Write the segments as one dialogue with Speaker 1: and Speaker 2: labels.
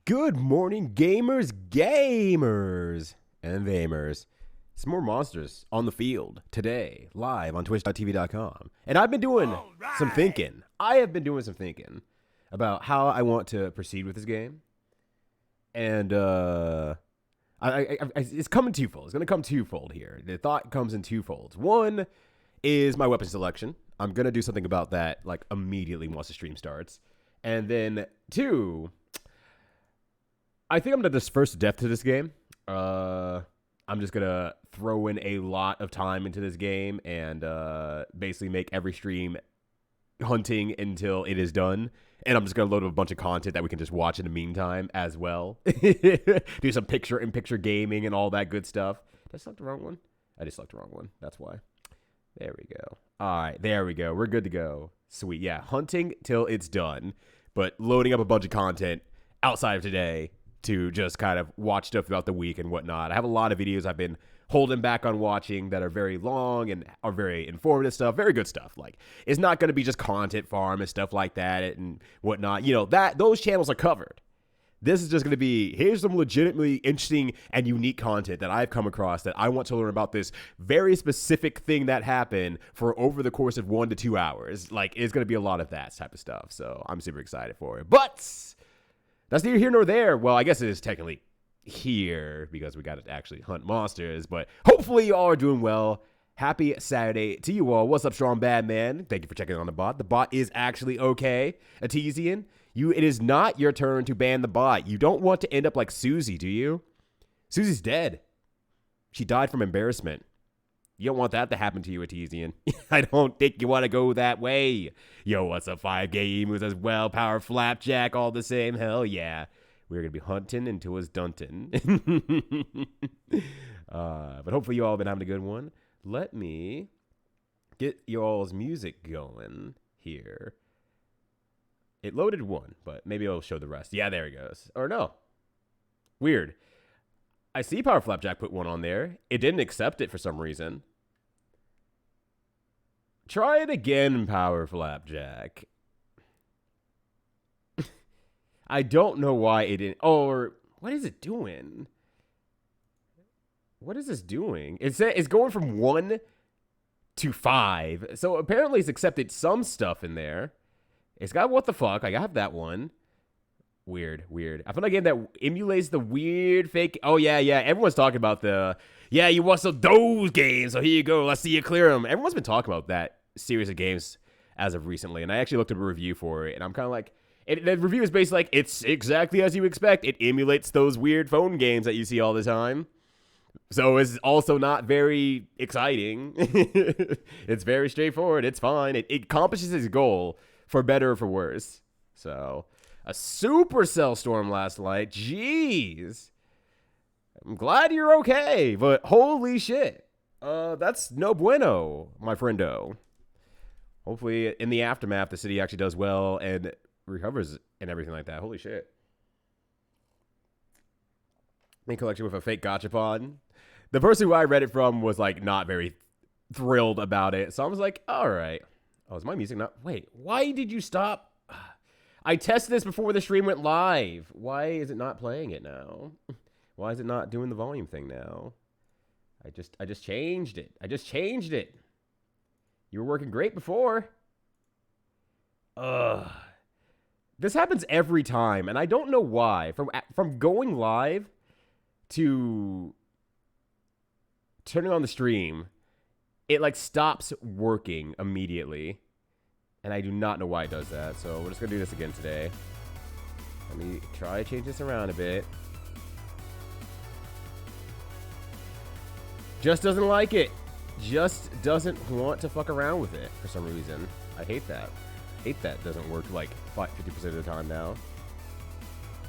Speaker 1: Good morning, gamers, and vamers. Some more monsters on the field today, live on twitch.tv.com. And I've been doing some thinking. I have been doing some thinking about how I want to proceed with this game. And it's coming twofold. It's going to come twofold here. The thought comes in twofolds. One is my weapon selection. I'm going to do something about that like immediately once the stream starts. And then two, I think I'm going to disperse depth to this game. I'm just going to throw in a lot of time into this game and basically make every stream hunting until it is done. And I'm just going to load up a bunch of content that we can just watch in the meantime as well. Do some picture-in-picture gaming and all that good stuff. Did I select the wrong one? I just selected the wrong one. That's why. There we go. All right, there we go. We're good to go. Sweet. Yeah, hunting till it's done, but loading up a bunch of content outside of today to just kind of watch stuff throughout the week and whatnot. I have a lot of videos I've been holding back on watching that are very long and are very informative stuff, very good stuff. Like, it's not going to be just content farm and stuff like that and whatnot. You know, those channels are covered. This is just going to be, here's some legitimately interesting and unique content that I've come across that I want to learn about this very specific thing that happened for over the course of 1 to 2 hours. Like, it's going to be a lot of that type of stuff. So I'm super excited for it. But that's neither here nor there. Well, I guess it is technically here because we got to actually hunt monsters. But hopefully you all are doing well. Happy Saturday to you all. What's up, Strong Bad Man? Thank you for checking on the bot. The bot is actually okay. Atesian, it is not your turn to ban the bot. You don't want to end up like Susie, do you? Susie's dead. She died from embarrassment. You don't want that to happen to you, Atesian. I don't think you want to go that way. Yo, what's up, 5 gamers as well? Power Flapjack, all the same. Hell yeah. We're going to be hunting until it's duntin'. But hopefully you all have been having a good one. Let me get y'all's music going here. It loaded one, but maybe it'll show the rest. Yeah, there it goes. Or no. Weird. I see Power Flapjack put one on there. It didn't accept it for some reason. Try it again, Power Flapjack. I don't know why it didn't. Or what is it doing? What is this doing? It's going from 1 to 5. So apparently it's accepted some stuff in there. It's got what the fuck. I have that one. Weird. I found a game that emulates the weird fake. Oh, yeah. Everyone's talking about you want some those games. So here you go. Let's see you clear them. Everyone's been talking about that series of games as of recently. And I actually looked at a review for it. And I'm kind of like, the review is basically like, it's exactly as you expect. It emulates those weird phone games that you see all the time. So it's also not very exciting. It's very straightforward. It's fine. It accomplishes its goal for better or for worse. So a Supercell storm last night. Jeez. I'm glad you're okay, but holy shit. That's no bueno, my friendo. Hopefully in the aftermath, the city actually does well and recovers and everything like that. Holy shit. In collection with a fake gachapon. The person who I read it from was like not very thrilled about it. So I was like, all right. Oh, is my music not? Wait, why did you stop? I tested this before the stream went live. Why is it not playing it now? Why is it not doing the volume thing now? I just changed it. You were working great before. This happens every time, and I don't know why. From going live to turning on the stream, it like stops working immediately. And I do not know why it does that. So we're just going to do this again today. Let me try to change this around a bit. Just doesn't like it. Just doesn't want to fuck around with it for some reason. I hate that. Doesn't work like 50% of the time now.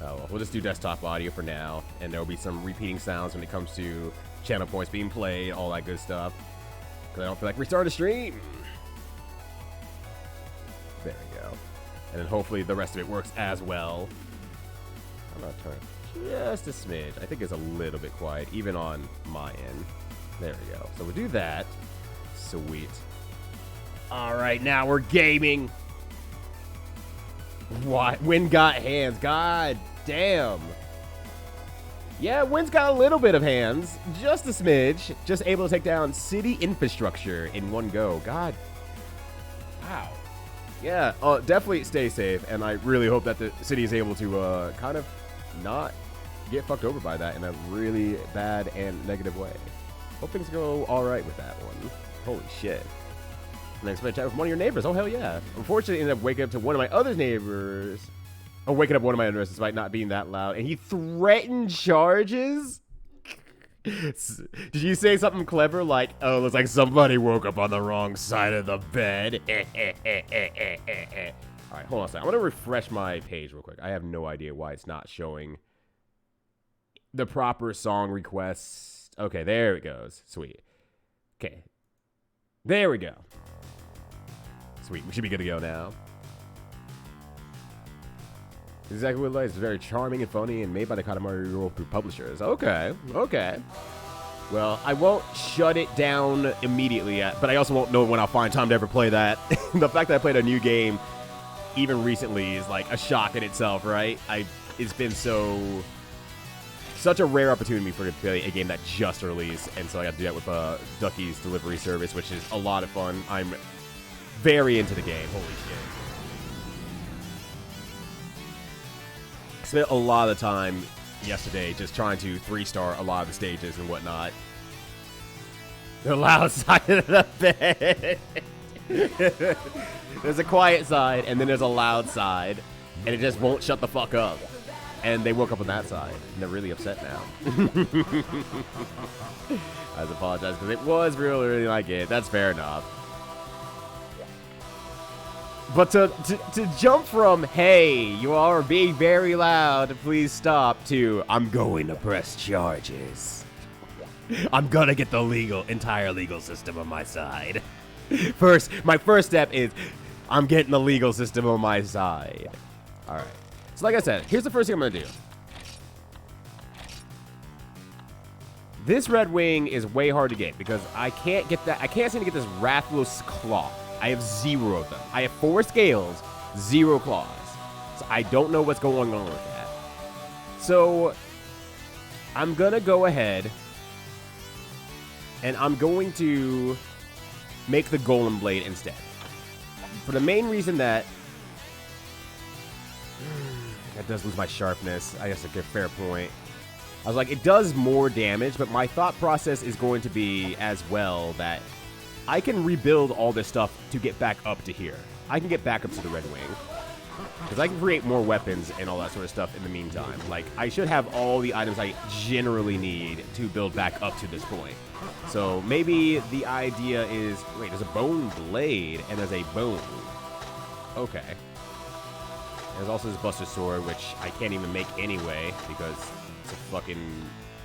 Speaker 1: Oh, well, we'll just do desktop audio for now. And there will be some repeating sounds when it comes to channel points being played, all that good stuff. Because I don't feel like restarting the stream. There we go. And then hopefully the rest of it works as well. I'm going to turn just a smidge. I think it's a little bit quiet, even on my end. There we go. So we'll do that. Sweet. All right, now we're gaming. What? Wind got hands. God damn. Yeah, Wind's got a little bit of hands. Just a smidge. Just able to take down city infrastructure in one go. God. Wow. Yeah, definitely stay safe. And I really hope that the city is able to kind of not get fucked over by that in a really bad and negative way. Hope things go all right with that one. Holy shit. Next chat with one of your neighbors. Oh, hell yeah. Unfortunately, ended up waking up to one of my other neighbors. Oh, waking up one of my others despite not being that loud. And he threatened charges? Did you say something clever like, oh, looks like somebody woke up on the wrong side of the bed? All right, hold on a second. I'm going to refresh my page real quick. I have no idea why it's not showing the proper song requests. Okay, there it goes. Sweet. Okay. There we go. Sweet. We should be good to go now. Exactly what it is. It's very charming and funny and made by the Katamari Group publishers. Okay. Okay. Well, I won't shut it down immediately yet, but I also won't know when I'll find time to ever play that. The fact that I played a new game even recently is like a shock in itself, right? It's been such a rare opportunity for me to play a game that just released, and so I got to do that with Ducky's delivery service, which is a lot of fun. I'm very into the game. Holy shit. I spent a lot of time yesterday just trying to 3-star a lot of the stages and whatnot. The loud side of the bed. There's a quiet side, and then there's a loud side, and it just won't shut the fuck up. And they woke up on that side, and they're really upset now. I apologize, because it was really like it. That's fair enough. But to jump from, hey, you are being very loud, please stop, to, I'm going to press charges. I'm gonna get the entire legal system on my side. My first step is, I'm getting the legal system on my side. All right. So like I said, here's the first thing I'm gonna do. This Red Wing is way hard to get because I can't seem to get this Rathless Claw. I have 0 of them. I have 4 scales, 0 claws. So I don't know what's going on with that. So I'm gonna go ahead and I'm going to make the Golem Blade instead. For the main reason that does lose my sharpness. I guess a good fair point. I was like, it does more damage, but my thought process is going to be as well that I can rebuild all this stuff to get back up to here. I can get back up to the Red Wing. Because I can create more weapons and all that sort of stuff in the meantime. Like, I should have all the items I generally need to build back up to this point. So maybe the idea is, wait, there's a bone blade and there's a bone. Okay. There's also this Buster Sword, which I can't even make anyway because it's a fucking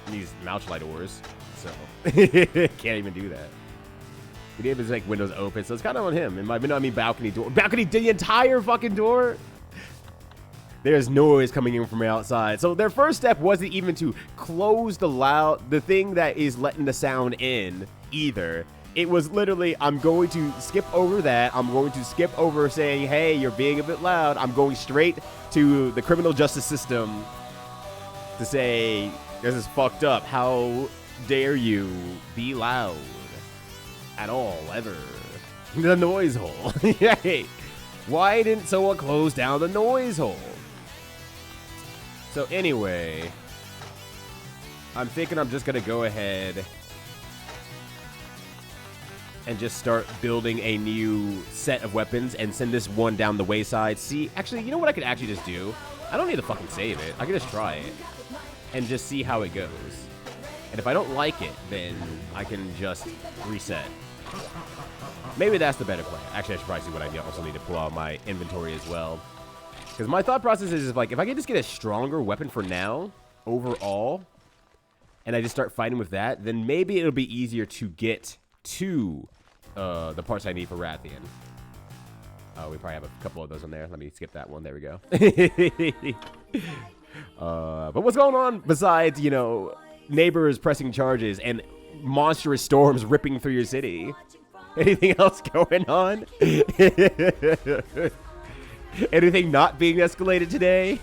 Speaker 1: these Mouchlight ores. So can't even do that. He didn't even make windows open, so it's kind of on him. And by window, I mean balcony door. Balcony, the entire fucking door. There's noise coming in from outside. So their first step wasn't even to close the thing that is letting the sound in either. It was literally, I'm going to skip over that. I'm going to skip over saying, hey, you're being a bit loud. I'm going straight to the criminal justice system to say, this is fucked up. How dare you be loud at all, ever? The noise hole. Yay. Why didn't someone close down the noise hole? So anyway, I'm thinking I'm just going to go ahead and just start building a new set of weapons and send this one down the wayside. See, actually, you know what I could actually just do? I don't need to fucking save it. I can just try it and just see how it goes. And if I don't like it, then I can just reset. Maybe that's the better plan. Actually, I should probably see what I also need to pull out my inventory as well. Because my thought process is like, if I can just get a stronger weapon for now, overall, and I just start fighting with that, then maybe it'll be easier to get to the parts I need for Rathian. Oh, we probably have a couple of those in there. Let me skip that one. There we go. But what's going on besides, you know, neighbors pressing charges and monstrous storms ripping through your city? Anything else going on? Anything not being escalated today?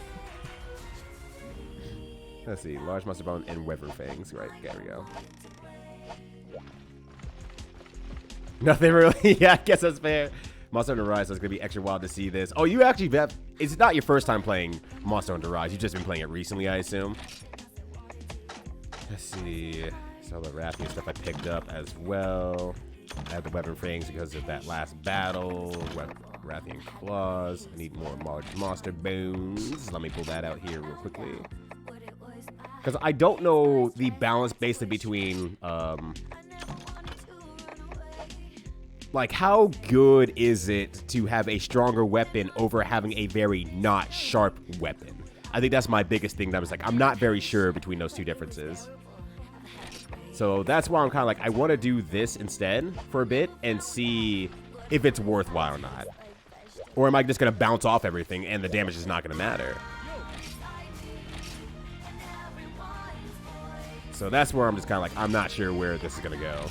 Speaker 1: Let's see. Large monster bone and weather fangs. Right, there we go. Nothing really. Yeah, I guess that's fair. Monster Hunter Rise, so it's going to be extra wild to see this. Oh, you actually have... It's not your first time playing Monster Hunter Rise. You've just been playing it recently, I assume. Let's see. Some of the Rathian stuff I picked up as well. I have the weapon frames because of that last battle. Rathian claws. I need more large monster bones. Let me pull that out here real quickly. Because I don't know the balance basically between... like, how good is it to have a stronger weapon over having a very not sharp weapon? I think that's my biggest thing that I was like, I'm not very sure between those two differences. So that's why I'm kind of like, I want to do this instead for a bit and see if it's worthwhile or not. Or am I just going to bounce off everything and the damage is not going to matter? So that's where I'm just kind of like, I'm not sure where this is going to go.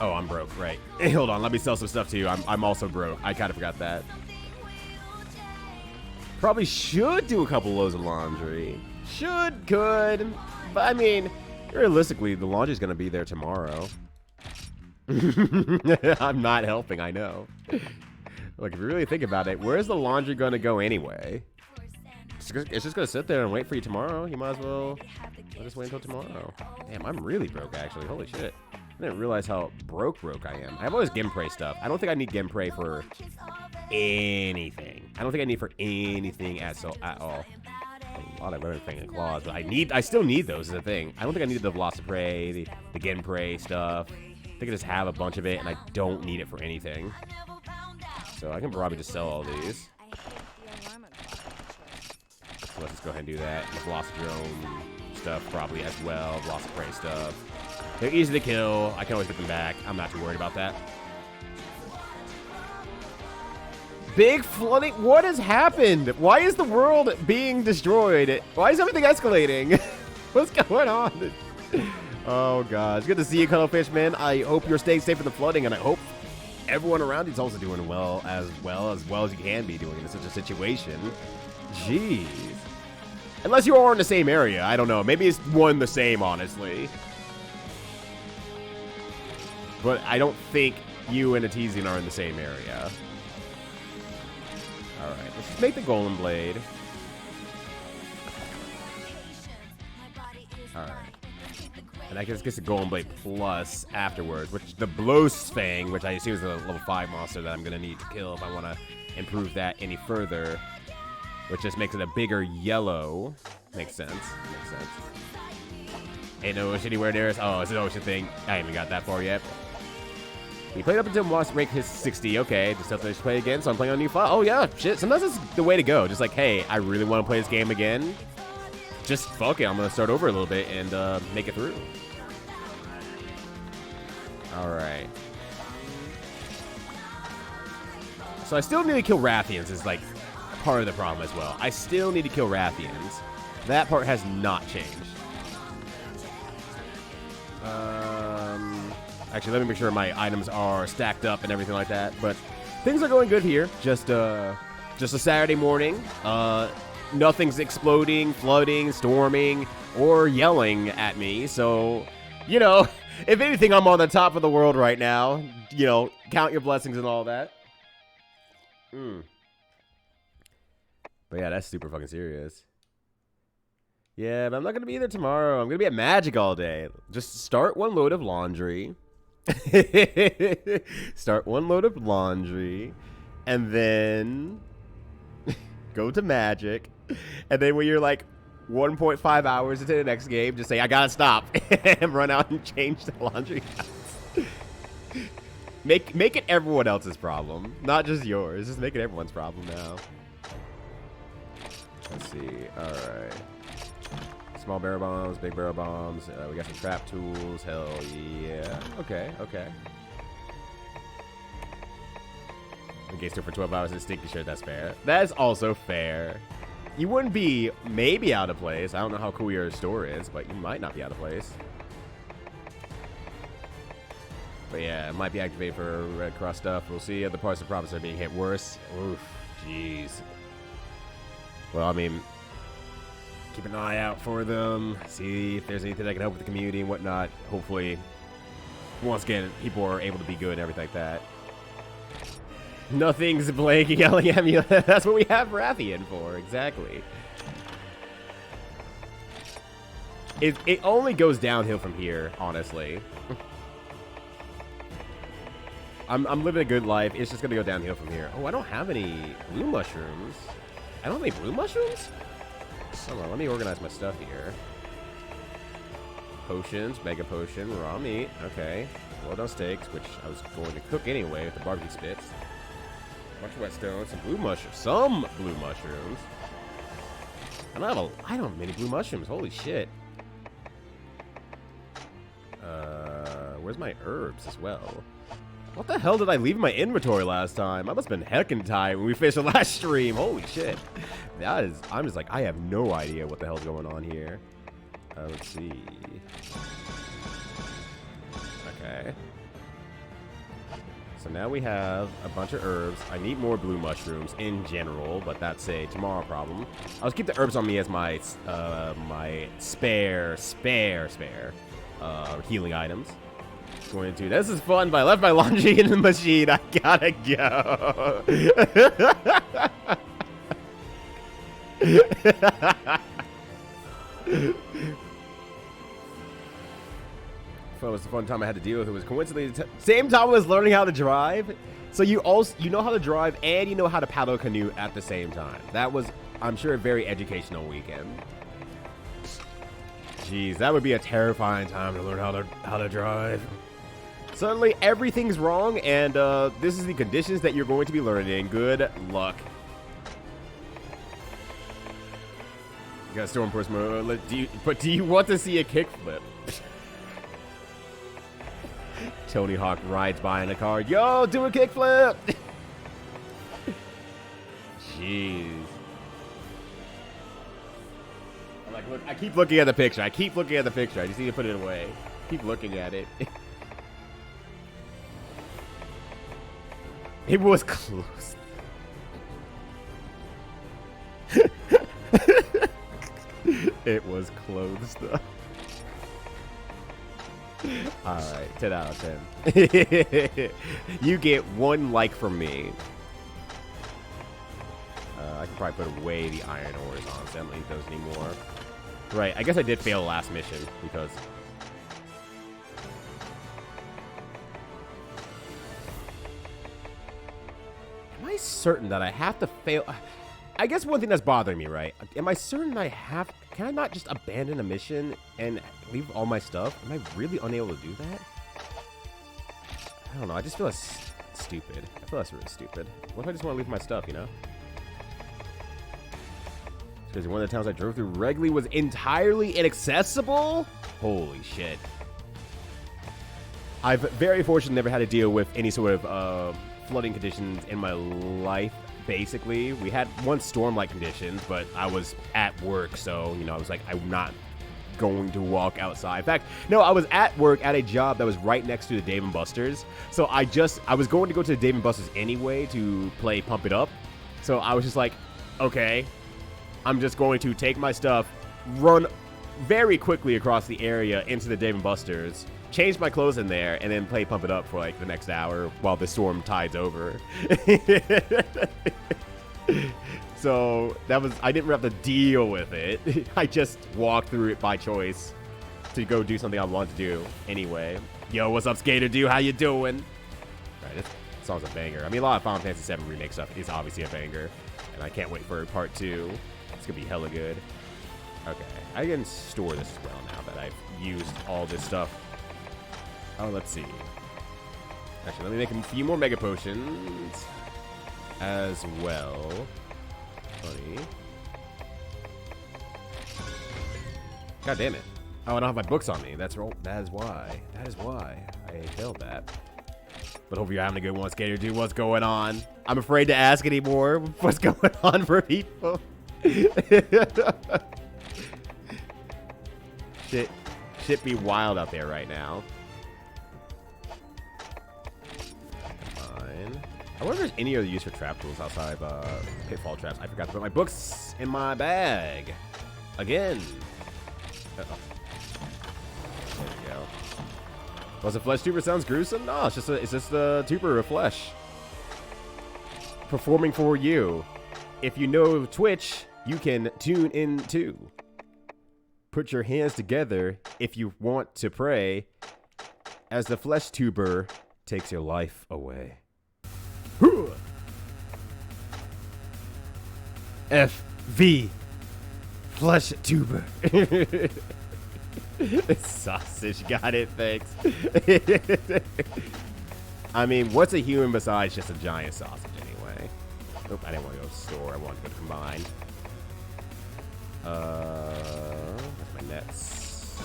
Speaker 1: Oh, I'm broke, right. Hold on, let me sell some stuff to you. I'm also broke. I kind of forgot that. Probably should do a couple loads of laundry. Could. But, I mean, realistically, the laundry's going to be there tomorrow. I'm not helping, I know. Like, if you really think about it, where's the laundry going to go anyway? It's just going to sit there and wait for you tomorrow. You might as well just wait until tomorrow. Damn, I'm really broke, actually. Holy shit. I didn't realize how broke I am. I have all this Genpray stuff. I don't think I need Genpray for anything. I don't think I need for anything at all. A lot of everything and claws, but I still need those is the thing. I don't think I need the Velocipray, the Genpray stuff. I think I just have a bunch of it and I don't need it for anything. So I can probably just sell all these. So let's just go ahead and do that. The Velocidrome stuff probably as well. Velocipray stuff. They're easy to kill. I can always get them back. I'm not too worried about that. Big flooding. What has happened? Why is the world being destroyed? Why is everything escalating? What's going on? Oh, God. It's good to see you, Cuttlefish, man. I hope you're staying safe from the flooding, and I hope everyone around you is also doing well as you can be doing in such a situation. Jeez. Unless you are in the same area. I don't know. Maybe it's one the same, honestly. But I don't think you and Atizian are in the same area. Alright, let's just make the Golden Blade. Alright. And I guess get the Golden Blade Plus afterwards, which the Blastn, which I assume is a level 5 monster that I'm going to need to kill if I want to improve that any further. Which just makes it a bigger yellow. Makes sense. Makes sense. Ain't no ocean anywhere near us. Oh, it's an ocean thing. I haven't even got that far yet. We played up until Moss rank his 60. Okay, just have to play again, so I'm playing on new file. Oh, yeah, shit. Sometimes that's the way to go. Just like, hey, I really want to play this game again. Just fuck it. I'm going to start over a little bit and make it through. All right. So I still need to kill Rathians is, like, part of the problem as well. I still need to kill Rathians. That part has not changed. Actually, let me make sure my items are stacked up and everything like that. But things are going good here. Just a Saturday morning. Nothing's exploding, flooding, storming, or yelling at me. So, you know, if anything, I'm on the top of the world right now. You know, count your blessings and all that. But yeah, that's super fucking serious. Yeah, but I'm not going to be there tomorrow. I'm going to be at Magic all day. Just start one load of laundry. Start one load of laundry. And then go to Magic. And then when you're like 1.5 hours into the next game, just say, I got to stop. And run out and change the laundry house. Make it everyone else's problem. Not just yours. Just make it everyone's problem now. Let's see. All right. Small barrel bombs, big barrel bombs. We got some trap tools. Hell yeah. Okay, okay. Engage for 12 hours in stinky shirt. That's fair. That is also fair. You wouldn't be maybe out of place. I don't know how cool your store is, but you might not be out of place. But yeah, it might be activated for Red Cross stuff. We'll see. Other parts of the province are being hit worse. Oof, jeez. Well, I mean, keep an eye out for them. See if there's anything that can help with the community and whatnot. Hopefully, once again, people are able to be good and everything like that. Nothing's blanking yelling at me. That's what we have Rathian for, exactly. It only goes downhill from here, honestly. I'm living a good life. It's just gonna go downhill from here. Oh, I don't have any blue mushrooms. I don't have any blue mushrooms? Hold on, let me organize my stuff here. Potions, mega potion, raw meat. Okay. Well done steaks, which I was going to cook anyway with the barbecue spits. A bunch of whetstones, some blue mushrooms. Some blue mushrooms. I don't have many blue mushrooms. Holy shit. Where's my herbs as well? What the hell did I leave in my inventory last time? I must have been heckin' tired when we finished the last stream. Holy shit. That is, I'm just like, I have no idea what the hell's going on here. Let's see. Okay. So now we have a bunch of herbs. I need more blue mushrooms in general, but that's a tomorrow problem. I'll just keep the herbs on me as my my spare healing items. Going to, this is fun, but I left my laundry in the machine. I gotta go. It was the fun time I had to deal with. It was coincidentally same time I was learning how to drive. So you know how to drive and you know how to paddle a canoe at the same time. That was, I'm sure, a very educational weekend. Jeez, that would be a terrifying time to learn how to drive. Suddenly everything's wrong, and this is the conditions that you're going to be learning. Good luck. You got Storm Force mode. Do you want to see a kickflip? Tony Hawk rides by in a car. Yo, do a kickflip! Jeez. I'm like, look, I keep looking at the picture. I just need to put it away. Keep looking at it. It was close. It was close, though. Alright, 10 out of 10. You get 1 like from me. I can probably put away the iron ores, honestly. I don't need those anymore. Right, I guess I did fail the last mission, because... Am I certain that I have to fail? I guess one thing that's bothering me, right? Am I certain I have... Can I not just abandon a mission and leave all my stuff? Am I really unable to do that? I don't know. I just feel that's stupid. I feel that's really stupid. What if I just want to leave my stuff, you know? Because one of the towns I drove through regularly was entirely inaccessible? Holy shit. I've very fortunately never had to deal with any sort of flooding conditions in my life. Basically, we had one storm-like conditions, but I was at work, so, you know, I was like, I'm not going to walk outside. In fact, no, I was at work at a job that was right next to the Dave & Buster's, so I was going to go to the Dave & Buster's anyway to play Pump It Up, so I was just like, okay, I'm just going to take my stuff, run very quickly across the area into the Dave & Buster's, change my clothes in there, and then play Pump It Up for like the next hour while the storm tides over. So that was, I didn't have to deal with it. I just walked through it by choice to go do something I wanted to do anyway. Yo, what's up, Skater Dude? How you doing? Right, this song's a banger. I mean, a lot of Final Fantasy VII Remake stuff is obviously a banger, and I can't wait for part 2. It's gonna be hella good. Okay, I can store this as well now that I've used all this stuff. Oh, let's see. Actually, let me make a few more Mega Potions as well. Funny. God damn it. Oh, I don't have my books on me. That is why. That is why I failed that. But hope you're having a good one, Skater Dude. What's going on? I'm afraid to ask anymore. What's going on for people? Shit be wild out there right now. fine. I wonder if there's any other use for trap tools outside of pitfall traps. I forgot to put my books in my bag. Again. Uh-oh. There we go. Was a flesh tuber sounds gruesome? No, it's just a tuber of flesh. Performing for you. If you know Twitch, you can tune in too. Put your hands together if you want to pray as the flesh tuber takes your life away. FV flesh tuber. Sausage, got it, thanks. I mean, what's a human besides just a giant sausage anyway? Nope, I didn't want to go to the store. I wanted to go to combine. That's my nets.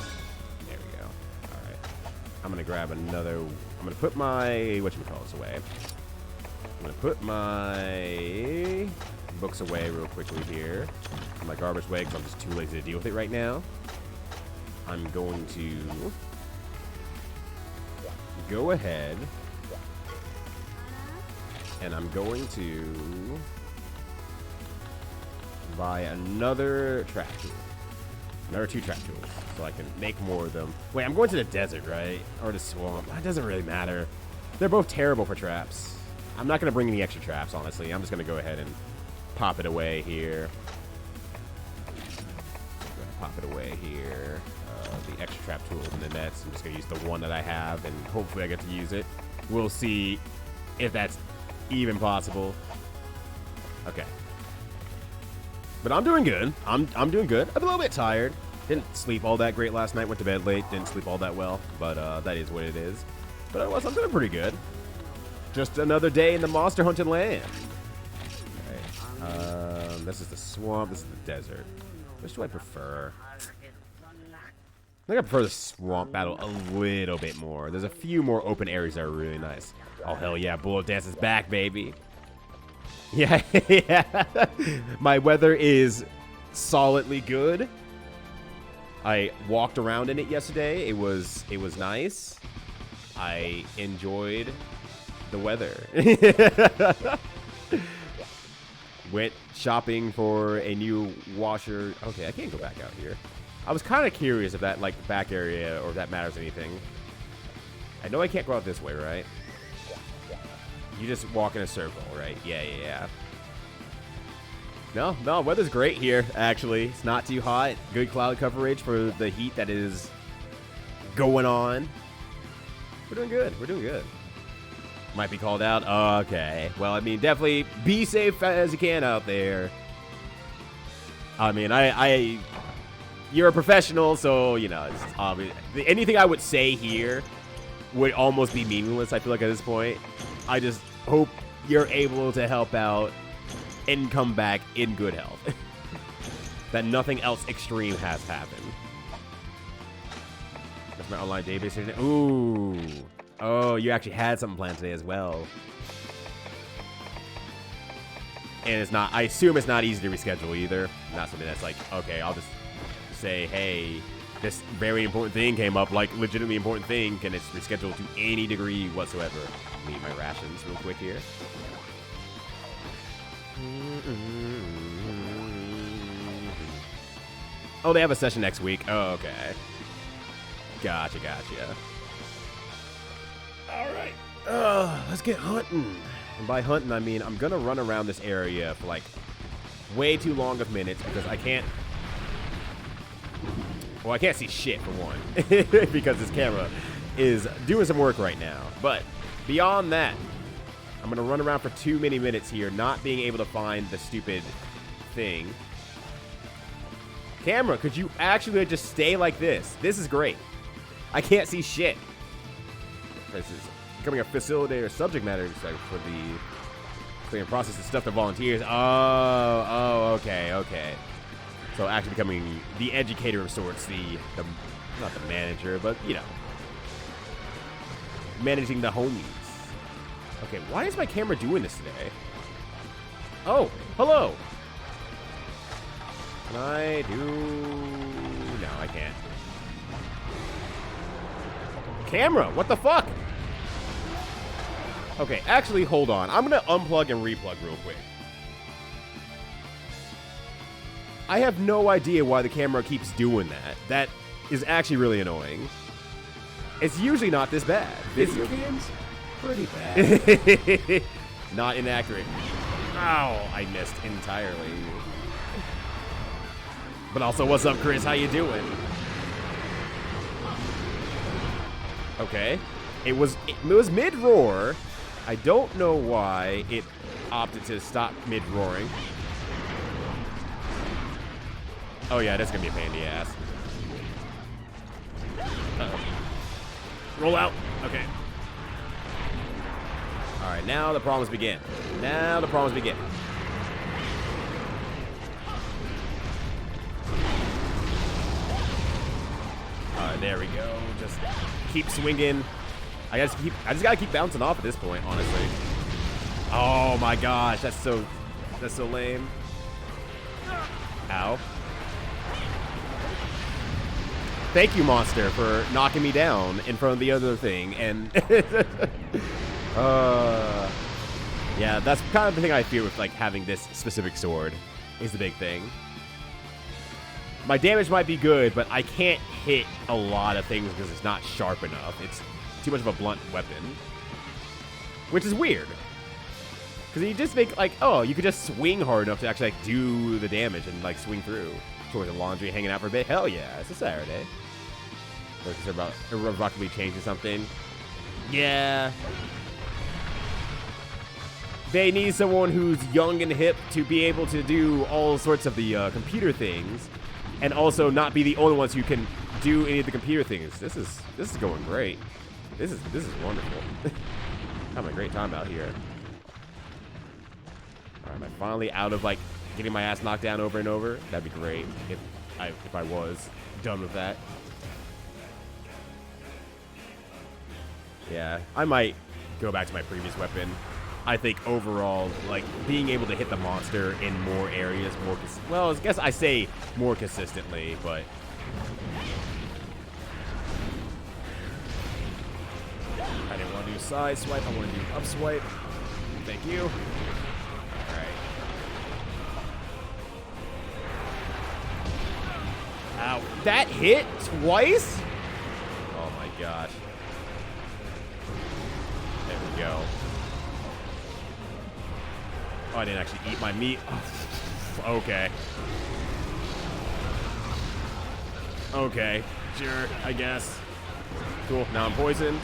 Speaker 1: There we go. All right. I'm gonna grab another. I'm gonna put my whatchamacallits away. I'm gonna put my books away real quickly here. My garbage away because I'm just too lazy to deal with it right now. I'm going to go ahead and I'm going to buy another trap tool. Another 2 trap tools so I can make more of them. Wait, I'm going to the desert, right? Or the swamp. That doesn't really matter. They're both terrible for traps. I'm not going to bring any extra traps, honestly. I'm just going to go ahead and pop it away here. Pop it away here. The extra trap tools in the nets. I'm just going to use the one that I have, and hopefully I get to use it. We'll see if that's even possible. Okay. But I'm doing good. I'm doing good. I'm a little bit tired. Didn't sleep all that great last night. Went to bed late. Didn't sleep all that well. But that is what it is. But otherwise, I'm doing pretty good. Just another day in the monster hunting land. Okay. This is the swamp. This is the desert. Which do I prefer? I think I prefer the swamp battle a little bit more. There's a few more open areas that are really nice. Oh, hell yeah. Bullet Dance is back, baby. Yeah, yeah. My weather is solidly good. I walked around in it yesterday. It was nice. I enjoyed the weather. Went shopping for a new washer. Okay, I can't go back out here. I was kind of curious if that, like, back area, or if that matters anything. I know I can't go out this way, right? You just walk in a circle, right? Yeah. No, weather's great here, actually. It's not too hot. Good cloud coverage for the heat that is going on. We're doing good. Might be called out. Okay. Well, I mean, definitely be safe as you can out there. I mean, you're a professional, so, you know, it's obvious. Anything I would say here would almost be meaningless, I feel like, at this point. I just hope you're able to help out and come back in good health. That nothing else extreme has happened. That's my online database today. Ooh. Oh, you actually had something planned today as well. And it's not, I assume it's not easy to reschedule either. Not something that's like, okay, I'll just say, hey, this very important thing came up, like legitimately important thing, and it's rescheduled to any degree whatsoever. I'll eat my rations real quick here. Oh, they have a session next week. Oh, okay. Gotcha. All right. Let's get hunting. And by hunting, I mean I'm going to run around this area for like way too long of minutes because I can't... Well, I can't see shit, for one, because this camera is doing some work right now. But beyond that, I'm going to run around for too many minutes here, not being able to find the stupid thing. Camera, could you actually just stay like this? This is great. I can't see shit. This is becoming a facilitator subject matter for the clearing process and stuff to volunteers. Oh, okay. So actually becoming the educator of sorts, the not the manager, but, you know, managing the homies. Okay, why is my camera doing this today? Oh, hello. Can I do... No, I can't. Camera, what the fuck? Okay, actually, hold on. I'm gonna unplug and replug real quick. I have no idea why the camera keeps doing that. That is actually really annoying. It's usually not this bad.
Speaker 2: Video games? Pretty bad.
Speaker 1: Not inaccurate. Ow, I missed entirely. But also, what's up, Chris? How you doing? Okay. It was mid-roar. I don't know why it opted to stop mid-roaring. Oh yeah, that's gonna be a pain in the ass. Uh-oh. Roll out. Okay. All right, now the problems begin. Now the problems begin. All right, there we go. Just keep swinging. I just gotta keep bouncing off at this point, honestly. Oh my gosh, that's so lame. Ow. Thank you, monster, for knocking me down in front of the other thing. And yeah, that's kind of the thing I fear with like having this specific sword is the big thing. My damage might be good, but I can't hit a lot of things because it's not sharp enough. It's too much of a blunt weapon, which is weird. Because you just think like, oh, you could just swing hard enough to actually like do the damage and like swing through. Towards the laundry, hanging out for a bit. Hell yeah, it's a Saturday. They're about irrevocably changing something. Yeah. They need someone who's young and hip to be able to do all sorts of the computer things, and also not be the only ones who can do any of the computer things. This is going great. This is wonderful. Having a great time out here. All right, am I finally out of like getting my ass knocked down over and over? That'd be great if I was done with that. Yeah, I might go back to my previous weapon. I think overall, like, being able to hit the monster in more areas, well, I guess I say more consistently, but I didn't want to do side swipe, I want to do up swipe. Thank you. Alright. Ow. That hit twice? Oh my gosh. There we go. Oh, I didn't actually eat my meat. Okay. Okay. Sure, I guess. Cool. Now I'm poisoned.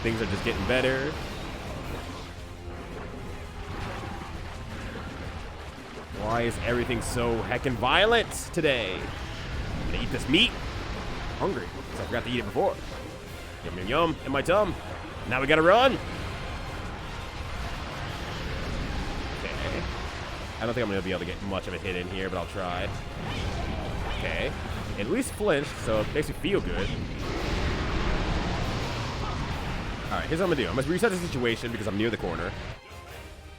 Speaker 1: Things are just getting better. Why is everything so heckin' violent today? I'm gonna eat this meat. I'm hungry, because I forgot to eat it before. Yum, yum, yum, in my tum. Now we gotta run. Okay. I don't think I'm gonna be able to get much of a hit in here, but I'll try. Okay. At least flinched, so it makes me feel good. Alright, here's what I'm gonna do. I'm gonna reset the situation because I'm near the corner.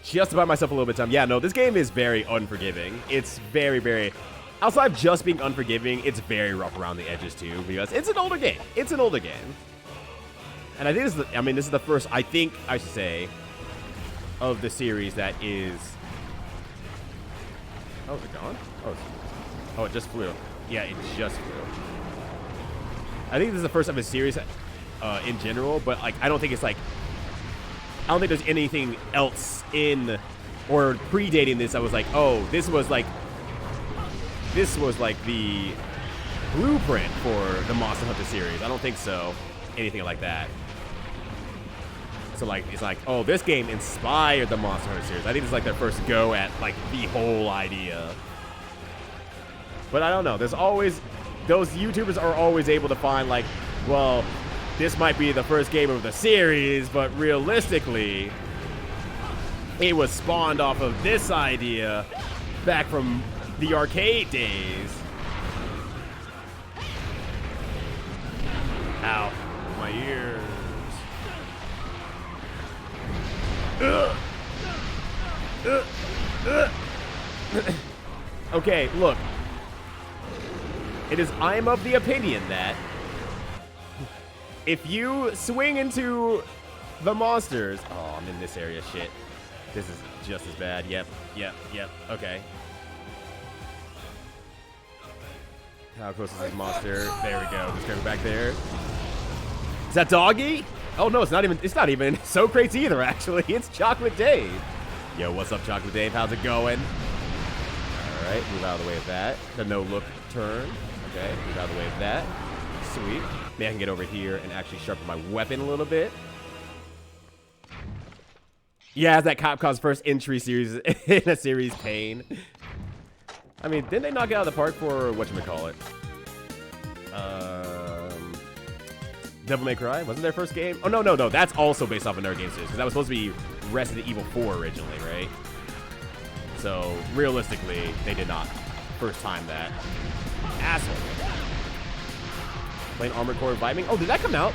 Speaker 1: Just to buy myself a little bit of time. Yeah, no, this game is very unforgiving. It's very, very... Outside of just being unforgiving, it's very rough around the edges, too, because it's an older game. It's an older game. And I think this is the, this is the first, I think I should say, of the series that is... Oh, is it gone? Oh, it just flew. Yeah, it just flew. I think this is the first of a series in general, but like I don't think it's like... I don't think there's anything else in or predating this. I was like, oh, this was like the blueprint for the Monster Hunter series. I don't think so. Anything like that. So like, it's like, oh, this game inspired the Monster Hunter series. I think it's like their first go at like the whole idea. But I don't know. There's always, those YouTubers are always able to find like, well, this might be the first game of the series, but realistically, it was spawned off of this idea back from the arcade days. Ow, my ears. Okay, look. I'm of the opinion that if you swing into the monsters. Oh, I'm in this area. Shit. This is just as bad. Yep. Okay. How close is this monster? There we go. Just go back there. Is that Doggy? Oh no, it's not even So Crates either, actually. It's Chocolate Dave. Yo, what's up, Chocolate Dave? How's it going? Alright, move out of the way of that. The no-look turn. Okay, move out of the way of that. Sweet. Maybe I can get over here and actually sharpen my weapon a little bit. Yeah, that Capcom's first entry series in a series pain. I mean, didn't they knock it out of the park for whatchamacallit? Devil May Cry? Wasn't their first game? Oh, no. That's also based off another game series, because that was supposed to be Resident Evil 4 originally, right? So, realistically, they did not first time that. Asshole. Playing Armored Core Vibing? Oh, did that come out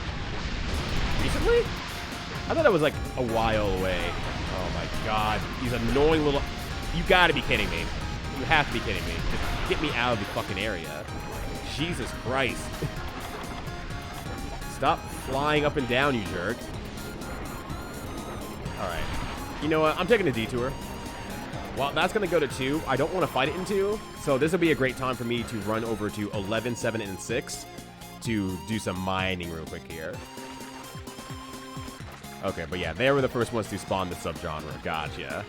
Speaker 1: recently? I thought it was like a while away. Oh my god. These annoying little... You gotta be kidding me. You have to be kidding me. Just get me out of the fucking area. Jesus Christ. Stop flying up and down, you jerk. Alright. You know what? I'm taking a detour. Well, that's going to go to 2. I don't want to fight it in 2. So this will be a great time for me to run over to 11, 7, and 6 to do some mining real quick here. Okay, but yeah, they were the first ones to spawn the subgenre. Gotcha.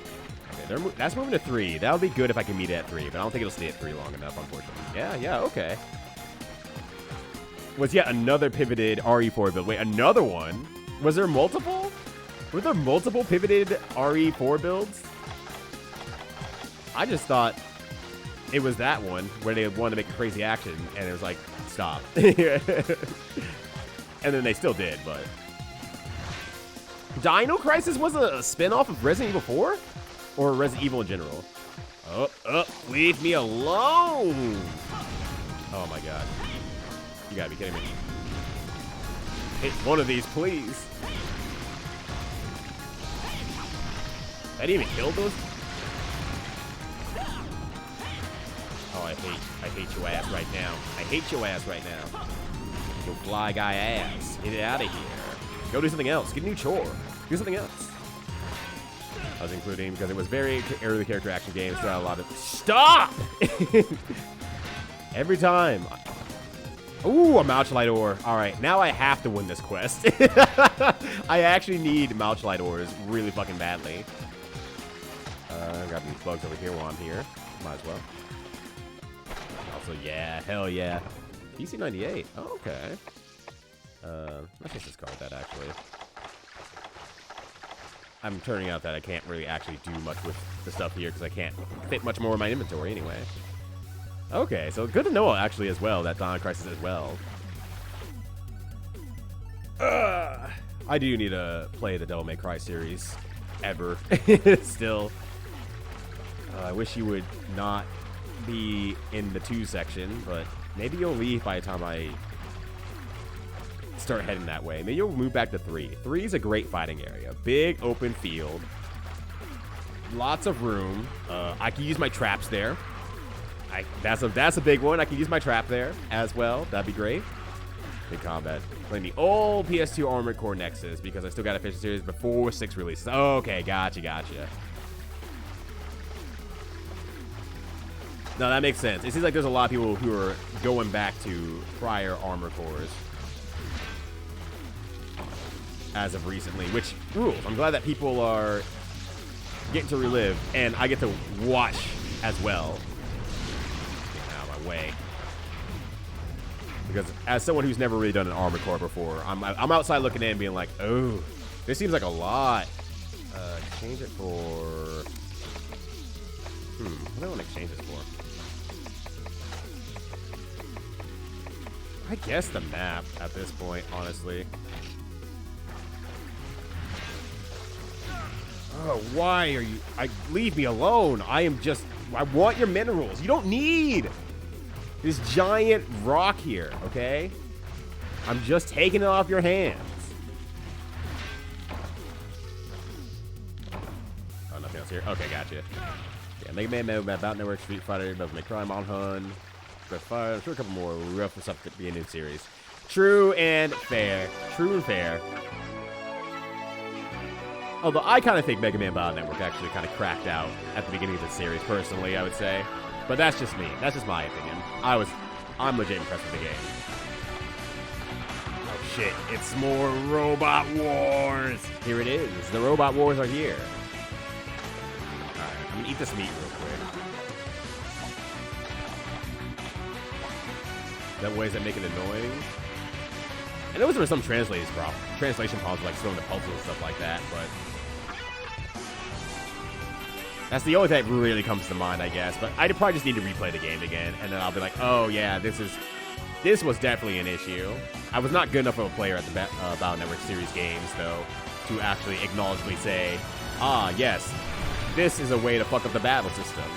Speaker 1: Okay, that's moving to 3. That would be good if I can meet it at 3, but I don't think it'll stay at 3 long enough, unfortunately. Yeah, okay. Was yet another pivoted RE4 build. Wait, another one? Was there multiple? Were there multiple pivoted RE4 builds? I just thought it was that one where they wanted to make a crazy action, and it was like, stop. And then they still did, but... Dino Crisis was a spin-off of Resident Evil 4? Or Resident Evil in general? Leave me alone! Oh my god. You gotta be kidding me. Hit one of these, please. I didn't even kill those? Oh, I hate your ass right now. I hate your ass right now. Your fly guy ass. Get it out of here. Go do something else. Get a new chore. Do something else. I was including because it was very early character action games. So a lot of... Stop! Every time. Ooh, a Mouchlight ore. All right, now I have to win this quest. I actually need Mouchlight ores really fucking badly. Got these bugs over here while I'm here. Might as well. Also, yeah, hell yeah. PC98. Oh, okay. Let's just discard that, actually. I'm turning out that I can't really actually do much with the stuff here because I can't fit much more in my inventory anyway. Okay, so good to know, actually, as well, that Dino Crisis as well. I do need to play the Devil May Cry series. Ever. Still. I wish you would not be in the 2 section, but maybe you'll leave by the time I start heading that way. Maybe you'll move back to 3. 3 is a great fighting area. Big open field. Lots of room. I can use my traps there. That's a big one. I can use my trap there as well. That'd be great. Big combat. Playing the old PS2 Armored Core Nexus because I still got to finish the series before 6 releases. Okay, gotcha. No, that makes sense. It seems like there's a lot of people who are going back to prior Armored Cores as of recently, which rules. I'm glad that people are getting to relive, and I get to watch as well. Get out of my way. Because as someone who's never really done an Armored Core before, I'm outside looking in being like, oh, this seems like a lot. Exchange it for... what do I want to exchange this for? I guess the map at this point, honestly. Oh, why are you... leave me alone. I want your minerals. You don't need this giant rock here, okay? I'm just taking it off your hands. Oh, nothing else here? Okay, gotcha. Yeah, Mega Man, About Network, Street Fighter, Devil May Cry, Mon Hun, Fire. I'm sure a couple more rough stuff could be a new series. True and fair. True and fair. Although I kind of think Mega Man Battle Network actually kind of cracked out at the beginning of the series, personally, I would say. But that's just me. That's just my opinion. I'm legit impressed with the game. Oh shit, it's more Robot Wars! Here it is. The Robot Wars are here. Alright, I'm gonna eat this meat real quick. That way, is that make it annoying? I know there were some translation problems, like throwing the puzzles and stuff like that, but that's the only thing that really comes to mind, I guess. But I'd probably just need to replay the game again, and then I'll be like, oh yeah, this was definitely an issue. I was not good enough of a player at the Battle Network series games, though, to actually acknowledgeably say, ah, yes, this is a way to fuck up the battle system.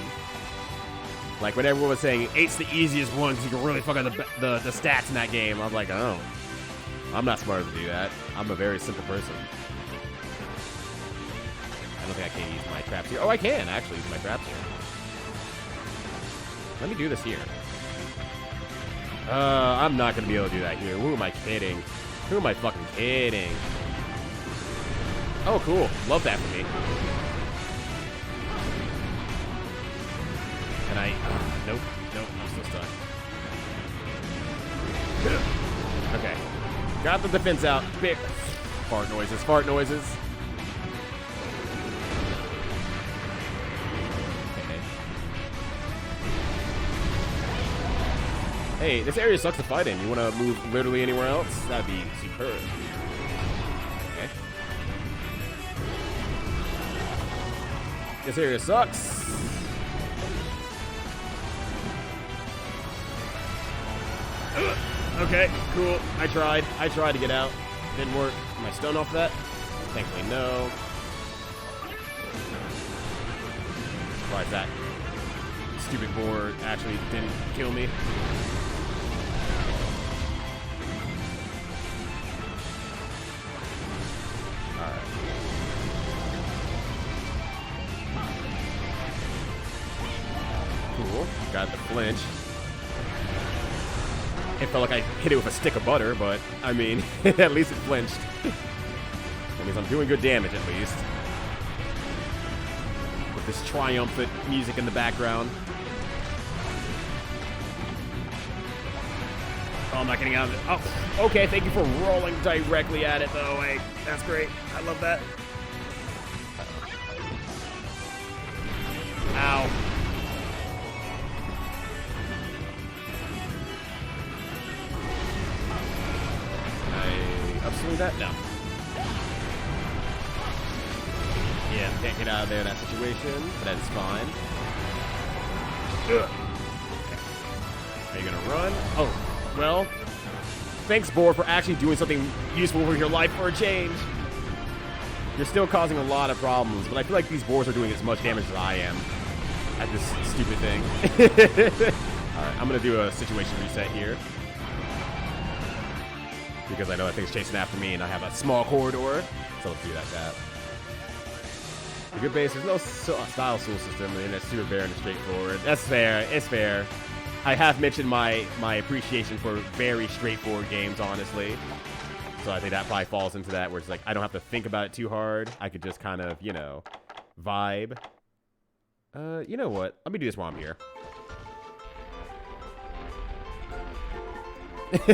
Speaker 1: Like, when everyone was saying, 8's the easiest one because you can really fuck up the stats in that game, I was like, oh, I'm not smart enough to do that. I'm a very simple person. I don't think I can use my traps here. Oh, I can actually use my traps here. Let me do this here. I'm not going to be able to do that here. Who am I kidding? Who am I fucking kidding? Oh, cool. Love that for me. And nope, I'm still stuck. Okay. Got the defense out. Big fart noises. Okay. Hey, this area sucks to fight in. You want to move literally anywhere else? That'd be superb. Okay. This area sucks. Okay, cool. I tried to get out. Didn't work. Am I stunned off that? Thankfully, no. Surprised that stupid board actually didn't kill me. Alright. Cool. Got the flinch. It felt like I hit it with a stick of butter, but, I mean, at least it flinched. That means I'm doing good damage, at least. With this triumphant music in the background. Oh, I'm not getting out of it. Oh, okay, thank you for rolling directly at it, though. Hey, that's great. I love that. Ow. Upswing that? No. Yeah, can't get out of there in that situation, but that's fine. Ugh. Okay. Are you gonna run? Oh, well, thanks, board, for actually doing something useful with your life for a change. You're still causing a lot of problems, but I feel like these boards are doing as much damage as I am at this stupid thing. Alright, I'm gonna do a situation reset here. Because I know that thing's chasing after me and I have a small corridor. So let's do that. The good base, there's no style soul system and it's super bare and straightforward. That's fair. It's fair. I have mentioned my appreciation for very straightforward games, honestly. So I think that probably falls into that where it's like I don't have to think about it too hard. I could just kind of, you know, vibe. You know what? Let me do this while I'm here.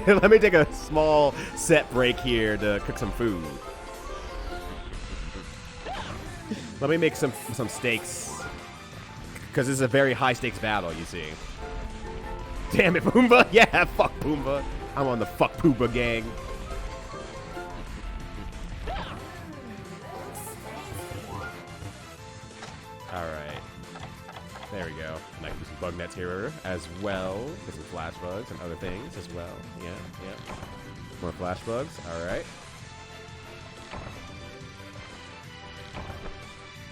Speaker 1: Let me take a small set break here to cook some food. Let me make some steaks. Because this is a very high stakes battle, you see. Damn it, Pumbaa! Yeah, fuck Pumbaa. I'm on the fuck Pumbaa gang. Alright. There we go. And I can do some bug nets here as well. Get some flash bugs and other things as well. Yeah. More flash bugs. Alright.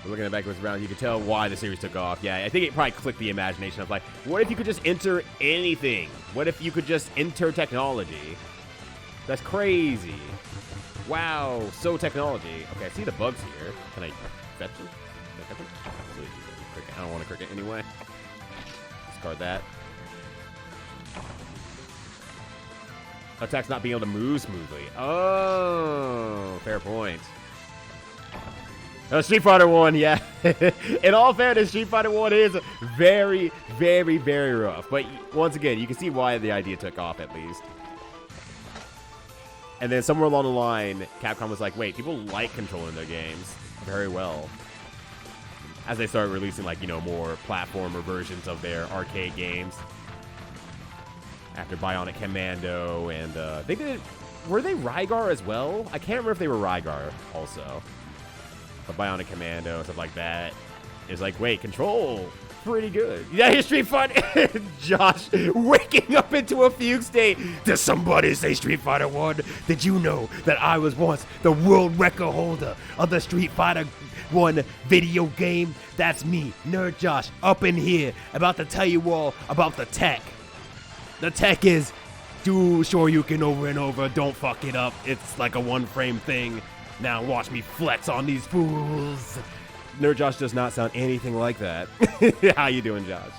Speaker 1: Looking at backwards around, you can tell why the series took off. Yeah, I think it probably clicked the imagination of like, what if you could just enter anything? What if you could just enter technology? That's crazy. Wow, so technology. Okay, I see the bugs here. Can I fetch them? Can I fetch them? I don't want to cricket anyway. Discard that. Attack's not being able to move smoothly. Oh, fair point. Street Fighter 1, yeah. In all fairness, Street Fighter 1 is very, very, very rough. But once again, you can see why the idea took off at least. And then somewhere along the line, Capcom was like, wait, people like controlling their games very well. As they started releasing, like, you know, more platformer versions of their arcade games. After Bionic Commando, and they did... Were they Rygar as well? I can't remember if they were Rygar also. But Bionic Commando, stuff like that. It's like, wait, Control, pretty good. Yeah, here's Street Fighter. Josh waking up into a fugue state. Does somebody say Street Fighter 1? Did you know that I was once the world record holder of the Street Fighter 1 video game? That's me, Nerd Josh, up in here, about to tell you all about the tech. The tech is do Shoryuken over and over, don't fuck it up. It's like a one-frame thing. Now watch me flex on these fools. Nerd Josh does not sound anything like that. How you doing, Josh?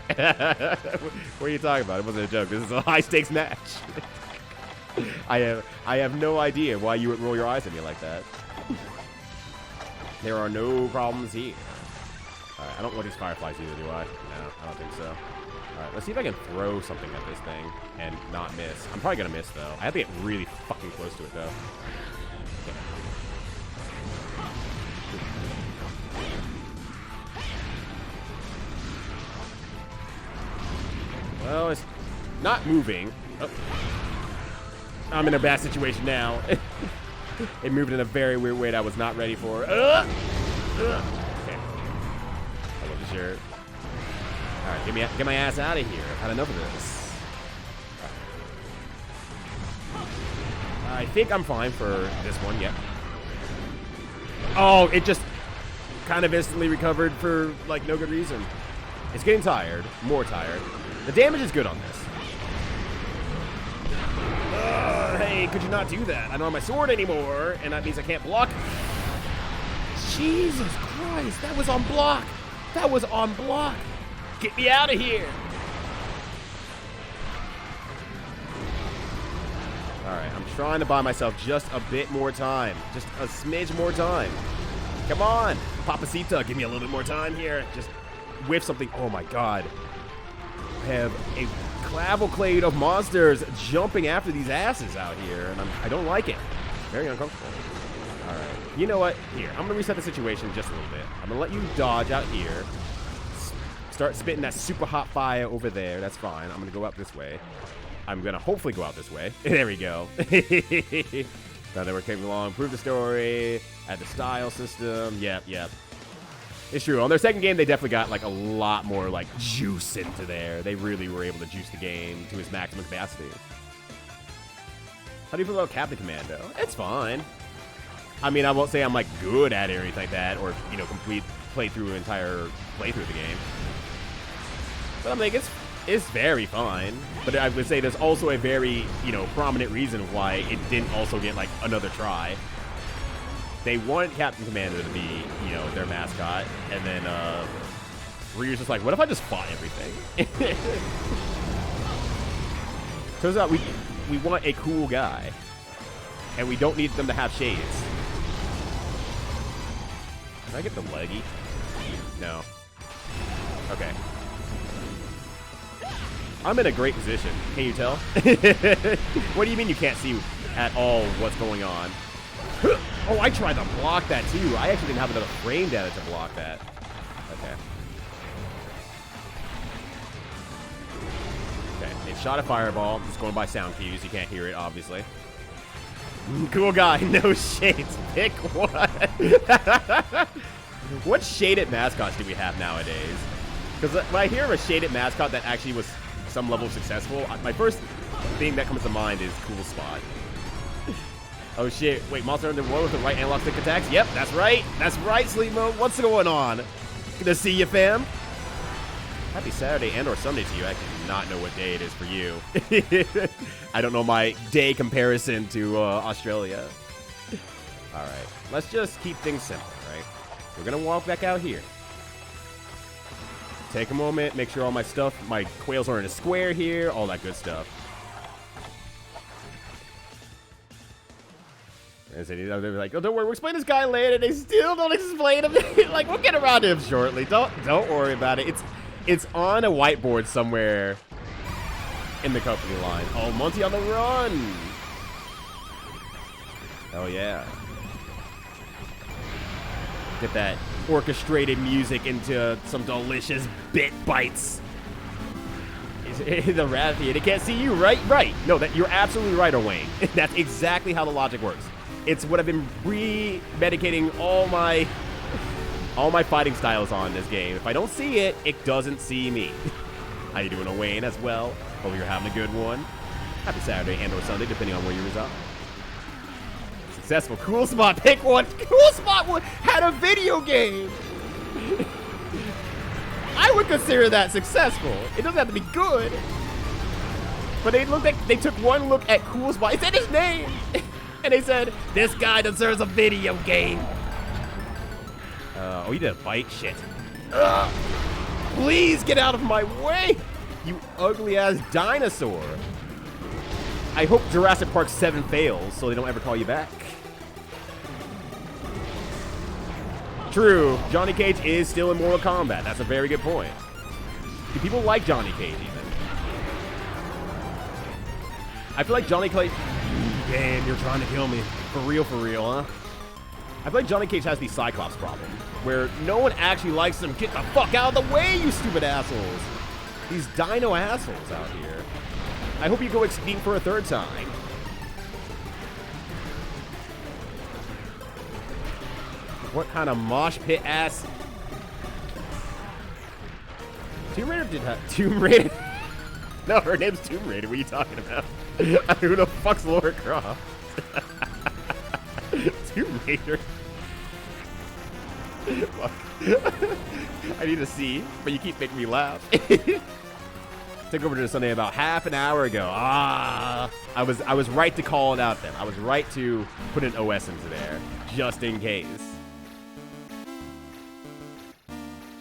Speaker 1: What are you talking about? It wasn't a joke. This is a high-stakes match. I have no idea why you would roll your eyes at me like that. There are no problems here. All right, I don't want these fireflies either, do I? No, I don't think so. All right, let's see if I can throw something at this thing and not miss. I'm probably going to miss, though. I have to get really fucking close to it, though. Okay. Well, it's not moving. Oh. I'm in a bad situation now. It moved in a very weird way that I was not ready for. Okay. I wasn't sure. All right, get my ass out of here. I've had enough of this. I think I'm fine for this one, yep. Oh, it just kind of instantly recovered for, like, no good reason. It's getting tired, more tired. The damage is good on this. Hey, could you not do that? I don't have my sword anymore, and that means I can't block. Jesus Christ, that was on block. That was on block. Get me out of here. All right, I'm trying to buy myself just a bit more time. Just a smidge more time. Come on, Papacita, give me a little bit more time here. Just whiff something. Oh my God. I have a cavalcade of monsters jumping after these asses out here, and I don't like it. Very uncomfortable. All right, you know what? Here, I'm gonna reset the situation just a little bit. I'm gonna let you dodge out here. Start spitting that super hot fire over there. That's fine. I'm gonna go up this way. I'm gonna hopefully go out this way. There we go. Now that we're coming along, improve the story, add the style system. Yep. It's true. On their second game, they definitely got like a lot more like juice into there. They really were able to juice the game to its maximum capacity. How do you feel about Captain Commando? It's fine. I mean, I won't say I'm like good at it or anything like that, or you know, play through an entire playthrough of the game. But I'm like, it's very fine. But I would say there's also a very, you know, prominent reason why it didn't also get like another try. They wanted Captain Commando to be, you know, their mascot, and then Ryu's just like, what if I just fought everything? Turns out we want a cool guy, and we don't need them to have shades. Can I get the leggy? No. Okay. I'm in a great position. Can you tell? What do you mean you can't see at all what's going on? Oh, I tried to block that too. I actually didn't have enough frame data to block that. Okay. Okay, it shot a fireball. It's going by sound cues. You can't hear it, obviously. Cool guy, no shades. Pick one. What shaded mascots do we have nowadays? Because when I hear of a shaded mascot that actually was some level successful, my first thing that comes to mind is Cool Spot. Oh shit, wait, Monster Hunter 1 with the right analog stick attacks? Yep, that's right, Sleep Mode. What's going on? Good to see you, fam. Happy Saturday and or Sunday to you. I actually do not know what day it is for you. I don't know my day comparison to Australia. All right, let's just keep things simple, right? We're gonna walk back out here. Take a moment, make sure all my stuff, my quails are in a square here, all that good stuff. And so, they were like, oh, don't worry, we'll explain this guy later. They still don't explain him. Like, we'll get around to him shortly. Don't worry about it. It's on a whiteboard somewhere in the company line. Oh, Monty on the run. Oh, yeah. Get that orchestrated music into some delicious bit bites. The Rathy, they can't see you, right? Right. No, you're absolutely right, Owain. That's exactly how the logic works. It's what I've been pre-medicating all my fighting styles on this game. If I don't see it, it doesn't see me. How you doing, Owain, as well? Hope you're having a good one. Happy Saturday and or Sunday, depending on where you reside. Successful. Cool Spot. Pick one. Cool Spot had a video game. I would consider that successful. It doesn't have to be good. But they took one look at Cool Spot. It said his name. And they said, this guy deserves a video game. Oh, you did a bite? Shit. Please get out of my way. You ugly ass dinosaur. I hope Jurassic Park 7 fails so they don't ever call you back. True, Johnny Cage is still in Mortal Kombat. That's a very good point. Do people like Johnny Cage even? I feel like Johnny Cage... Damn, you're trying to kill me. For real, huh? I feel like Johnny Cage has the Cyclops problem, where no one actually likes him. Get the fuck out of the way, you stupid assholes. These dino assholes out here. I hope you go extinct for a third time. What kind of mosh pit ass? Tomb Raider did have Tomb Raider. No, her name's Tomb Raider. What are you talking about? Who the fuck's Lara Croft? Tomb Raider. Fuck. I need to see, but you keep making me laugh. Took over to Sunday about half an hour ago. I was right to call it out then. I was right to put an OS into there, just in case.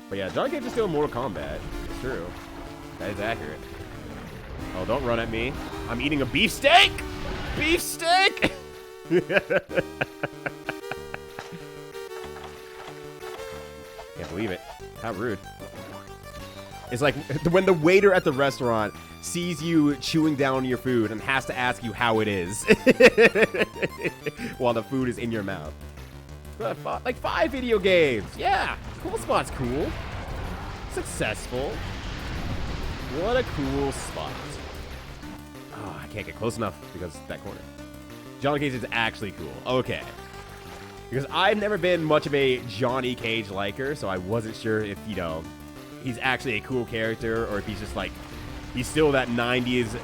Speaker 1: But yeah, Johnny Cage is still in Mortal Kombat. It's true. That is accurate. Oh, don't run at me. I'm eating a beefsteak! Beefsteak! Can't believe it. How rude. It's like when the waiter at the restaurant sees you chewing down your food and has to ask you how it is while the food is in your mouth. Like 5 video games. Yeah. Cool Spot's cool. Successful. What a cool spot. Oh, I can't get close enough because of that corner. Johnny Cage is actually cool. Okay. Because I've never been much of a Johnny Cage liker, so I wasn't sure if, you know, he's actually a cool character or if he's just like, he's still that 90s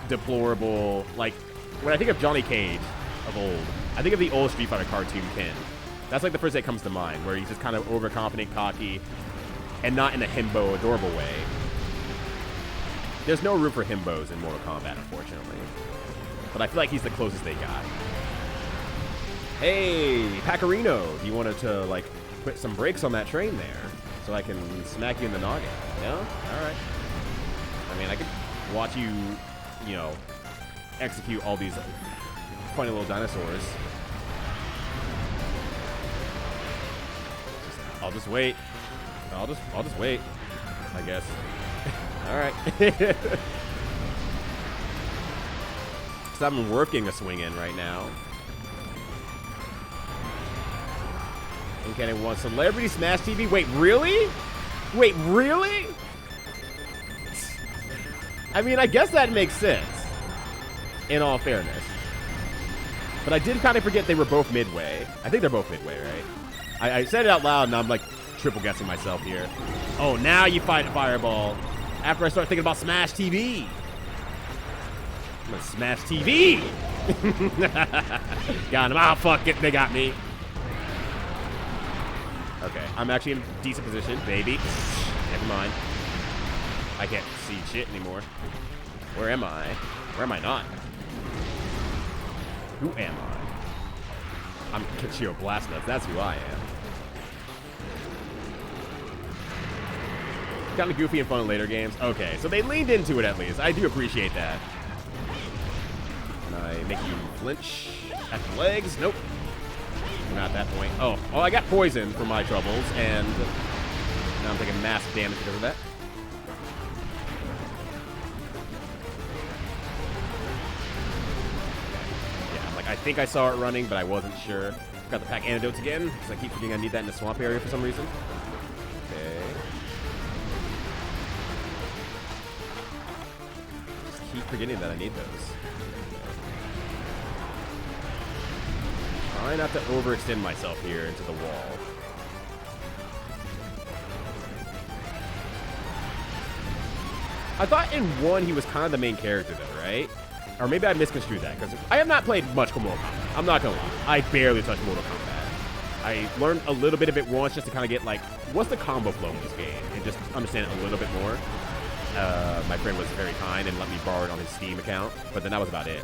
Speaker 1: deplorable, like, when I think of Johnny Cage of old, I think of the old Street Fighter cartoon Ken. That's like the first that comes to mind, where he's just kind of overconfident, cocky, and not in a himbo, adorable way. There's no room for himbos in Mortal Kombat, unfortunately. But I feel like he's the closest they got. Hey, Pacarino, you wanted to, like, put some brakes on that train there so I can smack you in the noggin? No? All right. I mean, I could watch you, you know, execute all these funny little dinosaurs. I'll just wait. I'll just wait, I guess. All right. So I'm working a swing in right now. Okay, one Celebrity Smash TV. Wait, really? Wait, really? I mean, I guess that makes sense, in all fairness. But I did kind of forget they were both midway. I think they're both midway, right? I said it out loud, and I'm like triple guessing myself here. Oh, now you fight Fireball. After I start thinking about Smash TV. I'm gonna Smash TV. Got him. Ah, fuck it. They got me. Okay, I'm actually in decent position, baby. Never mind. I can't see shit anymore. Where am I? Where am I not? Who am I? I'm Kenshiro blastn. That's who I am. Kind of goofy and fun in later games. Okay, so they leaned into it at least. I do appreciate that. Can I make you flinch at the legs? Nope. Not at that point. Oh, I got poisoned for my troubles, and now I'm taking massive damage because of that. Yeah, like I think I saw it running, but I wasn't sure. Got the pack antidotes again, because I keep forgetting I need that in the swamp area for some reason. Okay. Just keep forgetting that I need those. Try not to overextend myself here into the wall. I thought in 1 he was kind of the main character though, right? Or maybe I misconstrued that, because I have not played much Mortal Kombat. I'm not gonna lie. I barely touched Mortal Kombat. I learned a little bit of it once just to kind of get, like, what's the combo flow in this game? And just understand it a little bit more. My friend was very kind and let me borrow it on his Steam account, but then that was about it.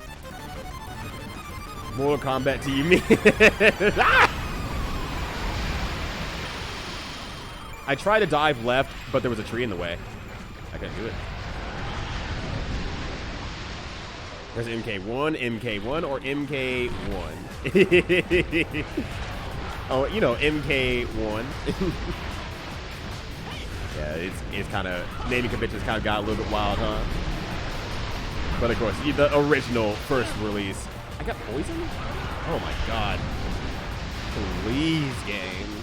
Speaker 1: Mortal Kombat to you mean? Ah! I tried to dive left, but there was a tree in the way. I couldn't do it. There's MK1, MK1, or MK1. Oh, you know, MK1. Yeah, it's kind of, naming conventions kind of got a little bit wild, huh? But of course, the original first release. I got poisoned? Oh my god. Please, game.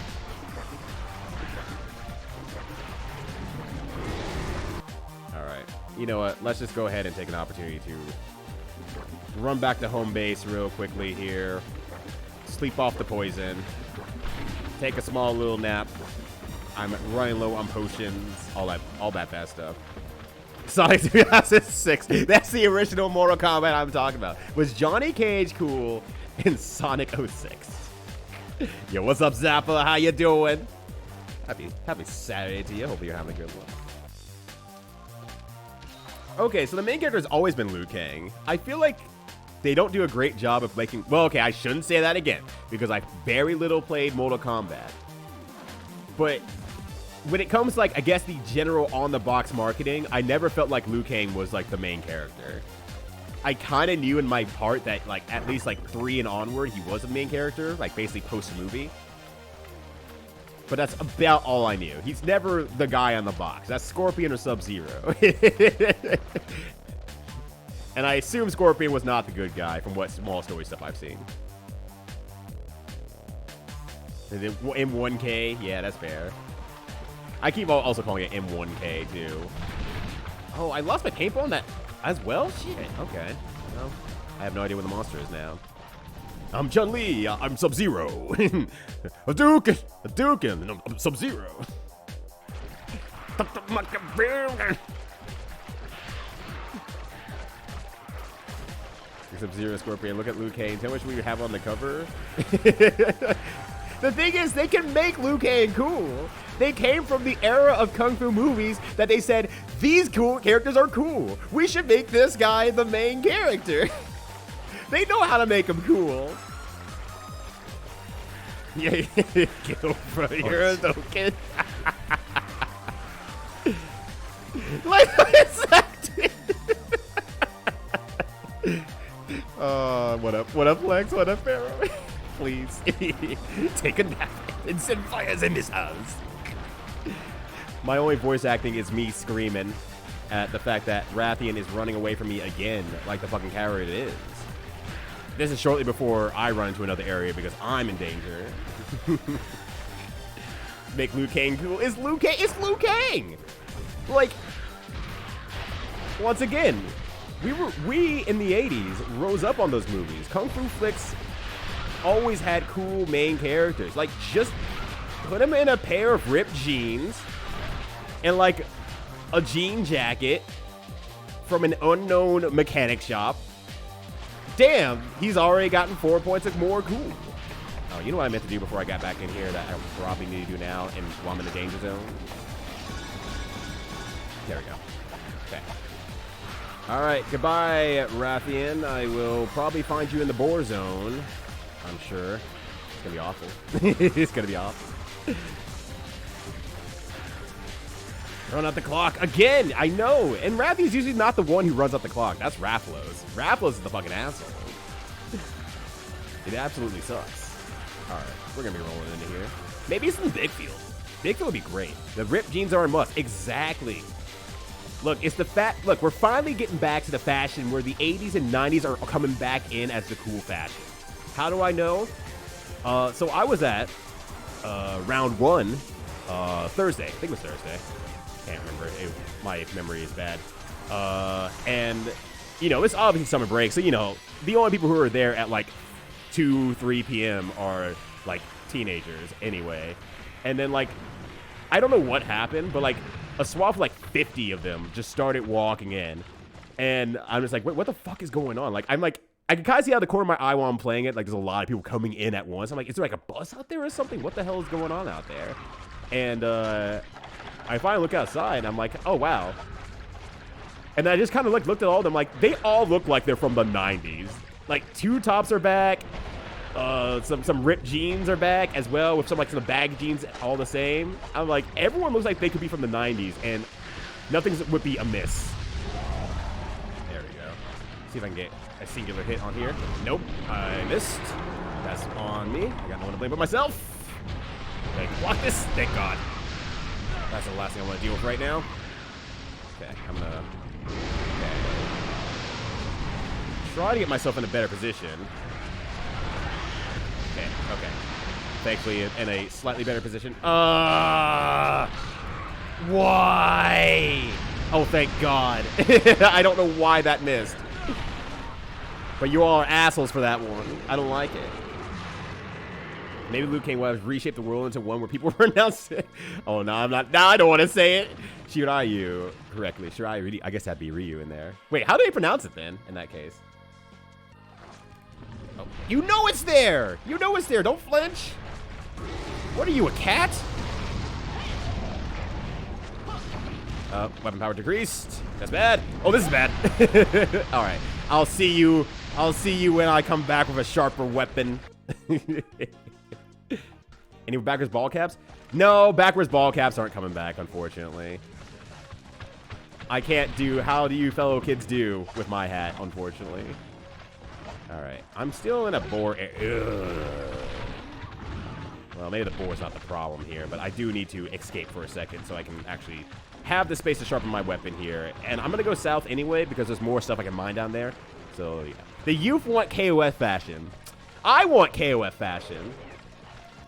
Speaker 1: Alright. You know what? Let's just go ahead and take an opportunity to run back to home base real quickly here. Sleep off the poison. Take a small little nap. I'm running low on potions. All that bad stuff. Sonic 2006. That's the original Mortal Kombat I'm talking about. Was Johnny Cage cool in Sonic 06? Yo, what's up, Zappa? How you doing? Happy Saturday to you. Hopefully you're having a good one. Okay, so the main character has always been Liu Kang. I feel like they don't do a great job of making... Well, okay, I shouldn't say that again, because I very little played Mortal Kombat. But when it comes to, like, I guess the general on-the-box marketing, I never felt like Liu Kang was, like, the main character. I kind of knew in my heart that, like, at least, like, 3 and onward, he was the main character, like, basically post-movie. But that's about all I knew. He's never the guy on the box. That's Scorpion or Sub-Zero. And I assume Scorpion was not the good guy from what small story stuff I've seen. And then M1K, yeah, that's fair. I keep also calling it M1K too. Oh, I lost my paintball on that as well? Shit, okay. Well, I have no idea what the monster is now. I'm Chun-Li, I'm Sub-Zero. Hadouken, I'm Sub-Zero. Sub-Zero, Scorpion, look at Liu Kang. Tell me which we have on the cover. The thing is, they can make Liu Kang cool. They came from the era of Kung Fu movies that they said, these cool characters are cool. We should make this guy the main character. They know how to make him cool. Yeah, kill bro, you're a no kid. Like, what is that, dude? What up? What up, Lex? What up, Pharaoh? Please, take a nap and send fires in this house. My only voice acting is me screaming at the fact that Rathian is running away from me again, like the fucking coward it is. This is shortly before I run into another area because I'm in danger. Make Liu Kang cool. It's Liu Kang. Like, once again, we in the 80s rose up on those movies. Kung Fu flicks always had cool main characters. Like, just put him in a pair of ripped jeans and like a jean jacket from an unknown mechanic shop. Damn, he's already gotten 4 points of more cool. Oh, you know what I meant to do before I got back in here that I probably need to do now and while I'm in the danger zone? There we go. Okay. Alright, goodbye, Rathian. I will probably find you in the boar zone. I'm sure. It's gonna be awful. It's gonna be awful. Run out the clock again. I know. And Rathian's usually not the one who runs out the clock. That's Rafflos. Rafflos is the fucking asshole. It absolutely sucks. All right, we're gonna be rolling into here. Maybe it's in the big field. Big field would be great. The ripped jeans are a must. Exactly. Look, it's the look, we're finally getting back to the fashion where the 80s and 90s are coming back in as the cool fashion. How do I know? So I was at round 1 Thursday. I think it was Thursday. Can't remember. My memory is bad. And, you know, it's obviously summer break, so, you know, the only people who are there at, like, 2, 3 p.m. are, like, teenagers anyway. And then, like, I don't know what happened, but, like, a swath of, like, 50 of them just started walking in. And I'm just like, wait, what the fuck is going on? Like, I'm like, I can kind of see out of the corner of my eye while I'm playing it, like, there's a lot of people coming in at once. I'm like, is there, like, a bus out there or something? What the hell is going on out there? And, I finally look outside, and I'm like, oh, wow. And then I just kind of, like, looked at all of them, like, they all look like they're from the 90s. Like, 2 tops are back. Some ripped jeans are back as well, with some like some bag jeans all the same. I'm like, everyone looks like they could be from the 90s, and nothing would be amiss. There we go. See if I can get a singular hit on here. Nope, I missed. That's on me. I got no one to blame but myself. Okay, block this. Thank God. That's the last thing I want to deal with right now. Okay, I'm gonna try to get myself in a better position. Okay. Thankfully, in a slightly better position. Why? Oh, thank God. I don't know why that missed. But you all are assholes for that one. I don't like it. Maybe Liu Kang will have reshaped the world into one where people pronounce it. Oh, no, I'm not. No, I don't want to say it. Shiryu correctly. Shiryu, I guess that'd be Ryu in there. Wait, how do they pronounce it then, in that case? Oh, you know it's there! You know it's there! Don't flinch! What are you, a cat? Weapon power decreased. That's bad. Oh, this is bad. Alright. I'll see you when I come back with a sharper weapon. Any backwards ball caps? No, backwards ball caps aren't coming back, unfortunately. I can't do how do you fellow kids do with my hat, unfortunately. Alright, I'm still in a boar well, maybe the boar's not the problem here, but I do need to escape for a second so I can actually have the space to sharpen my weapon here. And I'm going to go south anyway because there's more stuff I can mine down there. So, yeah. The youth want KOF fashion. I want KOF fashion.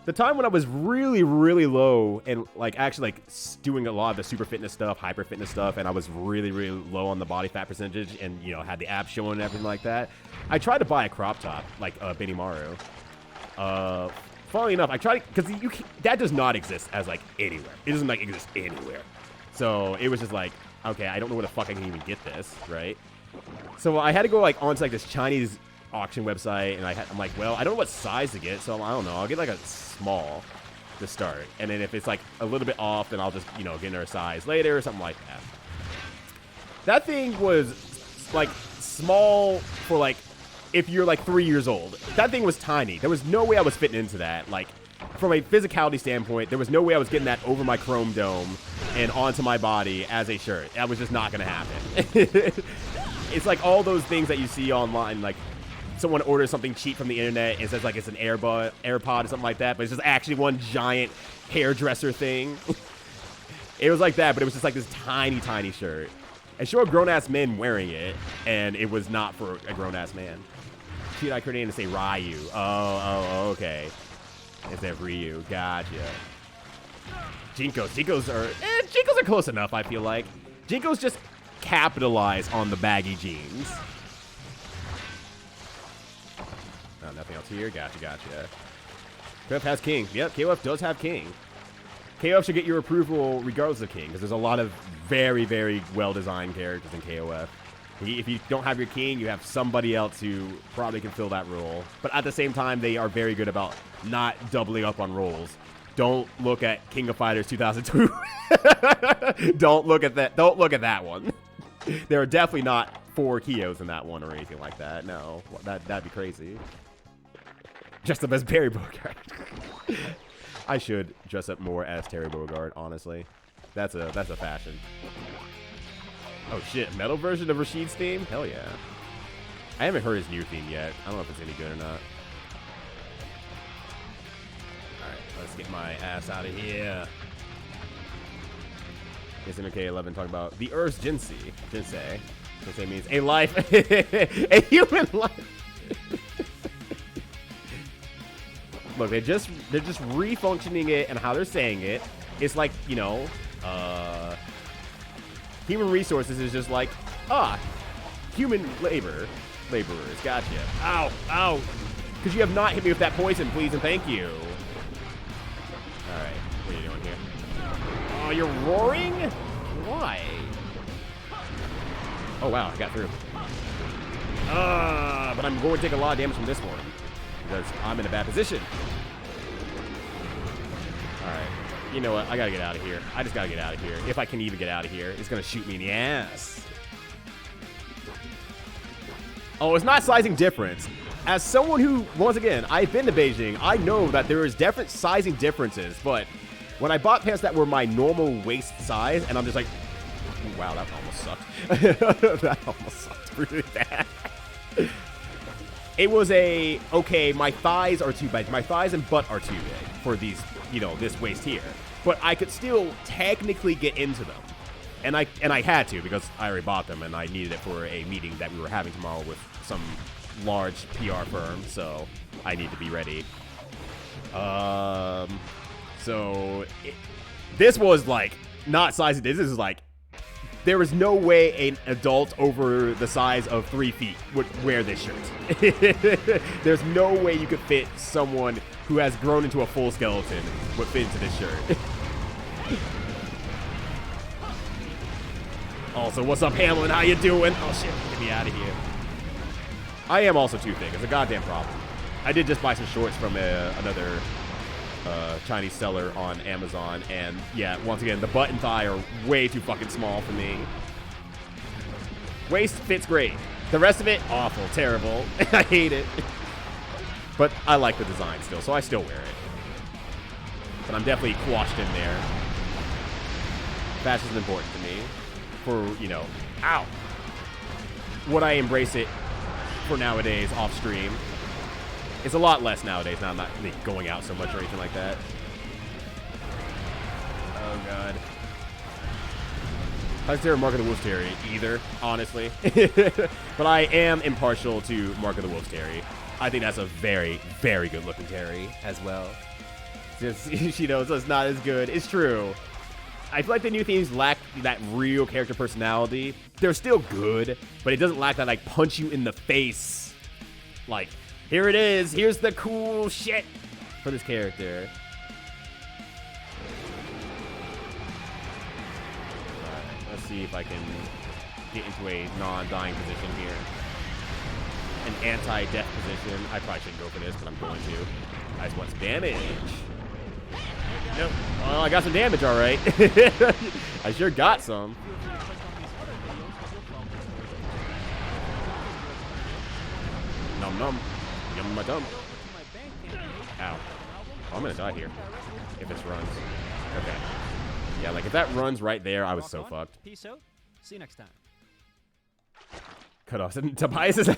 Speaker 1: The time when I was really, really low and, like, actually, like, doing a lot of the super fitness stuff, hyper fitness stuff, and I was really, really low on the body fat percentage and, you know, had the abs showing and everything like that, I tried to buy a crop top, like, Benimaru. Funnily enough, I tried to, because that does not exist as, like, anywhere. It doesn't, like, exist anywhere. So, it was just like, okay, I don't know where the fuck I can even get this, right? So, I had to go, like, onto, like, this Chinese auction website, and I'm like, well, I don't know what size to get, so I don't know. I'll get, like, a small to start. And then if it's, like, a little bit off, then I'll just, you know, get another size later or something like that. That thing was, like, small for, like, if you're, like, 3 years old. That thing was tiny. There was no way I was fitting into that. Like, from a physicality standpoint, there was no way I was getting that over my chrome dome and onto my body as a shirt. That was just not going to happen. It's like all those things that you see online, like, someone orders something cheap from the internet and says, like, it's an AirPod or something like that, but it's just actually one giant hairdresser thing. It was like that, but it was just like this tiny, tiny shirt. I saw grown-ass men wearing it, and it was not for a grown-ass man. Should I create to say Ryu? Oh, okay. Instead of Ryu. Gotcha. Jinkos. Jinkos are close enough, I feel like. Jinkos just capitalize on the baggy jeans. Oh, nothing else here. Gotcha. KOF has King. Yep, KOF does have King. KOF should get your approval regardless of King, because there's a lot of very, very well-designed characters in KOF. If you don't have your King, you have somebody else who probably can fill that role. But at the same time, they are very good about not doubling up on roles. Don't look at King of Fighters 2002. Don't look at that. Don't look at that one. There are definitely not 4 Kios in that one or anything like that. No, that'd be crazy. Dressed up as Terry Bogard. I should dress up more as Terry Bogard, honestly. That's a fashion. Oh shit, metal version of Rashid's theme? Hell yeah. I haven't heard his new theme yet. I don't know if it's any good or not. get my ass out of here. It's an MK11 talking about the Earth's Jinsei. Jinsei means a life, a human life. Look, they're just refunctioning it and how they're saying it. It's like, you know, human resources is just like, human laborers. Gotcha. Ow, ow. Could you have not hit me with that poison, please and thank you. All right, what are you doing here? Oh, you're roaring? Why? Oh, wow, I got through. But I'm going to take a lot of damage from this one because I'm in a bad position. All right. You know what? I gotta get out of here. I just gotta get out of here. If I can even get out of here. It's gonna shoot me in the ass. Oh, it's not sizing difference. As someone who, once again, I've been to Beijing, I know that there is definite sizing differences, but when I bought pants that were my normal waist size, and I'm just like, wow, that almost sucked. That almost sucked really bad. It was okay, my thighs are too big. My thighs and butt are too big for these, you know, this waist here. But I could still technically get into them. And I had to because I already bought them and I needed it for a meeting that we were having tomorrow with some large PR firm, so I need to be ready. This was like not sizing. This is like there is no way an adult over the size of 3 feet would wear this shirt. There's no way you could fit someone who has grown into a full skeleton would fit into this shirt. Also, what's up, Hamlin? How you doing? Oh, shit. Get me out of here. I am also too thick. It's a goddamn problem. I did just buy some shorts from another Chinese seller on Amazon, and yeah, once again, the butt and thigh are way too fucking small for me. Waist fits great. The rest of it, awful, terrible. I hate it. But I like the design still, so I still wear it. But I'm definitely quashed in there. Fashion is important to me. For, you know, ow. Would I embrace it for nowadays off stream? It's a lot less nowadays. Now I'm not going out so much or anything like that. Oh, God. I consider Mark of the Wolves Terry either, honestly. But I am impartial to Mark of the Wolves Terry. I think that's a very, very good looking Terry as well. Just, you know, so it's not as good. It's true. I feel like the new themes lack that real character personality. They're still good, but it doesn't lack that, like, punch you in the face. Like, here it is. Here's the cool shit for this character. Alright, let's see if I can get into a non-dying position here. An anti-death position. I probably shouldn't go for this, but I'm going to. I just want some damage. Nope. Well, I got some damage, all right. I sure got some. Num num. Yum my dum. Ow. Oh, I'm gonna die here if this runs. Okay. Yeah, like if that runs right there, I was so fucked.
Speaker 3: Peace out. See you next time.
Speaker 1: Cut off. Tobias is.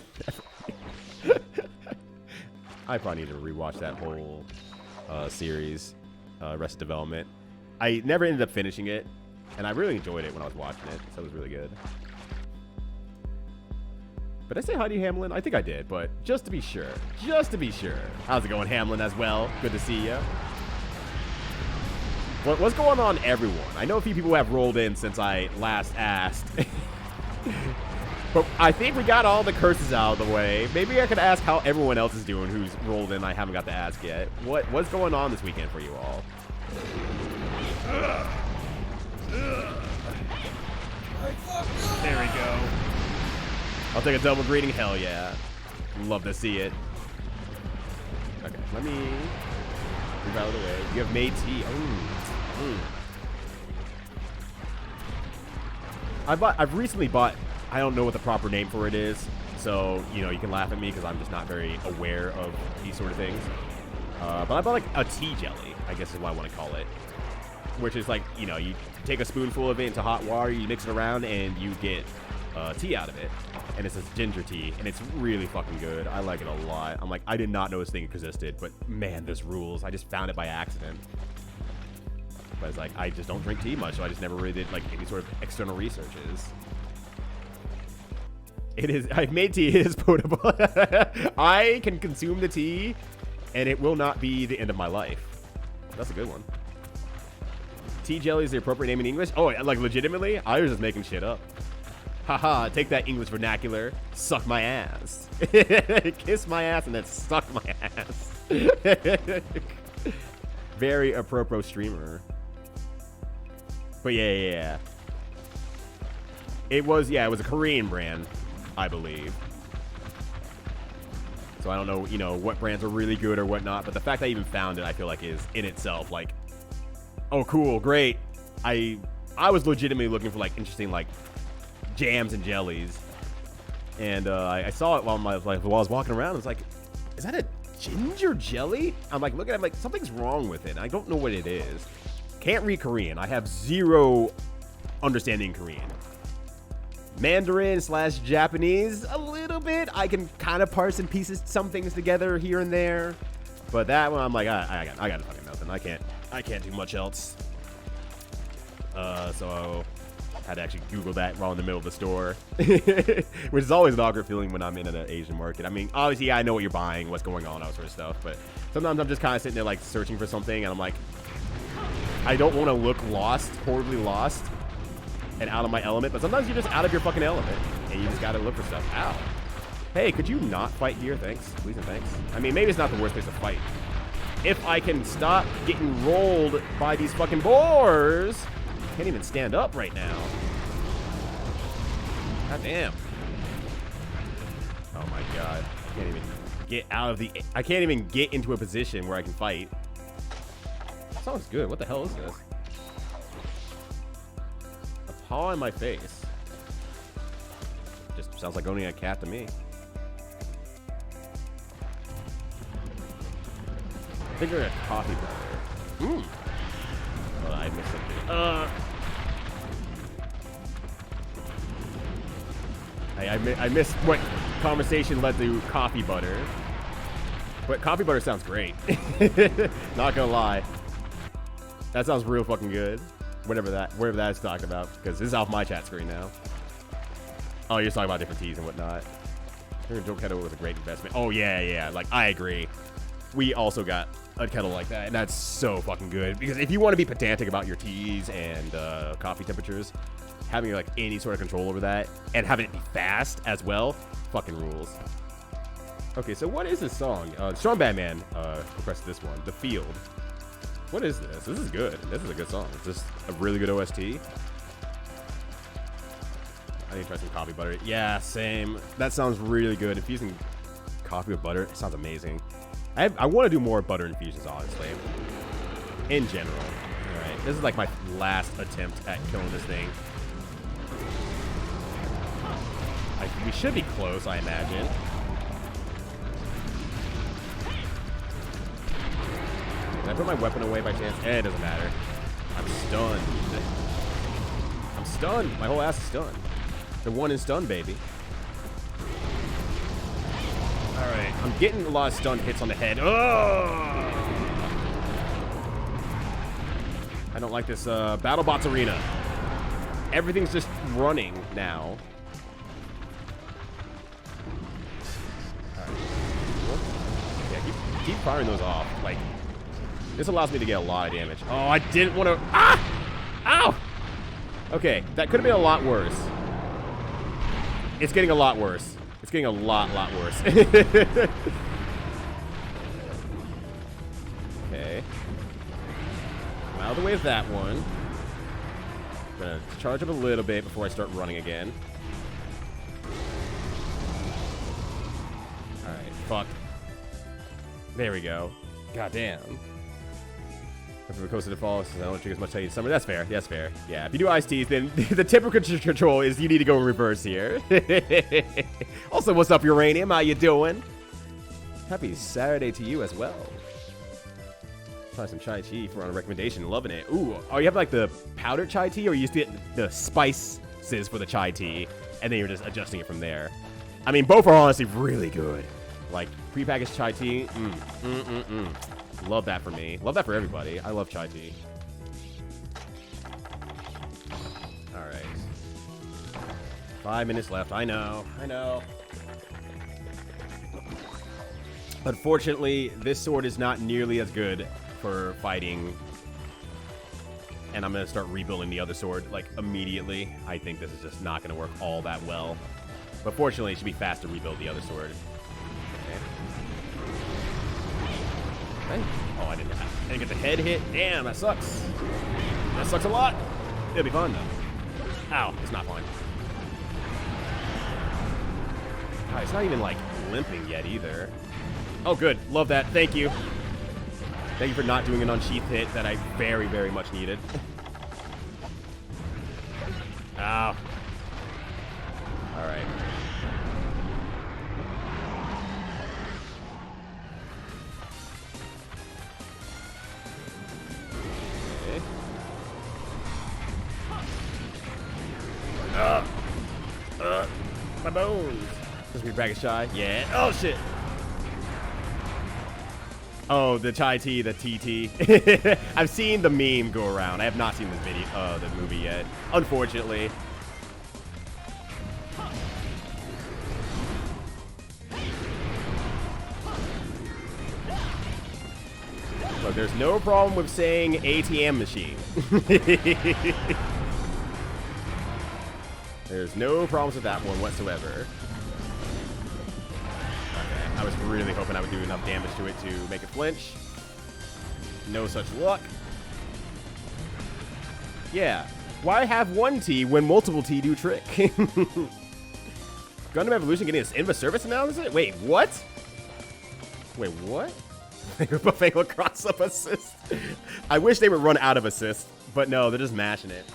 Speaker 1: I probably need to rewatch that whole series. Rest Development. I never ended up finishing it, and I really enjoyed it when I was watching it, so it was really good. But I say hi to you, Hamlin? I think I did, but just to be sure. Just to be sure. How's it going, Hamlin, as well? Good to see you. What's going on, everyone? I know a few people have rolled in since I last asked. But I think we got all the curses out of the way. Maybe I could ask how everyone else is doing who's rolled in. I haven't got to ask yet. What's going on this weekend for you all? There we go. I'll take a double greeting. Hell yeah. Love to see it. Okay, let me move out of the way. You have made tea. I've recently bought, I don't know what the proper name for it is, so, you know, you can laugh at me because I'm just not very aware of these sort of things. But I bought, like, a tea jelly, I guess is what I want to call it. Which is like, you know, you take a spoonful of it into hot water, you mix it around, and you get tea out of it. And it's this ginger tea, and it's really fucking good. I like it a lot. I'm like, I did not know this thing existed, but man, this rules. I just found it by accident. But it's like, I just don't drink tea much, so I just never really did like any sort of external researches. It is, I've made tea, it is potable. I can consume the tea, and it will not be the end of my life. That's a good one. Tea jelly is the appropriate name in English? Oh, like legitimately? I was just making shit up. Haha, take that English vernacular, suck my ass. Kiss my ass and then suck my ass. Very apropos streamer. But yeah. It was a Korean brand, I believe. So I don't know, you know, what brands are really good or whatnot, but the fact I even found it, I feel like is in itself like, oh cool, great. I was legitimately looking for like interesting like jams and jellies, and I saw it while I was walking around. I was like, is that a ginger jelly? I'm like looking at it, I'm like, something's wrong with it. I don't know what it is. Can't read Korean. I have zero understanding Korean. Mandarin / Japanese, a little bit. I can kind of parse and pieces some things together here and there, but that one I'm like, I got fucking nothing. I can't do much else. So had to actually Google that while in the middle of the store, which is always an awkward feeling when I'm in an Asian market. I mean, obviously, I know what you're buying, what's going on, all that sort of stuff, but sometimes I'm just kind of sitting there like searching for something, and I'm like, I don't want to look lost, horribly lost, and out of my element, but sometimes you're just out of your fucking element, and you just gotta look for stuff. Ow. Hey, could you not fight here? Thanks. Please and thanks. I mean, maybe it's not the worst place to fight. If I can stop getting rolled by these fucking boars. Can't even stand up right now. God damn. Oh my god. I can't even get out of the... I can't even get into a position where I can fight. That song's good. What the hell is this? A paw in my face. Just sounds like owning a cat to me. I think they're a coffee brother. Mmm. Oh, I missed something. I missed what conversation led to coffee butter. But coffee butter sounds great. Not gonna lie. That sounds real fucking good. Whatever that's talking about. Because this is off my chat screen now. Oh, you're just talking about different teas and whatnot. Joe Kettle was a great investment. Oh, yeah. Like, I agree. We also got a kettle like that, and that's so fucking good. Because if you want to be pedantic about your teas and coffee temperatures, having like any sort of control over that and having it be fast as well, fucking rules. Okay, so what is this song? Strong Batman requested this one, The Field. What is this? This is good. This is a good song. It's just a really good OST. I need to try some coffee butter. Yeah, same. That sounds really good. Infusing coffee with butter, it sounds amazing. I want to do more butter infusions, honestly. In general. Alright, this is like my last attempt at killing this thing. We should be close, I imagine. Did I put my weapon away by chance? It doesn't matter. I'm stunned. I'm stunned. My whole ass is stunned. The one in stun, baby. Alright, I'm getting a lot of stun hits on the head. Oh! I don't like this BattleBots arena. Everything's just running now. Alright. Yeah, keep firing those off. Like, this allows me to get a lot of damage. Oh, I didn't want to... Ah! Ow! Okay, that could have been a lot worse. It's getting a lot worse. It's getting a lot worse. Okay. I'm out of the way of that one. I'm gonna charge up a little bit before I start running again. Alright, fuck. There we go. God damn. If we're close to the fall, since I don't trigger as much heat summer. That's fair. That's fair. Yeah, if you do iced teas, then the typical control is you need to go in reverse here. Also, what's up, Uranium? How you doing? Happy Saturday to you as well. Try some chai tea for on a recommendation. Loving it. Ooh, oh, you have like the powdered chai tea, or you used to get the spice boxes for the chai tea, and then you're just adjusting it from there. I mean, both are honestly really good. Like, prepackaged chai tea, love that for me. Love that for everybody. I love chai tea. Alright. 5 minutes left. I know. Unfortunately, this sword is not nearly as good for fighting. And I'm going to start rebuilding the other sword, like, immediately. I think this is just not going to work all that well. But fortunately, it should be fast to rebuild the other sword. Okay. Oh, I didn't get the head hit. Damn, that sucks. That sucks a lot. It'll be fun, though. Ow, it's not fun. Oh, it's not even, like, limping yet, either. Oh, good. Love that. Thank you. Thank you for not doing an unsheath hit that I very, very much needed. Ow. Alright. Okay. My bones. Supposed to be bragging shy. Yeah. Oh, shit. Oh, the chai tea, the TT. I've seen the meme go around. I have not seen this video, the movie yet. Unfortunately. Look, there's no problem with saying ATM machine. There's no problems with that one whatsoever. I was really hoping I would do enough damage to it to make it flinch. No such luck. Yeah. Why have one T when multiple T do trick? Gundam Evolution getting its INVA service announcement? Wait, what? Wait, what? Buffalo cross-up assist. I wish they would run out of assist, but no, they're just mashing it.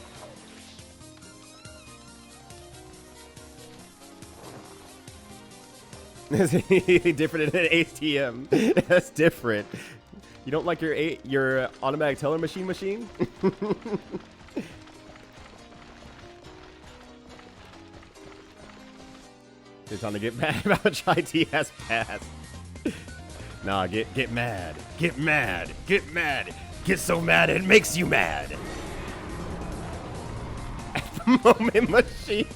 Speaker 1: Different than an ATM. That's different. You don't like your automatic teller machine? It's time to get mad about Chai T has passed. Nah, get mad. Get mad. Get mad. Get so mad it makes you mad. At the moment machine.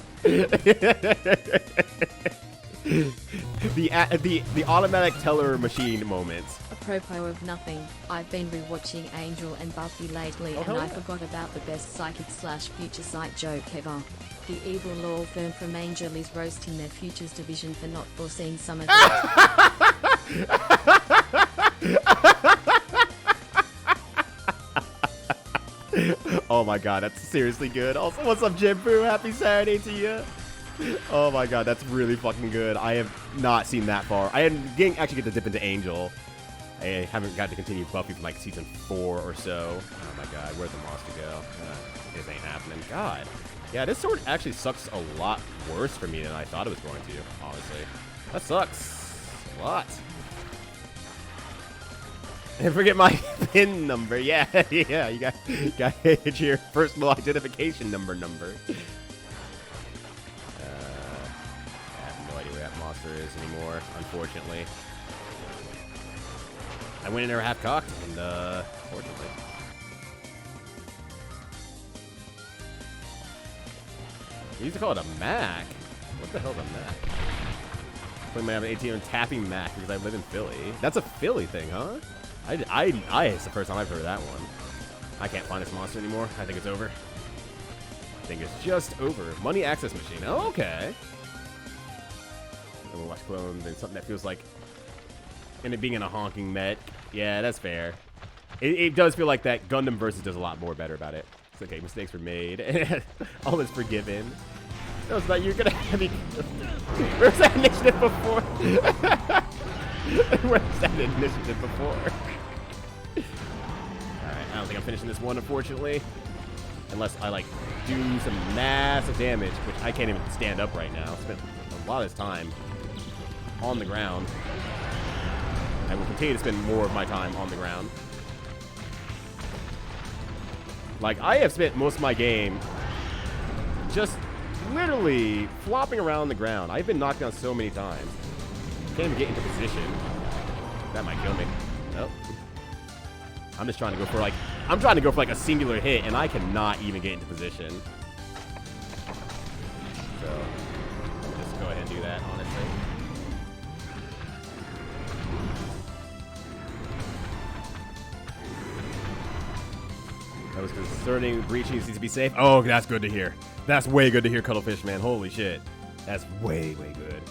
Speaker 1: The automatic teller machine moments.
Speaker 3: Apropos of nothing, I've been rewatching Angel and Buffy lately, and I forgot about the best psychic/future sight joke ever. The evil law firm from Angel is roasting their futures division for not foreseeing some of
Speaker 1: Oh my god, that's seriously good. Also, what's up, Jimbo? Happy Saturday to you. Oh my god, that's really fucking good. I have not seen that far. I didn't actually get to dip into Angel. I haven't got to continue Buffy from like season 4 or so. Oh my god, where'd the monster go? This ain't happening. God. Yeah, this sword actually sucks a lot worse for me than I thought it was going to, honestly. That sucks. A lot. And forget my PIN number. Yeah, yeah, you got to hit your personal identification number. I have no idea where that monster is anymore, unfortunately. I went in there half cocked, and unfortunately. We used to call it a Mac. What the hell's a Mac? Playing my ATM and tapping Mac because I live in Philly. That's a Philly thing, huh? It's the first time I've heard that one. I can't find this monster anymore. I think it's over. I think it's just over. Money access machine. Oh, okay. And we'll watch clone. Then something that feels like, and it being in a honking met. Yeah, that's fair. It does feel like that Gundam Versus does a lot more better about it. It's okay, mistakes were made. All is forgiven. That was like you're gonna have me. Where's that initiative before? Where's that initiative before? Alright, I don't think I'm finishing this one, unfortunately. Unless I, like, do some massive damage, which I can't even stand up right now. I spent a lot of this time on the ground. I will continue to spend more of my time on the ground. Like, I have spent most of my game just literally flopping around on the ground. I've been knocked down so many times. Can't even get into position. That might kill me. Nope. I'm just trying to go for like, a singular hit, and I cannot even get into position. So, I'll just go ahead and do that, honestly. That was concerning. Breaching needs to be safe. Oh, that's good to hear. That's way good to hear, Cuttlefish, man. Holy shit. That's way, way good.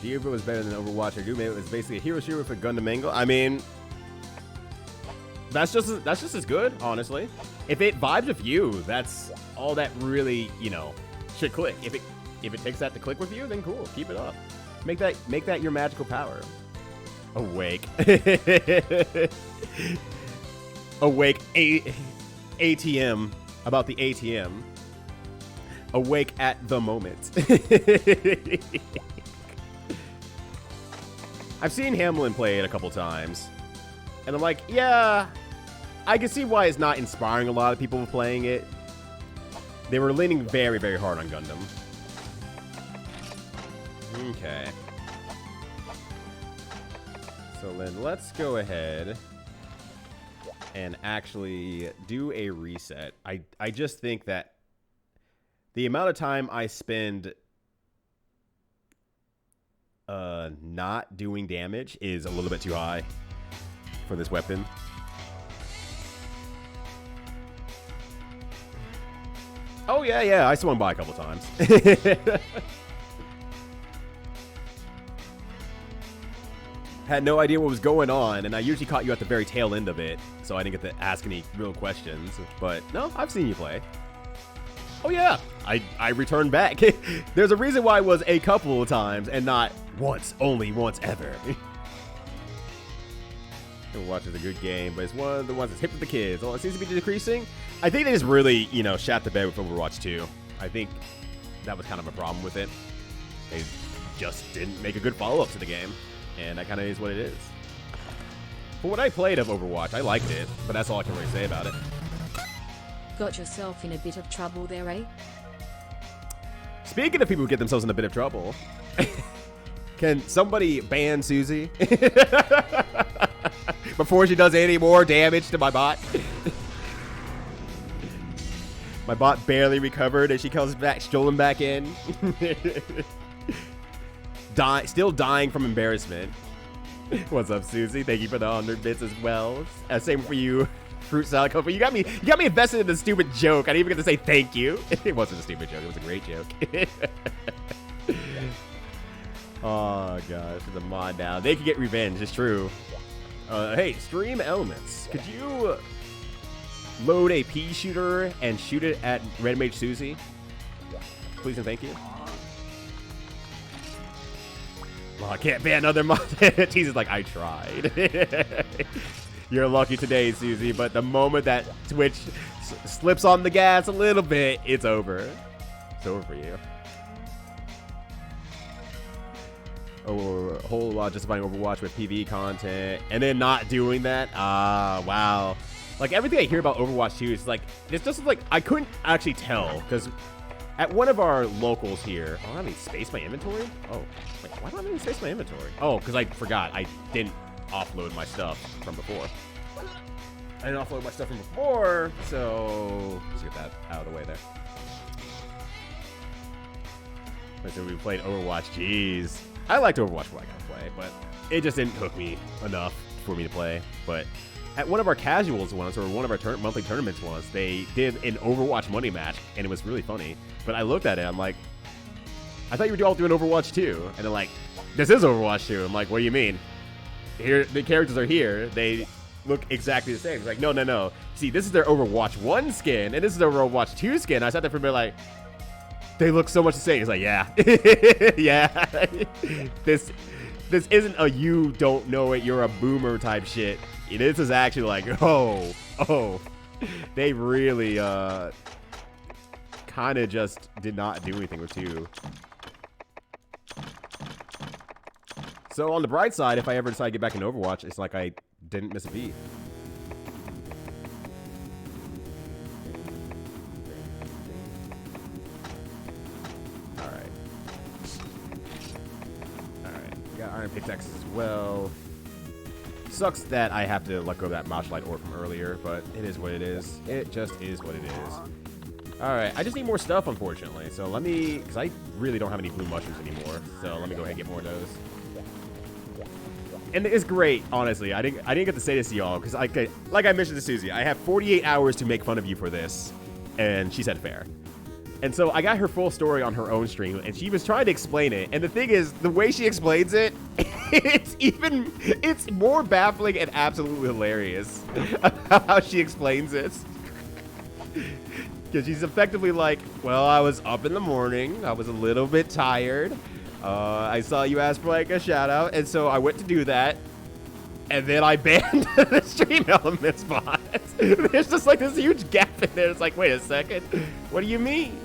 Speaker 1: Geover was better than Overwatch. Doom it was basically a hero shooter with a gun to mangle. I mean, that's just as good, honestly. If it vibes with you, that's all that really, you know, should click. If it takes that to click with you, then cool. Keep it up. Make that your magical power. Awake. Awake. ATM. About the ATM. Awake at the moment. I've seen Hamlin play it a couple times, and I'm like, yeah, I can see why it's not inspiring a lot of people playing it. They were leaning very, very hard on Gundam. Okay. So then let's go ahead and actually do a reset. I just think that the amount of time I spend not doing damage is a little bit too high for this weapon. Oh yeah, I swung by a couple times. Had no idea what was going on, and I usually caught you at the very tail end of it, so I didn't get to ask any real questions. But no, I've seen you play. Oh yeah, I returned back. There's a reason why it was a couple of times and not once, only once ever. Overwatch is a good game, but it's one of the ones that's hip with the kids. Well, it seems to be decreasing. I think they just really, you know, shat the bed with Overwatch 2. I think that was kind of a problem with it. They just didn't make a good follow-up to the game, and that kind of is what it is. For what I played of Overwatch, I liked it, but that's all I can really say about it.
Speaker 3: Got yourself in a bit of trouble there, eh?
Speaker 1: Speaking of people who get themselves in a bit of trouble, can somebody ban Susie before she does any more damage to my bot? My bot barely recovered and she comes back, strolling back in. Still dying from embarrassment. What's up, Susie? Thank you for the 100 bits as well. Same for you, Fruit Salad Company. You got me invested in a stupid joke. I didn't even get to say thank you. It wasn't a stupid joke. It was a great joke. Oh gosh, it's a mod now. They could get revenge. It's true. Hey, Stream Elements. Could you load a pea shooter and shoot it at Red Mage Susie? Please and thank you. Well, I can't ban another mod. Jesus, like, I tried. You're lucky today, Susie, but the moment that Twitch slips on the gas a little bit, it's over. It's over for you. Oh, a whole lot justifying Overwatch with PvE content and then not doing that. Wow. Like, everything I hear about Overwatch 2 is like, it's just like, I couldn't actually tell because at one of our locals here, I don't have any space in my inventory. Oh, wait, why don't I have any space in my inventory? Oh, because I forgot. I didn't offload my stuff from before. I didn't offload my stuff from before, so let's get that out of the way there. So we played Overwatch. Jeez. I liked Overwatch when I got to play, but it just didn't hook me enough for me to play. But at one of our casuals ones, or one of our monthly tournaments ones, they did an Overwatch money match, and it was really funny. But I looked at it, I'm like, I thought you were all doing Overwatch 2. And they're like, this is Overwatch 2. I'm like, what do you mean? Here, the characters are here. They look exactly the same. It's like, no. See, this is their Overwatch 1 skin, and this is their Overwatch 2 skin. I sat there for a minute like, they look so much the same. It's like, yeah. Yeah. This isn't a you don't know it, you're a boomer type shit. This is actually like, oh. They really kind of just did not do anything with 2. So on the bright side, if I ever decide to get back in Overwatch, it's like I didn't miss a beat. iron pickaxes as well. Sucks that I have to let go of that Mauschlite ore from earlier, but it is what it is. It just is what it is. Alright, I just need more stuff, unfortunately. So let me, because I really don't have any blue mushrooms anymore. So let me go ahead and get more of those. And it's great, honestly. I didn't get to say this to y'all, because like I mentioned to Susie, I have 48 hours to make fun of you for this. And she said fair. And so I got her full story on her own stream, and she was trying to explain it. And the thing is, the way she explains it, it's more baffling and absolutely hilarious how she explains it. Because she's effectively like, well, I was up in the morning. I was a little bit tired. I saw you ask for like a shout out. And so I went to do that. And then I banned the stream elements bot. There's just like this huge gap in there. It's like, wait a second. What do you mean?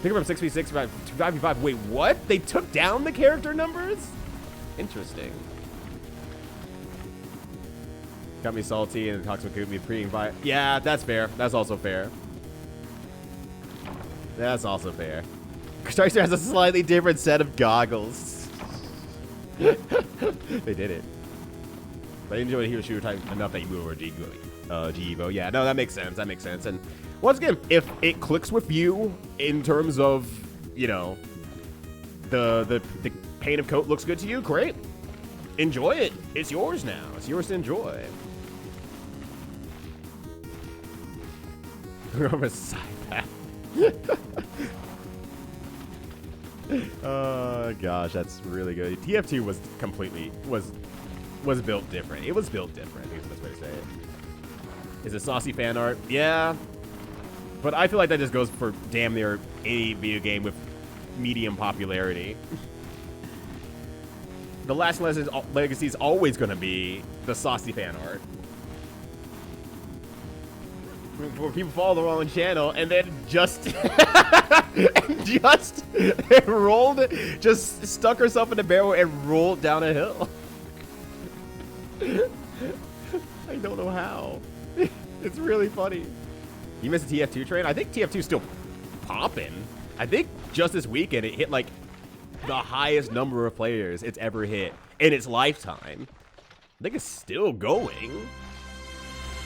Speaker 1: Pick up from 6v6 to 5v5. Wait, what? They took down the character numbers? Interesting. Got me salty and talks about me pre-invite. Yeah, that's fair. That's also fair. That's also fair. Starster has a slightly different set of goggles. They did it. But I enjoy the hero shooter type enough that you move over G-Evo. Yeah, no, that makes sense. That makes sense. And once again, if it clicks with you in terms of, you know, the paint of coat looks good to you, great. Enjoy it. It's yours now. It's yours to enjoy. We're over a side path. Oh gosh, that's really good. TF2 was completely was built different. It was built different. I think is the best way to say it. Is it saucy fan art? Yeah, but I feel like that just goes for damn near any video game with medium popularity. The Last Legacy is always going to be the saucy fan art. Where people follow the wrong channel and then just just stuck herself in a barrel and rolled down a hill. I don't know how. It's really funny. You missed the TF2 train? I think TF2 is still popping. I think just this weekend it hit like the highest number of players it's ever hit in its lifetime. I think it's still going.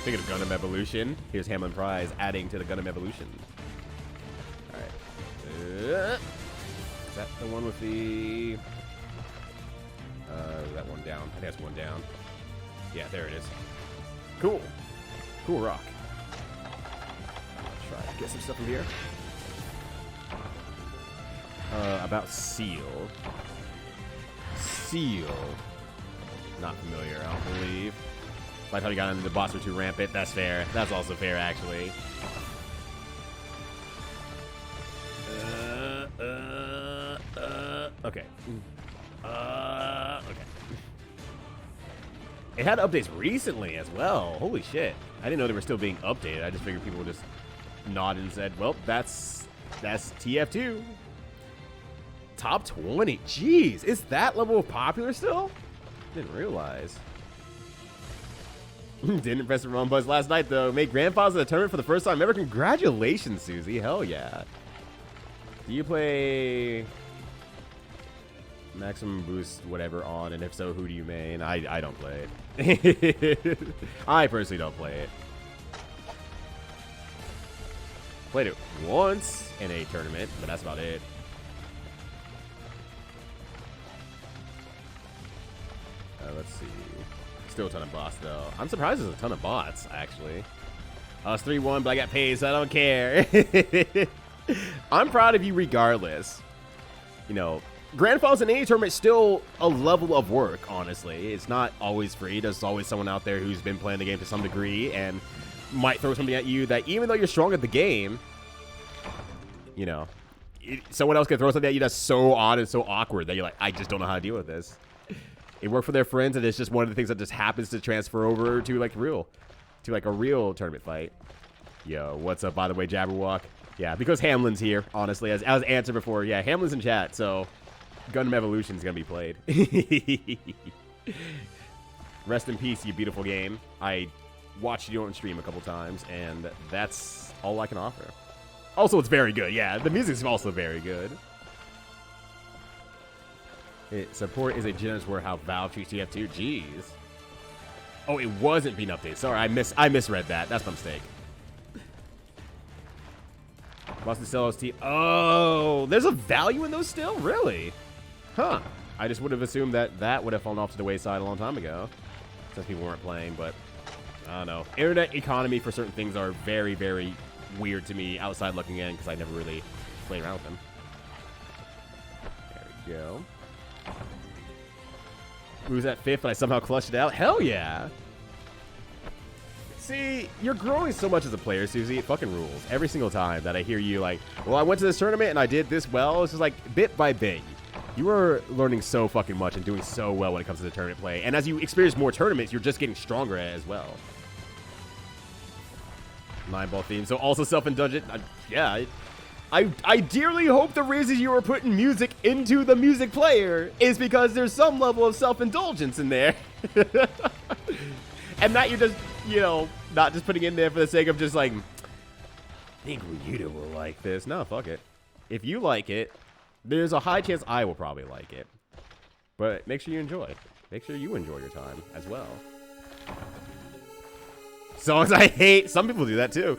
Speaker 1: Thinking of Gundam Evolution. Here's Hamlin Prize adding to the Gundam Evolution. Alright. Is that the one with the... that one down. I think that's one down. Yeah, there it is. Cool. Cool rock. Try to get some stuff from here. About Seal. Seal. Not familiar, I don't believe. Like how you got into the boss were too rampant. That's fair. That's also fair, actually. Okay. Okay. It had updates recently as well. Holy shit. I didn't know they were still being updated. I just figured people would just nod and said, well, that's TF2. Top 20. Jeez, is that level of popular still? Didn't realize. Didn't press the wrong buzz last night, though. Made grand finals in the tournament for the first time ever. Congratulations, Susie. Hell yeah. Do you play Maximum Boost, whatever, on? And if so, who do you main? I don't play it. I personally don't play it. Played it once in a tournament, but that's about it. Let's see. Still a ton of bots, though. I'm surprised there's a ton of bots, actually. I was 3-1, but I got paid, so I don't care. I'm proud of you regardless. You know, Grand Finals in any tournament is still a level of work, honestly. It's not always free. There's always someone out there who's been playing the game to some degree and might throw something at you that even though you're strong at the game, you know, someone else can throw something at you that's so odd and so awkward that you're like, I just don't know how to deal with this. It worked for their friends, and it's just one of the things that just happens to transfer over to like a real tournament fight. Yo, what's up, by the way, Jabberwock? Yeah, because Hamlin's here, honestly, as answered before. Yeah, Hamlin's in chat, so Gundam Evolution is gonna be played. Rest in peace, you beautiful game. I watched you on stream a couple times, and that's all I can offer. Also, it's very good. Yeah, the music's also very good. Support is a generous word how Valve treats TF2. Jeez. Oh, it wasn't being updated. Sorry, I misread that. That's my mistake. Lost the sell OST. Oh, there's a value in those still? Really? Huh. I just would have assumed that that would have fallen off to the wayside a long time ago. Since people weren't playing, but I don't know. Internet economy for certain things are very, very weird to me outside looking in because I never really played around with them. There we go. Who's at 5th and I somehow clutched it out? Hell yeah! See, you're growing so much as a player, Susie. It fucking rules. Every single time that I hear you like, well, I went to this tournament and I did this well. It's just like bit by bit. You are learning so fucking much and doing so well when it comes to the tournament play. And as you experience more tournaments, you're just getting stronger at it as well. 9-ball theme. So also self-indulgent. Yeah. I dearly hope the reason you are putting music into the music player is because there's some level of self-indulgence in there. And not you're just, you know, not just putting in there for the sake of just like, I think Ryuta will like this. No, fuck it. If you like it, there's a high chance I will probably like it. But make sure you enjoy. Make sure you enjoy your time as well. Songs I hate. Some people do that too.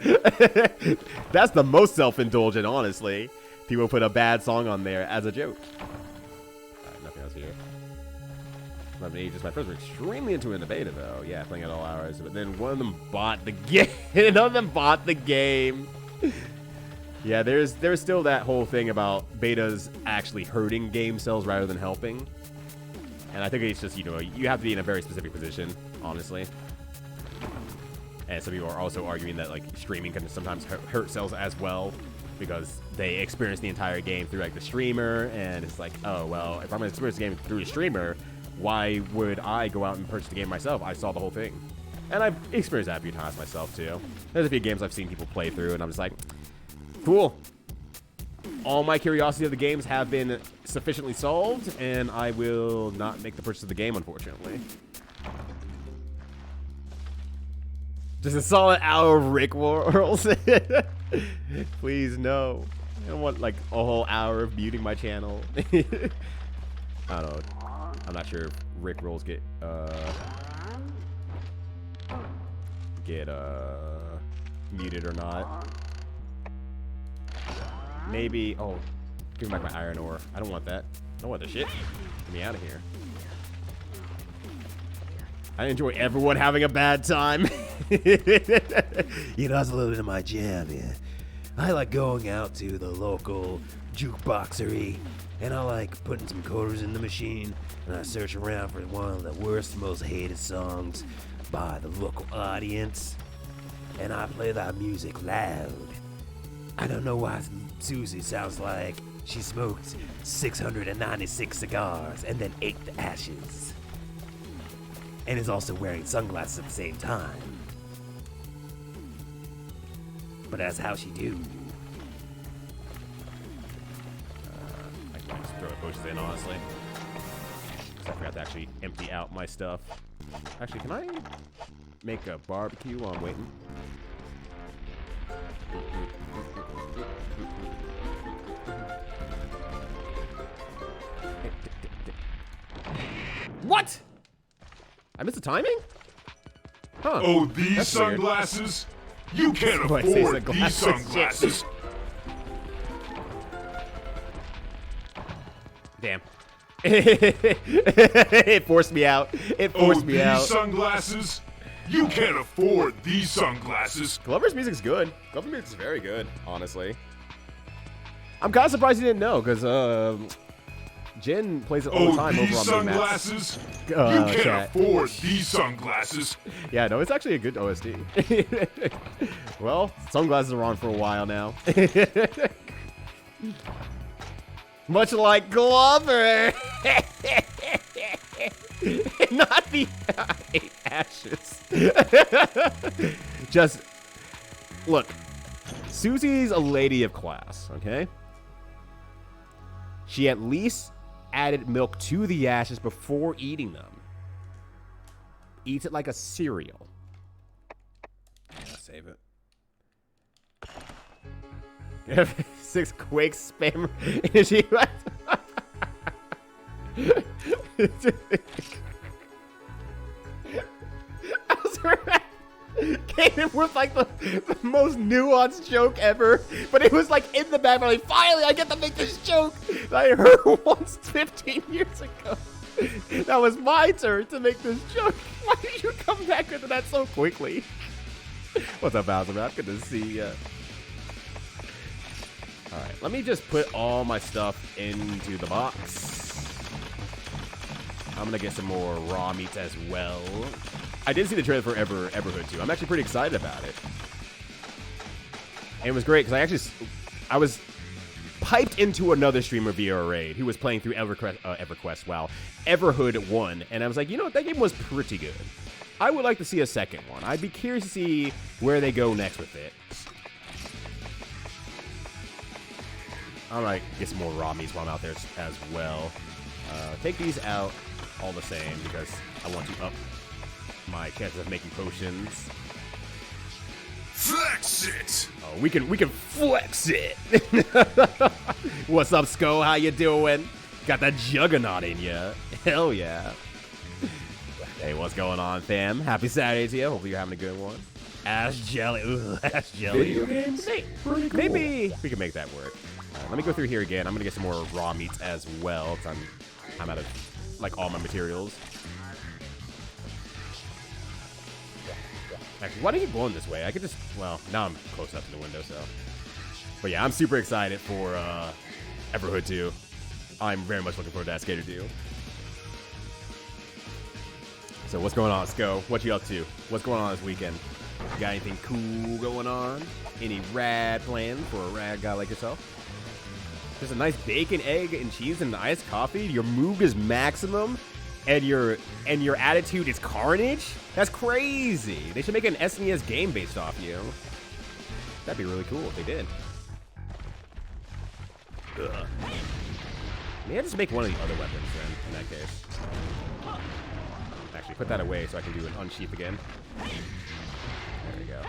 Speaker 1: That's the most self-indulgent, honestly. People put a bad song on there as a joke. Alright, nothing else here. 11 ages. My friends were extremely into it in the beta, though. Yeah, playing at all hours. But then one of them bought the game. None of them bought the game. Yeah, there's still that whole thing about betas actually hurting game sales rather than helping. And I think it's just, you know, you have to be in a very specific position, honestly. And some people are also arguing that like streaming can sometimes hurt sales as well because they experience the entire game through like the streamer, and it's like, oh well, if I'm gonna experience the game through a streamer, why would I go out and purchase the game myself? I saw the whole thing, and I've experienced that a few times myself too. There's a few games I've seen people play through, and I'm just like, cool. All my curiosity of the games have been sufficiently solved, and I will not make the purchase of the game, unfortunately. Just a solid hour of Rick Rolls. Please, no. I don't want like a whole hour of muting my channel. I don't know. I'm not sure if Rick Rolls get muted or not. Maybe. Oh, give me back my iron ore. I don't want that. I don't want this shit. Get me out of here. I enjoy everyone having a bad time.
Speaker 2: You know, that's a little bit of my jam, yeah. I like going out to the local jukeboxery, and I like putting some quarters in the machine, and I search around for one of the worst, most hated songs by the local audience, and I play that music loud. I don't know why Susie sounds like she smoked 696 cigars and then ate the ashes. And is also wearing sunglasses at the same time. But that's how she do.
Speaker 1: I can just throw bushes in, honestly. I forgot to actually empty out my stuff. Actually, can I make a barbecue while I'm waiting? What? I missed the timing? Huh.
Speaker 4: Oh, these
Speaker 1: That's
Speaker 4: sunglasses? You can't
Speaker 1: Why I say
Speaker 4: afford these sunglasses.
Speaker 1: Damn. It forced me out. It forced me out.
Speaker 4: These sunglasses? You can't afford these sunglasses.
Speaker 1: Glover's music's good. Glover's music's very good, honestly. I'm kind of surprised you didn't know, because Jin plays it all the time over
Speaker 4: these
Speaker 1: on Big
Speaker 4: sunglasses?
Speaker 1: Matt's
Speaker 4: You can't
Speaker 1: chat.
Speaker 4: afford these sunglasses.
Speaker 1: Yeah, no, it's actually a good OST. Well, sunglasses are on for a while now. Much like Glover. Not the ashes. Just look, Susie's a lady of class, okay? She at least added milk to the ashes before eating them. Eats it like a cereal. Save it. 6 Quake spammer. Came in with like the most nuanced joke ever, but it was like in the background. Like, finally, I get to make this joke that I heard once 15 years ago. That was my turn to make this joke. Why did you come back into that so quickly? What's up, Bowser? Man? Good to see ya. All right, let me just put all my stuff into the box. I'm gonna get some more raw meats as well. I did see the trailer for Everhood 2. I'm actually pretty excited about it. And it was great because I was piped into another streamer via a raid who was playing through Everhood 1, and I was like, you know what, that game was pretty good. I would like to see a second one. I'd be curious to see where they go next with it. I might get some more raw meats while I'm out there as well. Take these out all the same because I want to up my chances of making potions.
Speaker 4: Flex it!
Speaker 1: Oh, we can flex it. What's up, Sko? How you doing? Got that juggernaut in ya. Hell yeah. Hey, what's going on, fam? Happy Saturday to you. Hopefully you're having a good one. Ash jelly. Ooh, ash jelly.
Speaker 4: Video games? Pretty cool.
Speaker 1: Maybe we can make that work. Let me go through here again. I'm gonna get some more raw meats as well, because I'm out of like all my materials. Actually, why don't you go in this way? I could just, well, now I'm close enough to the window, so. But yeah, I'm super excited for Everhood 2. I'm very much looking forward to that Skater 2. So what's going on, Sko? What you up to? What's going on this weekend? You got anything cool going on? Any rad plans for a rad guy like yourself? Just a nice bacon, egg, and cheese and iced coffee? Your mood is maximum? And your attitude is carnage? That's crazy. They should make an SNES game based off you. That'd be really cool if they did. Ugh. Maybe I just make one of the other weapons then, in that case. Actually, put that away so I can do an unsheath again. There we go.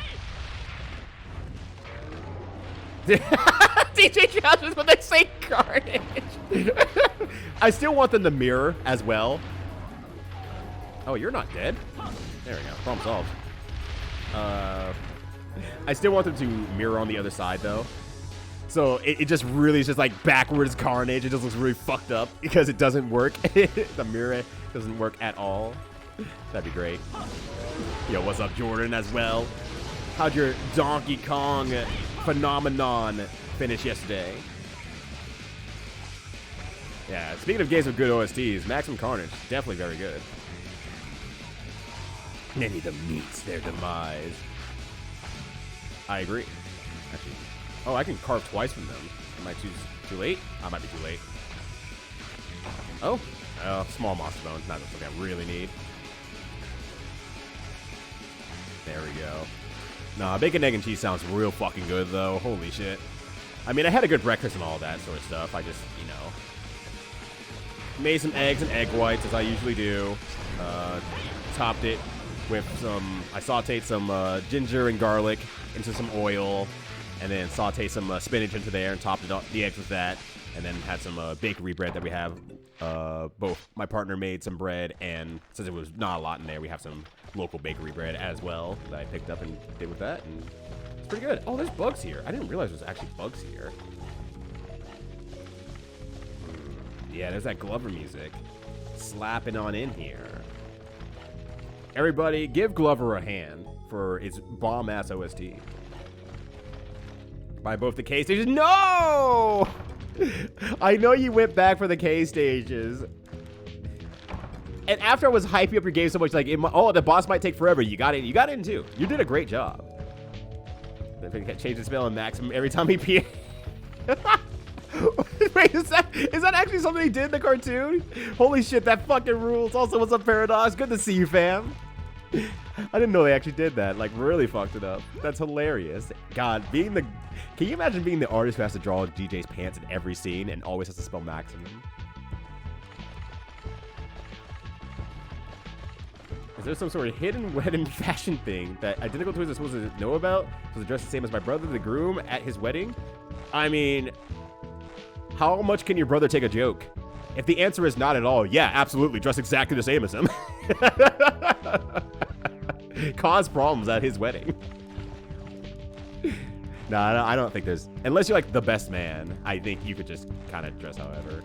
Speaker 1: DJ Trousers, but they say carnage. I still want them to mirror as well. Oh, you're not dead? There we go. Problem solved. I still want them to mirror on the other side, though. So it just really is just like backwards carnage. It just looks really fucked up because it doesn't work. The mirror doesn't work at all. That'd be great. Yo, what's up, Jordan, as well? How'd your Donkey Kong phenomenon finish yesterday? Yeah, speaking of games with good OSTs, Maximum Carnage, definitely very good. Many of them meets their demise. I agree. Actually, oh, I can carve twice from them. Am I too late? I might be too late. Oh, small monster bones, not something I really need. There we go. Nah, bacon, egg, and cheese sounds real fucking good, though. Holy shit. I mean, I had a good breakfast and all that sort of stuff. I just, you know, made some eggs and egg whites, as I usually do. Topped it with some, I sauteed some ginger and garlic into some oil, and then sauteed some spinach into there and topped it up, the eggs with that, and then had some bakery bread that we have. Both my partner made some bread, and since it was not a lot in there, we have some local bakery bread as well that I picked up and did with that, and it's pretty good. Oh, there's bugs here. I didn't realize there's actually bugs here. Yeah, there's that Glover music slapping on in here. Everybody, give Glover a hand for its bomb-ass OST. By both the K stages. No! I know you went back for the K stages. And after I was hyping up your game so much, like, oh, the boss might take forever. You got it. You got in too. You did a great job. Then change the spell in maximum every time he pee. Wait, is that actually something he did in the cartoon? Holy shit, that fucking rules. Also, what's up, Paradox? Good to see you, fam. I didn't know they actually did that. Like, really fucked it up. That's hilarious. God, can you imagine being the artist who has to draw DJ's pants in every scene and always has to spell maximum? Is there some sort of hidden wedding fashion thing that identical twins are supposed to know about? Was dressed the same as my brother, the groom, at his wedding? I mean, how much can your brother take a joke? If the answer is not at all, yeah, absolutely, dress exactly the same as him. Cause problems at his wedding. No, I don't think there's... Unless you're, like, the best man, I think you could just kind of dress however.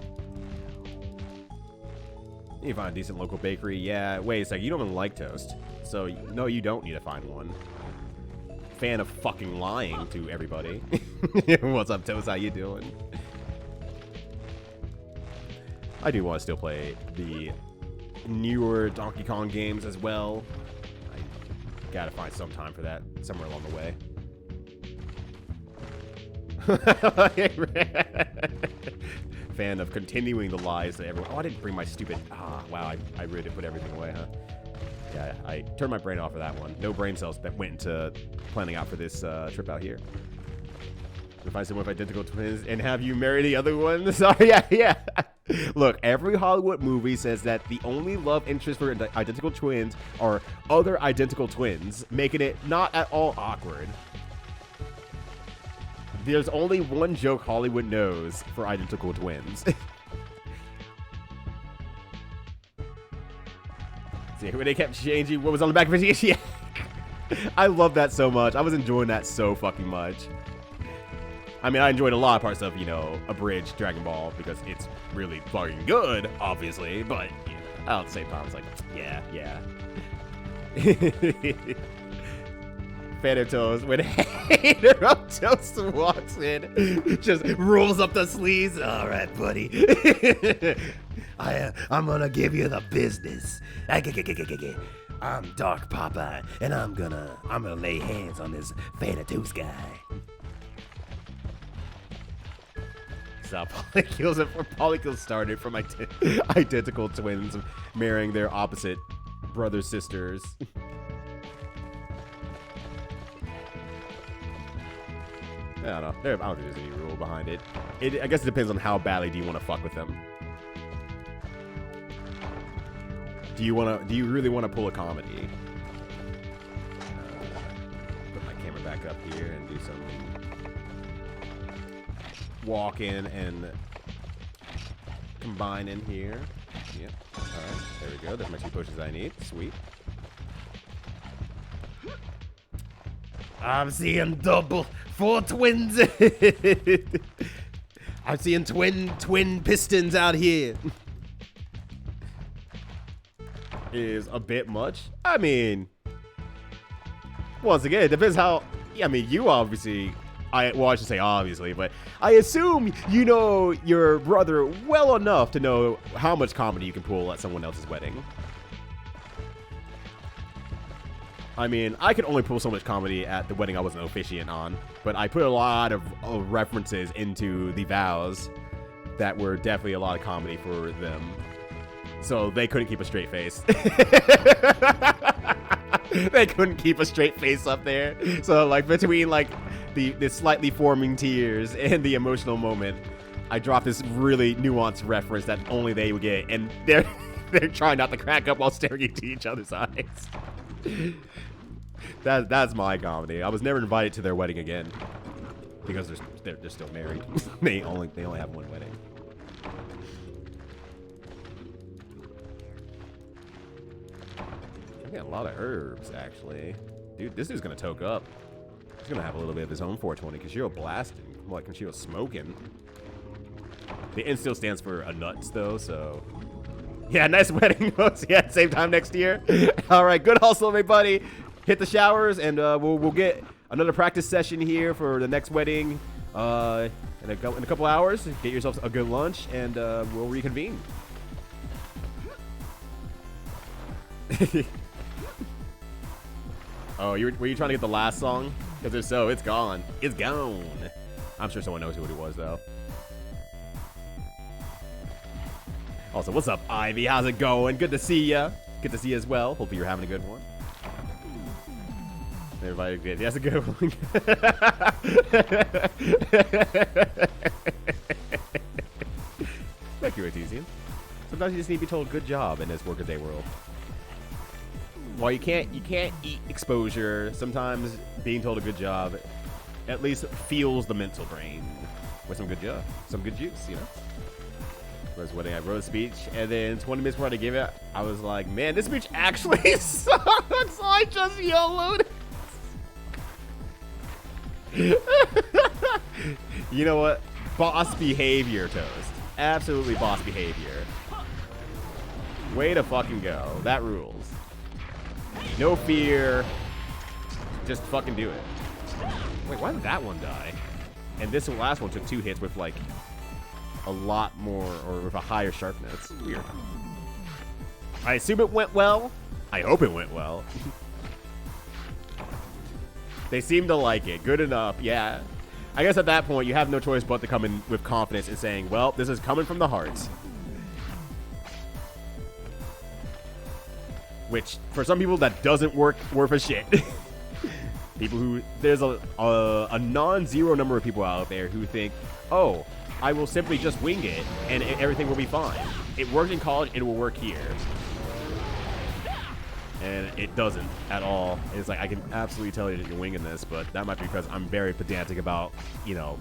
Speaker 1: You find a decent local bakery. Yeah, wait a second. You don't even like toast. So, no, you don't need to find one. Fan of fucking lying to everybody. What's up, Toast? How you doing? I do want to still play the newer Donkey Kong games as well. I gotta find some time for that somewhere along the way. Fan of continuing the lies that everyone... Oh, I didn't bring my stupid... wow, I really did put everything away, huh? Yeah, I turned my brain off for that one. No brain cells that went into planning out for this trip out here. If I said with identical twins and have you marry the other one? Sorry, yeah. Look, every Hollywood movie says that the only love interest for identical twins are other identical twins, making it not at all awkward. There's only one joke Hollywood knows for identical twins. See, when they kept changing what was on the back of his... Yeah. I love that so much. I was enjoying that so fucking much. I mean, I enjoyed a lot of parts of, you know, Abridged Dragon Ball because it's really fucking good, obviously. But, you know, at the same time, it's like, yeah. Fan of Toast, when Hater of Toast walks in, just rolls up the sleeves. All right, buddy.
Speaker 2: I'm gonna give you the business. I'm Dark Papa, and I'm gonna lay hands on this Thanatos guy.
Speaker 1: So polykills started from identical twins marrying their opposite brothers, sisters. I don't know. I don't think there's any rule behind it. I guess it depends on how badly do you want to fuck with them. Do you really want to pull a comedy? Put my camera back up here and do some walk in and combine in here. Yep. All right. There we go. There's my 2 potions I need. Sweet.
Speaker 2: I'm seeing double 4 twins.
Speaker 1: I'm seeing twin pistons out here. Is a bit much. I mean, once again, it depends how. I mean, you obviously. I should say obviously, but I assume you know your brother well enough to know how much comedy you can pull at someone else's wedding. I mean, I could only pull so much comedy at the wedding I was an officiant on, but I put a lot of references into the vows that were definitely a lot of comedy for them. So they couldn't keep a straight face. They couldn't keep a straight face up there. So like between like the slightly forming tears and the emotional moment, I dropped this really nuanced reference that only they would get, and they're trying not to crack up while staring into each other's eyes. That's my comedy. I was never invited to their wedding again because they're still married. they only have one wedding. I got a lot of herbs actually, dude. This dude's gonna toke up. He's gonna have a little bit of his own 420 because you're blasting, more like Kenshiro smoking. The N still stands for a nuts though, so. Yeah, nice wedding. Yeah, same time next year. All right, good hustle, everybody. Hit the showers, and we'll get another practice session here for the next wedding in a couple hours. Get yourselves a good lunch, and we'll reconvene. Oh, were you trying to get the last song? Because if so, it's gone. It's gone. I'm sure someone knows who it was, though. Also, what's up, Ivy? How's it going? Good to see ya. Good to see you as well. Hopefully you're having a good one. Everybody good. That's a good one. Thank you, Artesian. Sometimes you just need to be told good job in this workaday world. While you can't eat exposure, sometimes being told a good job at least fuels the mental brain with some good job, some good juice, you know? was when I wrote a speech, and then 20 minutes before I gave it, I was like, man, this speech actually sucks. So I just YOLO'd it. You know what? Boss behavior, Toast. Absolutely boss behavior. Way to fucking go. That rules. No fear. Just fucking do it. Wait, why did that one die? And this last one took 2 hits with like a lot more, or with a higher sharpness. Weird. I assume it went well. I hope it went well. They seem to like it. Good enough. Yeah. I guess at that point, you have no choice but to come in with confidence and saying, well, this is coming from the heart. Which, for some people, that doesn't work worth a shit. People who, there's a non-zero number of people out there who think, oh, I will simply just wing it and everything will be fine. It worked in college, it will work here. And it doesn't at all. It's like, I can absolutely tell you that you're winging this, but that might be because I'm very pedantic about, you know,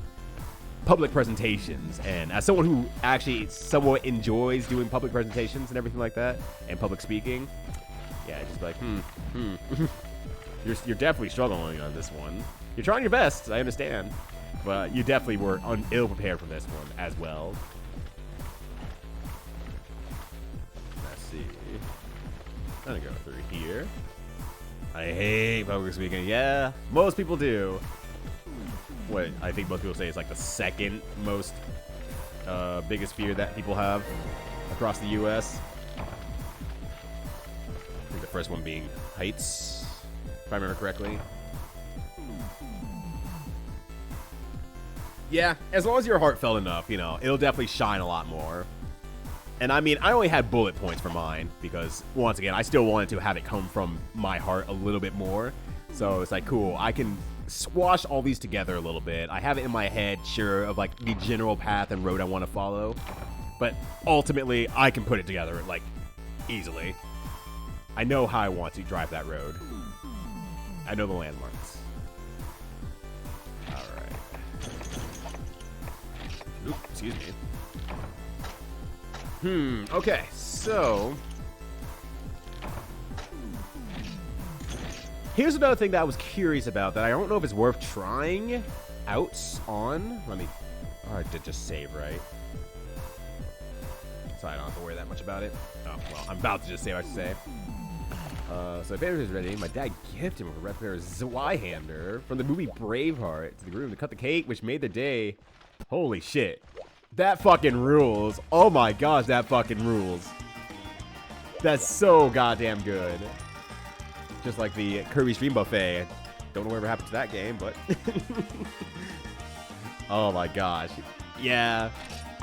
Speaker 1: public presentations. And as someone who actually somewhat enjoys doing public presentations and everything like that, and public speaking, yeah, it's just like, You're definitely struggling on this one. You're trying your best, I understand. But you definitely were ill prepared for this one as well. Let's see. I'm gonna go through here. I hate public speaking. Yeah, most people do. What I think most people say is like the second most biggest fear that people have across the U.S. I think the first one being heights, if I remember correctly. Yeah, as long as you're heartfelt enough, you know, it'll definitely shine a lot more. And I mean, I only had bullet points for mine because, once again, I still wanted to have it come from my heart a little bit more. So it's like, cool, I can squash all these together a little bit. I have it in my head, sure, of like the general path and road I want to follow. But ultimately, I can put it together, like, easily. I know how I want to drive that road. I know the landmarks. Alright. Oop, excuse me. Okay, so here's another thing that I was curious about that I don't know if it's worth trying out on. Let me, oh, I did just save, right? So I don't have to worry that much about it. Oh, well, I'm about to just save, I should say. So Banner is ready. My dad gifted him a red pair of Zweihander from the movie Braveheart to the groom to cut the cake, which made the day. Holy shit. That fucking rules. Oh my gosh, that fucking rules. That's so goddamn good. Just like the Kirby Stream Buffet. Don't know whatever happened to that game, but... Oh my gosh. Yeah.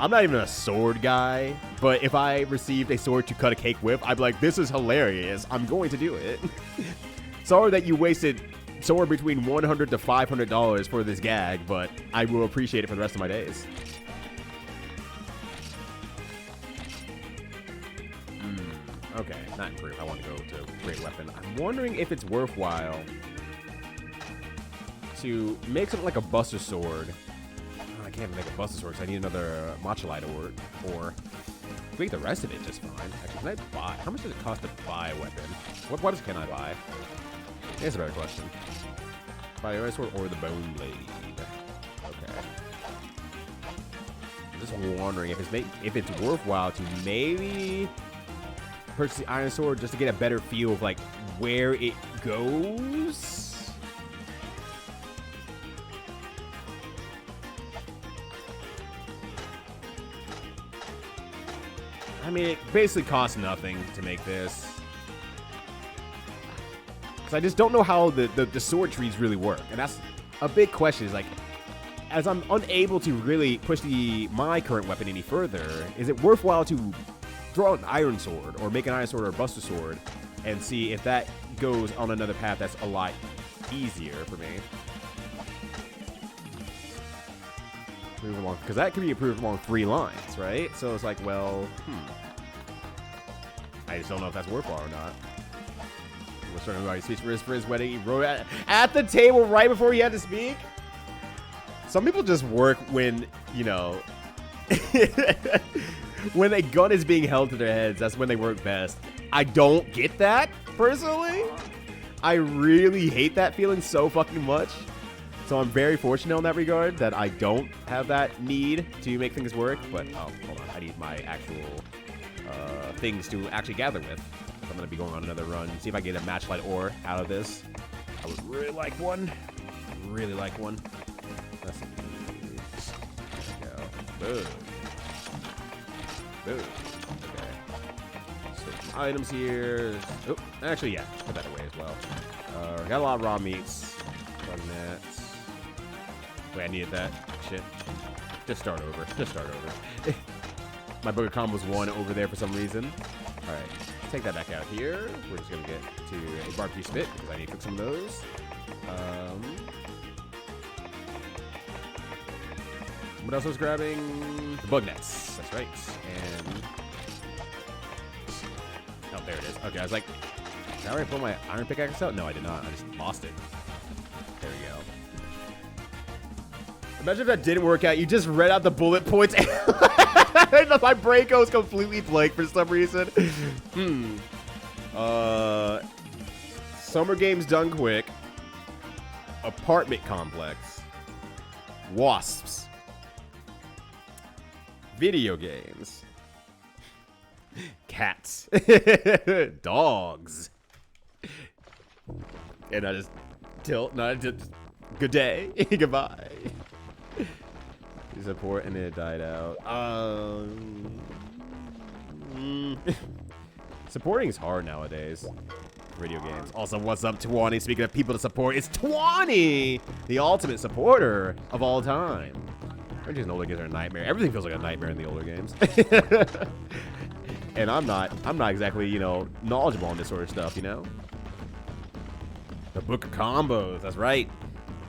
Speaker 1: I'm not even a sword guy, but if I received a sword to cut a cake with, I'd be like, this is hilarious. I'm going to do it. Sorry that you wasted somewhere between $100 to $500 for this gag, but I will appreciate it for the rest of my days. Okay, not improved. I want to go to great weapon. I'm wondering if it's worthwhile to make something like a Buster Sword. Oh, I can't even make a Buster Sword because I need another Matcha Light or make the rest of it just fine. Actually, can I buy? How much does it cost to buy a weapon? What weapons can I buy? That's a better question. Buy the Iron Sword or the Bone Blade. Okay. I'm just wondering if it's worthwhile to maybe purchase the Iron Sword just to get a better feel of like where it goes. I mean, it basically costs nothing to make this. Because I just don't know how the sword trees really work. And that's a big question. Is like, as I'm unable to really push my current weapon any further, is it worthwhile to draw an Iron Sword or make an Iron Sword or a Buster Sword and see if that goes on another path that's a lot easier for me? Move along, because that can be improved along 3 lines, right? So it's like, well, I just don't know if that's worthwhile or not. We're starting about his speech for his wedding. He wrote at the table right before he had to speak. Some people just work when, you know, when a gun is being held to their heads, that's when they work best. I don't get that, personally. I really hate that feeling so fucking much. So I'm very fortunate in that regard that I don't have that need to make things work. But, oh, hold on. I need my actual things to actually gather with. I'm going to be going on another run. See if I can get a matchlight ore out of this. I would really like one. Really like one. Let's see. There we go. Boom. Boom. Okay. Switch some items here. Oh, actually, yeah. Put that away as well. Got a lot of raw meats. Run that. Wait, I needed that. Shit. Just start over. Just start over. My burger combo's one over there for some reason. All right. Take that back out here. We're just going to get to a barbecue spit because I need to cook some of those. What else was grabbing? The bug nets. That's right. And oh, there it is. Okay, I was like, did I already pull my iron pickaxe out? No, I did not. I just lost it. There we go. Imagine if that didn't work out. You just read out the bullet points and my brain goes completely blank for some reason. Summer games done quick. Apartment complex. Wasps. Video games. Cats. Dogs. And I just tilt. No, I just, good day. Goodbye. Support and it died out. Supporting is hard nowadays. Video games. Also, what's up, Twani? Speaking of people to support, it's Twani, the ultimate supporter of all time. Rangers in older games are a nightmare. Everything feels like a nightmare in the older games. And I'm not exactly, you know, knowledgeable on this sort of stuff, you know? The Book of Combos, that's right.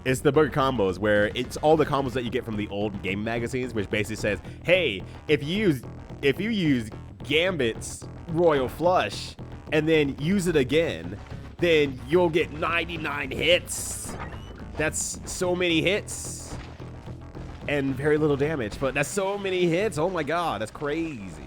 Speaker 1: It's the Book of Combos, where it's all the combos that you get from the old game magazines, which basically says, hey, if you use Gambit's Royal Flush and then use it again, then you'll get 99 hits. That's so many hits. And very little damage, but that's so many hits. Oh my god, that's crazy.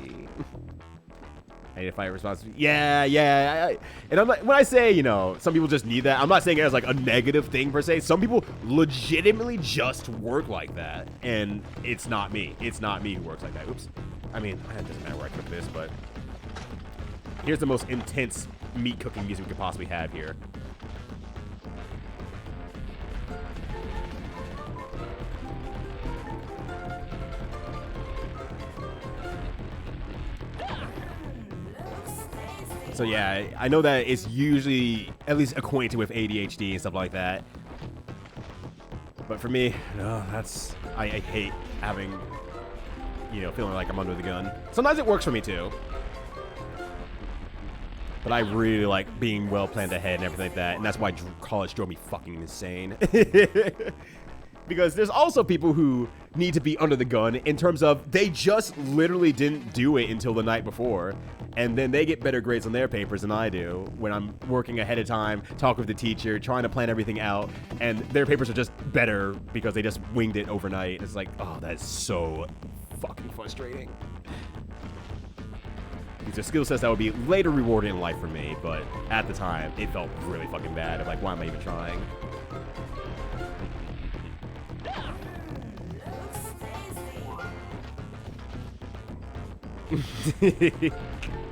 Speaker 1: I need to fight responsibly. Yeah. And I'm like, when I say, you know, some people just need that, I'm not saying it as like a negative thing per se. Some people legitimately just work like that, and it's not me. It's not me who works like that. Oops. I mean, it doesn't matter where I cook this, but here's the most intense meat cooking music we could possibly have here. So yeah, I know that it's usually at least acquainted with ADHD and stuff like that. But for me, no, I hate having, you know, feeling like I'm under the gun. Sometimes it works for me too. But I really like being well planned ahead and everything like that. And that's why college drove me fucking insane. Because there's also people who need to be under the gun in terms of they just literally didn't do it until the night before. And then they get better grades on their papers than I do when I'm working ahead of time, talking with the teacher, trying to plan everything out. And their papers are just better because they just winged it overnight. It's like, oh, that is so fucking frustrating. These are skill sets that would be later rewarded in life for me. But at the time, it felt really fucking bad. I'm like, why am I even trying?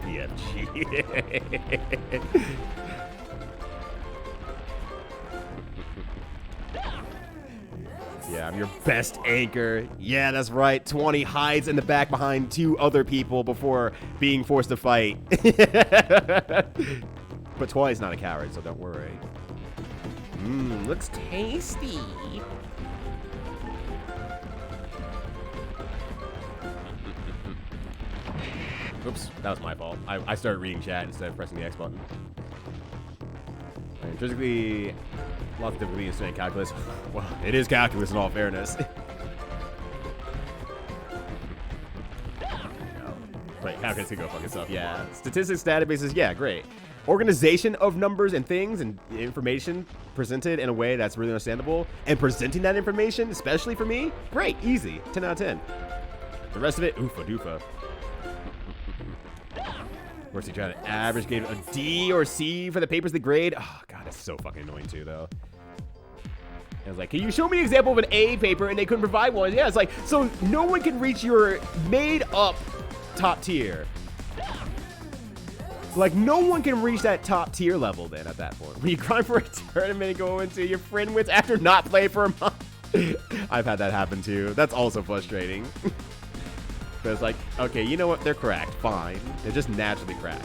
Speaker 1: Yeah, yeah, I'm your best anchor. Yeah, that's right. 20 hides in the back behind 2 other people before being forced to fight. But 20's not a coward, so don't worry. Looks tasty. Oops, that was my fault. I started reading chat instead of pressing the X button. Intrinsically, lots of difficulty in studying calculus. Well, it is calculus in all fairness. Right, calculus can go fuck itself. Yeah, statistics, databases, yeah, great. Organization of numbers and things and information presented in a way that's really understandable, and presenting that information, especially for me, great, easy, 10 out of 10. The rest of it, oofa doofa. Where's he trying to average grade a D or C for the papers they grade? Oh, God, that's so fucking annoying, too, though. I was like, can you show me an example of an A paper? And they couldn't provide one. Yeah, it's like, so no one can reach your made-up top tier. Like, no one can reach that top tier level then at that point. When you grind for a tournament and go into your friend wins after not playing for a month. I've had that happen, too. That's also frustrating. But it's like, okay, you know what? They're cracked. Fine. They're just naturally cracked.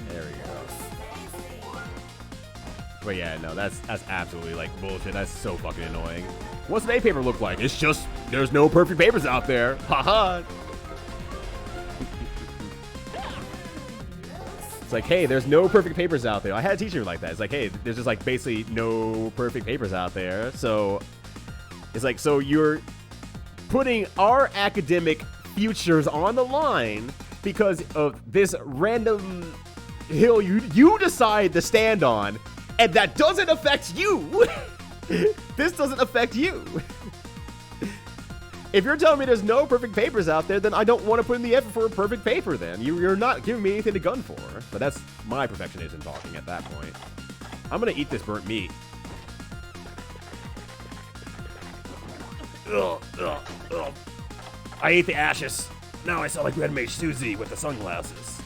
Speaker 1: There we go. But yeah, no, that's absolutely like bullshit. That's so fucking annoying. What's an A paper look like? It's just, there's no perfect papers out there. Haha. It's like, hey, there's no perfect papers out there. I had a teacher like that. It's like, hey, there's just like basically no perfect papers out there. So it's like, so you're putting our academic futures on the line because of this random hill you decide to stand on, and that doesn't affect you. This doesn't affect you. If you're telling me there's no perfect papers out there, then I don't want to put in the effort for a perfect paper then. You're not giving me anything to gun for. But that's my perfectionism talking at that point. I'm going to eat this burnt meat.
Speaker 2: Ugh, ugh, ugh. I ate the ashes. Now I sound like Red Mage Susie with the sunglasses.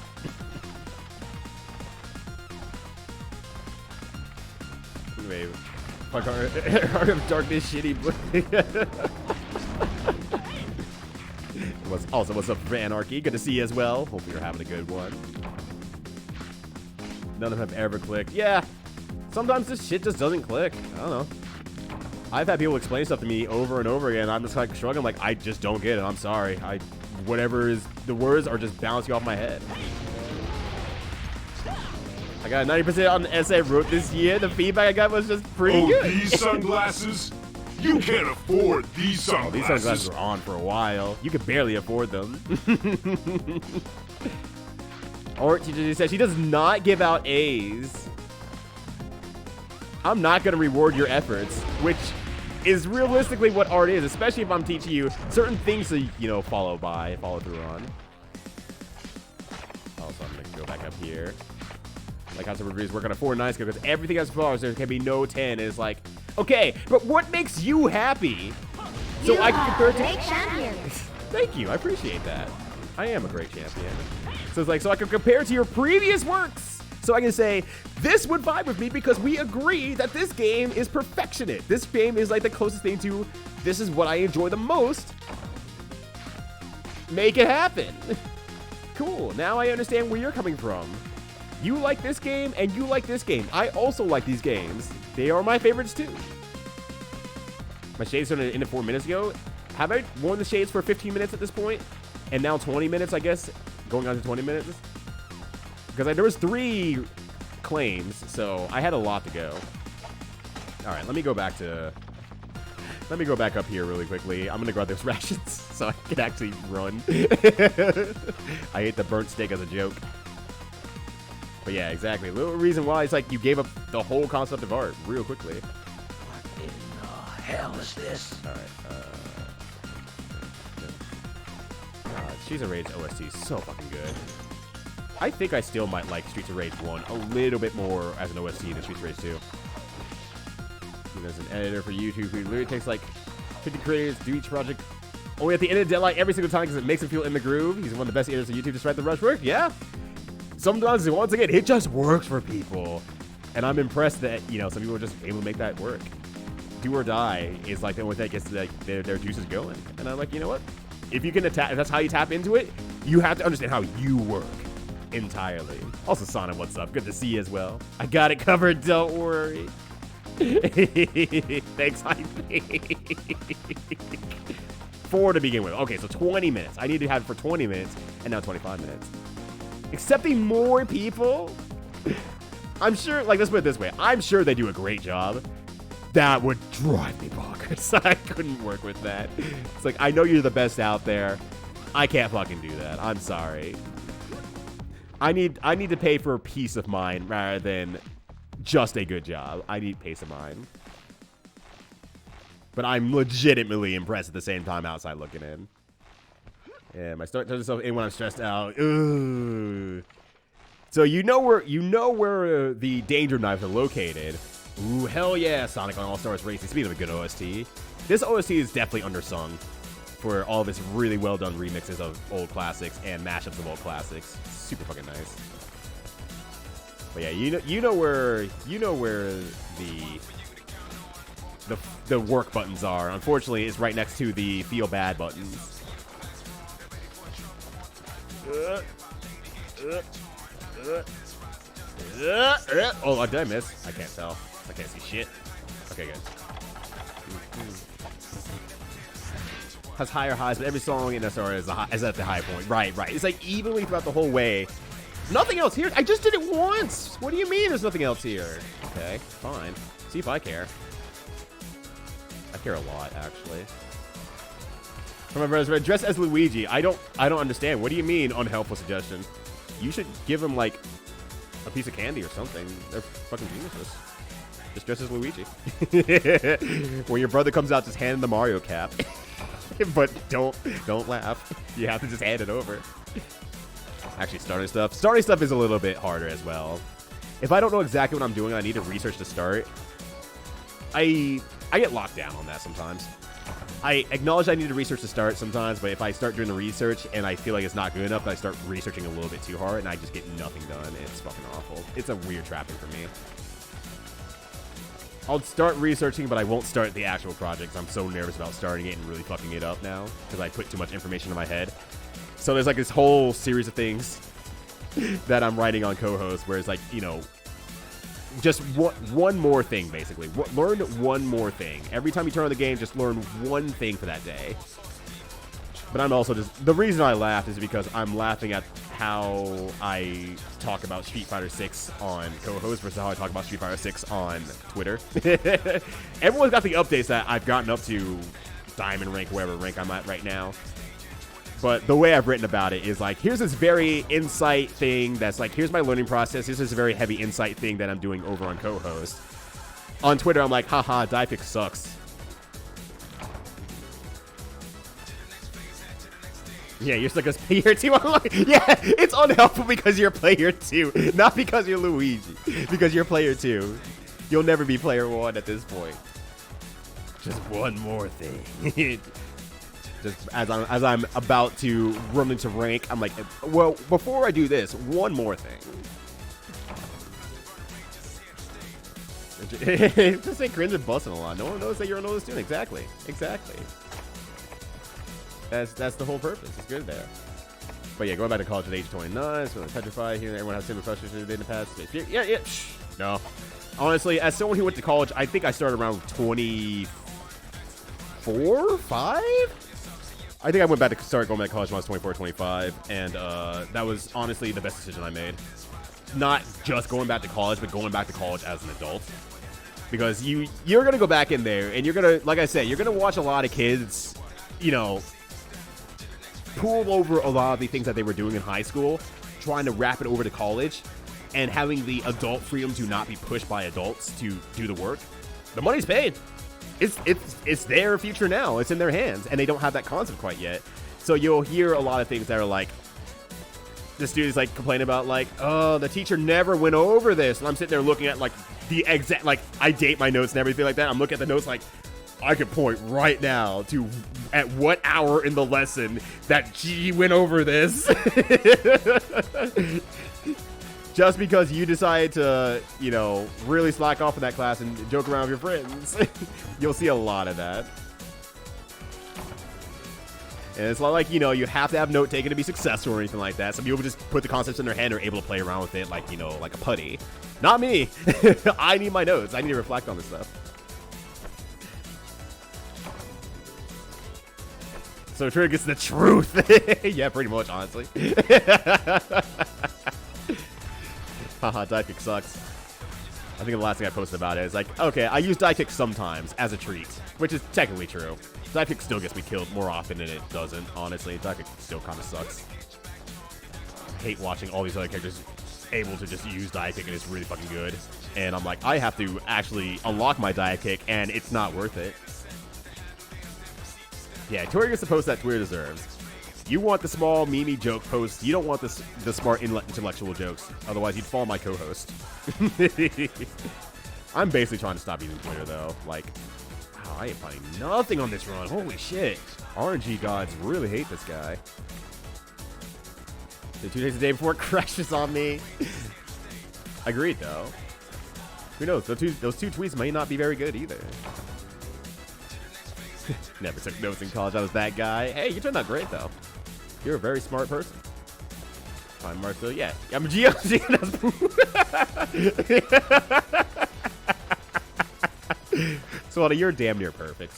Speaker 1: Anyway, fuck Heart of Darkness shitty. What's up, Anarchy? Good to see you as well. Hope you're having a good one. None of them have ever clicked. Yeah, sometimes this shit just doesn't click. I don't know. I've had people explain stuff to me over and over again. I'm just like struggling, like I just don't get it. I'm sorry. Whatever is the words are just bouncing off my head. I got a 90% on the essay I wrote this year. The feedback I got was just pretty good.
Speaker 4: These sunglasses? You can't afford these sunglasses.
Speaker 1: Oh, these sunglasses were on for a while. You could barely afford them. Art teacher says she does not give out A's. I'm not going to reward your efforts, which is realistically what art is, especially if I'm teaching you certain things to, you know, follow through on. Also, I'm going to go back up here. Like how some reviews work on a 4 9 scale because everything has flaws. There can be no 10. It's like, okay, but what makes you happy? So I can compare to.
Speaker 5: Great champion.
Speaker 1: Thank you, I appreciate that. I am a great champion. So it's like, so I can compare to your previous works. So I can say, this would vibe with me because we agree that this game is perfectionate. This game is like the closest thing to, this is what I enjoy the most. Make it happen. Cool, now I understand where you're coming from. You like this game, and you like this game. I also like these games. They are my favorites, too. My shades started in 4 minutes ago. Have I worn the shades for 15 minutes at this point? And now 20 minutes, I guess? Going on to 20 minutes? Because there was 3 claims, so I had a lot to go. All right, let me go back up here really quickly. I'm going to grab those rations so I can actually run. I ate the burnt steak as a joke. But yeah, exactly. The little reason why it's like you gave up the whole concept of art real quickly.
Speaker 2: What in the hell is this?
Speaker 1: All right. Streets of Rage OST is so fucking good. I think I still might like Streets of Rage 1 a little bit more as an OST than Streets of Rage 2. There's an editor for YouTube who literally takes like 50 creators, do each project only at the end of the deadline every single time because it makes him feel in the groove. He's one of the best editors on YouTube to write the rush work. Yeah. Sometimes, once again, it just works for people. And I'm impressed that, you know, some people are just able to make that work. Do or die is like the only thing that gets like, their juices going. And I'm like, you know what? If you can if that's how you tap into it, you have to understand how you work entirely. Also, Sonic, what's up? Good to see you as well. I got it covered, don't worry. Thanks, Hype. 4 to begin with. Okay, so 20 minutes. I need to have it for 20 minutes, and now 25 minutes. Accepting more people? I'm sure, like, let's put it this way. I'm sure they do a great job. That would drive me bonkers. I couldn't work with that. It's like, I know you're the best out there. I can't fucking do that. I'm sorry. I need to pay for peace of mind rather than just a good job. I need peace of mind. But I'm legitimately impressed at the same time outside looking in. Yeah, my stomach turns itself in when I'm stressed out. Ooh. So you know where the danger knives are located. Ooh, hell yeah, Sonic on All-Stars Racing. Speaking of a good OST, this OST is definitely undersung for all of its really well done remixes of old classics and mashups of old classics. Super fucking nice. But yeah, you know where the work buttons are. Unfortunately, it's right next to the feel bad buttons. Oh, did I miss? I can't tell. I can't see shit. Okay, good. Has higher highs, but every song in SR is at the high point. Right. It's like evenly throughout the whole way. Nothing else here. I just did it once. What do you mean there's nothing else here? Okay, fine. See if I care. I care a lot, actually. Remember, dress as Luigi. I don't understand. What do you mean unhelpful suggestion? You should give him like a piece of candy or something. They're fucking geniuses. Just dress as Luigi. When your brother comes out, just hand him the Mario cap. But don't laugh. You have to just hand it over. Actually, starting stuff is a little bit harder as well. If I don't know exactly what I'm doing, I need to research to start. I get locked down on that sometimes. I acknowledge I need to research to start sometimes, but if I start doing the research and I feel like it's not good enough, I start researching a little bit too hard and I just get nothing done. It's fucking awful. It's a weird trapping for me. I'll start researching, but I won't start the actual project. I'm so nervous about starting it and really fucking it up now because I put too much information in my head. So there's like this whole series of things that I'm writing on co-host where it's like, you know, just one more thing, basically. Learn one more thing. Every time you turn on the game, just learn one thing for that day. But I'm also just... The reason I laughed is because I'm laughing at how I talk about Street Fighter 6 on co-host versus how I talk about Street Fighter 6 on Twitter. Everyone's got the updates that I've gotten up to diamond rank, wherever rank I'm at right now. But the way I've written about it is like, here's this very insight thing that's like, here's my learning process. This is a very heavy insight thing that I'm doing over on co-host. On Twitter, I'm like, haha, die pick sucks. Yeah, you're stuck as player 2. I'm like, yeah, it's unhelpful because you're player 2, not because you're Luigi. Because you're player 2. You'll never be player 1 at this point. Just one more thing. Just as I'm about to run into rank, I'm like, well, before I do this, one more thing. Just say cringe and busting a lot. No one knows that you're an old student. Exactly. That's the whole purpose. It's good there. But yeah, going back to college at age 29, so petrified here. Everyone has similar frustrations in the past. Yeah. No. Honestly, as someone who went to college, I think I started around 24, 5. I think I went back to going back to college when I was 24, 25, and that was honestly the best decision I made. Not just going back to college, but going back to college as an adult. Because you're going to go back in there, and you're going to, like I said, you're going to watch a lot of kids, you know, pool over a lot of the things that they were doing in high school, trying to wrap it over to college, and having the adult freedom to not be pushed by adults to do the work. The money's paid. It's their future now. It's in their hands, and they don't have that concept quite yet. So you'll hear a lot of things that are like, the students like complain about like, oh, the teacher never went over this, and I'm sitting there looking at like the exact, like I date my notes and everything like that. I'm looking at the notes like, I could point right now to at what hour in the lesson that she went over this. Just because you decide to, you know, really slack off in that class and joke around with your friends. You'll see a lot of that. And it's not like, you know, you have to have note taken to be successful or anything like that. Some people just put the concepts in their head and are able to play around with it like, you know, like a putty. Not me. I need my notes. I need to reflect on this stuff. So Trigger gets the truth. Yeah, pretty much, honestly. Haha, die kick sucks. I think the last thing I posted about it is like, okay, I use die kick sometimes as a treat, which is technically true. Die kick still gets me killed more often than it doesn't, honestly. Die kick still kind of sucks. I hate watching all these other characters able to just use die kick and it's really fucking good. And I'm like, I have to actually unlock my die kick and it's not worth it. Yeah, Tori gets the post that Twitter deserves. You want the small, memey joke posts. You don't want the smart intellectual jokes. Otherwise, you'd follow my co-host. I'm basically trying to stop using Twitter, though. Like, wow, I ain't finding nothing on this run. Holy shit. RNG gods really hate this guy. The 2 days a day before it crashes on me. Agreed, though. Who knows? Those two tweets may not be very good either. Never took notes in college. I was that guy. Hey, you turned out great, though. You're a very smart person. Fine, Marcel. Yeah, I'm a GOG. So, you're damn near perfect.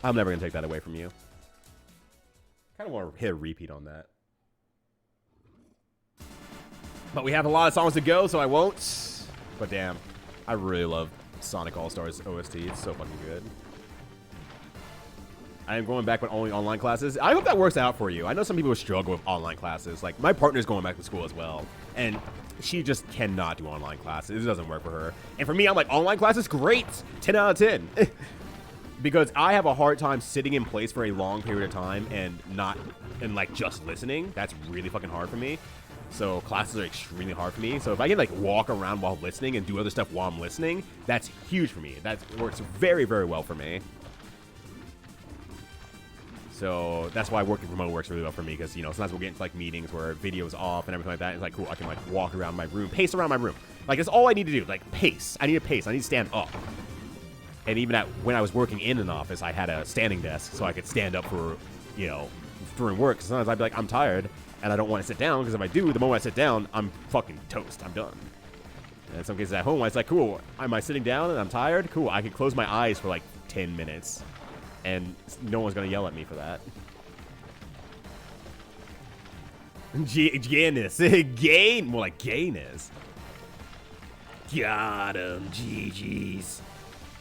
Speaker 1: I'm never going to take that away from you. Kind of want to hit a repeat on that. But we have a lot of songs to go, so I won't. But damn, I really love Sonic All-Stars OST. It's so fucking good. I am going back with only online classes. I hope that works out for you. I know some people struggle with online classes. Like, my partner's going back to school as well. And she just cannot do online classes. It doesn't work for her. And for me, I'm like, online classes, great. 10 out of 10. Because I have a hard time sitting in place for a long period of time and like just listening. That's really fucking hard for me. So classes are extremely hard for me. So if I can like walk around while listening and do other stuff while I'm listening, that's huge for me. That works very, very well for me. So that's why working from home works really well for me, because, you know, sometimes we'll get into like meetings where video's off and everything like that. It's like, cool, I can like walk around my room, pace around my room. Like, that's all I need to do. Like, pace. I need to pace. I need to stand up. And even when I was working in an office, I had a standing desk so I could stand up for, you know, during work. Sometimes I'd be like, I'm tired and I don't want to sit down, because if I do, the moment I sit down, I'm fucking toast. I'm done. And in some cases at home, it's like, cool, am I sitting down and I'm tired? Cool, I can close my eyes for like 10 minutes. And no one's going to yell at me for that. Gayness. Gain. More like gayness. Got him. GG's.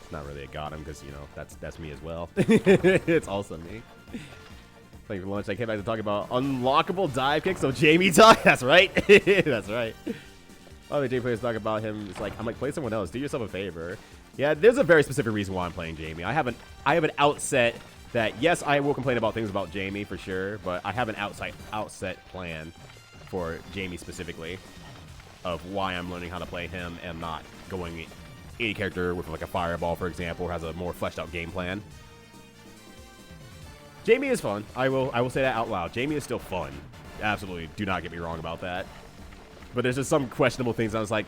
Speaker 1: It's not really a got him, because, you know, that's me as well. It's also me. Thank you for lunch. I came back to talk about unlockable dive kicks. So Jamie talk. That's right. That's right. Other Jamie players talk about him. It's like, I'm like, play someone else. Do yourself a favor. Yeah, there's a very specific reason why I'm playing Jamie. I have an outset that, yes, I will complain about things about Jamie for sure, but I have an outset plan for Jamie specifically of why I'm learning how to play him and not going any character with like a fireball, for example, or has a more fleshed out game plan. Jamie is fun. I will say that out loud. Jamie is still fun. Absolutely. Do not get me wrong about that. But there's just some questionable things. I was like,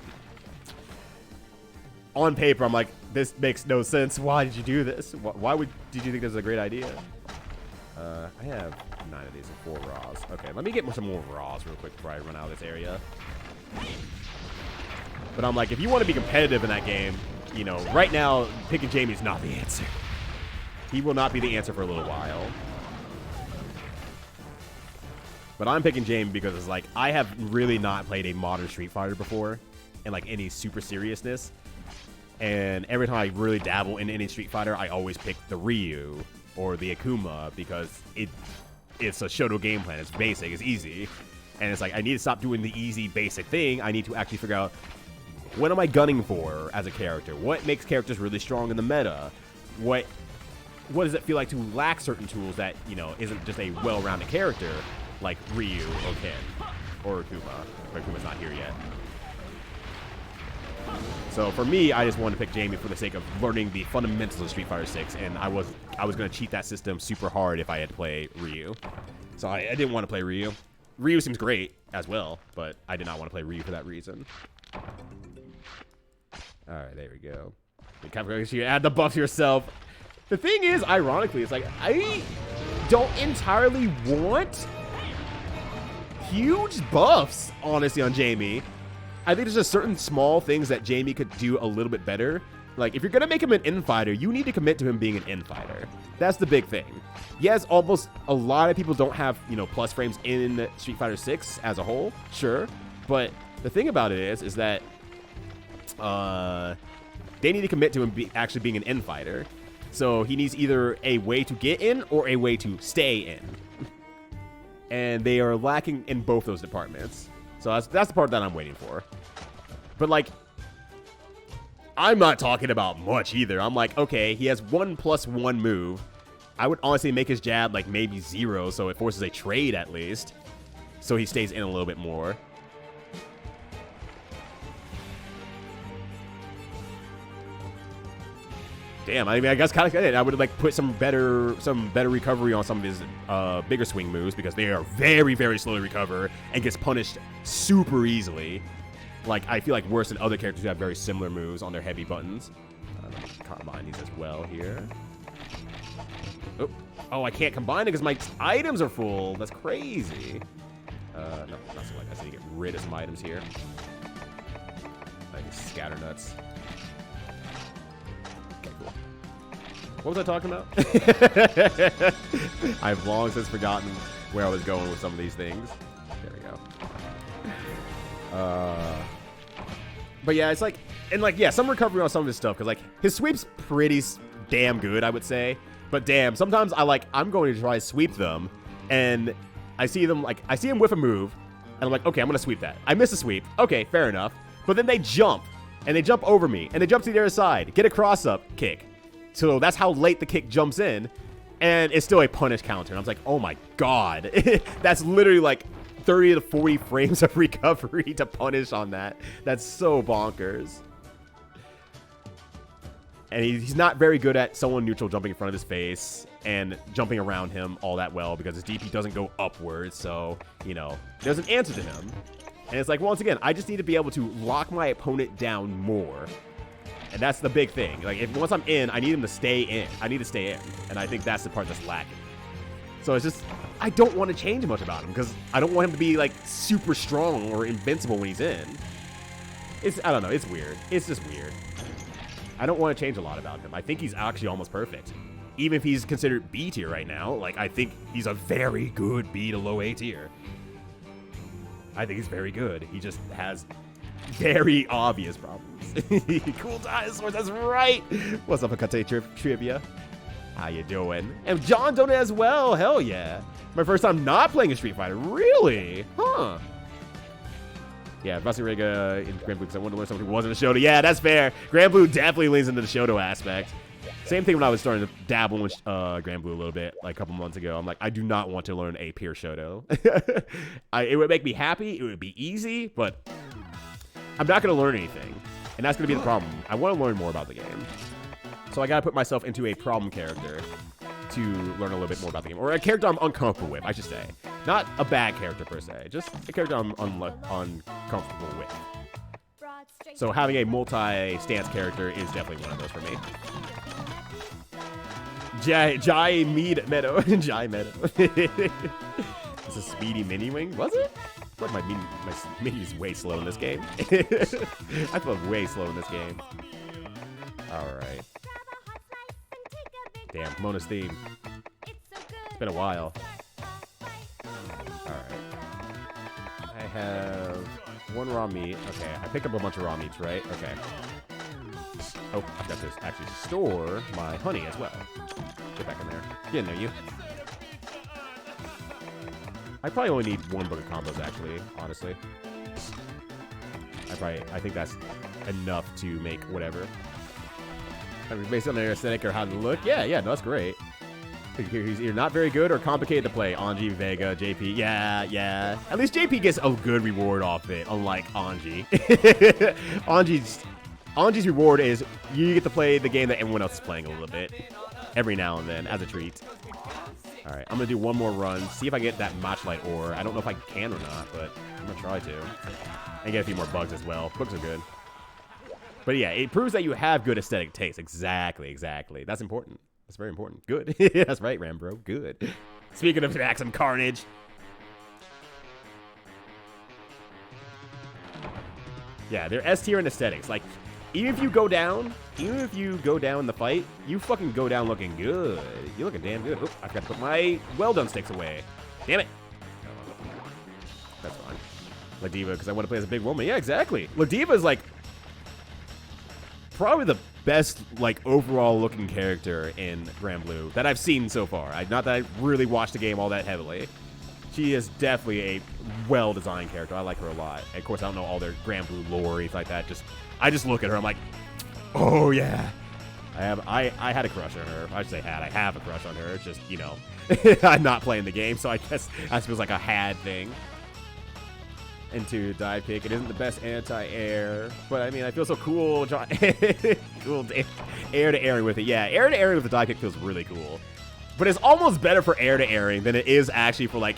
Speaker 1: on paper, I'm like, this makes no sense. Why did you do this? Why did you think this was a great idea? I have 9 of these and 4 raws. Okay, let me get some more raws real quick before I run out of this area. But I'm like, if you want to be competitive in that game, you know, right now, picking Jamie is not the answer. He will not be the answer for a little while. But I'm picking Jamie because it's like, I have really not played a modern Street Fighter before in like any super seriousness. And every time I really dabble in any Street Fighter, I always pick the Ryu or the Akuma because it's a Shoto game plan. It's basic. It's easy. And it's like, I need to stop doing the easy, basic thing. I need to actually figure out, what am I gunning for as a character? What makes characters really strong in the meta? What does it feel like to lack certain tools that, you know, isn't just a well-rounded character like Ryu or Ken or Akuma? But Akuma's not here yet. So for me, I just wanted to pick Jamie for the sake of learning the fundamentals of Street Fighter 6, and I was going to cheat that system super hard if I had to play Ryu. So I didn't want to play Ryu. Ryu seems great as well, but I did not want to play Ryu for that reason. All right, there we go. You add the buff to yourself. The thing is, ironically, it's like, I don't entirely want huge buffs, honestly, on Jamie. I think there's just certain small things that Jamie could do a little bit better. Like, if you're going to make him an infighter, you need to commit to him being an infighter. That's the big thing. Yes, almost a lot of people don't have, you know, plus frames in Street Fighter 6 as a whole, sure. But the thing about it is that they need to commit to him actually being an infighter. So he needs either a way to get in or a way to stay in. And they are lacking in both those departments. So that's the part that I'm waiting for. But, like, I'm not talking about much either. I'm like, okay, he has 1+1 move. I would honestly make his jab like maybe 0, so it forces a trade at least. So he stays in a little bit more. Damn, I mean, I guess kind of good. I would like put some better recovery on some of his bigger swing moves because they are very, very slow to recover and gets punished super easily. Like, I feel like worse than other characters who have very similar moves on their heavy buttons. Combine these as well here. Oh, I can't combine it because my items are full. That's crazy. No, not so like I need to get rid of some items here. Like scatter nuts. What was I talking about? I've long since forgotten where I was going with some of these things. There we go. But yeah, it's like, and like, yeah, some recovery on some of his stuff, because like his sweep's pretty damn good, I would say. But damn, sometimes I'm going to try to sweep them, and I see them like, I see him whiff a move, and I'm like, okay, I'm gonna sweep that. I miss a sweep. Okay, fair enough. But then they jump, and they jump over me, and they jump to the other side, get a cross up kick. So that's how late the kick jumps in, and it's still a punish counter. And I was like, oh my god. That's literally like 30 to 40 frames of recovery to punish on that. That's so bonkers. And he's not very good at someone neutral jumping in front of his face and jumping around him all that well because his DP doesn't go upwards. So, you know, there's an answer to him. And it's like, once again, I just need to be able to lock my opponent down more. And that's the big thing. Like, once I'm in, I need him to stay in. I need to stay in. And I think that's the part that's lacking. So it's just, I don't want to change much about him because I don't want him to be, like, super strong or invincible when he's in. I don't know. It's weird. It's just weird. I don't want to change a lot about him. I think he's actually almost perfect. Even if he's considered B tier right now, like, I think he's a very good B to low A tier. I think he's very good. He just has very obvious problems. Cool dinosaur, that's right. What's up, Akate Trivia? How you doing? And John donated as well. Hell yeah. My first time not playing a Street Fighter. Really? Huh. Yeah, Buster Rega in Grand Blue because I wanted to learn something who wasn't a Shoto. Yeah, that's fair. Grand Blue definitely leans into the Shoto aspect. Same thing when I was starting to dabble with Grand Blue a little bit, like a couple months ago. I'm like, I do not want to learn a pure Shoto. It would make me happy. It would be easy, but I'm not going to learn anything. And that's going to be the problem. I want to learn more about the game. So I got to put myself into a problem character to learn a little bit more about the game. Or a character I'm uncomfortable with, I should say. Not a bad character per se. Just a character I'm uncomfortable with. So having a multi-stance character is definitely one of those for me. Jai Meadow. Jai Meadow. It's a speedy mini wing, was it? I feel like my mini is way slow in this game. I feel way slow in this game. Alright. Damn, Mona's theme. It's been a while. Alright. I have one raw meat. Okay, I picked up a bunch of raw meats, right? Okay. Oh, I've got to actually store my honey as well. Get back in there. Get in there, you. I probably only need one book of combos, actually, honestly. I think that's enough to make whatever. I mean, based on their aesthetic or how they look, yeah, no, that's great. He's either not very good or complicated to play. Anji, Vega, JP, yeah. At least JP gets a good reward off it, unlike Anji. Anji's reward is you get to play the game that everyone else is playing a little bit. Every now and then, as a treat. Alright, I'm going to do one more run, see if I get that Matchlight ore. I don't know if I can or not, but I'm going to try to. And get a few more bugs as well. Bugs are good. But yeah, it proves that you have good aesthetic taste. Exactly. That's important. That's very important. Good. That's right, Rambro. Good. Speaking of Maxim Carnage. Yeah, they're S tier in aesthetics. Like, even if you go down in the fight, you fucking go down looking good. You're looking damn good. Oop, I forgot to put my well-done sticks away. Damn it. That's fine. Ladiva, because I want to play as a big woman. Yeah, exactly. Ladiva is, like, probably the best, like, overall looking character in Grand Blue that I've seen so far. Not that I really watched the game all that heavily. She is definitely a well-designed character. I like her a lot. And of course, I don't know all their Grand Blue lore or anything like that. I just look at her, I'm like, oh yeah, I had a crush on her. I should say had. I have a crush on her. It's just, you know, I'm not playing the game, so I guess that feels like a had thing. Into dive kick. It isn't the best anti-air, but I mean, I feel so cool. Cool air to airing with it. Yeah, air to airing with the dive kick feels really cool. But it's almost better for air to airing than it is actually for like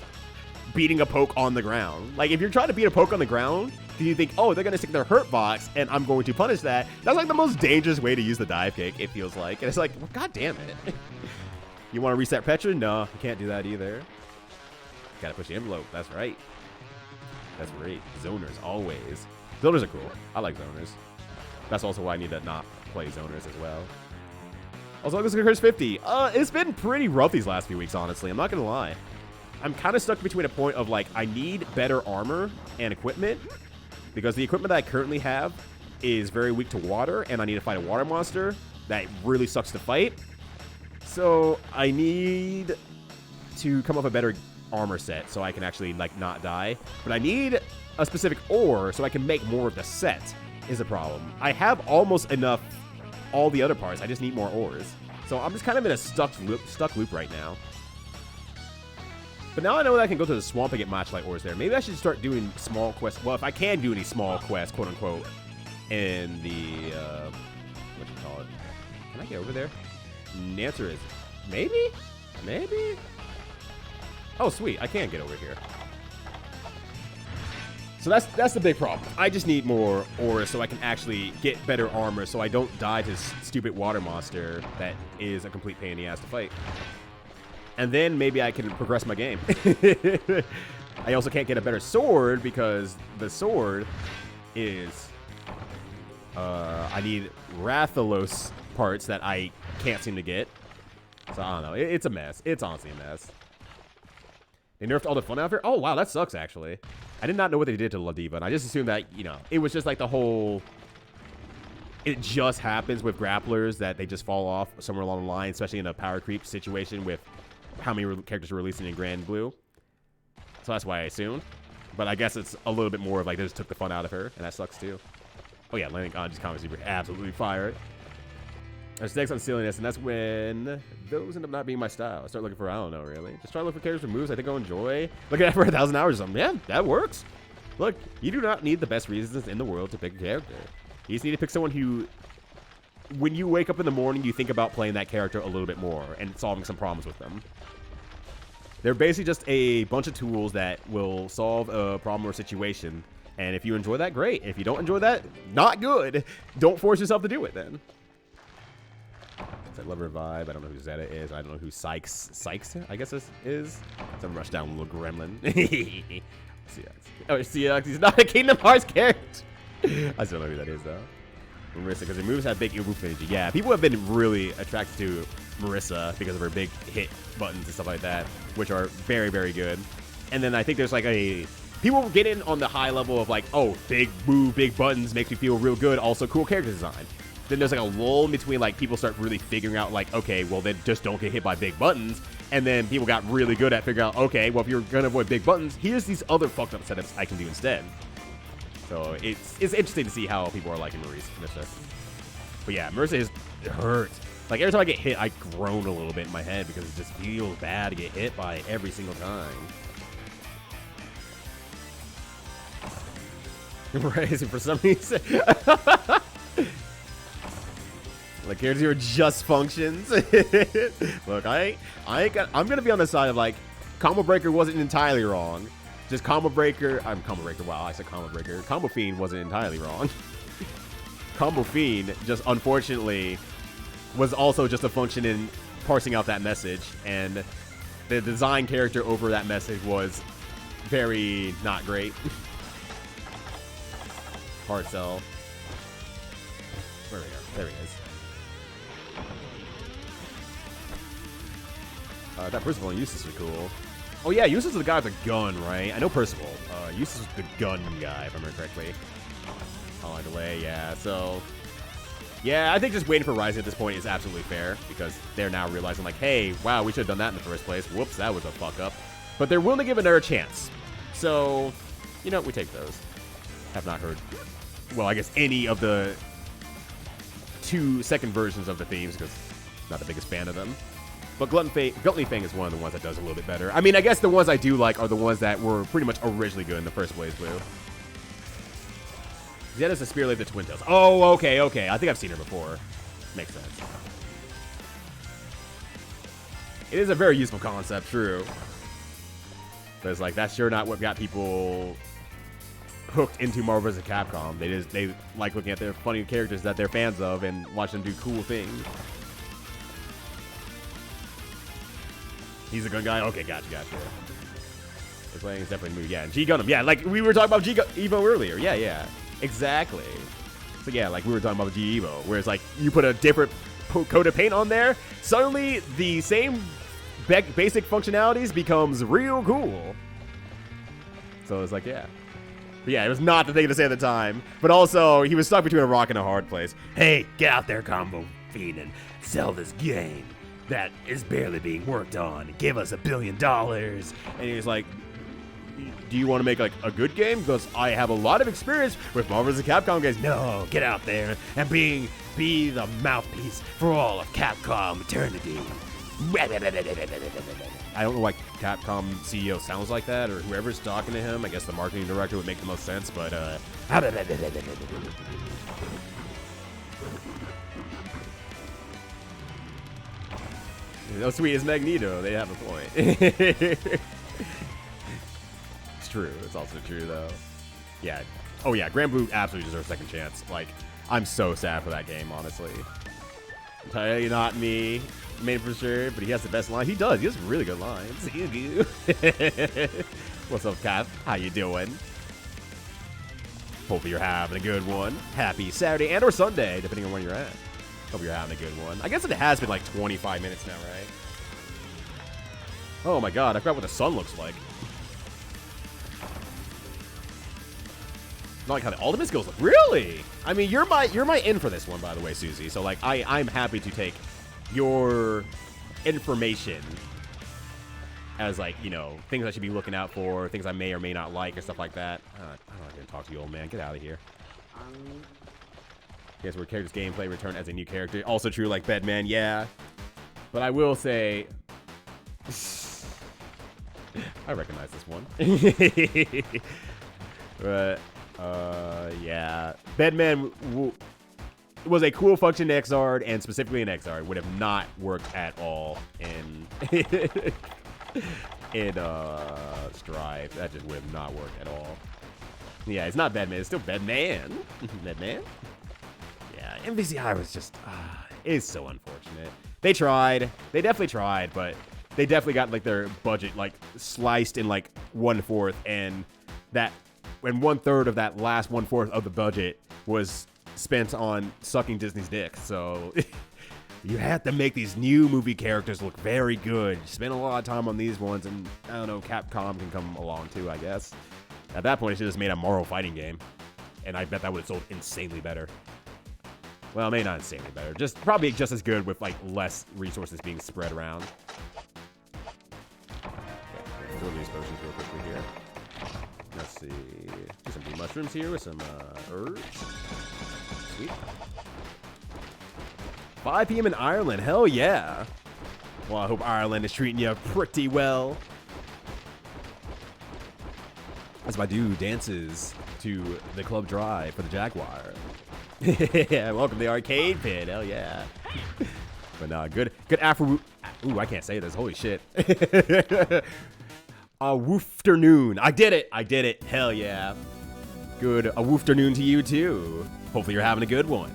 Speaker 1: beating a poke on the ground. Like if you're trying to beat a poke on the ground, do you think, oh, they're gonna stick their hurt box and I'm going to punish that? That's like the most dangerous way to use the dive kick, it feels like. And it's like, well, god damn it. You want to reset Petra? No, you can't do that either. Gotta push the envelope. That's right. That's great. Zoners, always. Zoners are cool. I like zoners. That's also why I need to not play zoners as well. Also, look at Cursed50. It's been pretty rough these last few weeks, honestly. I'm not gonna lie. I'm kind of stuck between a point of, like, I need better armor and equipment, because the equipment that I currently have is very weak to water, and I need to fight a water monster that really sucks to fight. So I need to come up with a better armor set so I can actually, like, not die. But I need a specific ore so I can make more of the set is a problem. I have almost enough all the other parts. I just need more ores. So I'm just kind of in a stuck loop right now. But now I know that I can go to the swamp and get matchlight ores there. Maybe I should start doing small quests. Well, if I can do any small quests, quote unquote, in the, what you call it? Can I get over there? And the answer is maybe? Maybe? Oh, sweet. I can get over here. So that's the big problem. I just need more ores so I can actually get better armor so I don't die to this stupid water monster that is a complete pain in the ass to fight. And then maybe I can progress my game. I also can't get a better sword because the sword is... I need Rathalos parts that I can't seem to get. So I don't know. It's a mess. It's honestly a mess. They nerfed all the fun out here? Oh, wow. That sucks, actually. I did not know what they did to La Diva, and I just assumed that, you know, it was just like the whole... It just happens with grapplers that they just fall off somewhere along the line, especially in a power creep situation with how many characters are releasing in Grand Blue. So that's why I assumed. But I guess it's a little bit more of like they just took the fun out of her, and that sucks too. Oh yeah, landing on just combat super absolutely fire. There's next on silliness, and that's when those end up not being my style. I start looking for, I don't know, really. Just try to look for characters or moves I think I'll enjoy. Looking at it for 1,000 hours or something. Yeah, that works. Look, you do not need the best reasons in the world to pick a character. You just need to pick someone who, when you wake up in the morning, you think about playing that character a little bit more and solving some problems with them. They're basically just a bunch of tools that will solve a problem or situation. And if you enjoy that, great. If you don't enjoy that, not good. Don't force yourself to do it then. I love her vibe. I don't know who Zeta is. I don't know who Sykes, I guess this is. Some rush down little gremlin. CX. Oh, CX. He's not a Kingdom Hearts character. I still don't know who that is, though. Marissa, because her moves have big move energy. Yeah, people have been really attracted to Marissa because of her big hit buttons and stuff like that, which are very, very good. And then I think there's like a... People get in on the high level of like, oh, big move, big buttons makes me feel real good. Also, cool character design. Then there's like a lull in between, like, people start really figuring out, like, okay, well, then just don't get hit by big buttons. And then people got really good at figuring out, okay, well, if you're going to avoid big buttons, here's these other fucked up setups I can do instead. So it's interesting to see how people are liking Marissa. But yeah, Marissa is hurt. Like, every time I get hit, I groan a little bit in my head because it just feels bad to get hit by every single time. Right, for some reason... Like, here's your just functions. Look, I'm gonna be on the side of like, Combo Breaker wasn't entirely wrong. Just Combo Breaker. Combo Breaker. Wow, I said Combo Breaker. Combo Fiend wasn't entirely wrong. Combo Fiend just unfortunately was also just a function in parsing out that message, and the design character over that message was very not great. Hard sell. Where we go? There he is. That Percival and Eustace are cool. Oh yeah, Eustace is the guy with the gun, right? I know Percival. Eustace is the gun guy, if I remember correctly. Oh, delay, yeah. So, yeah, I think just waiting for Rising at this point is absolutely fair because they're now realizing, like, hey, wow, we should have done that in the first place. Whoops, that was a fuck up. But they're willing to give another chance. So, you know, we take those. Have not heard, well, I guess any of the two second versions of the themes because I'm not the biggest fan of them. But Gluttony Fang is one of the ones that does a little bit better. I mean, I guess the ones I do like are the ones that were pretty much originally good in the first place, Blue. Zetta's a Spear Lave the Twin Tails. Oh, okay. I think I've seen her before. Makes sense. It is a very useful concept, true. But it's like, that's sure not what got people hooked into Marvel vs. Capcom. They like looking at their funny characters that they're fans of and watch them do cool things. He's a gun guy? Okay, gotcha. The playing is definitely a movie. Yeah, G Gundam. Yeah, like we were talking about Evo earlier. Yeah. Exactly. So yeah, like we were talking about G Evo, where it's like you put a different coat of paint on there, suddenly the same basic functionalities becomes real cool. So it's like, yeah. But yeah, it was not the thing to say at the time. But also, he was stuck between a rock and a hard place.
Speaker 2: Hey, get out there, Combo Fiend, and sell this game that is barely being worked on. Give us $1 billion.
Speaker 1: And he was like, do you want to make like a good game? Because I have a lot of experience with Marvel vs. Capcom games.
Speaker 2: No, get out there and be the mouthpiece for all of Capcom eternity.
Speaker 1: I don't know why Capcom CEO sounds like that, or whoever's talking to him. I guess the marketing director would make the most sense, but oh, sweet, it's Magneto. They have a point. It's true. It's also true, though. Yeah. Oh, yeah. Grand Blue absolutely deserves a second chance. Like, I'm so sad for that game, honestly. I'm telling you, not me. Made for sure, but he has the best line. He does. He has really good lines. What's up, Cap? How you doing? Hopefully you're having a good one. Happy Saturday and or Sunday, depending on where you're at. Hope you're having a good one. I guess it has been like 25 minutes now, right? Oh my god, I forgot what the sun looks like. Not like how the ultimate skills look. Really? I mean, you're my in for this one, by the way, Susie. So like, I'm happy to take your information as like, you know, things I should be looking out for, things I may or may not like, or stuff like that. I'm not gonna talk to you, old man. Get out of here. Guess where character's gameplay return as a new character. Also true, like Bedman, yeah. But I will say, I recognize this one. But yeah, Bedman was a cool function in Xrd, and specifically in Xrd would have not worked at all in in Strive. That just would have not worked at all. Yeah, it's not Bedman. It's still Bedman. Bedman. Yeah, MVCI was just is so unfortunate. They tried. They definitely tried, but they definitely got like their budget like sliced in like 1/4, and that when 1/3 of that last 1/4 of the budget was spent on sucking Disney's dick. So you had to make these new movie characters look very good. Spend a lot of time on these ones, and I don't know, Capcom can come along too, I guess. At that point, it should have just made a Marvel fighting game, and I bet that would have sold insanely better. Well, maybe not insanely better, just probably just as good with like less resources being spread around. Okay, let's go to these potions real quickly here. Let's see, do some blue mushrooms here with some herbs. Sweet. 5 p.m. in Ireland. Hell yeah. Well, I hope Ireland is treating you pretty well. As my dude dances to the club drive for the Jaguar. Yeah, welcome to the arcade pit. Hell yeah. But nah, good Afro. Ooh, I can't say this. Holy shit. Woofternoon. I did it. Hell yeah. Good woofternoon to you too. Hopefully you're having a good one.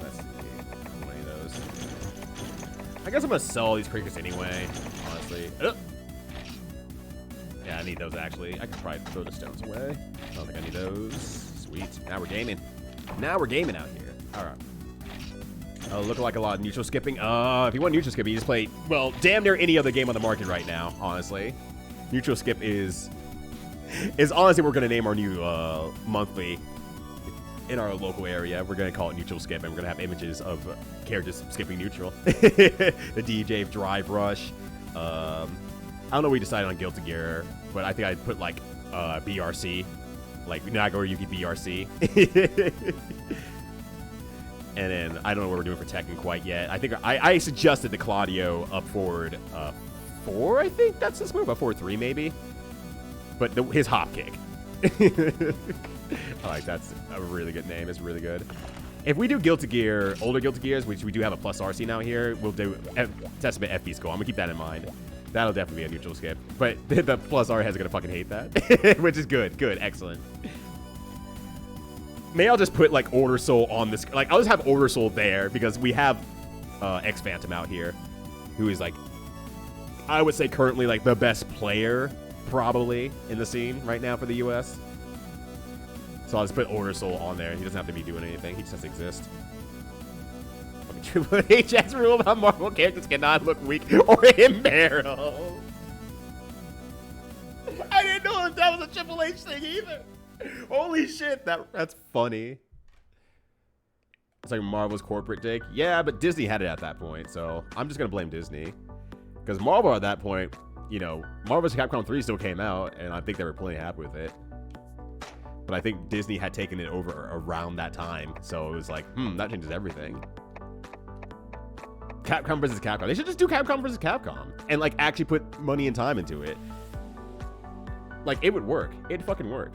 Speaker 1: Let's see. How many of those? I guess I'm gonna sell these crickets anyway, honestly. Yeah, I need those actually. I could probably throw the stones away. I don't think I need those. Sweet. Now we're gaming. Now we're gaming out here. Alright. Oh, looking like a lot of neutral skipping. If you want neutral skipping, you just play, well, damn near any other game on the market right now, honestly. Neutral skip is honestly, we're gonna name our new monthly in our local area. We're gonna call it Neutral Skip, and we're gonna have images of characters skipping neutral. The DJ Drive Rush. I don't know what we decided on Guilty Gear, but I think I'd put like BRC like Nagore Yuki BRC. And then I don't know what we're doing for Tekken quite yet. I think I suggested the Claudio up forward 4, I think that's this move, a 4-3 maybe. But his hop kick. I like that's a really good name. It's really good. If we do Guilty Gear, older Guilty Gears, which we do have a plus RC now here, we'll do Testament FB Skull. I'm gonna keep that in mind. That'll definitely be a neutral skip. But the plus R heads are gonna fucking hate that, which is good. Good, excellent. Maybe I'll just put like Order Soul on this. Like I'll just have Order Soul there because we have X Phantom out here, who is like, I would say currently like the best player probably in the scene right now for the US. So I'll just put Order Soul on there. He doesn't have to be doing anything. He just has to exist. Triple HS rule about Marvel characters cannot look weak or immoral. I didn't know if that was a Triple H thing either. Holy shit, that's funny. It's like Marvel's corporate dick. Yeah, but Disney had it at that point, so I'm just gonna blame Disney. Because Marvel at that point, you know, Marvel vs. Capcom 3 still came out, and I think they were plenty happy with it. But I think Disney had taken it over around that time, so it was like, that changes everything. Capcom vs. Capcom. They should just do Capcom vs. Capcom and like actually put money and time into it. Like it would work. It'd fucking work.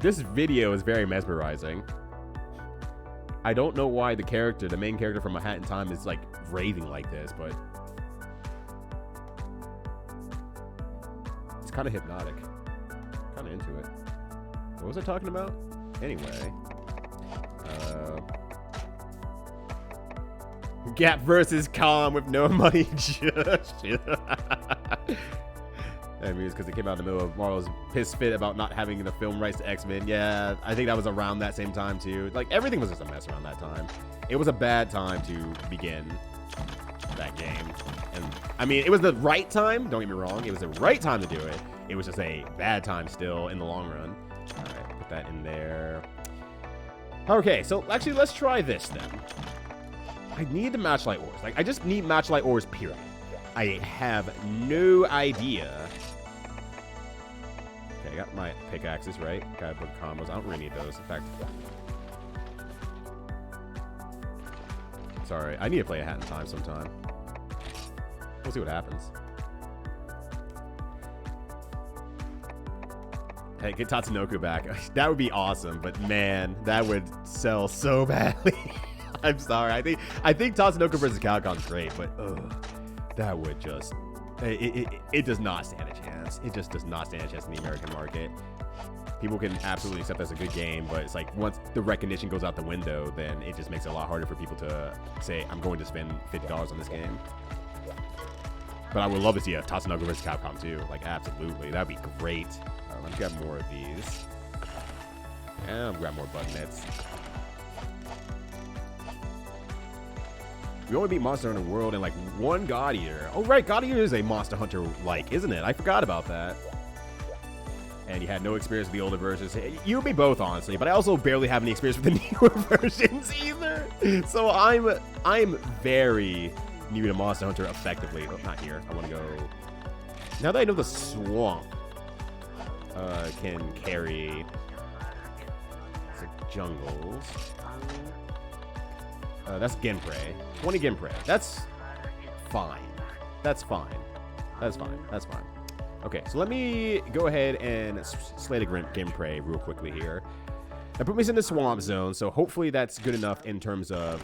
Speaker 1: This video is very mesmerizing. I don't know why the main character from A Hat in Time is like raving like this, but it's kind of hypnotic. Kind of into it. What was I talking about? Anyway. Gap versus Calm with no money. I mean, it's because it came out in the middle of Marvel's piss fit about not having the film rights to X-Men. Yeah, I think that was around that same time, too. Like, everything was just a mess around that time. It was a bad time to begin that game. And, I mean, it was the right time. Don't get me wrong. It was the right time to do it. It was just a bad time still in the long run. All right, put that in there. Okay, so actually, let's try this then. I need the Matchlight Ores. Like, I just need Matchlight Ores, period. I have no idea. Okay, I got my pickaxes, right? Gotta put combos. I don't really need those. In fact, sorry. I need to play A Hat in Time sometime. We'll see what happens. Hey, get Tatsunoko back. That would be awesome, but man, that would sell so badly. I'm sorry. I think Tatsunoko vs. Capcom's great, but that would just it does not stand a chance. It just does not stand a chance in the American market. People can absolutely accept that's a good game, but it's like once the recognition goes out the window, then it just makes it a lot harder for people to say, I'm going to spend $50 on this game. But I would love to see a Tatsunoko vs. Capcom too. Like, absolutely. That'd be great. Let's grab more of these. And I'll grab more button nets. We only beat Monster Hunter World and like one God Eater. Oh, right. God Eater is a Monster Hunter like, isn't it? I forgot about that. And you had no experience with the older versions. You and me both, honestly, but I also barely have any experience with the newer versions either. So I'm very new to Monster Hunter effectively. Oh, not here. I want to go. Now that I know the swamp can carry jungles. That's Genpray. 20 Genpray. That's fine. That's fine. That's fine. That's fine. Okay, so let me go ahead and slate a Genpray real quickly here. That put me in the swamp zone, so hopefully that's good enough in terms of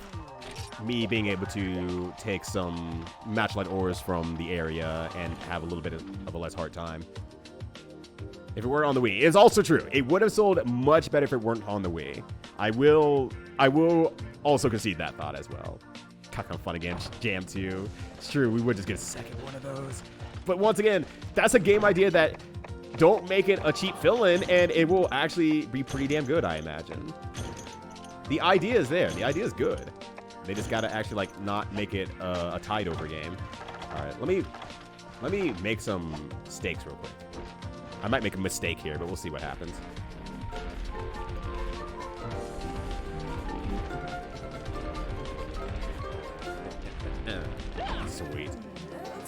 Speaker 1: me being able to take some Matchlight Ores from the area and have a little bit of a less hard time. If it were on the Wii. It's also true. It would have sold much better if it weren't on the Wii. I will also concede that thought as well. Capcom Fun Again Jam 2. It's true, we would just get a second one of those. But once again, that's a game idea that don't make it a cheap fill-in, and it will actually be pretty damn good, I imagine. The idea is there. The idea is good. They just gotta actually like not make it a tied-over game. All right, let me make some steaks real quick. I might make a mistake here, but we'll see what happens. Sweet.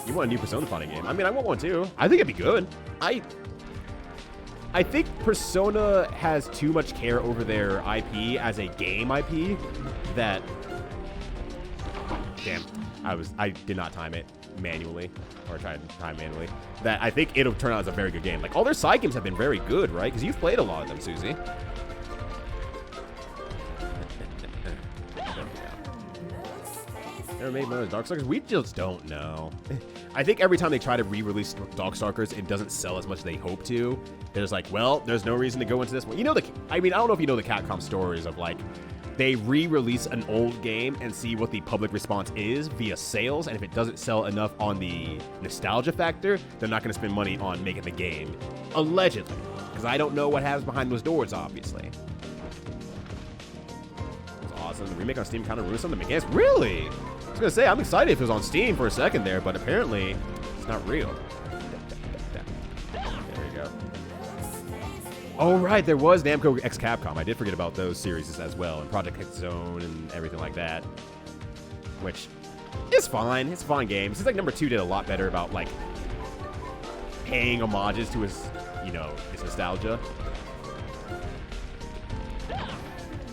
Speaker 1: You want a new Persona fighting game? I mean, I want one too. I think it'd be good. I think Persona has too much care over their IP as a game IP that... Damn, I did not time it manually, or try to time manually. That I think it'll turn out as a very good game. Like, all their side games have been very good, right? Because you've played a lot of them, Susie. Never made one of Darkstalkers? We just don't know. I think every time they try to re-release Darkstalkers, it doesn't sell as much as they hope to. They're just like, well, there's no reason to go into this one. You know, I mean, I don't know if you know the Capcom stories of, like, they re-release an old game and see what the public response is via sales, and if it doesn't sell enough on the nostalgia factor, they're not going to spend money on making the game. Allegedly. Because I don't know what happens behind those doors, obviously. It's awesome. The remake on Steam kind of ruins some of the mechanics. Really? I was going to say, I'm excited if it was on Steam for a second there, but apparently it's not real. There you go. Oh, right, there was Namco x Capcom. I did forget about those series as well, and Project X Zone and everything like that. Which is fine. It's a fun game. Seems like number 2 did a lot better about, like, paying homages to his, you know, his nostalgia.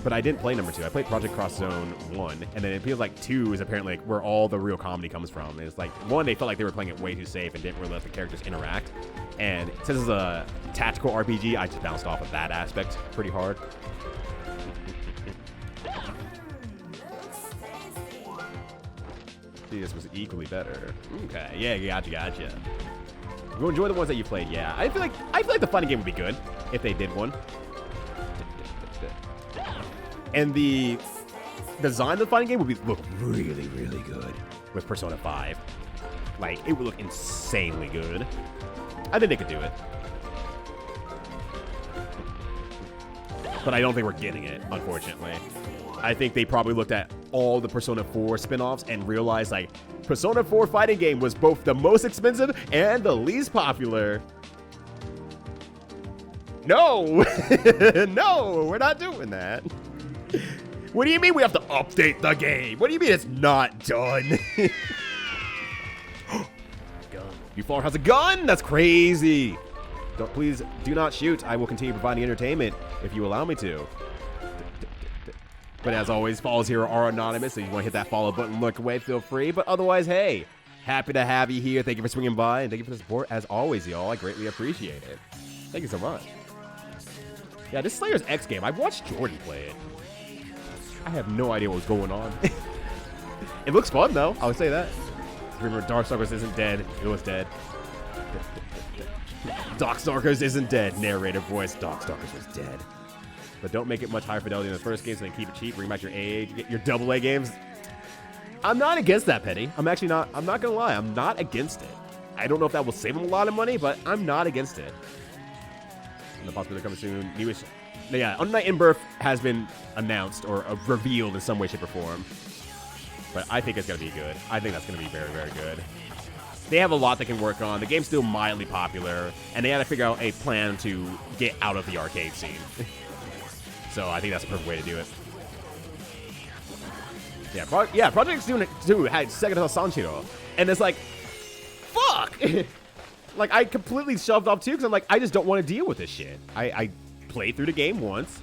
Speaker 1: But I didn't play number 2. I played Project Cross Zone 1, and then it feels like 2 is apparently like where all the real comedy comes from. It's like, 1, they felt like they were playing it way too safe and didn't really let the characters interact. And since it's a tactical RPG, I just bounced off of that aspect pretty hard. See, this was equally better. Okay, yeah, gotcha. You enjoy the ones that you played, yeah. I feel like the fighting game would be good if they did one. And the design of the fighting game would look really, really good with Persona 5. Like, it would look insanely good. I think they could do it. But I don't think we're getting it, unfortunately. I think they probably looked at all the Persona 4 spin-offs and realized, like, Persona 4 fighting game was both the most expensive and the least popular. No! No, we're not doing that. What do you mean we have to update the game? What do you mean it's not done? Gun. U4 has a gun? That's crazy. Please do not shoot. I will continue providing entertainment if you allow me to. But as always, follows here are anonymous, so if you want to hit that follow button, look away, feel free. But otherwise, hey, happy to have you here. Thank you for swinging by, and thank you for the support. As always, y'all, I greatly appreciate it. Thank you so much. Yeah, this Slayer's X game, I've watched Jordan play it. I have no idea what was going on. It looks fun, though. I would say that. Remember, Darkstalkers isn't dead. It was dead. Darkstalkers isn't dead. Narrator voice. Darkstalkers was dead. But don't make it much higher fidelity in the first game, so they keep it cheap. Bring back your your AA games. I'm not against that, Petty. I'm actually not. I'm not gonna lie. I'm not against it. I don't know if that will save them a lot of money, but I'm not against it. And the possibility coming soon. Newish. Yeah, Unnight in Birth has been announced or revealed in some way, shape, or form. But I think it's going to be good. I think that's going to be very, very good. They have a lot they can work on. The game's still mildly popular, and they had to figure out a plan to get out of the arcade scene. So I think that's a perfect way to do it. Yeah, Project X2 had Second Sanshiro, and it's like, fuck! Like, I completely shoved off too, because I'm like, I just don't want to deal with this shit. I played through the game once,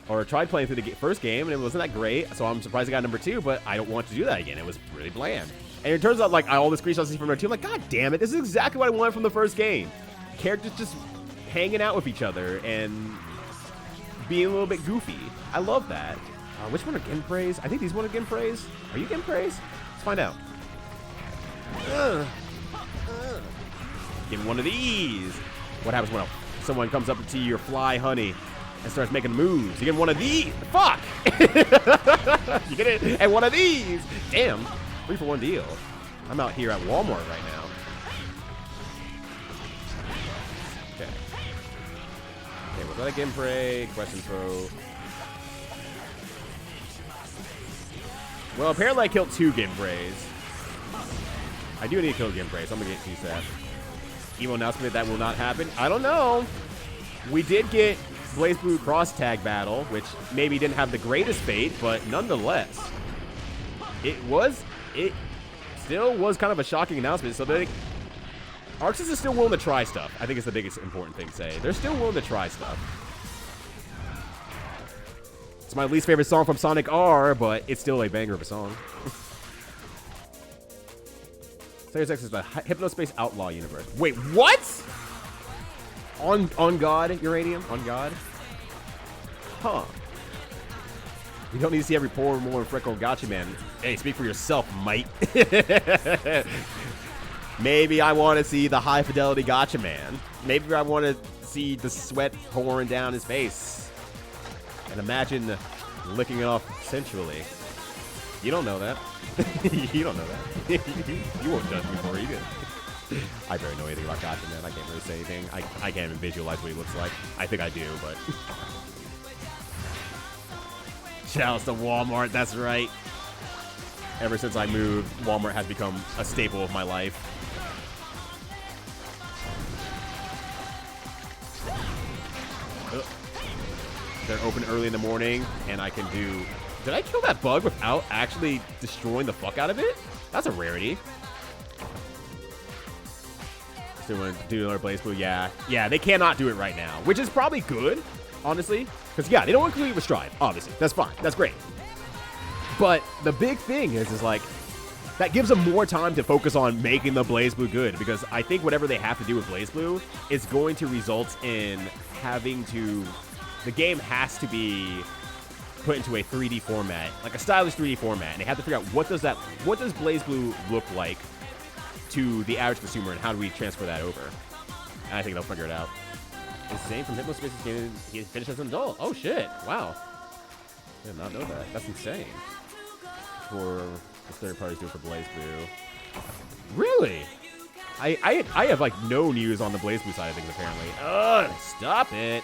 Speaker 1: or tried playing through the first game, and it wasn't that great, so I'm surprised I got number 2, but I don't want to do that again. It was really bland. And it turns out, like, all the screenshots I see from number 2, I'm like, god damn it, this is exactly what I wanted from the first game. Characters just hanging out with each other and being a little bit goofy. I love that. Which one are Genpreis? I think these one are Genpreis. Are you Genpreis? Let's find out. Give one of these. What happens when someone comes up to your fly honey and starts making moves? You get one of these. Fuck! You get it? And one of these. Damn. 3-for-1 deal. I'm out here at Walmart right now. Okay. Okay, was that a Genprei? Question pro. Well, apparently I killed 2 Genpreis. I do need to kill Genprei, so I'm gonna get TSAT. Emo announcement that will not happen. I don't know. We did get Blaze Blue Cross Tag Battle, which maybe didn't have the greatest fate, but nonetheless, it still was kind of a shocking announcement. So Arxis is still willing to try stuff. I think it's the biggest important thing to say. They're still willing to try stuff. It's my least favorite song from Sonic R, but it's still a banger of a song. Sirius X is the Hypnospace Outlaw universe. Wait, what? On God, Uranium? On God? Huh. You don't need to see every poor, more freckled gotcha man. Hey, speak for yourself, mate. Maybe I want to see the high fidelity gotcha man. Maybe I want to see the sweat pouring down his face. And imagine licking it off sensually. You don't know that. You don't know that. You won't judge me for it either. I barely know anything about gotcha man. I can't really say anything. I can't even visualize what he looks like. I think I do, but... Shouts to Walmart, that's right. Ever since I moved, Walmart has become a staple of my life. They're open early in the morning, and I can do... Did I kill that bug without actually destroying the fuck out of it? That's a rarity. So we want to do another Blaze Blue, yeah. Yeah, they cannot do it right now, which is probably good, honestly. Because, yeah, they don't include it with Strive, obviously. That's fine. That's great. But the big thing is like, that gives them more time to focus on making the Blaze Blue good. Because I think whatever they have to do with Blaze Blue is going to result in having to... The game has to be put into a 3D format, like a stylish 3D format. And they have to figure out what does Blaze Blue look like to the average consumer, and how do we transfer that over? And I think they'll figure it out. Insane from Hypnospace's game, he finished as an adult. Oh shit! Wow. I did not know that. That's insane. For the third parties do it for Blaze Blue. Really? I have like no news on the Blaze Blue side of things apparently. Ugh! Stop it!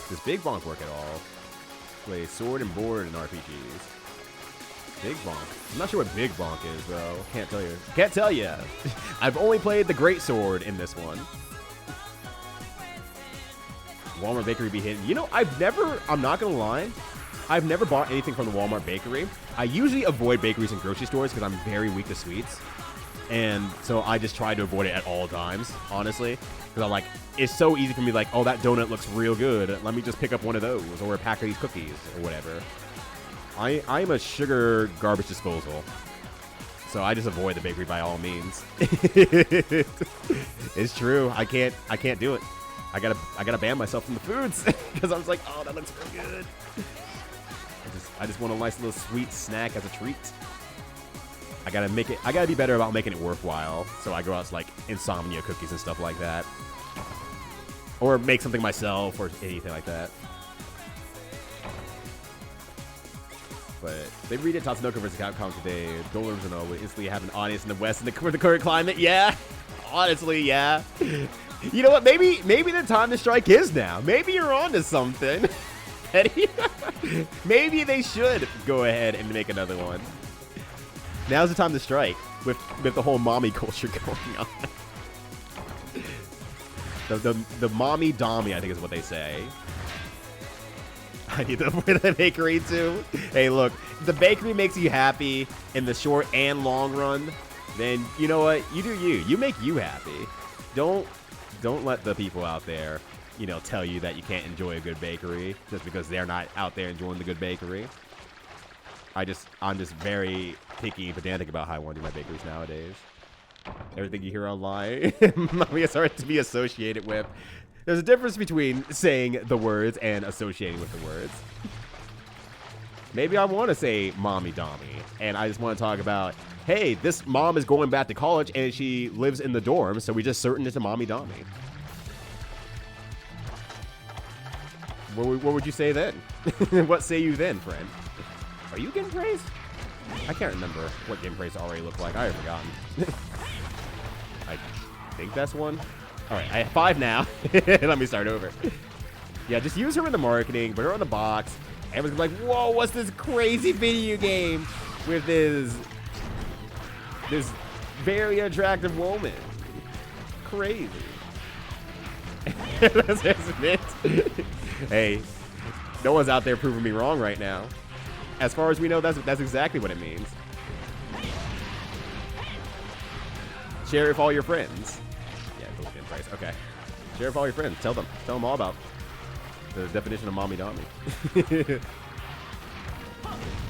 Speaker 1: Does Big Bonk work at all? Play sword and board in RPGs. Big Bonk. I'm not sure what Big Bonk is, though. Can't tell you. Can't tell you. I've only played the Great Sword in this one. Walmart Bakery be hidden. You know, I'm not going to lie, I've never bought anything from the Walmart Bakery. I usually avoid bakeries and grocery stores because I'm very weak to sweets. And so I just try to avoid it at all times, honestly. Because I'm like, it's so easy for me, like, oh, that donut looks real good. Let me just pick up one of those or a pack of these cookies or whatever. I'm a sugar garbage disposal, so I just avoid the bakery by all means. It's true. I can't do it. I gotta ban myself from the foods because I was like, oh, that looks real good. I just want a nice little sweet snack as a treat. I gotta be better about making it worthwhile. So I go out to like insomnia cookies and stuff like that, or make something myself or anything like that. But they redid Tatsunoko vs. Capcom today. Dollars and all would instantly have an audience in the West in the current climate. Yeah, honestly, yeah. You know what? Maybe the time to strike is now. Maybe you're on to something, Eddie. Maybe they should go ahead and make another one. Now's the time to strike with the whole mommy culture going on. The mommy dommy, I think is what they say. I need to avoid the bakery too. Hey, look, if the bakery makes you happy in the short and long run, then you know what? You do you. You make you happy. Don't let the people out there, you know, tell you that you can't enjoy a good bakery just because they're not out there enjoying the good bakery. I'm just very picky and pedantic about how I want to do my bakeries nowadays. Everything you hear online, mommy is hard to be associated with. There's a difference between saying the words and associating with the words. Maybe I want to say mommy dommy, and I just want to talk about, hey, this mom is going back to college and she lives in the dorm, so we just shortened it to mommy dommy. What would you say then? What say you then, friend? Are you getting praise? I can't remember what game praise already looked like. I have forgotten. I think that's one. All right, I have 5 now. Let me start over. Yeah, just use her in the marketing, put her on the box. Everyone's gonna be like, whoa, what's this crazy video game with this very attractive woman? Crazy. That's it. Hey, no one's out there proving me wrong right now. As far as we know, that's exactly what it means. Share with all your friends. Yeah, the LinkedIn price. Okay. Share with all your friends. Tell them all about the definition of mommy dommy.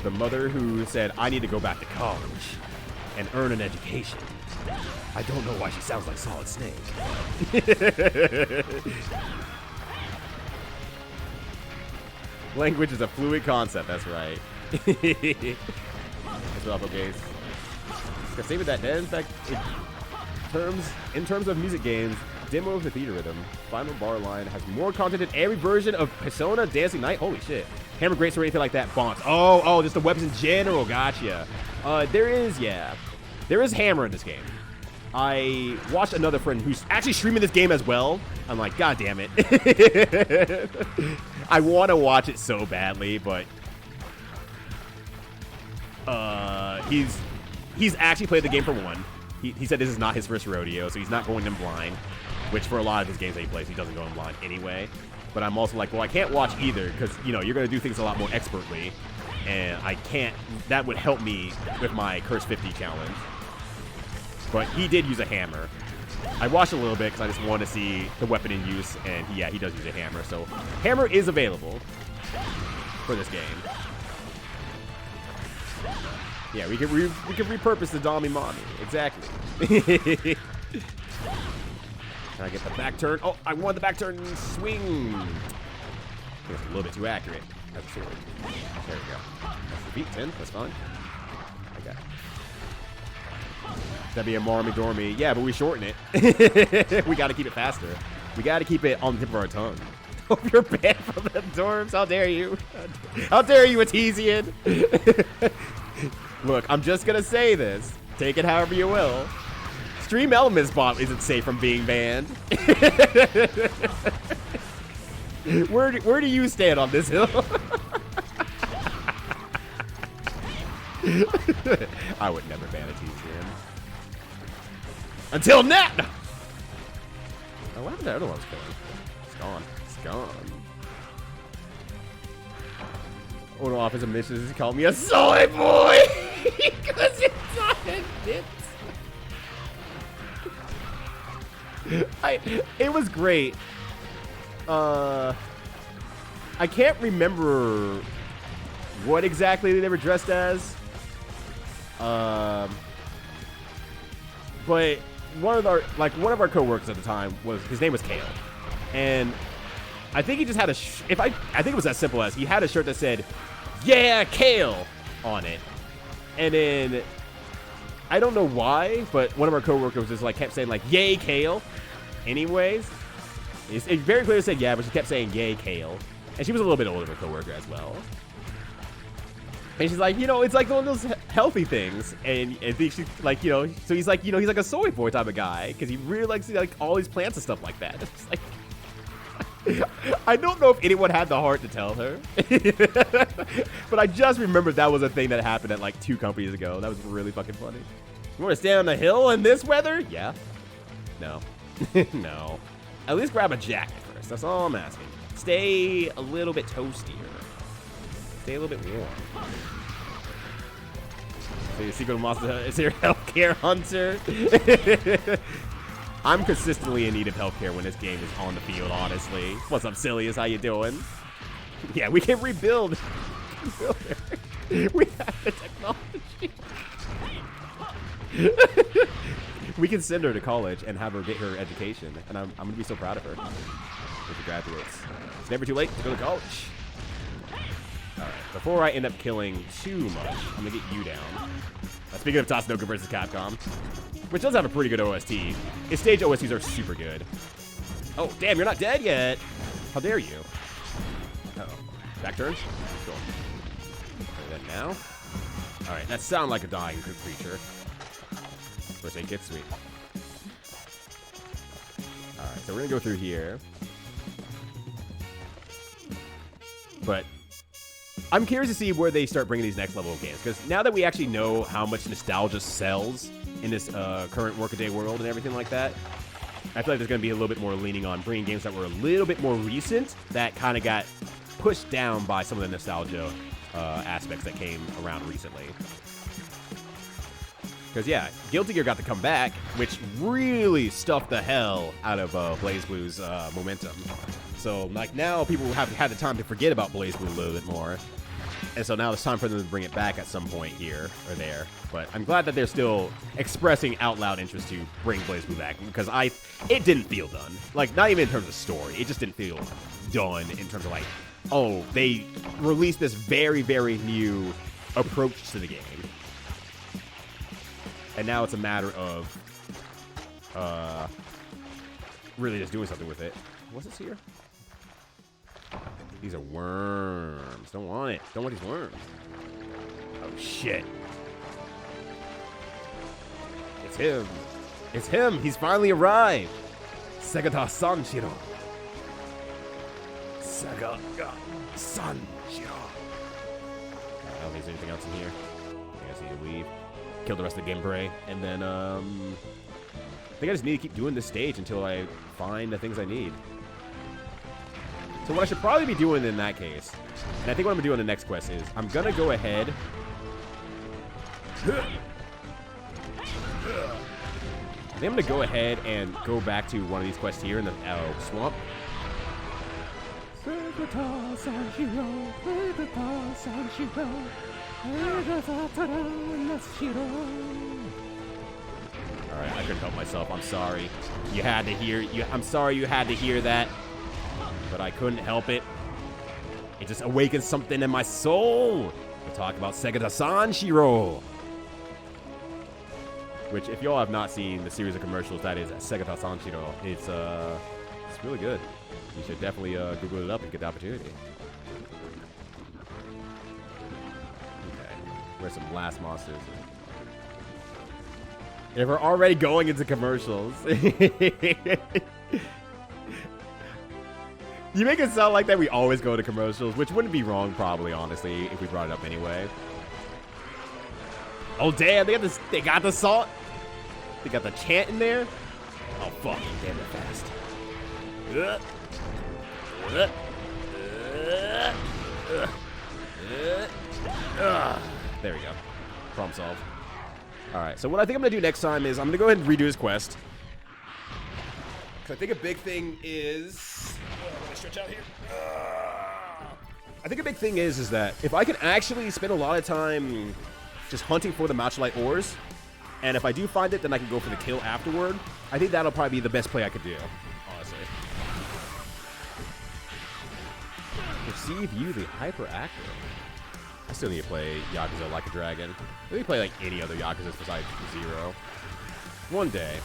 Speaker 1: The mother who said, I need to go back to college and earn an education. I don't know why she sounds like Solid Snake. Language is a fluid concept, that's right. That's what okay. Same with that, then. In fact, in terms of music games, Demo of the Theater Rhythm, Final Bar Line has more content in every version of Persona Dancing Night. Holy shit. Hammer Grace or anything like that. Bonds. Oh, just the weapons in general. Gotcha. There is Hammer in this game. I watched another friend who's actually streaming this game as well. I'm like, God damn it. I want to watch it so badly, but he's actually played the game for one. He said this is not his first rodeo, so he's not going in blind, which for a lot of his games that he plays, he doesn't go in blind anyway. But I'm also like, well, I can't watch either because, you know, you're going to do things a lot more expertly, and I can't. That would help me with my Cursed 50 challenge. But he did use a hammer. I watched a little bit because I just wanted to see the weapon in use, and he does use a hammer. So hammer is available for this game. Yeah, we can repurpose the Dommy Mommy. Exactly. Can I get the back turn? Oh, I want the back turn swing. It's a little bit too accurate. That's true. There we go. That's the beat 10. That's fine. Okay. That'd be a Marmy Dormy. Yeah, but we shorten it. We got to keep it faster. We got to keep it on the tip of our tongue. Hope you're banned from the dorms. How dare you? How dare you, Atesian? Look, I'm just going to say this. Take it however you will. Stream Elements Bomb isn't safe from being banned. Where do you stand on this hill? I would never ban a T-Stream. Until now! Oh, what happened to the other one's killing? It's gone. It's gone. One of offensive missions called me a soy boy! Because it's not a bit. It was great. I can't remember what exactly they were dressed as. But one of our coworkers at the time his name was Kale, and I think he just had I think it was as simple as he had a shirt that said "Yeah, Kale" on it, and then I don't know why, but one of our coworkers just like kept saying like "Yay, Kale." Anyways, it's very clear to say yeah, but she kept saying "Yay, Kale," and she was a little bit older of a coworker as well. And she's like, you know, it's like one of those healthy things. And I think she's like, you know, so he's like, you know, he's like a soy boy type of guy because he really likes like all these plants and stuff like that. It's just like, I don't know if anyone had the heart to tell her, but I just remembered that was a thing that happened at like 2 companies ago. That was really fucking funny. You want to stand on the hill in this weather? Yeah. No. No. At least grab a jacket first. That's all I'm asking. Stay a little bit toastier. Stay a little bit warm. So your secret monster is your healthcare hunter. I'm consistently in need of healthcare when this game is on the field, honestly. What's up, Silius? How you doing? Yeah, we can rebuild. We have the technology. We can send her to college and have her get her education. And I'm going to be so proud of her when she graduates. It's never too late to go to college. Alright, before I end up killing too much, I'm gonna get you down. Speaking of Tatsunoko vs. Capcom, which does have a pretty good OST. Its stage OSTs are super good. Oh, damn, you're not dead yet. How dare you? Uh-oh. Back turn? Cool. Play that now. Alright, that sounded like a dying creature. First aid kit, sweet. Alright, so we're gonna go through here. But I'm curious to see where they start bringing these next level of games, because now that we actually know how much nostalgia sells in this current workaday world and everything like that, I feel like there's going to be a little bit more leaning on bringing games that were a little bit more recent that kind of got pushed down by some of the nostalgia aspects that came around recently. Because, yeah, Guilty Gear got to come back, which really stuffed the hell out of BlazBlue's momentum. So, like, now people have had the time to forget about BlazBlue a little bit more. And so now it's time for them to bring it back at some point here or there. But I'm glad that they're still expressing out loud interest to bring BlazBlue back. Because it didn't feel done. Like, not even in terms of story. It just didn't feel done in terms of, like, oh, they released this very, very new approach to the game. And now it's a matter of really just doing something with it. What's this here? These are worms. Don't want it. Don't want these worms. Oh, shit. It's him. It's him. He's finally arrived. Segata Sanshiro. Segata Sanshiro. I don't think there's anything else in here. I guess I need to leave. Kill the rest of the gameplay. And then, I think I just need to keep doing this stage until I find the things I need. So what I should probably be doing in that case, and I think what I'm going to do on the next quest is, I'm going to go ahead. I think I'm going to go ahead and go back to one of these quests here in the swamp. Alright, I couldn't help myself. I'm sorry. You had to hear. I'm sorry you had to hear that. But I couldn't help it. It just awakened something in my soul. To talk about Segata Sanshiro. Which, if y'all have not seen the series of commercials that is Segata Sanshiro, it's really good. You should definitely Google it up and get the opportunity. Okay, where's some last monsters? If we're already going into commercials. You make it sound like that we always go to commercials, which wouldn't be wrong, probably, honestly, if we brought it up anyway. Oh, damn, they got the salt. They got the chant in there. Oh, fuck. Damn, they're fast. There we go. Problem solved. Alright, so what I think I'm going to do next time is I'm going to go ahead and redo his quest. Because I think a big thing is... let me stretch out here. I think a big thing is that if I can actually spend a lot of time just hunting for the Matchlite ores, and if I do find it, then I can go for the kill afterward, I think that'll probably be the best play I could do, honestly. Perceive you, the hyperactive. I still need to play Yakuza Like a Dragon. Let me play like any other Yakuza besides Zero. One day.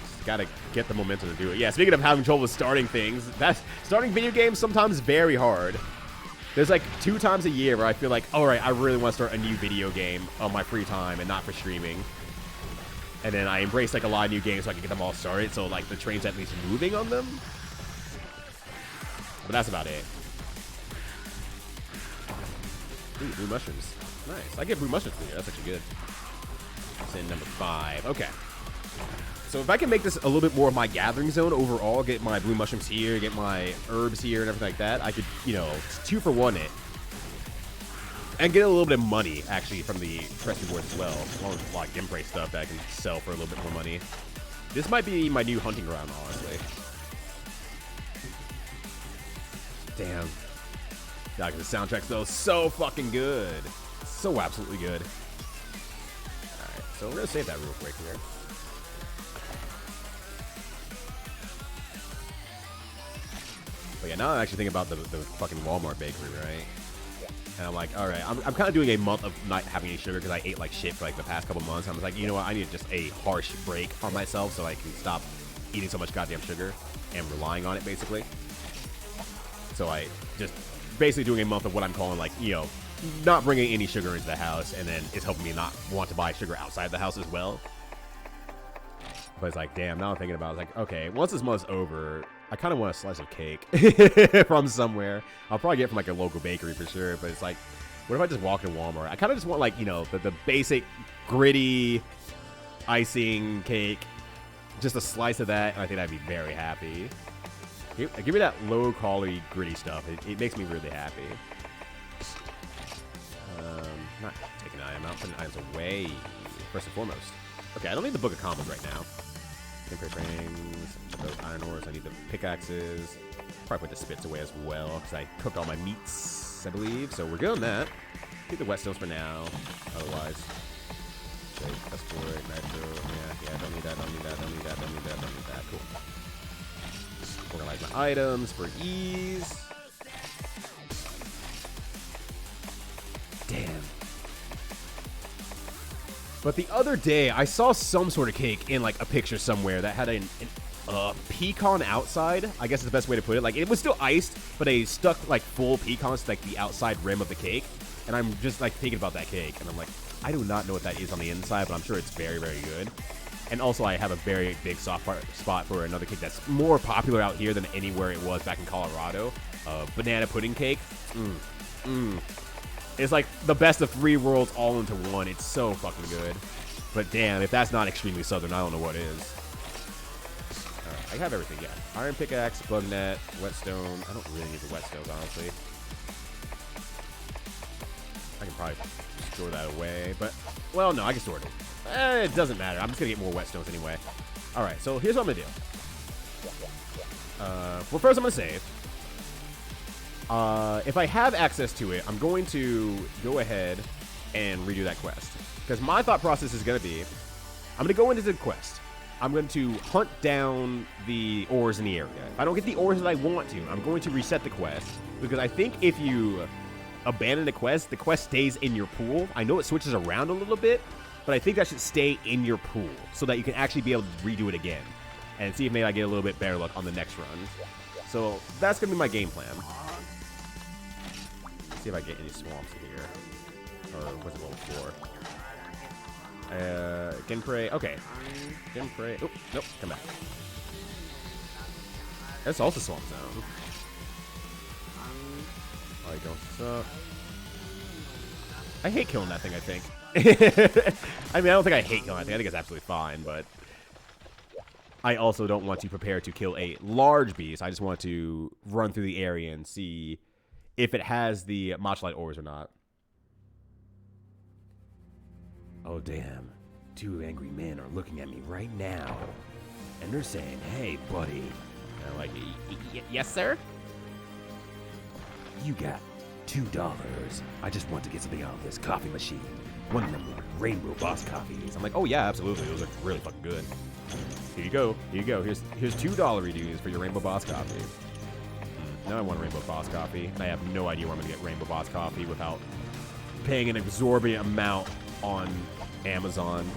Speaker 1: Just gotta get the momentum to do it. Yeah, speaking of having trouble with starting things, starting video games sometimes is very hard. There's like 2 times a year where I feel like, alright, I really want to start a new video game on my free time and not for streaming. And then I embrace like a lot of new games so I can get them all started, so like the train's at least moving on them. But that's about it. Ooh, blue mushrooms. Nice. I get blue mushrooms from here. That's actually good. That's in number 5. Okay. So if I can make this a little bit more of my gathering zone overall, get my blue mushrooms here, get my herbs here and everything like that, I could, 2 for 1 it. And get a little bit of money, actually, from the press rewards as well. Along with a lot of gameplay stuff that I can sell for a little bit more money. This might be my new hunting ground, honestly. Damn. Yeah, because the soundtrack's, though, so fucking good. So absolutely good. Alright, so we're going to save that real quick here. But yeah, now I'm actually thinking about the fucking Walmart bakery, right? And I'm like, alright, I'm kind of doing a month of not having any sugar because I ate like shit for like the past couple months. I was like, you know what, I need just a harsh break on myself so I can stop eating so much goddamn sugar and relying on it, basically. So I just basically doing a month of what I'm calling like, not bringing any sugar into the house, and then it's helping me not want to buy sugar outside the house as well. But it's like, damn, now I'm thinking about it, it's like, okay, once this month's over, I kind of want a slice of cake from somewhere. I'll probably get it from like a local bakery for sure, but it's like, what if I just walk in Walmart? I kind of just want like, the basic gritty icing cake, just a slice of that, and I think I'd be very happy. Give me that low-quality, gritty stuff. It makes me really happy. Not taking an item out. putting items away, first and foremost. Okay, I don't need the Book of Combos right now. Temporary rings, those iron ores, I need the pickaxes. Probably put the spits away as well, because I cooked all my meats, I believe. So we're good on that. Keep the whetstones for now. Otherwise, okay, that's for it, nitro. Yeah, don't need that, don't need that, don't need that, don't need that, don't need that. Cool. Organize my items for ease.
Speaker 2: Damn.
Speaker 1: But the other day, I saw some sort of cake in like a picture somewhere that had a pecan outside. I guess is the best way to put it. Like it was still iced, but they stuck like full pecans to like the outside rim of the cake. And I'm just like thinking about that cake, and I'm like, I do not know what that is on the inside, but I'm sure it's very, very good. And also, I have a very big soft spot for another cake that's more popular out here than anywhere it was back in Colorado. Banana pudding cake. It's like the best of 3 worlds all into one. It's so fucking good. But damn, if that's not extremely southern, I don't know what is. Alright, I have everything, yeah. Iron pickaxe, bug net, whetstone. I don't really need the whetstones, honestly. I can probably store that away, but, well, no, I can store it. It doesn't matter. I'm just going to get more whetstones anyway. Alright, so here's what I'm going to do. Well, first I'm going to save. If I have access to it, I'm going to go ahead and redo that quest. Because my thought process is going to be, I'm going to go into the quest. I'm going to hunt down the ores in the area. If I don't get the ores that I want to, I'm going to reset the quest. Because I think if you abandon the quest stays in your pool. I know it switches around a little bit, but I think that should stay in your pool so that you can actually be able to redo it again. And see if maybe I get a little bit better luck on the next run. So that's going to be my game plan. See if I get any swamps here. Or what's it level 4? Genpray. Okay. Genpray. Oh, nope. Come back. That's also swamp zone. Oh, you go. So, I hate killing that thing, I think. I mean, I don't think I hate killing that thing. I think it's absolutely fine, but I also don't want to prepare to kill a large beast. I just want to run through the area and see if it has the matchlite ores or not.
Speaker 2: Oh, damn. 2 angry men are looking at me right now. And they're saying, hey, buddy.
Speaker 1: And I'm like, yes, sir?
Speaker 2: You got $2. I just want to get something out of this coffee machine. One of them Rainbow Boss coffees.
Speaker 1: I'm like, oh, yeah, absolutely. Those are really fucking good. Here you go. Here you go. Here's $2 redues for your Rainbow Boss coffee. Now I want a Rainbow Boss coffee, and I have no idea where I'm going to get Rainbow Boss coffee without paying an exorbitant amount on Amazon.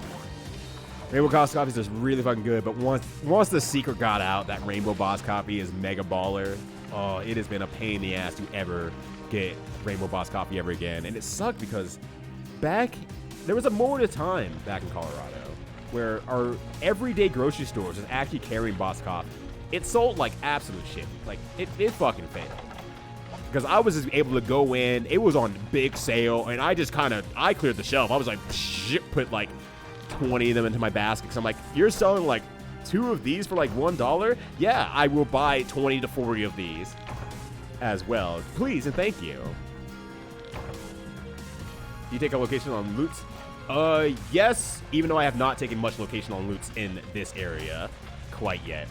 Speaker 1: Rainbow Boss coffees are really fucking good, but once the secret got out that Rainbow Boss coffee is mega baller, oh, it has been a pain in the ass to ever get Rainbow Boss coffee ever again. And it sucked because there was a moment of time back in Colorado where our everyday grocery stores was actually carrying Boss coffee. It sold like absolute shit. Like, it fucking failed. Because I was just able to go in, it was on big sale, and I cleared the shelf. I was like, shit, put like 20 of them into my basket. Because I'm like, you're selling like 2 of these for like $1? Yeah, I will buy 20 to 40 of these as well. Please and thank you. Do you take a location on loots? Yes, even though I have not taken much location on loots in this area quite yet.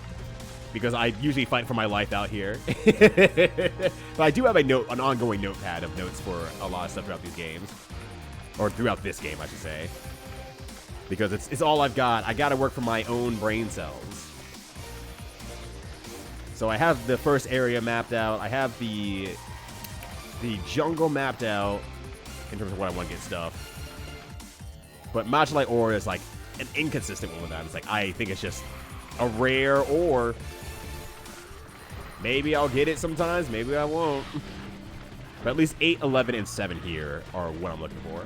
Speaker 1: Because I usually fight for my life out here. But I do have an ongoing notepad of notes for a lot of stuff throughout these games. Or throughout this game, I should say. Because it's all I've got. I gotta work for my own brain cells. So I have the first area mapped out. I have the jungle mapped out in terms of where I want to get stuff. But Matchlite Ore is like an inconsistent one with that. It's like, I think it's just a rare ore. Maybe I'll get it sometimes, maybe I won't. But at least 8, 11, and 7 here are what I'm looking for.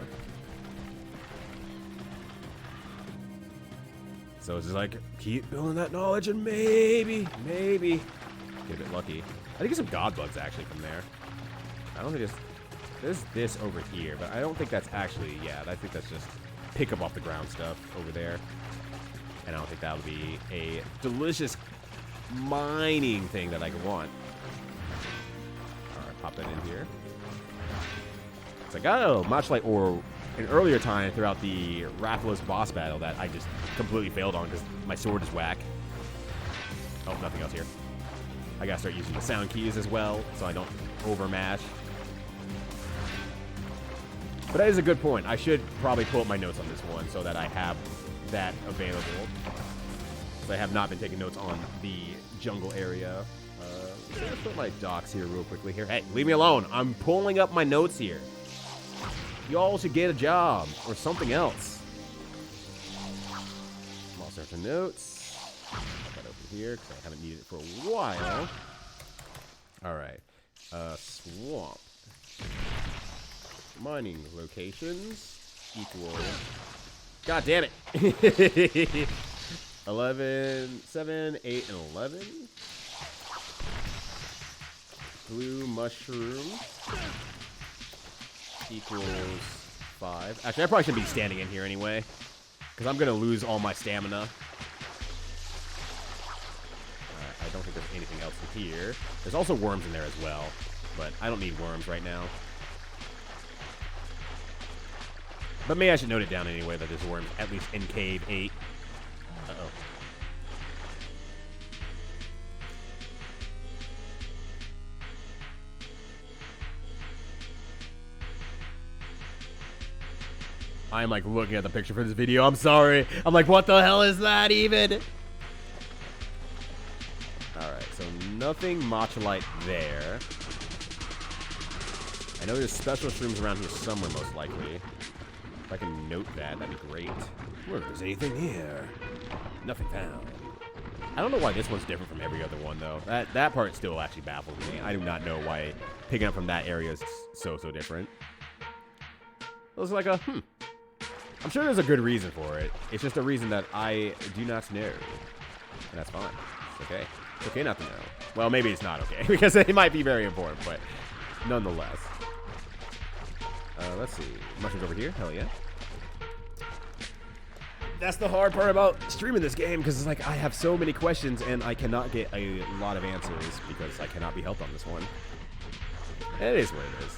Speaker 1: So it's just like, keep building that knowledge and maybe get a bit lucky. I think it's some god bugs actually from there. I don't think there's this over here, but I don't think that's actually, yeah, I think that's just pick up off the ground stuff over there. And I don't think that'll be a delicious mining thing that I could want. Alright, pop that in here. So I got a Matchlite Ore an earlier time throughout the Rathalos boss battle that I just completely failed on because my sword is whack. Oh, nothing else here. I gotta start using the sound keys as well so I don't overmash. But that is a good point. I should probably pull up my notes on this one so that I have that available. So I have not been taking notes on the jungle area. Let's put my docs here real quickly here. Hey, leave me alone. I'm pulling up my notes here. Y'all should get a job or something else. Monster Hunter notes. Put that over here because I haven't needed it for a while. All right. Swamp. Mining locations equal. God damn it. 11, 7, 8, and 11. Blue mushrooms equals 5. Actually, I probably shouldn't be standing in here anyway, because I'm going to lose all my stamina. I don't think there's anything else in here. There's also worms in there as well, but I don't need worms right now. But maybe I should note it down anyway that there's worms, at least in Cave 8. Uh-oh. I'm like looking at the picture for this video. I'm sorry. I'm like, what the hell is that even? Alright, so nothing Macholite there. I know there's special shrooms around here somewhere, most likely. If I can note that, that'd be great. Where is anything here? Nothing found. I don't know why this one's different from every other one, though. That part still actually baffles me. I do not know why picking up from that area is so different. It was like a, I'm sure there's a good reason for it. It's just a reason that I do not know. And that's fine. It's okay. It's okay not to know. Well, maybe it's not okay, because it might be very important, but nonetheless. Let's see. Mushrooms over here? Hell yeah. That's the hard part about streaming this game, because it's like I have so many questions and I cannot get a lot of answers because I cannot be helped on this one. It is what it is.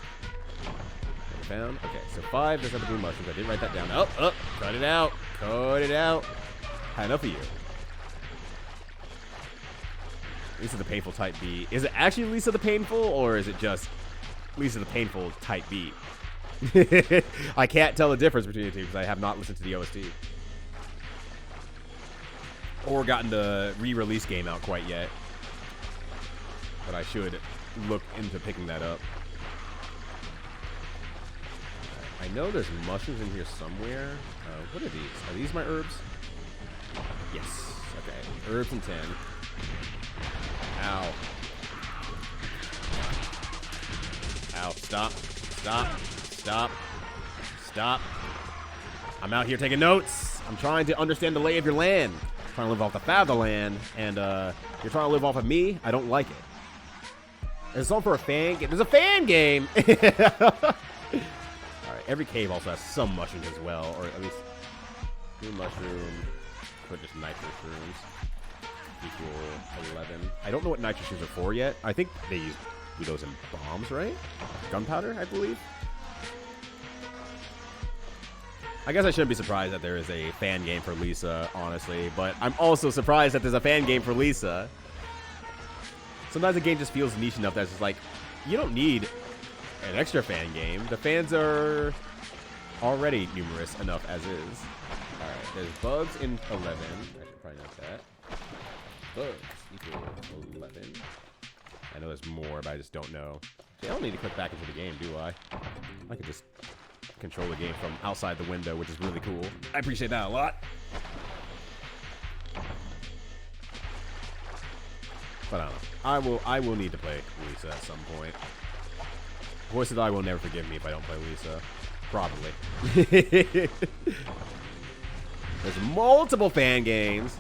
Speaker 1: Found. Okay, so 5 does have to do mushrooms. I did write that down. Oh, cut it out. Cut it out. Had enough of you. Lisa the Painful type B. Is it actually Lisa the Painful, or is it just Lisa the Painful type B? I can't tell the difference between the two because I have not listened to the OST. Or gotten the re-release game out quite yet. But I should look into picking that up. I know there's mushrooms in here somewhere. What are these? Are these my herbs? Yes. Okay. Herbs and 10. Ow. Ow. Stop. Stop. Stop. Stop. I'm out here taking notes. I'm trying to understand the lay of your land. I'm trying to live off the fat of the land. And you're trying to live off of me? I don't like it. There's something for a fan game. There's a fan game! Every cave also has some mushrooms as well, or at least 2 mushrooms, but just nitro shrooms equal 11. I don't know what nitro shrooms are for yet. I think they use those in bombs, right? Gunpowder, I believe. I guess I shouldn't be surprised that there is a fan game for Lisa, honestly, but I'm also surprised that there's a fan game for Lisa. Sometimes the game just feels niche enough that it's just like, you don't need an extra fan game. The fans are already numerous enough as is. Alright, there's bugs in 11. I should probably note that. Bugs equal 11. I know there's more, but I just don't know. See, I don't need to click back into the game, do I? I could just control the game from outside the window, which is really cool. I appreciate that a lot. But I don't know. I will need to play Lisa at some point. Voice of the Eye will never forgive me if I don't play Lisa. Probably. There's multiple fan games.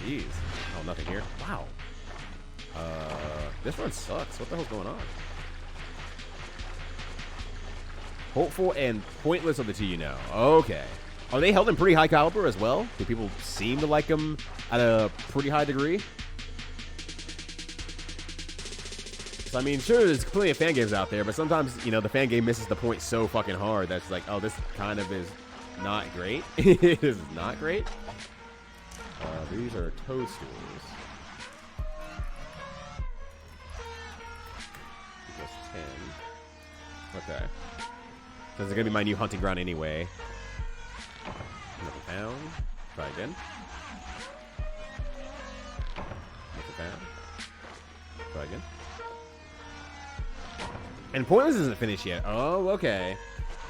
Speaker 1: Jeez. Oh, nothing here. Wow. This run sucks. What the hell's going on? Hopeful and pointless of the two, you know. Okay. Are they held in pretty high caliber as well? Do people seem to like them at a pretty high degree? So, I mean, sure, there's plenty of fan games out there, but sometimes, you know, the fan game misses the point so fucking hard that's like, oh, this kind of is not great. This is not great. These are toadstools. Just 10. Okay. So this is going to be my new hunting ground anyway. Another pound. Try again. Another pound. Try again. And Pointless isn't finished yet. Oh, okay.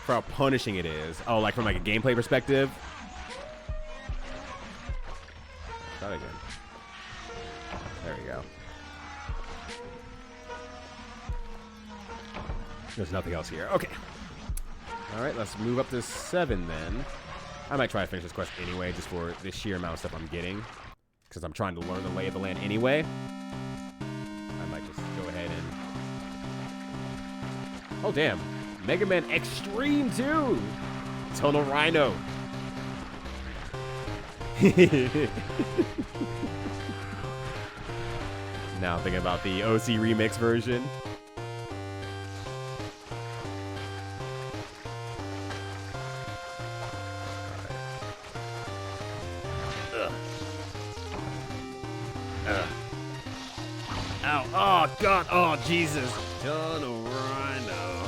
Speaker 1: For how punishing it is. Oh, like from like a gameplay perspective. Try again. There we go. There's nothing else here. Okay. All right, let's move up to 7 then. I might try to finish this quest anyway, just for the sheer amount of stuff I'm getting, because I'm trying to learn the lay of the land anyway. I might just go ahead and... Oh, damn. Mega Man Extreme 2! Tunnel Rhino. Now I'm thinking about the OC remix version. Ow. Oh, God. Oh, Jesus. Tunnel Rhino.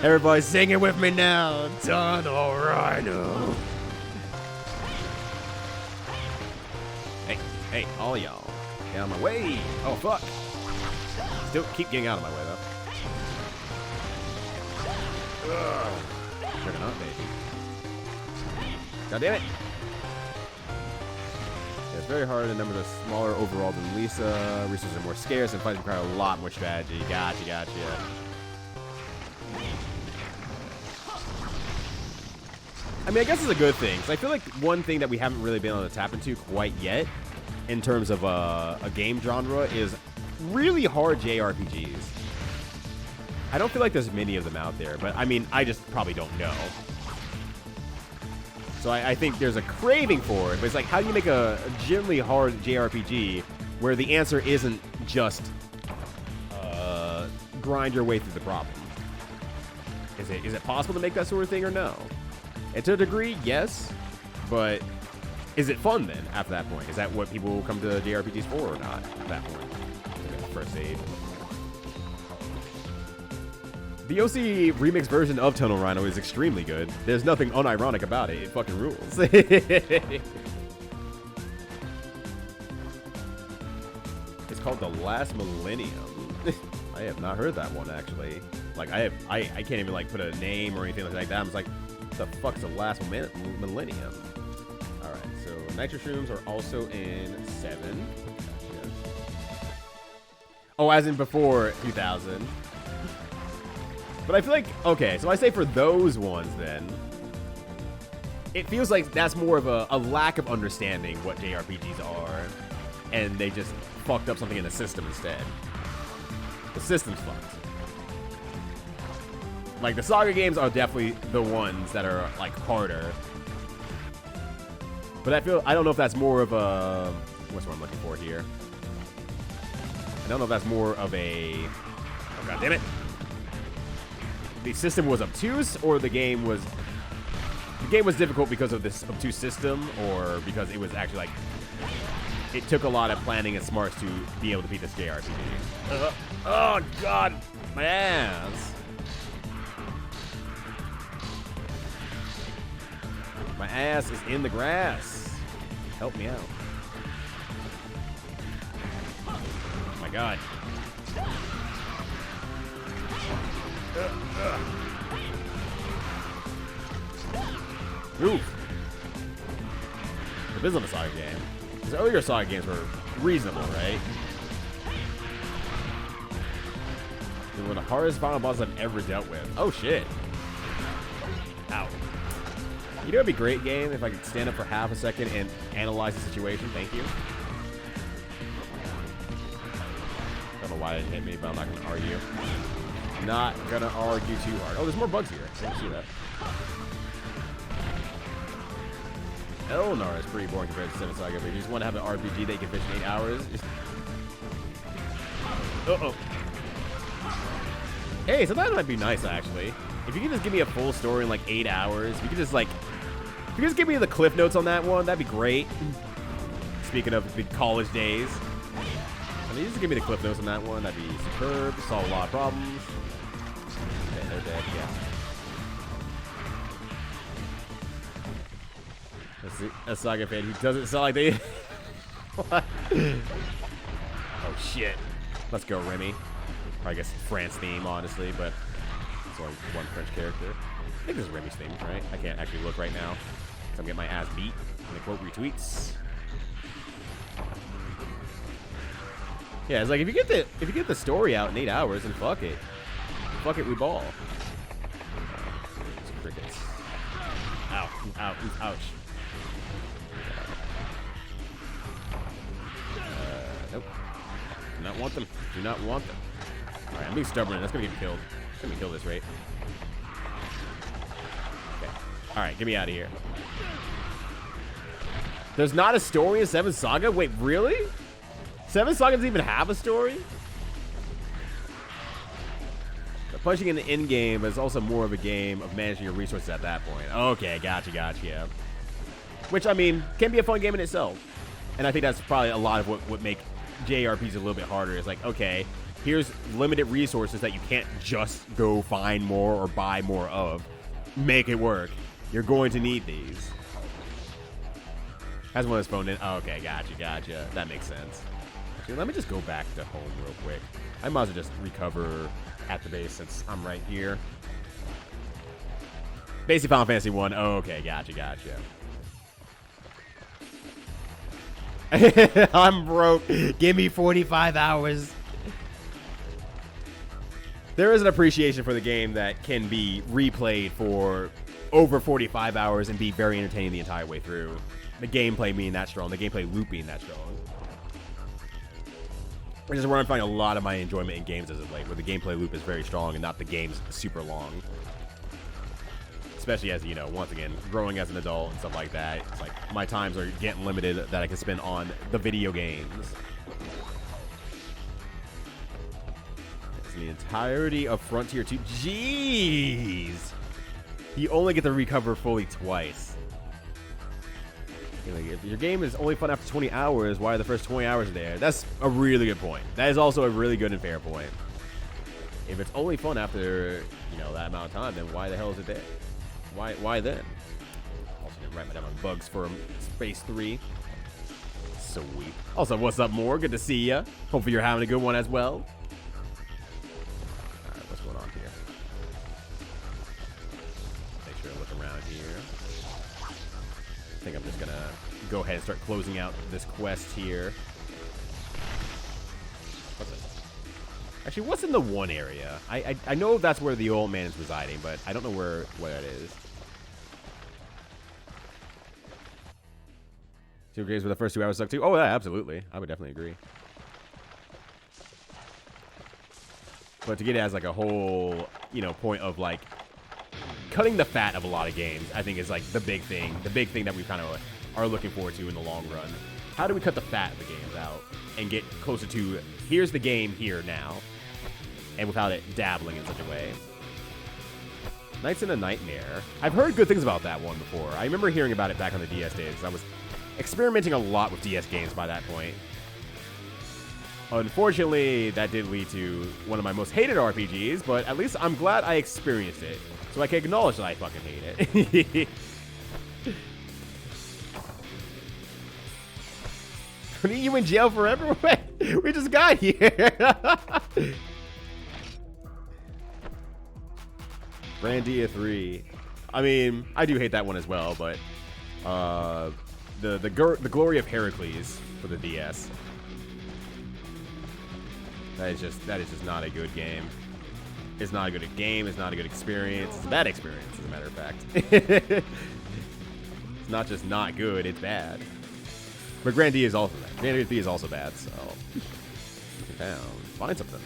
Speaker 1: Everybody singing with me now. Tunnel Rhino. Hey, all y'all. Get out of my way. Oh, fuck. Still keep getting out of my way, though. Ugh. Trigger not, baby. God damn it. Yeah, it's very hard. The numbers are smaller overall than Lisa. Resources are more scarce and fighting require a lot more strategy. Gotcha. I mean, I guess it's a good thing. So I feel like one thing that we haven't really been able to tap into quite yet in terms of a game genre is really hard JRPGs. I don't feel like there's many of them out there, but I mean, I just probably don't know. So I think there's a craving for it, but it's like, how do you make a genuinely hard JRPG where the answer isn't just grind your way through the problem? Is it possible to make that sort of thing or no? And to a degree, yes, but is it fun then after that point? Is that what people come to JRPGs for or not at that point? First aid. The OC remix version of Tunnel Rhino is extremely good. There's nothing unironic about it. It fucking rules. It's called The Last Millennium. I have not heard that one, actually. Like, I can't even, like, put a name or anything like that. I'm just like, what the fuck's The Last Millennium? Alright, so Nitro Shrooms are also in 7. Gotcha. Oh, as in before 2000. But I feel like, okay, so I say for those ones then, it feels like that's more of a lack of understanding what JRPGs are, and they just fucked up something in the system instead. The system's fucked. Like, the Saga games are definitely the ones that are, like, harder. But I don't know if that's more of a, what's what I'm looking for here? I don't know if that's more of a, oh, god damn it. The system was obtuse, or the game was difficult because of this obtuse system, or because it was actually like it took a lot of planning and smarts to be able to beat this JRPG. Oh god, my ass! My ass is in the grass. Help me out. Oh my god. Oof. This isn't a Saga game. Because earlier Saga games were reasonable, right? They're one of the hardest final bosses I've ever dealt with. Oh shit. Ow. You know, it'd be a great game if I could stand up for half a second and analyze the situation. Thank you. Don't know why it didn't hit me, but I'm not gonna argue. Not gonna argue too hard. Oh, there's more bugs here. I didn't see that. Elnar is pretty boring compared to Seven Saga, but you just want to have an RPG that you can finish in 8 hours. Uh-oh. Hey, so that might be nice, actually. If you could just give me a full story in like 8 hours, if you could just like, if you could just give me the cliff notes on that one, that'd be great. Speaking of the college days. I mean, just give me the cliff notes on that one, that'd be superb. Solve a lot of problems. Okay, they're dead, yeah. A Saga fan who doesn't sound like they... What? Oh, shit. Let's go, Remy. Or I guess France theme, honestly, but it's only one French character. I think this is Remy's theme, right? I can't actually look right now, so I'm getting my ass beat. I'm gonna quote retweets. Yeah, it's like if you get the story out in 8 hours, then fuck it. Fuck it, we ball. It's crickets. Ow, ow, ouch. Nope. Do not want them. Do not want them. Alright, I'm being stubborn. That's gonna get me killed. It's gonna be killed this rate. Okay. Alright, get me out of here. There's not a story in Seven Saga? Wait, really? Seven Saga doesn't even have a story? The punching in the end game is also more of a game of managing your resources at that point. Okay, gotcha, yeah. Which, I mean, can be a fun game in itself. And I think that's probably a lot of what make JRPGs a little bit harder. Is like, okay, here's limited resources that you can't just go find more or buy more of. Make it work. You're going to need these. Has one of his phone in. Oh, okay, gotcha. That makes sense. Actually, let me just go back to home real quick. I might as well just recover at the base since I'm right here. Basic Final Fantasy 1. Oh, okay, gotcha. I'm broke. Give me 45 hours. There is an appreciation for the game that can be replayed for over 45 hours and be very entertaining the entire way through. The gameplay being that strong, the gameplay loop being that strong. Which is where I'm finding a lot of my enjoyment in games as of late, where the gameplay loop is very strong and not the game's super long. Especially as, you know, once again, growing as an adult and stuff like that, it's like my times are getting limited that I can spend on the video games. That's the entirety of Frontier 2. Jeez! You only get to recover fully twice. You know, if your game is only fun after 20 hours, why are the first 20 hours there? That's a really good point. That is also a really good and fair point. If it's only fun after, you know, that amount of time, then why the hell is it there? Why then? Also gonna write down my bugs for Space 3. Sweet. Also, what's up, Moore? Good to see ya. Hopefully you're having a good one as well. Alright, what's going on here? Make sure I look around here. I think I'm just gonna go ahead and start closing out this quest here. What's it? Actually, what's in the one area? I know that's where the old man is residing, but I don't know where it is. Two games where the first 2 hours suck too? Oh, yeah, absolutely. I would definitely agree. But to get it as like a whole, you know, point of like cutting the fat of a lot of games, I think is like the big thing. The big thing that we kind of are looking forward to in the long run. How do we cut the fat of the games out and get closer to here's the game here now, and without it dabbling in such a way? Nights in a Nightmare. I've heard good things about that one before. I remember hearing about it back on the DS days. I was experimenting a lot with DS games by that point. Unfortunately, that did lead to one of my most hated RPGs, but at least I'm glad I experienced it, so I can acknowledge that I fucking hate it. Putting you in jail forever? We just got here. Grandia 3. I mean, I do hate that one as well, but the Glory of Heracles for the DS. That is just not a good game. It's not a good game. It's not a good experience. It's a bad experience, as a matter of fact. It's not just not good. It's bad. But Grandia is also bad. Grandia 3 is also bad. So find something.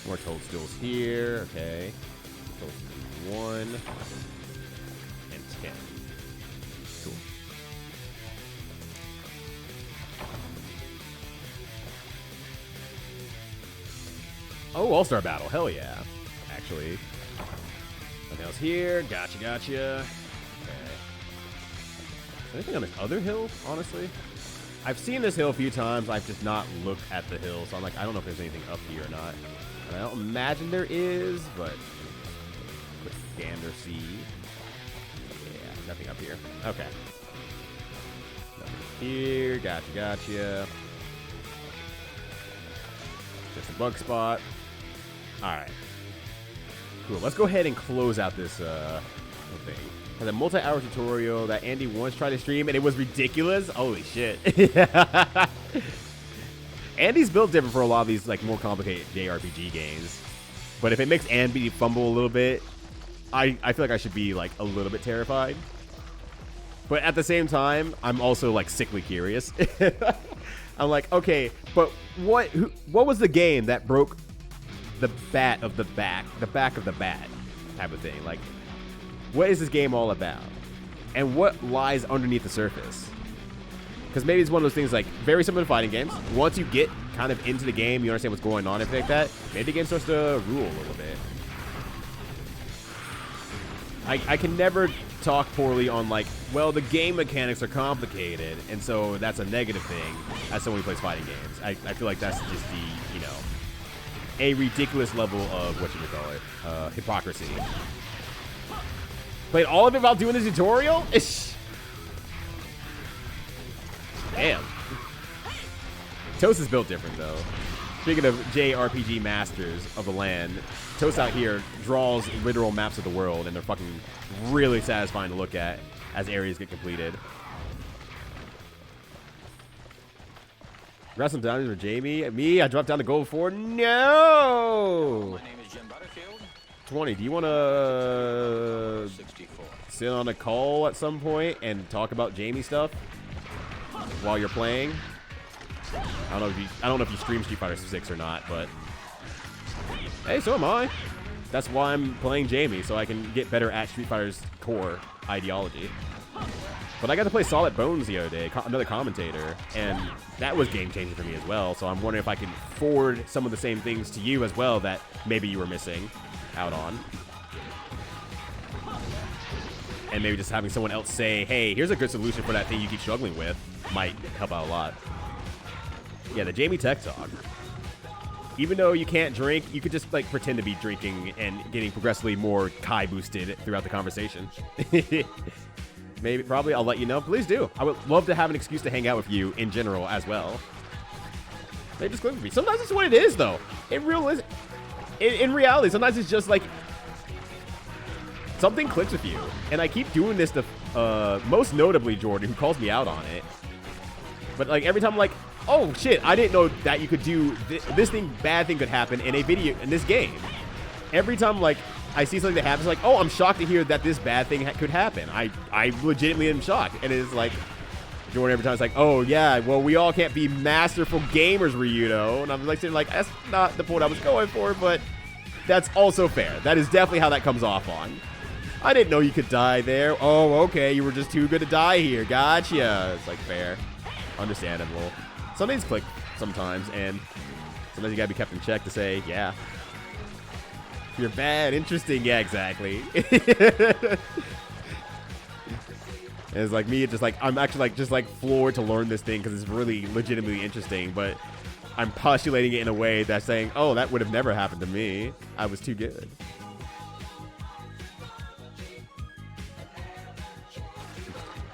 Speaker 1: More toadstools here. Okay. Toadstool 1 and 10. Oh, All-Star Battle. Hell yeah. Actually. Nothing else here. Gotcha, gotcha. Okay. Anything on this other hill, honestly? I've seen this hill a few times. I've just not looked at the hill. So I'm like, I don't know if there's anything up here or not. And I don't imagine there is, but quick gander see. Yeah, nothing up here. Okay. Nothing here. Gotcha, gotcha. Just a bug spot. Alright. Cool. Let's go ahead and close out this thing. Has a multi-hour tutorial that Andy once tried to stream, and it was ridiculous. Holy shit. Andy's built different for a lot of these like more complicated JRPG games. But if it makes Andy fumble a little bit, I feel like I should be like a little bit terrified. But at the same time, I'm also like sickly curious. I'm like, okay, but what was the game that broke the back of the back of the bat type of thing? Like, what is this game all about? And what lies underneath the surface? Because maybe it's one of those things like very similar to fighting games. Once you get kind of into the game, you understand what's going on, everything like that, maybe the game starts to rule a little bit. I can never talk poorly on like, well, the game mechanics are complicated, and so that's a negative thing as someone who plays fighting games. I feel like that's just the, you know, a ridiculous level of, what you would call it, hypocrisy. Played all of it while doing the tutorial? Damn. Toast is built different, though. Speaking of JRPG masters of the land, Toast out here draws literal maps of the world, and they're fucking really satisfying to look at as areas get completed. Congrats on diamonds for Jamie. Me, I dropped down to gold 4. No!
Speaker 5: My name is Jim Butterfield.
Speaker 1: 20, do you want to sit on a call at some point and talk about Jamie stuff while you're playing? I don't know if you stream Street Fighter 6 or not, but hey, so am I. That's why I'm playing Jamie, so I can get better at Street Fighter's core ideology. But I got to play Solid Bones the other day, another commentator, and that was game-changing for me as well. So I'm wondering if I can forward some of the same things to you as well that maybe you were missing out on. And maybe just having someone else say, hey, here's a good solution for that thing you keep struggling with, might help out a lot. Yeah, the Jamie Tech Talk. Even though you can't drink, you could just like pretend to be drinking and getting progressively more Kai boosted throughout the conversation. Maybe, probably, I'll let you know. Please do. I would love to have an excuse to hang out with you in general as well. Maybe just click with me. Sometimes it's what it is, though. In reality, sometimes it's just like something clicks with you. And I keep doing this to, most notably, Jordan, who calls me out on it. But like every time I'm like, oh shit, I didn't know that you could do this thing, bad thing could happen in a video, in this game. Every time like I see something that happens, like, oh, I'm shocked to hear that this bad thing could happen. I legitimately am shocked. And it's like, Jordan every time it's like, oh yeah, well, we all can't be masterful gamers, Ryudo. And I'm like sitting like, that's not the point I was going for, but that's also fair. That is definitely how that comes off on. I didn't know you could die there. Oh, okay, you were just too good to die here. Gotcha. It's like fair. Understandable. Some things click sometimes, and sometimes you gotta be kept in check to say, yeah. You're bad, interesting, yeah, exactly. And it's like me, it's just like, I'm actually like, just like floored to learn this thing because it's really legitimately interesting, but I'm postulating it in a way that's saying, oh, that would have never happened to me. I was too good.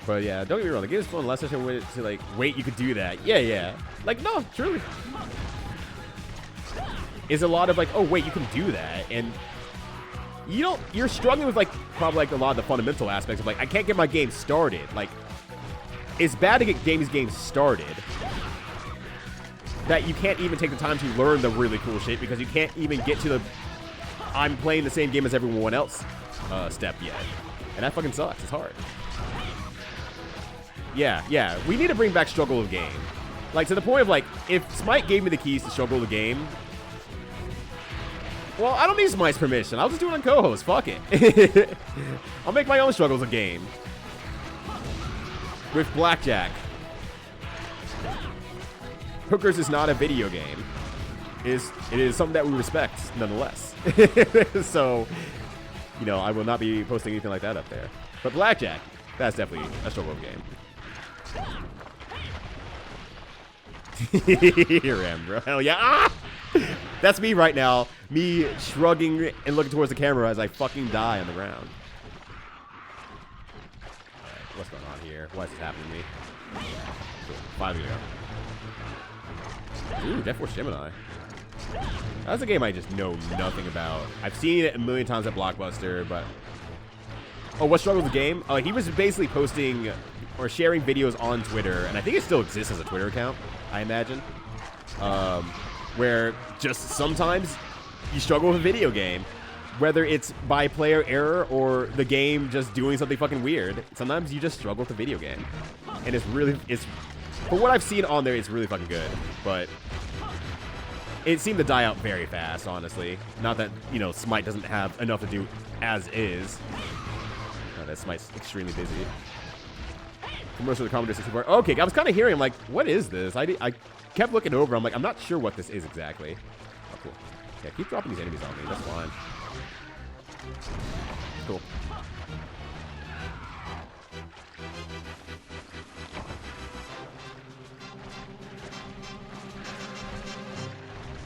Speaker 1: But yeah, don't get me wrong, the game is fun unless there's a way to like, wait, you could do that. Yeah, yeah. Like, no, truly. Is a lot of like, oh wait, you can do that, and you're struggling with like probably like a lot of the fundamental aspects of like, I can't get my game started. Like, it's bad to get Jamie's game started that you can't even take the time to learn the really cool shit because you can't even get to the I'm playing the same game as everyone else step yet, and that fucking sucks. It's hard. Yeah, we need to bring back struggle of game. Like, to the point of, like, if Smite gave me the keys to struggle the game, well, I don't need Smite's permission. I'll just do it on co-host. Fuck it. I'll make my own struggles a game. With Blackjack. Hookers is not a video game. it is something that we respect nonetheless. So, you know, I will not be posting anything like that up there. But Blackjack, that's definitely a struggle game. Here I am, bro. Hell yeah. Ah! That's me right now. Me shrugging and looking towards the camera as I fucking die on the ground. Alright, what's going on here? Why is this happening to me? Cool. 5 ago. Ooh, Death Force Gemini. That's a game I just know nothing about. I've seen it a million times at Blockbuster, but... Oh, what struggle with the game? He was basically posting or sharing videos on Twitter, and I think it still exists as a Twitter account, I imagine. Where just sometimes you struggle with a video game. Whether it's by player error or the game just doing something fucking weird. Sometimes you just struggle with the video game. And it's for what I've seen on there, it's really fucking good. But it seemed to die out very fast, honestly. Not that, you know, Smite doesn't have enough to do as is. Oh, that Smite's extremely busy. Commercial of the Commodore 64. Okay, I was kind of hearing, I'm like, what is this? I kept looking over. I'm like, I'm not sure what this is exactly. Oh, cool. Yeah, keep dropping these enemies on me. That's fine. Cool.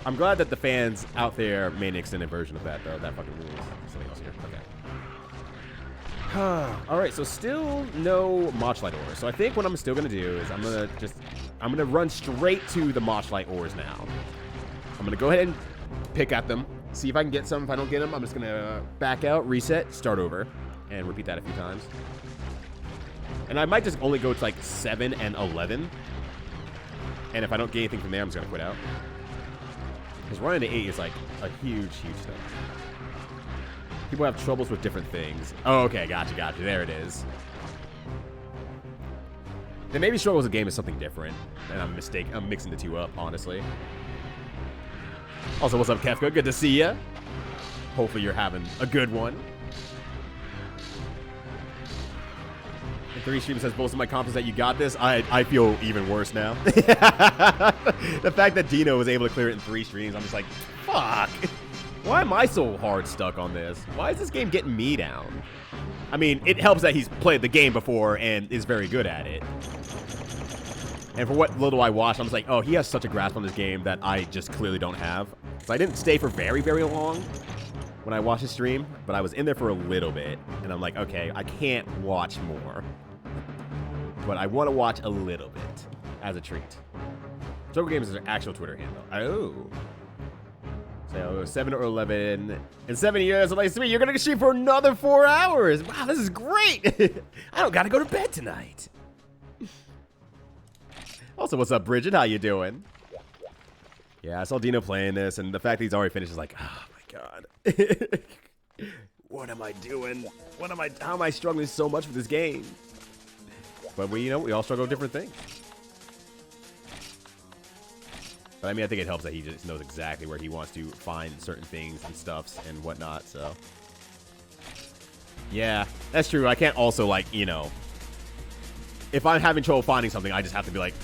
Speaker 1: I'm glad that the fans out there made an extended version of that, though. That fucking rules. Something else here. Okay. Alright, so still no Machlight ores. So I think what I'm still going to do is I'm going to run straight to the Machlight ores now. I'm going to go ahead and pick at them. See if I can get some. If I don't get them, I'm just going to back out, reset, start over, and repeat that a few times. And I might just only go to like 7 and 11. And if I don't get anything from there, I'm just going to quit out. Because running to 8 is like a huge, huge thing. People have troubles with different things. Oh, okay, gotcha. There it is. Then maybe struggles with the game is something different. And I'm mixing the two up, honestly. Also, what's up, Kefka? Good to see ya. Hopefully you're having a good one. And 3 Stream says, both of my confidence that you got this. I feel even worse now. The fact that Dino was able to clear it in 3 streams, I'm just like, fuck. Why am I so hard stuck on this? Why is this game getting me down? I mean, it helps that he's played the game before and is very good at it. And for what little I watched, I'm just like, oh, he has such a grasp on this game that I just clearly don't have. So I didn't stay for very, very long when I watched his stream, but I was in there for a little bit. And I'm like, okay, I can't watch more. But I want to watch a little bit as a treat. Joker Games is an actual Twitter handle. Oh. So 7 or 11 in 7 years. I'm like, sweet, you're gonna stream for another 4 hours. Wow, this is great. I don't gotta go to bed tonight. Also, what's up, Bridget? How you doing? Yeah, I saw Dino playing this, and the fact that he's already finished is like, oh my god. What am I doing? How am I struggling so much with this game? But we all struggle with different things. But I mean, I think it helps that he just knows exactly where he wants to find certain things and stuffs and whatnot, so. Yeah, that's true. I can't also, like, if I'm having trouble finding something, I just have to be like,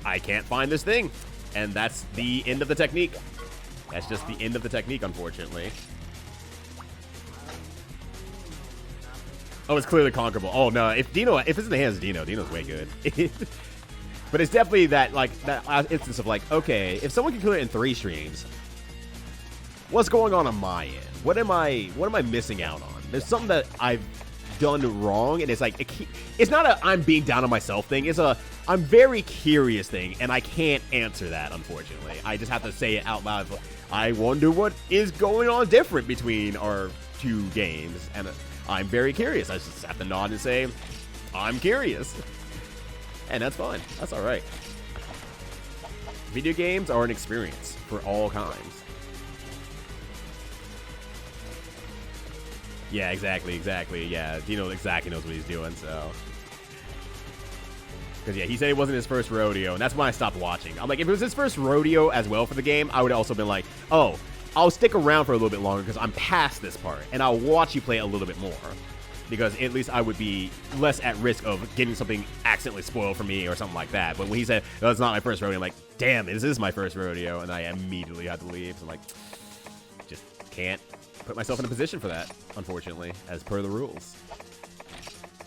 Speaker 1: I can't find this thing. And that's the end of the technique. That's just the end of the technique, unfortunately. Oh, it's clearly conquerable. Oh, no. If it's in the hands of Dino's way good. But it's definitely that instance of like, okay, if someone can kill it in 3 streams, what's going on my end? What am I missing out on? There's something that I've done wrong, and it's like, it's not a I'm being down on myself thing. It's a I'm very curious thing, and I can't answer that, unfortunately. I just have to say it out loud. I wonder what is going on different between our 2 games, and I'm very curious. I just have to nod and say, I'm curious. And that's fine. That's all right. Video games are an experience for all kinds. Yeah, exactly. Yeah, Dino exactly knows what he's doing, so. Because, yeah, he said it wasn't his first rodeo, and that's when I stopped watching. I'm like, if it was his first rodeo as well for the game, I would have also been like, oh, I'll stick around for a little bit longer because I'm past this part, and I'll watch you play a little bit more. Because at least I would be less at risk of getting something accidentally spoiled for me or something like that. But when he said, oh, it's not my first rodeo, I'm like, damn, this is my first rodeo, and I immediately had to leave. So I'm like, just can't put myself in a position for that, unfortunately, as per the rules.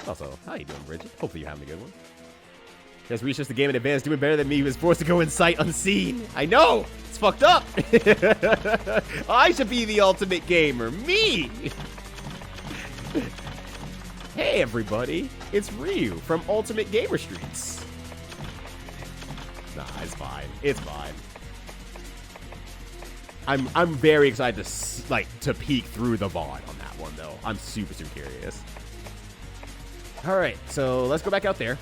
Speaker 1: Also, how you doing, Bridget? Hopefully you're having a good one. You guys reached just the game in advance, doing better than me. He was forced to go in sight unseen. I know! It's fucked up! I should be the ultimate gamer. Me! Hey, everybody. It's Ryu from Ultimate Gamer Streets. Nah, it's fine. It's fine. I'm very excited to peek through the VOD on that one, though. I'm super curious. All right, so let's go back out there.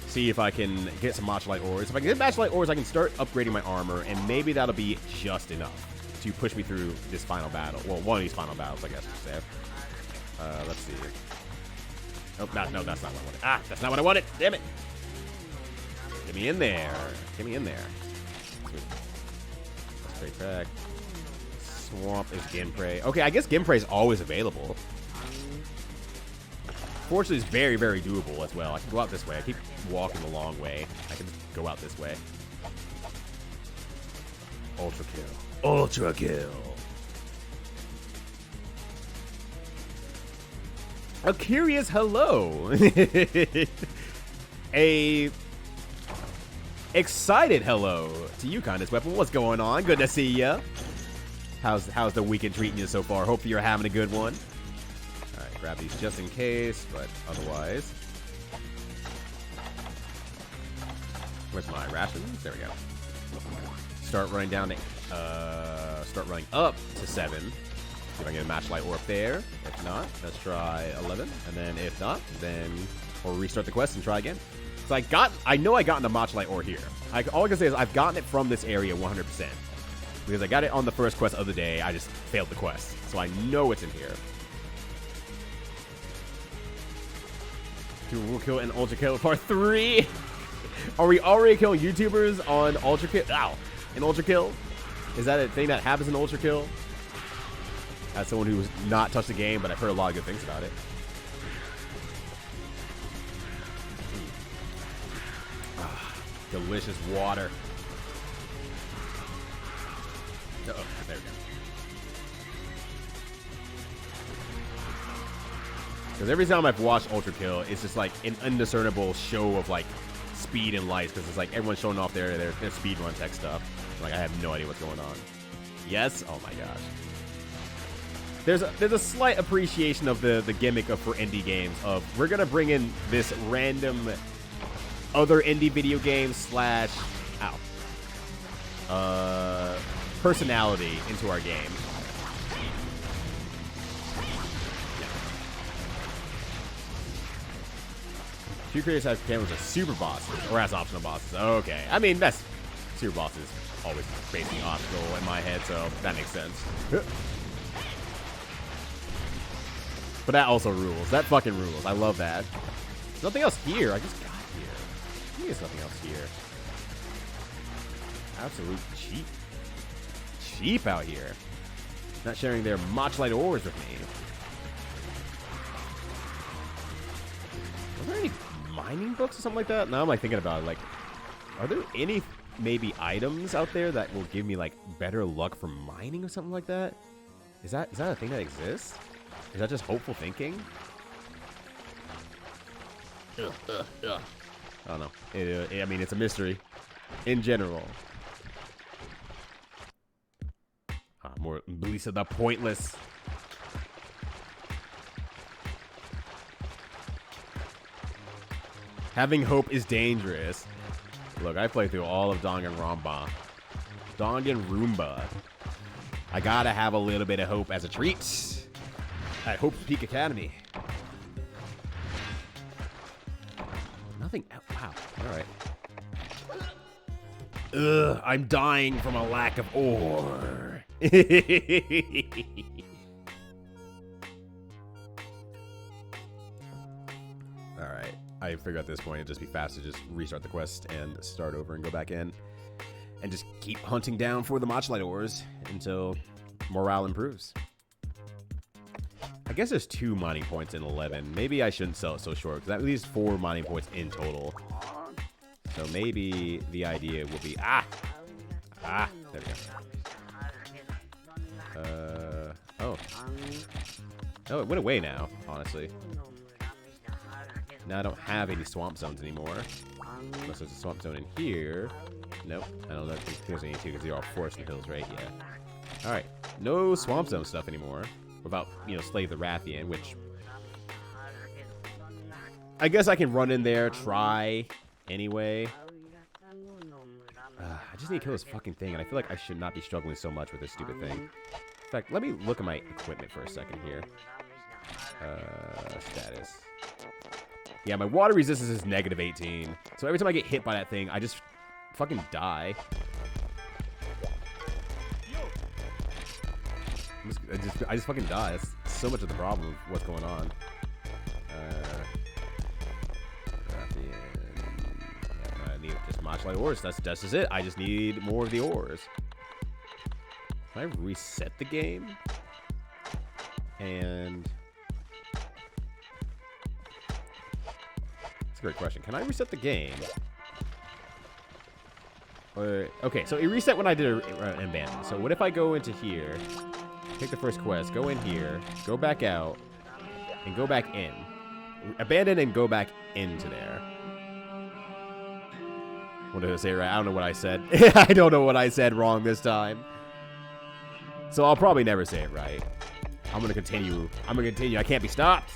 Speaker 1: See if I can get some Matchlite ores. If I can get Matchlite ores, I can start upgrading my armor, and maybe that'll be just enough to push me through this final battle. Well, one of these final battles, I guess you say. Let's see. Oh, no, that's not what I wanted. Ah, that's not what I wanted. Damn it. Get me in there. Get me in there. Straight track. Swamp is Ginprey. Okay, I guess Ginprey is always available. Fortunately, it's very doable as well. I can go out this way. I keep walking the long way. I can just go out this way. Ultra kill.
Speaker 2: Ultra kill.
Speaker 1: A curious hello. A excited hello to you, Kindest Weapon. What's going on? Good to see ya. How's the weekend treating you so far? Hopefully you're having a good one. All right, grab these just in case, but otherwise. Where's my rations? There we go. Start running down to, start running up to 7. See if I can get a Matchlight ore up there. If not, let's try 11. And then if not, then we'll restart the quest and try again. So I know I got the Matchlight ore here. All I can say is I've gotten it from this area 100%. Because I got it on the first quest of the day. I just failed the quest. So I know it's in here. Dual kill and ultra kill part 3. Are we already killing YouTubers on ultra kill? Ow. In ultra kill? Is that a thing that happens in ultra kill? As someone who's not touched the game, but I've heard a lot of good things about it. Delicious water. Oh, there we go. Because every time I've watched Ultra Kill, it's just like an undiscernible show of like speed and lights. Because it's like everyone's showing off their speedrun tech stuff. Like I have no idea what's going on. Yes. Oh my gosh. There's a slight appreciation of the gimmick of for indie games of we're gonna bring in this random other indie video game slash personality into our game. Few creators have cameras as super bosses or as optional bosses. Okay, I mean that's super bosses always basically optional in my head, so that makes sense. But that also rules. That fucking rules. I love that. There's nothing else here. I just got here. I think there's nothing else here. Absolute cheap. Cheap out here. Not sharing their Matchlight ores with me. Are there any mining books or something like that? Now I'm like thinking about it. Like, are there any maybe items out there that will give me like better luck for mining or something like that? Is that a thing that exists? Is that just hopeful thinking? I don't know. I mean, it's a mystery in general. More Lisa the Pointless. Having hope is dangerous. Look, I played through all of Danganronpa. Danganronpa. I gotta have a little bit of hope as a treat. At Hope's Peak Academy. Nothing else. Wow. Alright. Ugh, I'm dying from a lack of ore. Alright. I figured at this point it'd just be fast to just restart the quest and start over and go back in. And just keep hunting down for the Matchlight ores until morale improves. I guess there's 2 mining points in 11. Maybe I shouldn't sell it so short, because that leaves 4 mining points in total. So maybe the idea will be there we go. Oh, it went away now, honestly. Now I don't have any swamp zones anymore. Unless there's a swamp zone in here. Nope, I don't think there's any too because they're all forest and hills, right? Yeah. Alright, no swamp zone stuff anymore. Without, Slave the Rathian, which I guess I can run in there, try anyway. I just need to kill this fucking thing, and I feel like I should not be struggling so much with this stupid thing. In fact, let me look at my equipment for a second here. Status. Yeah, my water resistance is -18. So every time I get hit by that thing, I just fucking die. I just fucking die. That's so much of the problem of what's going on. I need just much like ores. That's just it. I just need more of the ores. Can I reset the game? And that's a great question. Can I reset the game? Okay, so it reset when I did an abandon. So what if I go into here, take the first quest, go in here, go back out, and go back in. Abandon and go back into there. What did I say right? I don't know what I said. I don't know what I said wrong this time. So I'll probably never say it right. I'm gonna continue. I can't be stopped.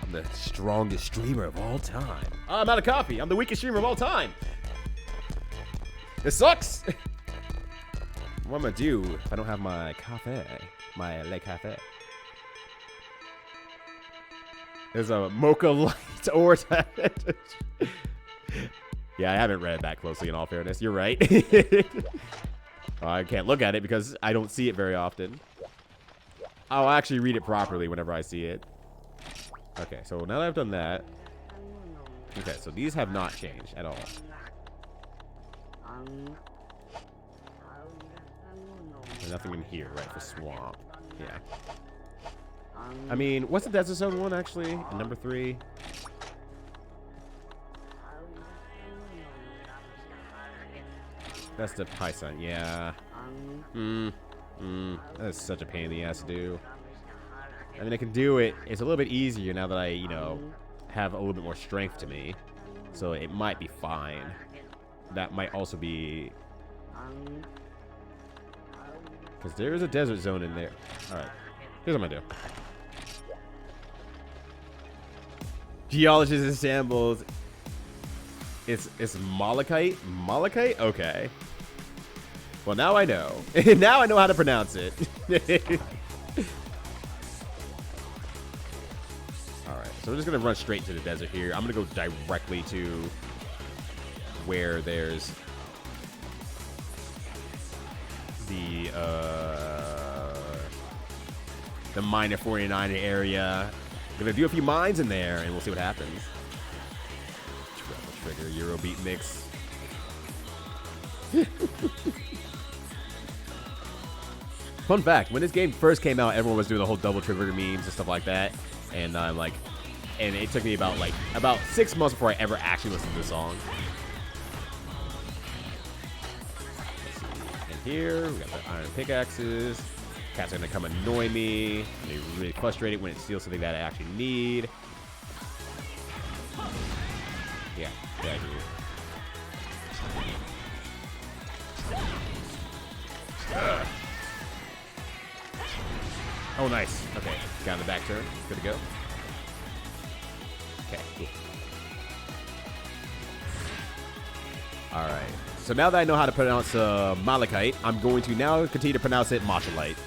Speaker 1: I'm the strongest streamer of all time. Oh, I'm out of coffee. I'm the weakest streamer of all time. This sucks. What am I gonna do if I don't have my cafe? My Le Cafe. There's a mocha light ore. Yeah, I haven't read it that closely in all fairness. You're right. I can't look at it because I don't see it very often. I'll actually read it properly whenever I see it. Okay, so now that I've done that. Okay, so these have not changed at all. There's nothing in here, right, for swamp. Yeah. I mean, what's the desert zone one, actually? Number 3? That's the Python, yeah. That's such a pain in the ass to do. I mean, I can do it. It's a little bit easier now that I, have a little bit more strength to me. So it might be fine. That might also be... Because there is a desert zone in there. Alright. Here's what I'm going to do. Geologist assembles. It's malachite? Malachite? Okay. Well, now I know. Now I know how to pronounce it. Alright, so we're just going to run straight to the desert here. I'm going to go directly to where there's the Miner 49 area. I'm going to do a few mines in there, and we'll see what happens. Treble trigger, Eurobeat mix. Fun fact, when this game first came out, everyone was doing the whole double trigger memes and stuff like that. And and it took me about 6 months before I ever actually listened to the song. Let's see. And here, we got the iron pickaxes. Cats are gonna come annoy me. They're really frustrated when it steals something that I actually need. Yeah, get out of here. Oh, nice. Okay, got in the back turn. Good to go. Okay, cool. Alright. So now that I know how to pronounce malachite, I'm going to now continue to pronounce it machalite.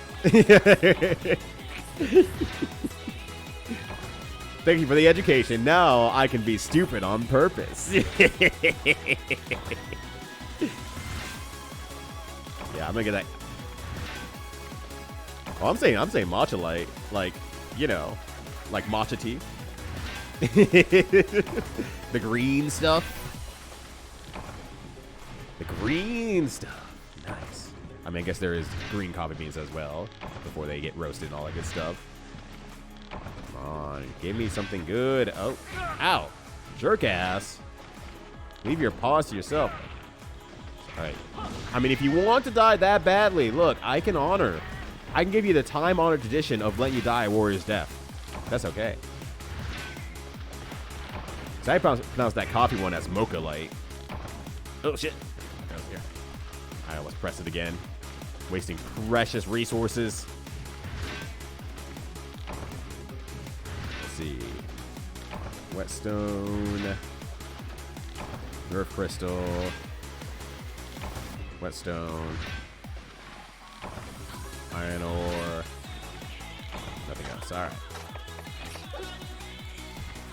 Speaker 1: Thank you for the education. Now I can be stupid on purpose. Yeah, I'm gonna get that. Oh, I'm saying machalite, like matcha tea. The green stuff. The green stuff. Nice. I mean, I guess there is green coffee beans as well before they get roasted and all that good stuff. Come on, give me something good. Oh, ow, jerk ass. Leave your paws to yourself. All right. I mean, if you want to die that badly, look, I can give you the time-honored tradition of letting you die a warrior's death. That's okay. So I pronounce that coffee one as Mocha Light. Oh, shit. Oh, here. I almost pressed it again. Wasting precious resources. Let's see. Whetstone. Nerf Crystal. Whetstone. Iron ore. Nothing else. Alright.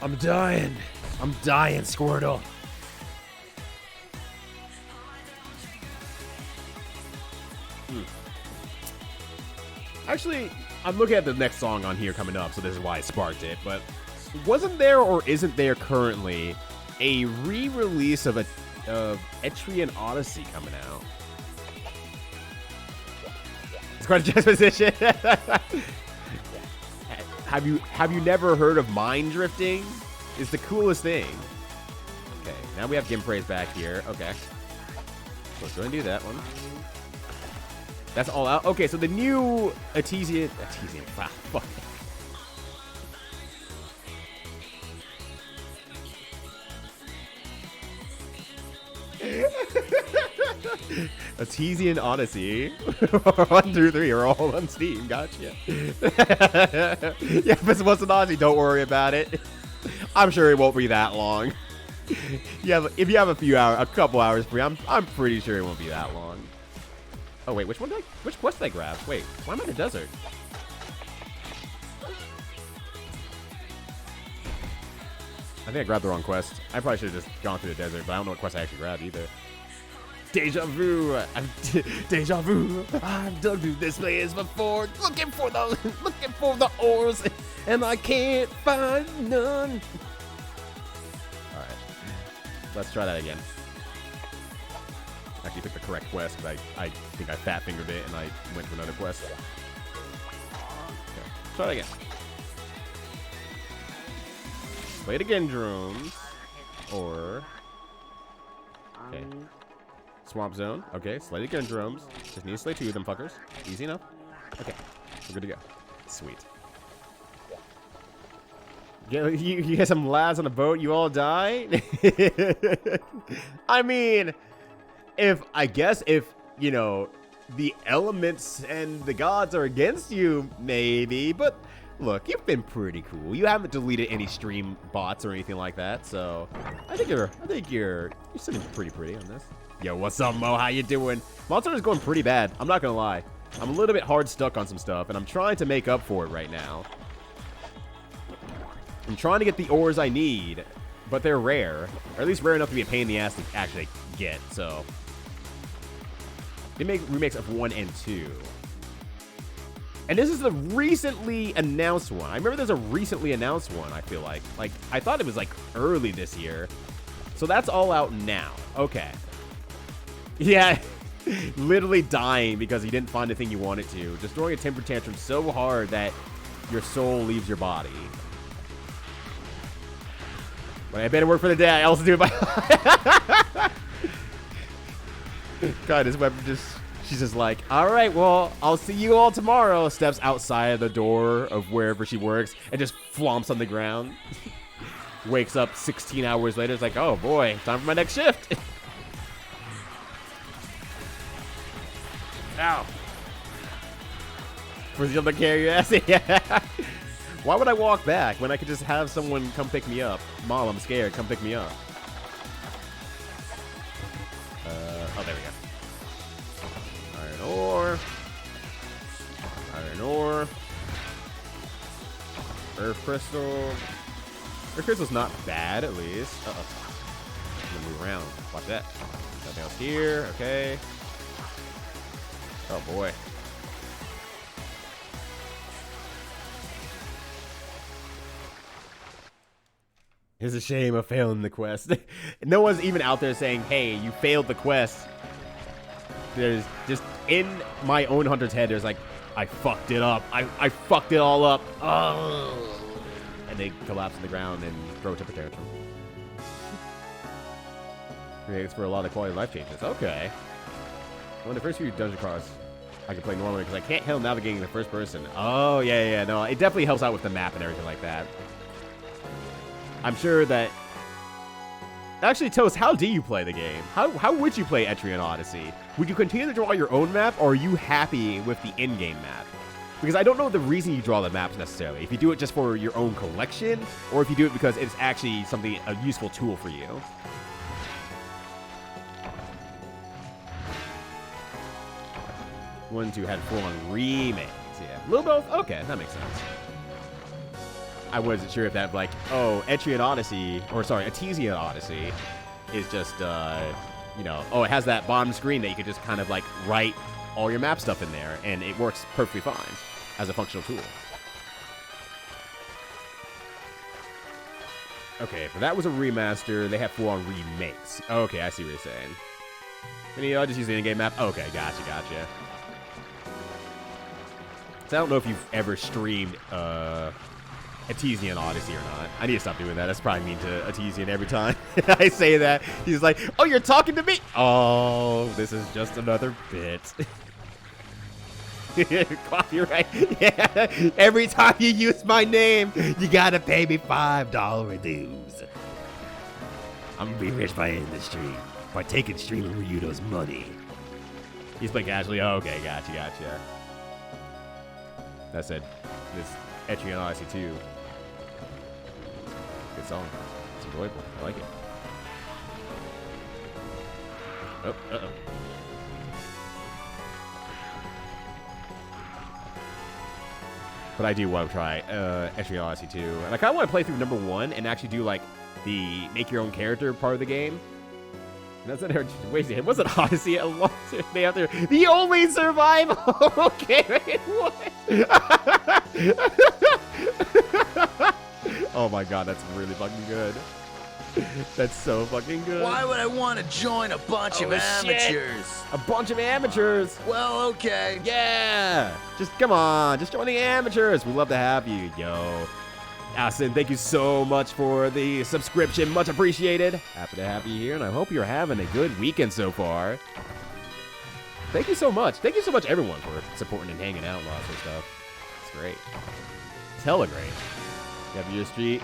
Speaker 2: I'm dying. I'm dying, Squirtle.
Speaker 1: Actually, I'm looking at the next song on here coming up, so this is why I sparked it. But wasn't there or isn't there currently a re-release of Etrian Odyssey coming out? It's quite a juxtaposition. Have you never heard of mind drifting? It's the coolest thing. Okay, now we have Gimpraise back here. Okay, let's go and do that one. That's all out. Okay, so the new Artesian. Wow, fuck. Artesian Odyssey. 1 through 3 are all on Steam. Gotcha. Yeah, if it's what's an Odyssey, don't worry about it. I'm sure it won't be that long. Yeah, if you have a couple hours free, I'm pretty sure it won't be that long. Oh wait, which quest did I grab? Wait, why am I in the desert? I think I grabbed the wrong quest. I probably should have just gone through the desert, but I don't know what quest I actually grabbed either. Deja vu! Deja vu! I've dug through this place before, looking for the ores, and I can't find none. All right, let's try that again. Actually, picked the correct quest because I think I fat fingered it and I went to another quest. Okay, try that again. Play it again, drones. Or okay. Swamp Zone. Okay, slay the Gundrums. Just need to slay 2 of them fuckers. Easy enough. Okay, we're good to go. Sweet. You get some lads on a boat, you all die? I mean, if, you know, the elements and the gods are against you, maybe, but look, you've been pretty cool. You haven't deleted any stream bots or anything like that, so I think you're sitting pretty on this. Yo, what's up, Mo? How you doing? Monster Hunter's going pretty bad. I'm not gonna lie. I'm a little bit hard stuck on some stuff, and I'm trying to make up for it right now. I'm trying to get the ores I need, but they're rare, or at least rare enough to be a pain in the ass to actually get. So they make remakes of 1 and 2. And this is the recently announced one. I remember there's a recently announced one, I feel like. Like, I thought it was, like, early this year. So that's all out now. Okay. Yeah. Literally dying because you didn't find the thing you wanted to. Just throwing a temper tantrum so hard that your soul leaves your body. But I better work for the day. I also do it by... God, this weapon just... She's just like, all right, well, I'll see you all tomorrow. Steps outside of the door of wherever she works and just flomps on the ground. Wakes up 16 hours later. It's like, oh, boy, time for my next shift. Ow. Where's the other carrier ass? Yeah. Why would I walk back when I could just have someone come pick me up? Mom, I'm scared. Come pick me up. Oh, there we go. Iron ore. Earth crystal. Earth crystal's not bad, at least. Uh-oh. I'm gonna move around. Watch that. Nothing else here. Okay. Oh, boy. It's a shame of failing the quest. No one's even out there saying, hey, you failed the quest. There's just in my own hunter's head, there's like, I fucked it up. I fucked it all up. Oh. And they collapse on the ground and throw a temper tantrum. Creates for a lot of quality of life changes. Okay. Well, the first few dungeon crawls, I can play normally because I can't handle navigating the first person. Oh, yeah. No, it definitely helps out with the map and everything like that. I'm sure that... Actually, Toast, how do you play the game? How would you play Etrian Odyssey? Would you continue to draw your own map, or are you happy with the in-game map? Because I don't know the reason you draw the maps necessarily. If you do it just for your own collection, or if you do it because it's actually something, a useful tool for you. Ones who had full-on remakes, yeah. A little both? Okay, that makes sense. I wasn't sure if that, like, oh, Etrian Odyssey, or sorry, Artesian Odyssey is just, you know, oh, it has that bottom screen that you could just kind of, like, write all your map stuff in there, and it works perfectly fine as a functional tool. Okay, but that was a remaster. They have full-on remakes. Okay, I see what you're saying. And, you know, I'll just use the in-game map. Okay, gotcha. So I don't know if you've ever streamed, Artesian Odyssey or not. I need to stop doing that. That's probably mean to Artesian every time I say that. He's like, oh, you're talking to me? Oh, this is just another bit. Copyright. Yeah. Every time you use my name, you gotta pay me $5 dues.
Speaker 2: I'm gonna be rich by ending the stream. By taking streamer Ryudo's money.
Speaker 1: He's playing casually. Oh, okay, gotcha. That said, this Etrian Odyssey 2. Good song. It's enjoyable. I like it. Oh, uh-oh. But I do want to try Etrian Odyssey 2. And I kind of want to play through number 1 and actually do, like, the make your own character part of the game. And that's not wait a second, wasn't Odyssey a long day out there? The only survival! Okay, wait, what? Oh my god, that's really fucking good. That's so fucking good.
Speaker 5: Why would I want to join a bunch of amateurs?
Speaker 1: A bunch of amateurs.
Speaker 5: Well, okay.
Speaker 1: Yeah. Just come on. Just join the amateurs. We'd love to have you. Yo. Aston, thank you so much for the subscription. Much appreciated. Happy to have you here, and I hope you're having a good weekend so far. Thank you so much. Thank you so much, everyone, for supporting and hanging out and all that sort of stuff. It's great. It's hella great. You have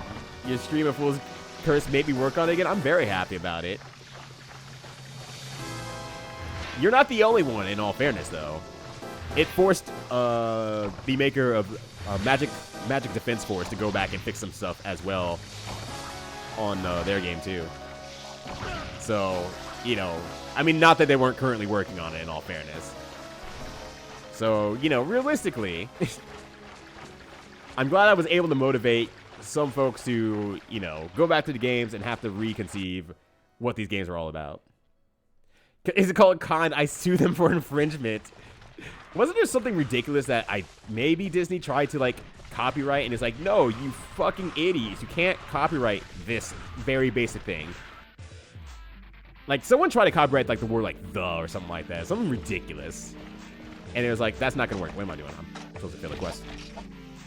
Speaker 1: your stream of Fool's Curse made me work on it again. I'm very happy about it. You're not the only one, in all fairness, though. It forced the maker of Magic Defense Force to go back and fix some stuff as well on their game, too. So, you know, I mean, not that they weren't currently working on it, in all fairness. So, you know, realistically, I'm glad I was able to motivate some folks to, you know, go back to the games and have to reconceive what these games are all about. Is it called Kind? I sue them for infringement. Wasn't there something ridiculous that maybe Disney tried to, like, copyright, and it's like, no, you fucking idiots. You can't copyright this very basic thing. Like, someone tried to copyright, like, the word, like, the or something like that. Something ridiculous. And it was like, that's not going to work. What am I doing? I'm supposed to fill a quest.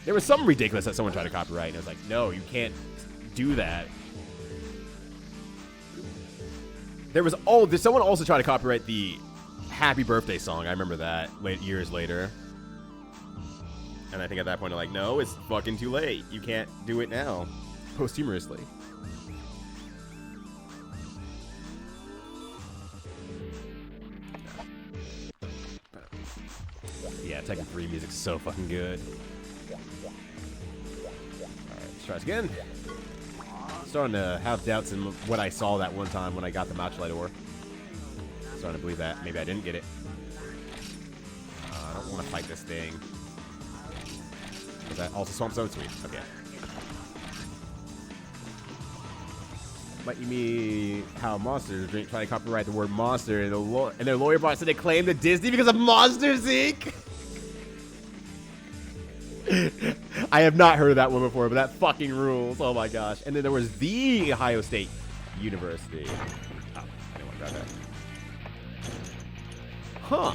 Speaker 1: There was something ridiculous that someone tried to copyright, and it was like, no, you can't do that. Someone also tried to copyright the Happy Birthday song. I remember that years later. And I think at that point, I'm like, no, it's fucking too late. You can't do it now. Posthumously. Yeah, Tekken 3 music's so fucking good. Alright, let's try this again. Starting to have doubts in what I saw that one time when I got the Matchlight ore. Starting to believe that maybe I didn't get it. I don't want to fight this thing. Is that also Swamp Zone? Sweet. Okay. Might you mean how Monsters try to copyright the word monster and their lawyer brought said they claimed to Disney because of Monsters, Inc.? I have not heard of that one before, but that fucking rules. Oh my gosh. And then there was the Ohio State University. Oh, I didn't want to grab that. Huh.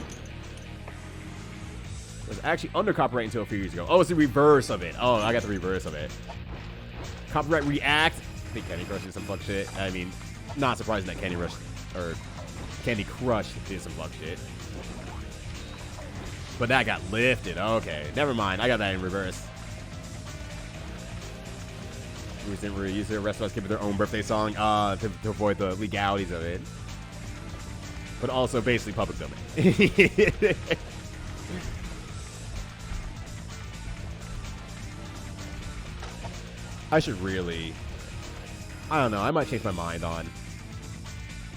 Speaker 1: It was actually under copyright until a few years ago. Oh, it's the reverse of it. Oh, I got the reverse of it. Copyright React. I think Candy Crush did some fuck shit. I mean, not surprising that Candy Crush or Candy Crush did some luck shit. But that got lifted. Okay, never mind. I got that in reverse. Recent reuser restaurants give their own birthday song to avoid the legalities of it. But also basically public domain. I should really... I don't know. I might change my mind on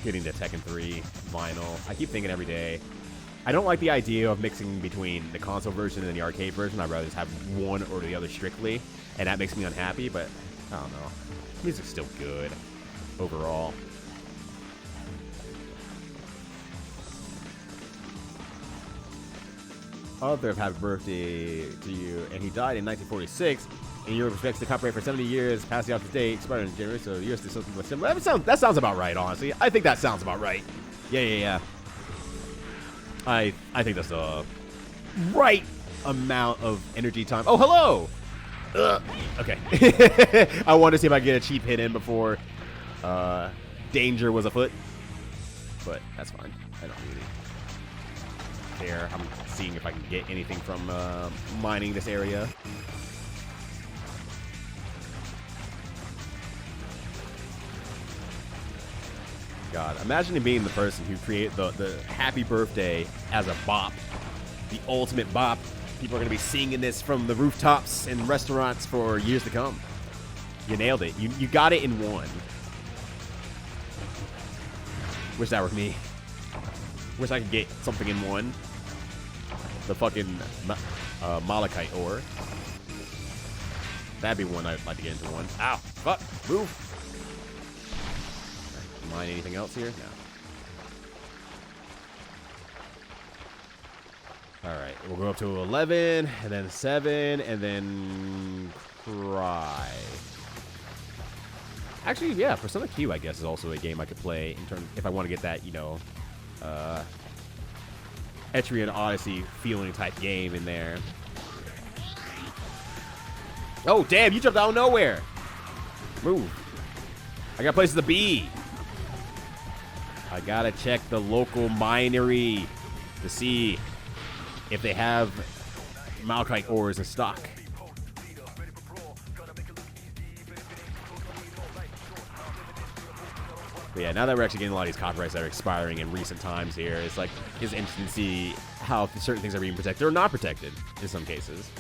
Speaker 1: getting the Tekken 3 vinyl. I keep thinking every day. I don't like the idea of mixing between the console version and the arcade version. I'd rather just have one or the other strictly. And that makes me unhappy, but I don't know. Music's still good overall. Other happy birthday to you. And he died in 1946. In Europe, respects the copyright for 70 years, past the out date, expired in January, so yours did something similar. That sounds about right, honestly. I think that sounds about right. Yeah. I think that's the right amount of energy time. Oh, hello! Okay. I wanted to see if I could get a cheap hit in before danger was afoot. But that's fine. I don't really care. I'm seeing if I can get anything from mining this area. God, imagine being the person who created the happy birthday as a bop. The ultimate bop. People are going to be singing this from the rooftops and restaurants for years to come. You nailed it. You got it in one. Wish that were me. Wish I could get something in one. The fucking malachite ore. That'd be one I'd like to get into one. Ow. Fuck. Move. Mine anything else here? No. Alright, we'll go up to 11, and then 7, and then Cry. Actually, yeah, Persona Q, I guess, is also a game I could play in terms if I want to get that, you know, Etrian Odyssey feeling type game in there. Oh, damn, you jumped out of nowhere. Move. I got places to be. I gotta check the local minery to see if they have malachite ores in stock. But yeah, now that we're actually getting a lot of these copyrights that are expiring in recent times here, it's like it's interesting to see how certain things are being protected or not protected in some cases.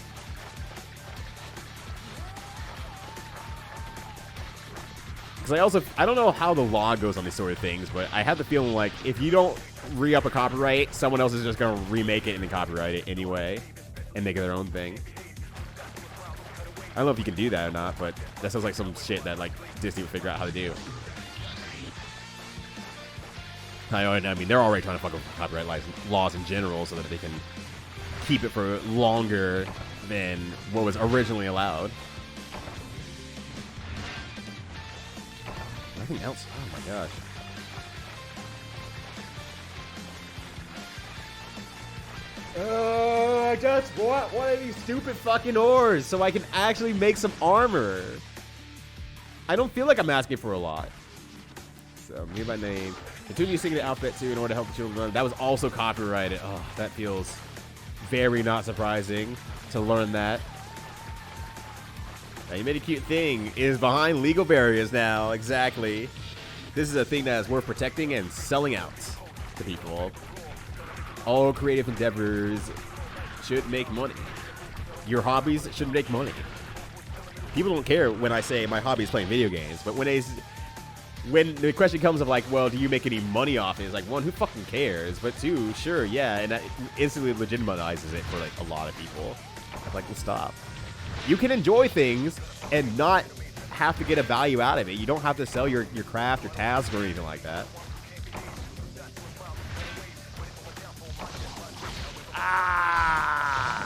Speaker 1: Because I don't know how the law goes on these sort of things, but I have the feeling like if you don't re-up a copyright, someone else is just going to remake it and then copyright it anyway and make it their own thing. I don't know if you can do that or not, but that sounds like some shit that like Disney would figure out how to do. I mean, they're already trying to fuck with copyright laws in general so that they can keep it for longer than what was originally allowed. Nothing else? Oh my gosh. I just want one of these stupid fucking ores so I can actually make some armor. I don't feel like I'm asking for a lot. So, me by name. Continue singing the outfit too in order to help the children learn. That was also copyrighted. Oh, that feels very not surprising to learn that. Now, you made a cute thing. It is behind legal barriers now. Exactly. This is a thing that is worth protecting and selling out to people. All creative endeavors should make money. Your hobbies should make money. People don't care when I say my hobby is playing video games, but when the question comes of like, well, do you make any money off it? It's like, one, who fucking cares? But two, sure, yeah, and that instantly legitimizes it for like a lot of people. I'm like, well, stop. You can enjoy things and not have to get a value out of it. You don't have to sell your craft or task or anything like that. Ah!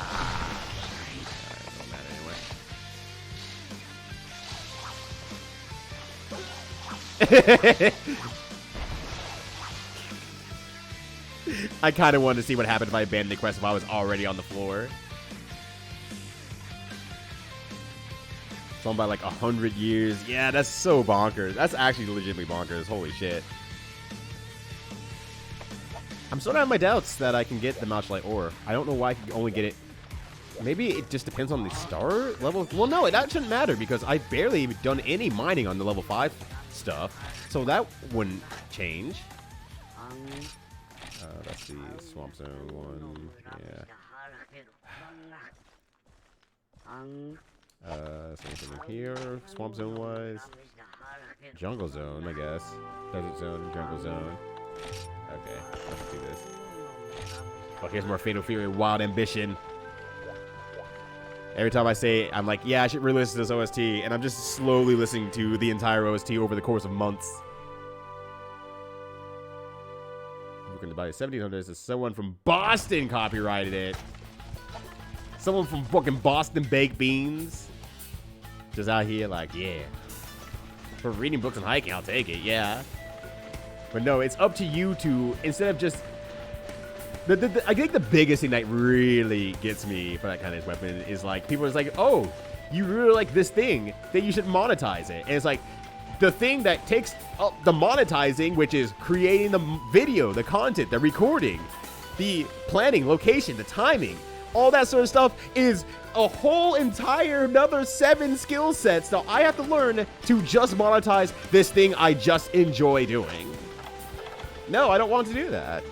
Speaker 1: It don't matter anyway. I kind of wanted to see what happened if I abandoned the quest if I was already on the floor. Something by like 100 years. Yeah, that's so bonkers. That's actually legitimately bonkers. Holy shit. I'm still having my doubts that I can get the Mouchlight ore. I don't know why I can only get it. Maybe it just depends on the star level. Well, no, that shouldn't matter because I've barely done any mining on the level 5 stuff. So that wouldn't change. Let's see. Swamp Zone 1. Yeah. Something in here, Swamp Zone wise. Jungle Zone, I guess. Desert Zone, Jungle Zone. Okay, let's do this. Oh, here's more Fatal Fury, Wild Ambition. Every time I say, I'm like, yeah, I should really listen to this OST, and I'm just slowly listening to the entire OST over the course of months. Looking to buy 1700. Someone from Boston copyrighted it. Someone from fucking Boston Baked Beans. Just out here like, yeah. For reading books and hiking, I'll take it, yeah. But no, it's up to you to, instead of just... I think the biggest thing that really gets me for that kind of weapon is like, people are like, oh, you really like this thing, then you should monetize it. And it's like, the thing that takes up the monetizing, which is creating the video, the content, the recording, the planning, location, the timing, all that sort of stuff is a whole entire another 7 skill sets that I have to learn to just monetize this thing I just enjoy doing. No, I don't want to do that.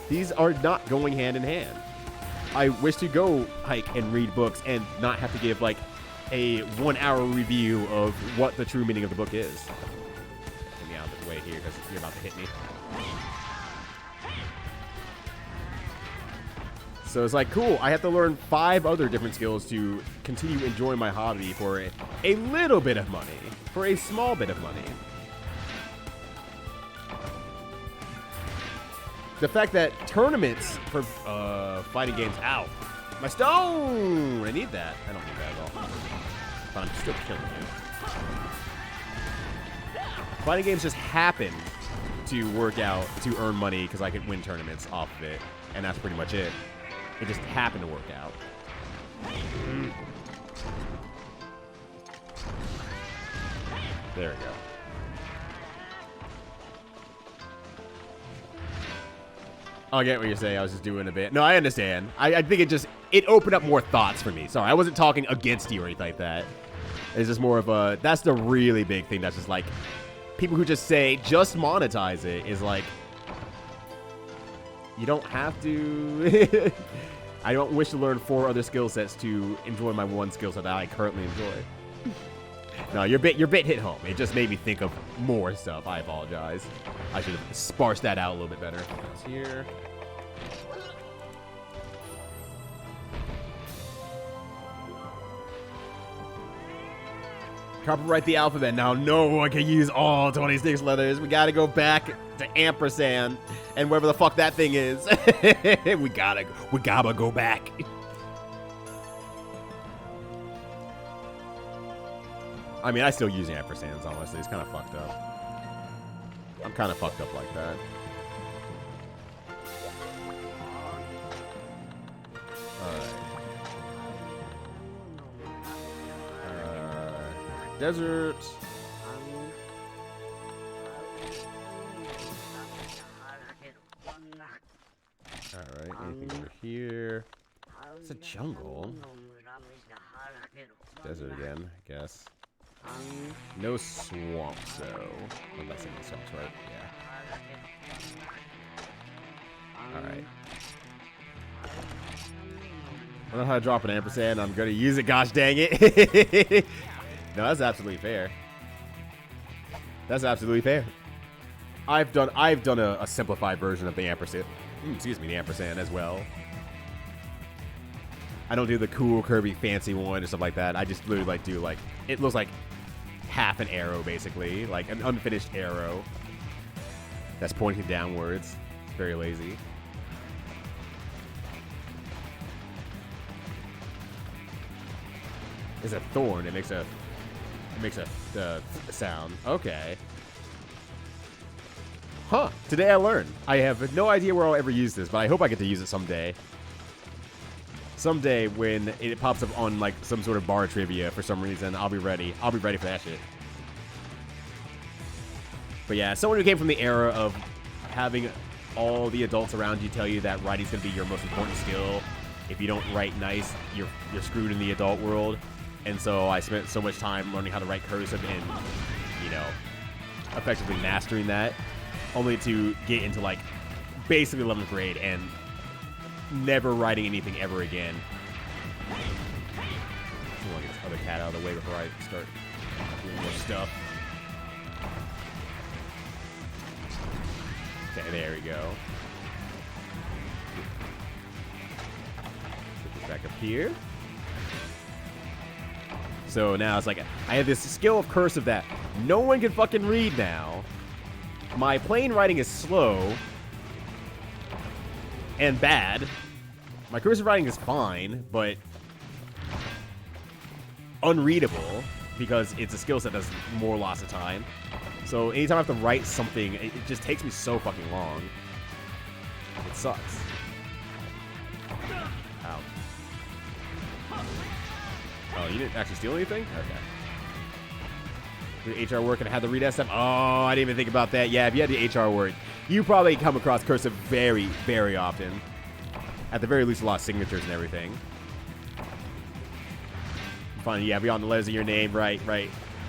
Speaker 1: These are not going hand in hand. I wish to go hike and read books and not have to give like a 1-hour review of what the true meaning of the book is. Get me out of the way here because you're about to hit me. So it's like, cool, I have to learn 5 other different skills to continue enjoying my hobby for a little bit of money. For a small bit of money. The fact that tournaments for fighting games, ow. My stone! I need that. I don't need that at all. But I'm still killing you. Fighting games just happen to work out to earn money because I can win tournaments off of it. And that's pretty much it. It just happened to work out. There we go. I get what you're saying. I was just doing a bit. No, I understand. I think it opened up more thoughts for me. Sorry, I wasn't talking against you or anything like that. It's just more of a, that's the really big thing. That's just like, people who just say, just monetize it is like, you don't have to. I don't wish to learn 4 other skill sets to enjoy my one skill set that I currently enjoy. No, your bit hit home. It just made me think of more stuff. I apologize. I should have sparsed that out a little bit better. That's here. Copyright the alphabet. Now no one can use all 26 letters. We gotta go back to ampersand and wherever the fuck that thing is. we gotta go back. I mean, I still use ampersands, honestly. It's kind of fucked up. I'm kind of fucked up like that. Alright. Desert. Alright, anything over here? It's a jungle. Desert again, I guess. No swamps, though. Unless any swamps, right? Yeah. Alright. I don't know how to drop an ampersand. I'm gonna use it, gosh dang it. No, that's absolutely fair. That's absolutely fair. I've done a simplified version of the ampersand. Excuse me, the ampersand as well. I don't do the cool Kirby fancy one or stuff like that. I just literally like do like, it looks like half an arrow basically, like an unfinished arrow that's pointing downwards. It's very lazy. It's a thorn. It makes a sound. Okay. Huh. Today I learned. I have no idea where I'll ever use this, but I hope I get to use it someday. Someday when it pops up on like some sort of bar trivia for some reason, I'll be ready. I'll be ready for that shit. But yeah, someone who came from the era of having all the adults around you tell you that writing's gonna be your most important skill. If you don't write nice, you're screwed in the adult world. And so I spent so much time learning how to write cursive and, you know, effectively mastering that, only to get into like basically 11th grade and never writing anything ever again. I want to get this other cat out of the way before I start doing more stuff. Okay, there we go. Put this back up here. So now it's like, I have this skill of cursive that no one can fucking read now. My plain writing is slow and bad. My cursive writing is fine, but unreadable because it's a skill set that's more loss of time. So anytime I have to write something, it just takes me so fucking long. It sucks. Ow. Oh, you didn't actually steal anything? Okay. The HR work and I had the read stuff. Oh, I didn't even think about that. Yeah, if you had the HR work, you probably come across cursive very, very often. At the very least, a lot of signatures and everything. Fine, yeah, beyond the letters of your name, right.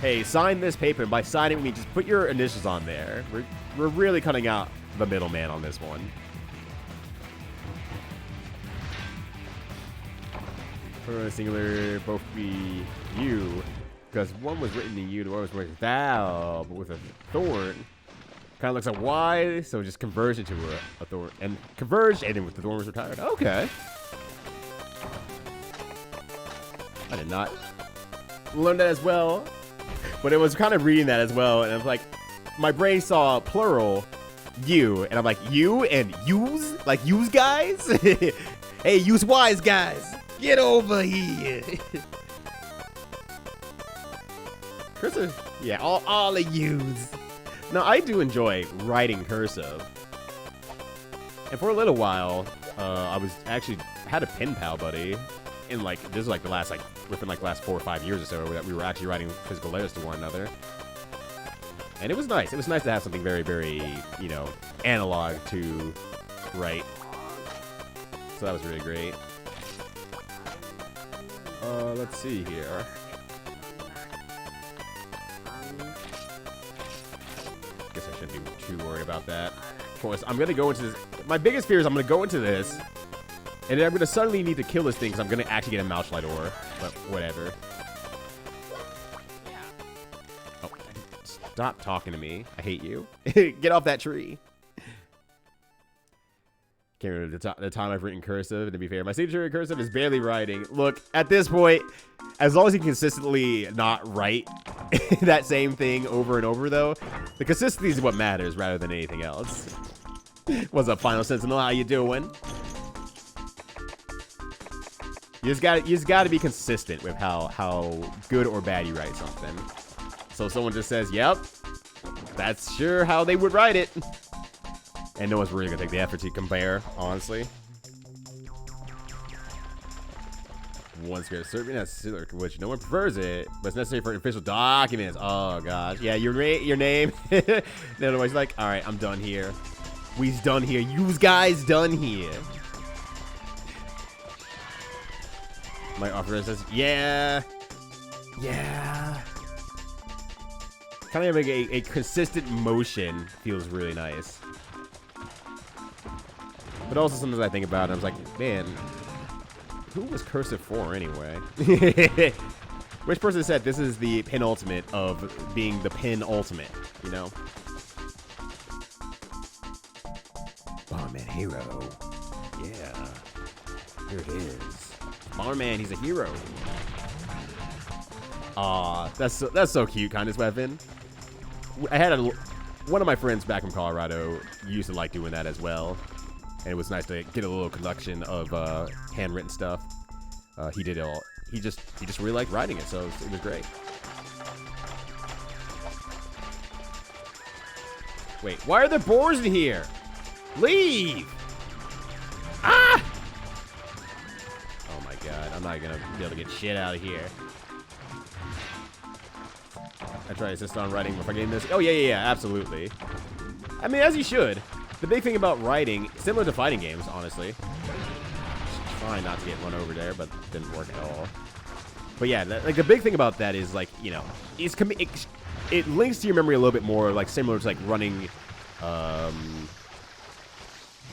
Speaker 1: Hey, sign this paper, and by signing, we mean just put your initials on there. We're really cutting out the middleman on this one. For a singular, both be you, because one was written in you, the other was written thou, but with a thorn. Kind of looks like Y, so just converge into a thorn, and converge, and then with the thorn was retired. Okay. I did not learn that as well, but it was kind of reading that as well, and I was like, my brain saw plural, you, and I'm like, you and use? Like, use guys? Hey, use wise guys. Get over here. Cursive, yeah, all of yous. Now, I do enjoy writing cursive. And for a little while, I was actually had a pen pal buddy. In like, this is like the last, like, within like the last 4 or 5 years or so, that we were actually writing physical letters to one another. And it was nice. It was nice to have something very, very, you know, analog to write. So that was really great. Let's see here. Guess I shouldn't be too worried about that. Of course, I'm gonna go into this. My biggest fear is I'm gonna go into this, and then I'm gonna suddenly need to kill this thing because I'm gonna actually get a mouse light ore. But whatever. Oh, stop talking to me. I hate you. Get off that tree. Can't remember the time I've written cursive, and to be fair, my signature in cursive is barely writing. Look, at this point, as long as you consistently not write that same thing over and over, though, the consistency is what matters rather than anything else. What's up, Final Sentinel? How you doing? You just gotta be consistent with how good or bad you write something. So someone just says, "Yep, that's sure how they would write it." And no one's really gonna take the effort to compare, honestly. One spirit serving as which no one prefers it, but it's necessary for official documents. Oh gosh, yeah, your name. Then otherwise, like, all right, I'm done here. We's done here. You guys done here. My officer says, yeah. Kind of like a consistent motion feels really nice. But also sometimes I think about it, I was like, man, who was cursive for anyway? Which person said this is the penultimate of being the penultimate, you know? Barman hero. Yeah. Here it is. Barman, he's a hero. Aw, that's so cute, Kindness Weapon. I had one of my friends back in Colorado used to like doing that as well. And it was nice to get a little collection of handwritten stuff. He did it all. He just really liked writing it, so it was great. Wait, why are there boars in here? Leave! Ah! Oh my god, I'm not gonna be able to get shit out of here. I try to insist on writing before getting this. Oh yeah, absolutely. I mean, as you should. the big thing about writing, similar to fighting games, honestly. Trying not to get run over there, but didn't work at all. But yeah, like the big thing about that is like, you know, it links to your memory a little bit more, like similar to like running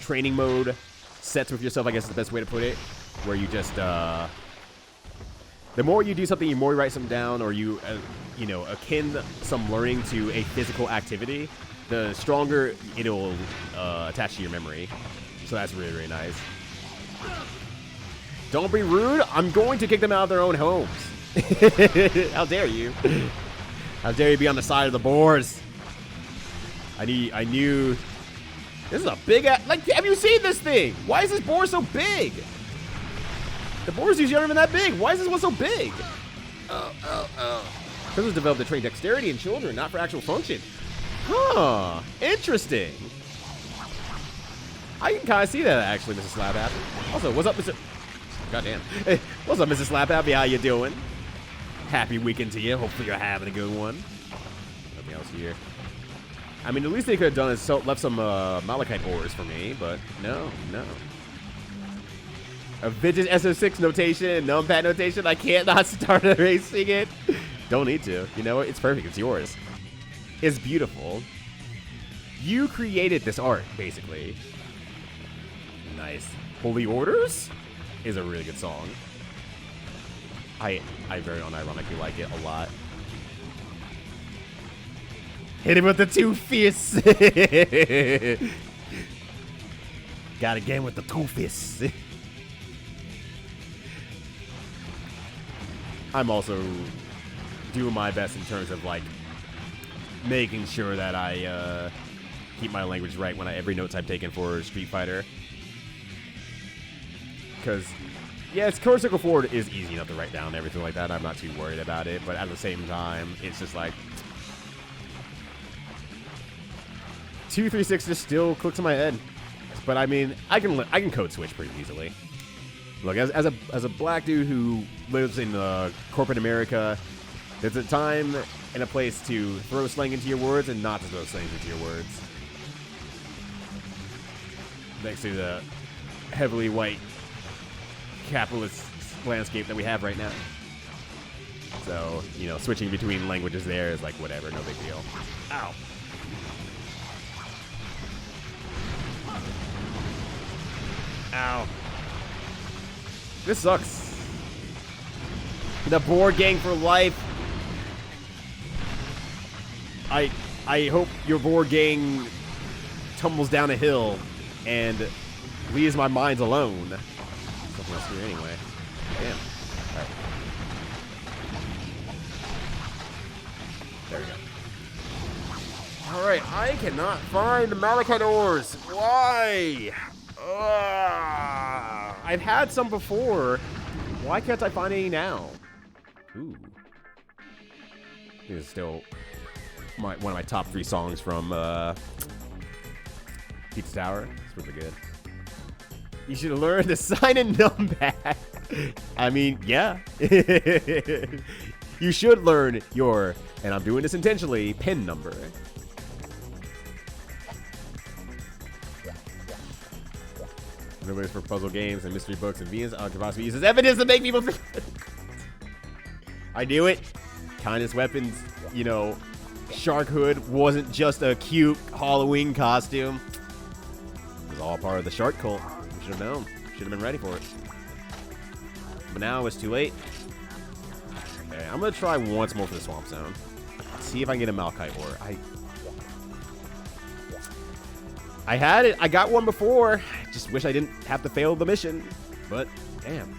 Speaker 1: training mode sets with yourself, I guess is the best way to put it, where you just the more you do something, the more you write something down, or you know, akin some learning to a physical activity, the stronger it'll attach to your memory. So that's really, really nice. Don't be rude. I'm going to kick them out of their own homes. How dare you? How dare you be on the side of the boars? I knew. This is a big ass. Like, have you seen this thing? Why is this boar so big? The boars usually aren't even that big. Why is this one so big? Because it's developed to train dexterity in children, not for actual function. Huh. Interesting. I can kind of see that, actually, Mrs. Slap Happy. Also, what's up, Mr. Goddamn. Hey, what's up, Mrs. Slap Happy? How you doing? Happy weekend to you. Hopefully you're having a good one. Nothing else here. I mean, the least they could have done is left some malachite ores for me, but no. A vintage SO6 notation, numpad notation. I can't not start erasing it. Don't need to. You know what? It's perfect. It's yours. It's beautiful. You created this art, basically. Nice. Holy Orders is a really good song. I very unironically like it a lot. Hit him with the 2 fists. Got a game with the 2 fists. I'm also doing my best in terms of like making sure that I keep my language right when every note I've taken for Street Fighter. Because, yes, Curve Circle Forward is easy enough to write down and everything like that. I'm not too worried about it. But at the same time, it's just like 2, 3, 6 just still clicks in my head. But I mean, I can code switch pretty easily. Look, as a black dude who lives in corporate America, there's a time and a place to throw slang into your words and not to throw slang into your words. Next to the heavily white capitalist landscape that we have right now. So, you know, switching between languages there is like whatever, no big deal. Ow. Ow. This sucks. The board gang for life. I hope your board gang tumbles down a hill and leaves my mind alone. Something else here anyway. Damn. Alright. There we go. Alright, I cannot find the malachite ores. Why? I've had some before. Why can't I find any now? Ooh. This is still one of my top 3 songs from Pizza Tower. It's really good. You should learn to sign in numpad. I mean, yeah. You should learn your, and I'm doing this intentionally, PIN number. Numbers for puzzle games and mystery books and Venus Algebra uses evidence to make people think. I knew it. Kindness weapons, you know, Shark Hood wasn't just a cute Halloween costume. It was all part of the shark cult. We should have known. Should have been ready for it. But now it's too late. Okay, I'm gonna try once more for the swamp zone. See if I can get a malachite ore. I had it. I got one before. Just wish I didn't have to fail the mission. But, damn.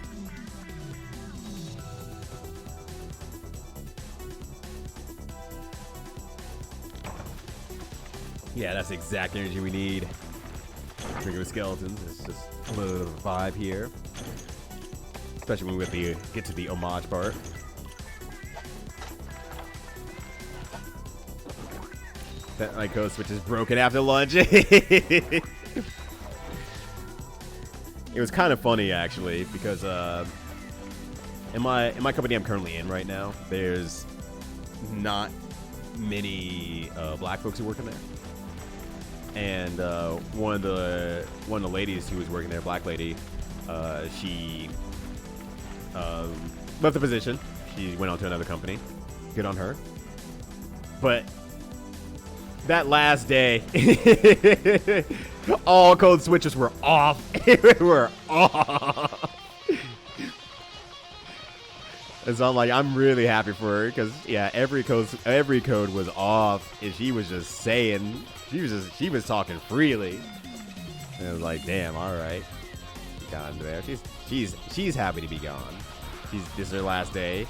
Speaker 1: Yeah, that's the exact energy we need. Drinking with skeletons. It's just a little vibe here. Especially when we get to the homage part. That my code switch is broken after lunch. It was kind of funny actually because in my company I'm currently in right now, there's not many black folks who work in there. and one of the ladies who was working there, black lady, she left the position. She went on to another company. Good on her. But that last day, all code switches were off. Were off. And so I'm like, I'm really happy for her because yeah, every code was off, and she was just saying, she was talking freely. And I was like, damn, all right, gone there. She's happy to be gone. This is her last day.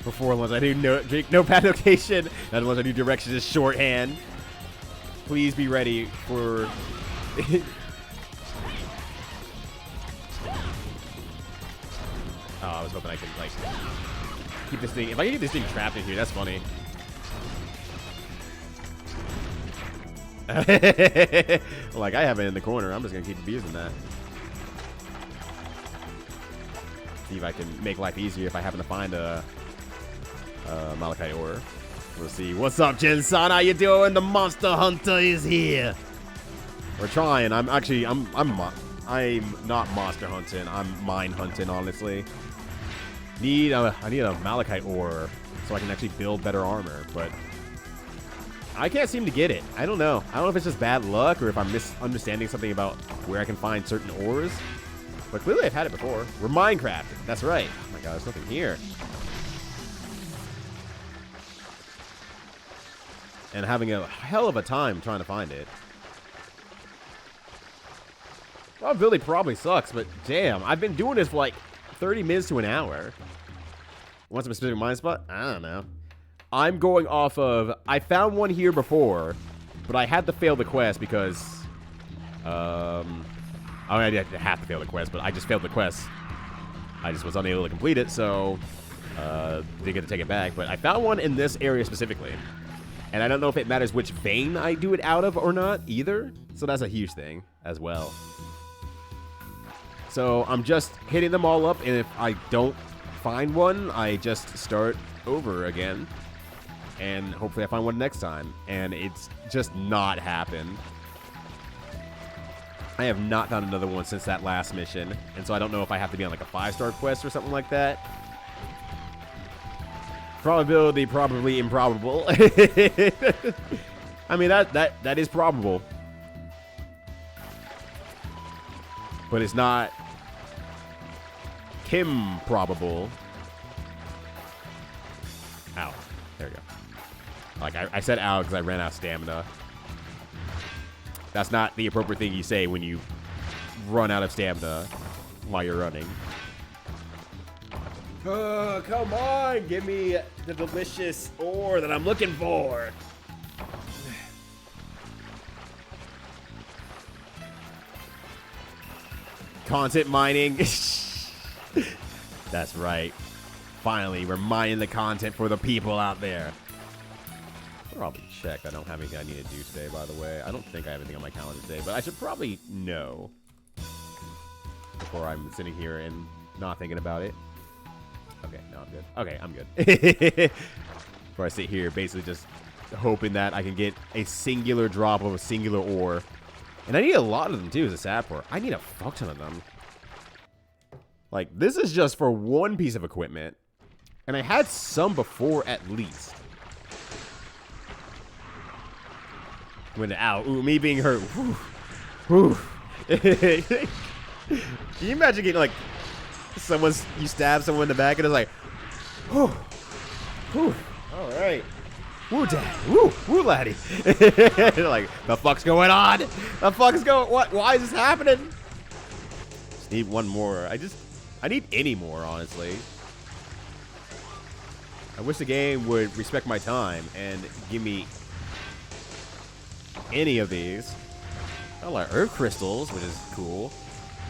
Speaker 1: Before lunch, I do drink notepad notation. Not lunch, I do directions as shorthand. Please be ready for. Oh, I was hoping I could, like, keep this thing. If I can get this thing trapped in here, that's funny. Like, I have it in the corner. I'm just going to keep abusing that. See if I can make life easier if I happen to find a Malachi ore. We'll see. What's up, Jin-san? How you doing? The Monster Hunter is here. We're trying. I'm not monster hunting. I'm mine hunting, honestly. I need a Malachite ore so I can actually build better armor, but I can't seem to get it. I don't know. I don't know if it's just bad luck or if I'm misunderstanding something about where I can find certain ores. But clearly I've had it before. We're Minecrafting. That's right. Oh my god, there's nothing here. And having a hell of a time trying to find it. Probability probably sucks, but damn, I've been doing this for like 30 minutes to an hour. Want some specific mine spot? I don't know. I'm going off of, I found one here before, but I had to fail the quest because, I didn't have to fail the quest, but I just failed the quest. I just was unable to complete it, so, didn't get to take it back. But I found one in this area specifically. And I don't know if it matters which vein I do it out of or not either. So that's a huge thing as well. So I'm just hitting them all up, and if I don't find one, I just start over again. And hopefully I find one next time. And it's just not happened. I have not found another one since that last mission. And so I don't know if I have to be on like a 5-star quest or something like that. Probability, probably improbable. I mean, that is probable. But it's not Kim probable. Ow. There we go. Like, I said ow because I ran out of stamina. That's not the appropriate thing you say when you run out of stamina while you're running. Oh, come on. Give me the delicious ore that I'm looking for. Content mining. That's right. Finally, we're mining the content for the people out there. I'll probably check. I don't have anything I need to do today, by the way. I don't think I have anything on my calendar today, but I should probably know before I'm sitting here and not thinking about it. Okay, no, I'm good. Okay, I'm good. Before I sit here, basically just hoping that I can get a singular drop of a singular ore. And I need a lot of them, too, as a sap ore. I need a fuck ton of them. Like, this is just for one piece of equipment. And I had some before, at least. When, ow, ooh, me being hurt. Whew. Whew. Can you imagine getting, like, you stab someone in the back and it's like, whew, whew, all right, woo, dad, woo, laddie. Like, the fuck's going on? The fuck's going? What? Why is this happening? Just need one more. I need any more, honestly. I wish the game would respect my time and give me any of these. I like earth crystals, which is cool.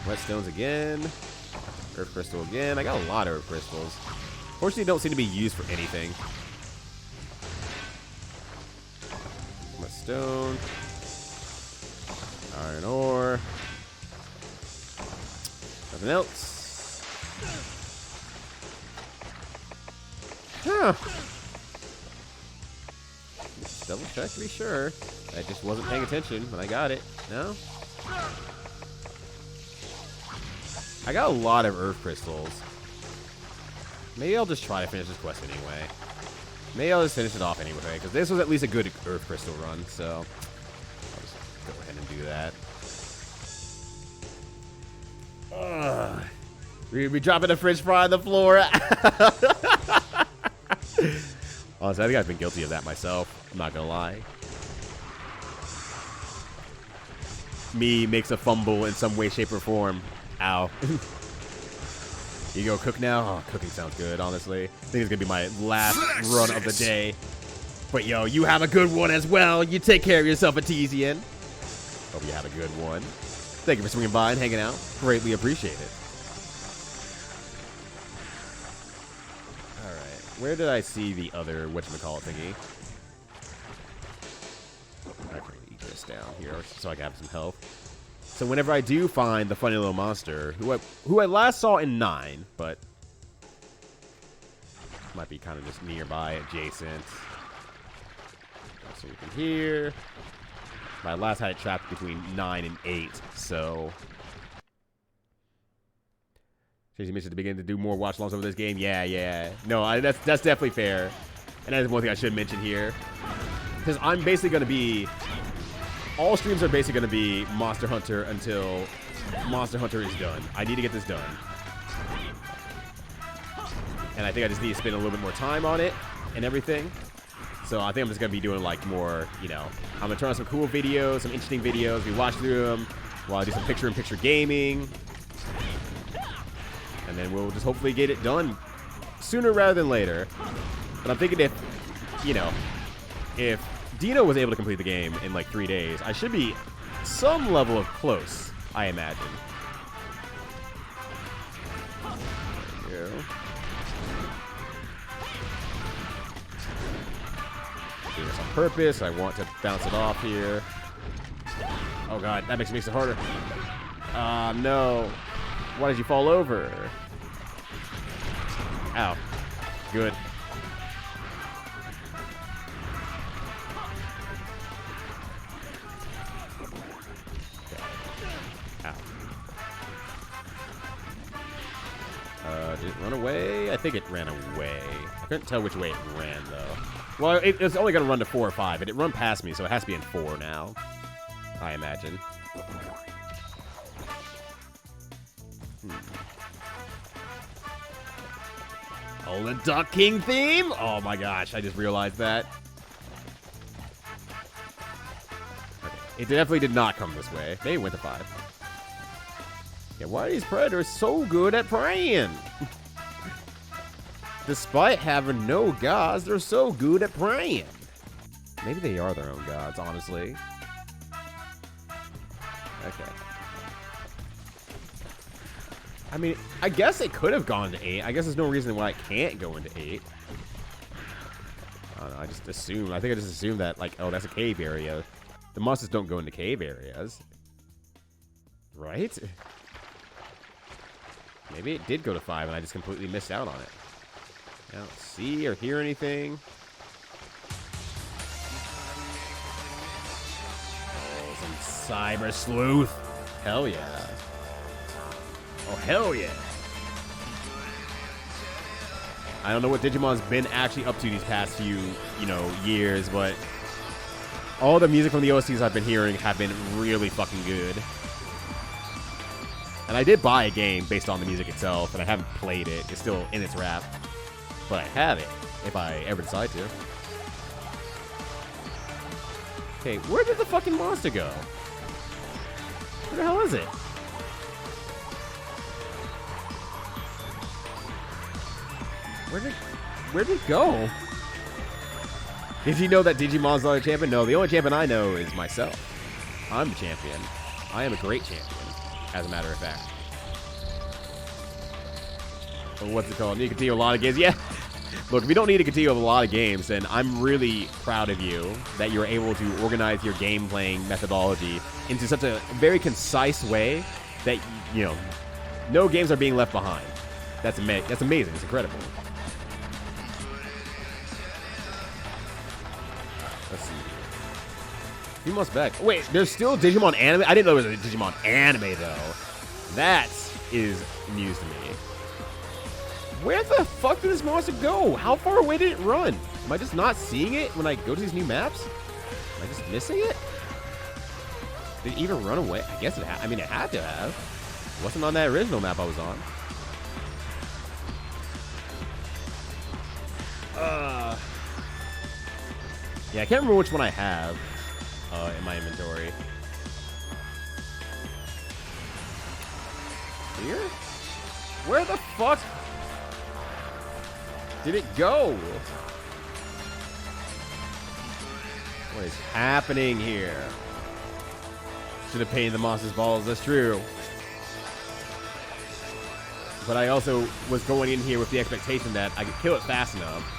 Speaker 1: Whetstones again. Earth crystal again. I got a lot of earth crystals. Fortunately, don't seem to be used for anything. Whetstone. Iron ore. Nothing else. Huh. double check to be sure. I just wasn't paying attention when I got it. No? I got a lot of Earth Crystals. Maybe I'll just try to finish this quest anyway. Maybe I'll just finish it off anyway, because this was at least a good Earth Crystal run, so I'll just go ahead and do that. We dropping a French fry on the floor. Honestly, I think I've been guilty of that myself. I'm not gonna lie. Me makes a fumble in some way, shape, or form. Ow. You go cook now? Oh, cooking sounds good, honestly. I think it's gonna be my last run of the day. But yo, you have a good one as well. You take care of yourself, Artesian. Hope you have a good one. Thank you for swinging by and hanging out. Greatly appreciate it. Alright, where did I see the other whatchamacallit thingy? I can eat this down here so I can have some health. So whenever I do find the funny little monster, who I last saw in 9, but might be kind of just nearby, adjacent. So we can hear. My last had it trapped between 9 and 8, so. Chasing Mission to begin to do more watch-alongs over this game. Yeah. No, that's definitely fair. And that is one thing I should mention here. Because I'm basically going to be... All streams are basically going to be Monster Hunter until Monster Hunter is done. I need to get this done. And I think I just need to spend a little bit more time on it and everything. So I think I'm just going to be doing like more, you know, I'm going to turn on some cool videos, some interesting videos. We watch through them while I do some picture-in-picture gaming. And then we'll just hopefully get it done sooner rather than later. But I'm thinking if, you know, if Dino was able to complete the game in like 3 days, I should be some level of close, I imagine. There we go. Doing this on purpose. I want to bounce it off here. Oh god, that makes it harder. No. Why did you fall over? Ow. Good. Did it run away? I think it ran away. I couldn't tell which way it ran, though. Well, it's only going to run to 4 or 5, but it run past me, so it has to be in 4 now. I imagine. Oh, the Duck King theme? Oh my gosh, I just realized that. Okay. It definitely did not come this way. Maybe it went to 5. Yeah, why are these predators so good at preying? Despite having no gods, they're so good at preying. Maybe they are their own gods, honestly. Okay. I mean, I guess it could have gone to 8. I guess there's no reason why it can't go into 8. I don't know, I just assumed. I think I just assumed that, like, oh, that's a cave area. The monsters don't go into cave areas. Right? Maybe it did go to 5 and I just completely missed out on it. I don't see or hear anything. Oh, some cyber sleuth. Hell yeah. Oh, hell yeah. I don't know what Digimon's been actually up to these past few, you know, years, but all the music from the OSTs I've been hearing have been really fucking good. And I did buy a game based on the music itself, and I haven't played it. It's still in its wrap. But I have it, if I ever decide to. Okay, where did the fucking monster go? Where the hell is it? Where did it go? Did you know that Digimon's not a champion? No, the only champion I know is myself. I'm the champion. I am a great champion, as a matter of fact. Well, what's it called? Need to continue a lot of games? Yeah. Look, if you don't need to continue a lot of games, then I'm really proud of you that you're able to organize your game playing methodology into such a very concise way that, you know, no games are being left behind. That's amazing. It's incredible. Let's see few months back. Wait, there's still Digimon anime? I didn't know there was a Digimon anime, though. That is news to me. Where the fuck did this monster go? How far away did it run? Am I just not seeing it when I go to these new maps? Am I just missing it? Did it even run away? I guess it had. I mean, it had to have. It wasn't on that original map I was on. Yeah, I can't remember which one I have in my inventory. Here? Where the fuck did it go? What is happening here? Should have painted the monster's balls, that's true. But I also was going in here with the expectation that I could kill it fast enough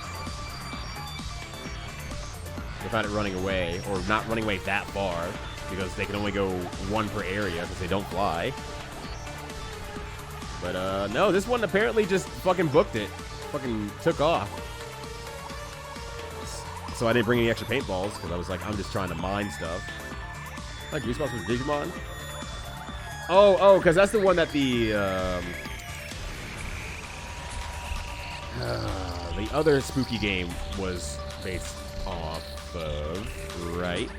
Speaker 1: without it running away, or not running away that far, because they can only go one per area since they don't fly. But no, this one apparently just fucking booked it. Fucking took off. So I didn't bring any extra paintballs, because I was like, I'm just trying to mine stuff. Like Goosebumps with Digimon? Oh, because that's the one that the other spooky game was based off of, right?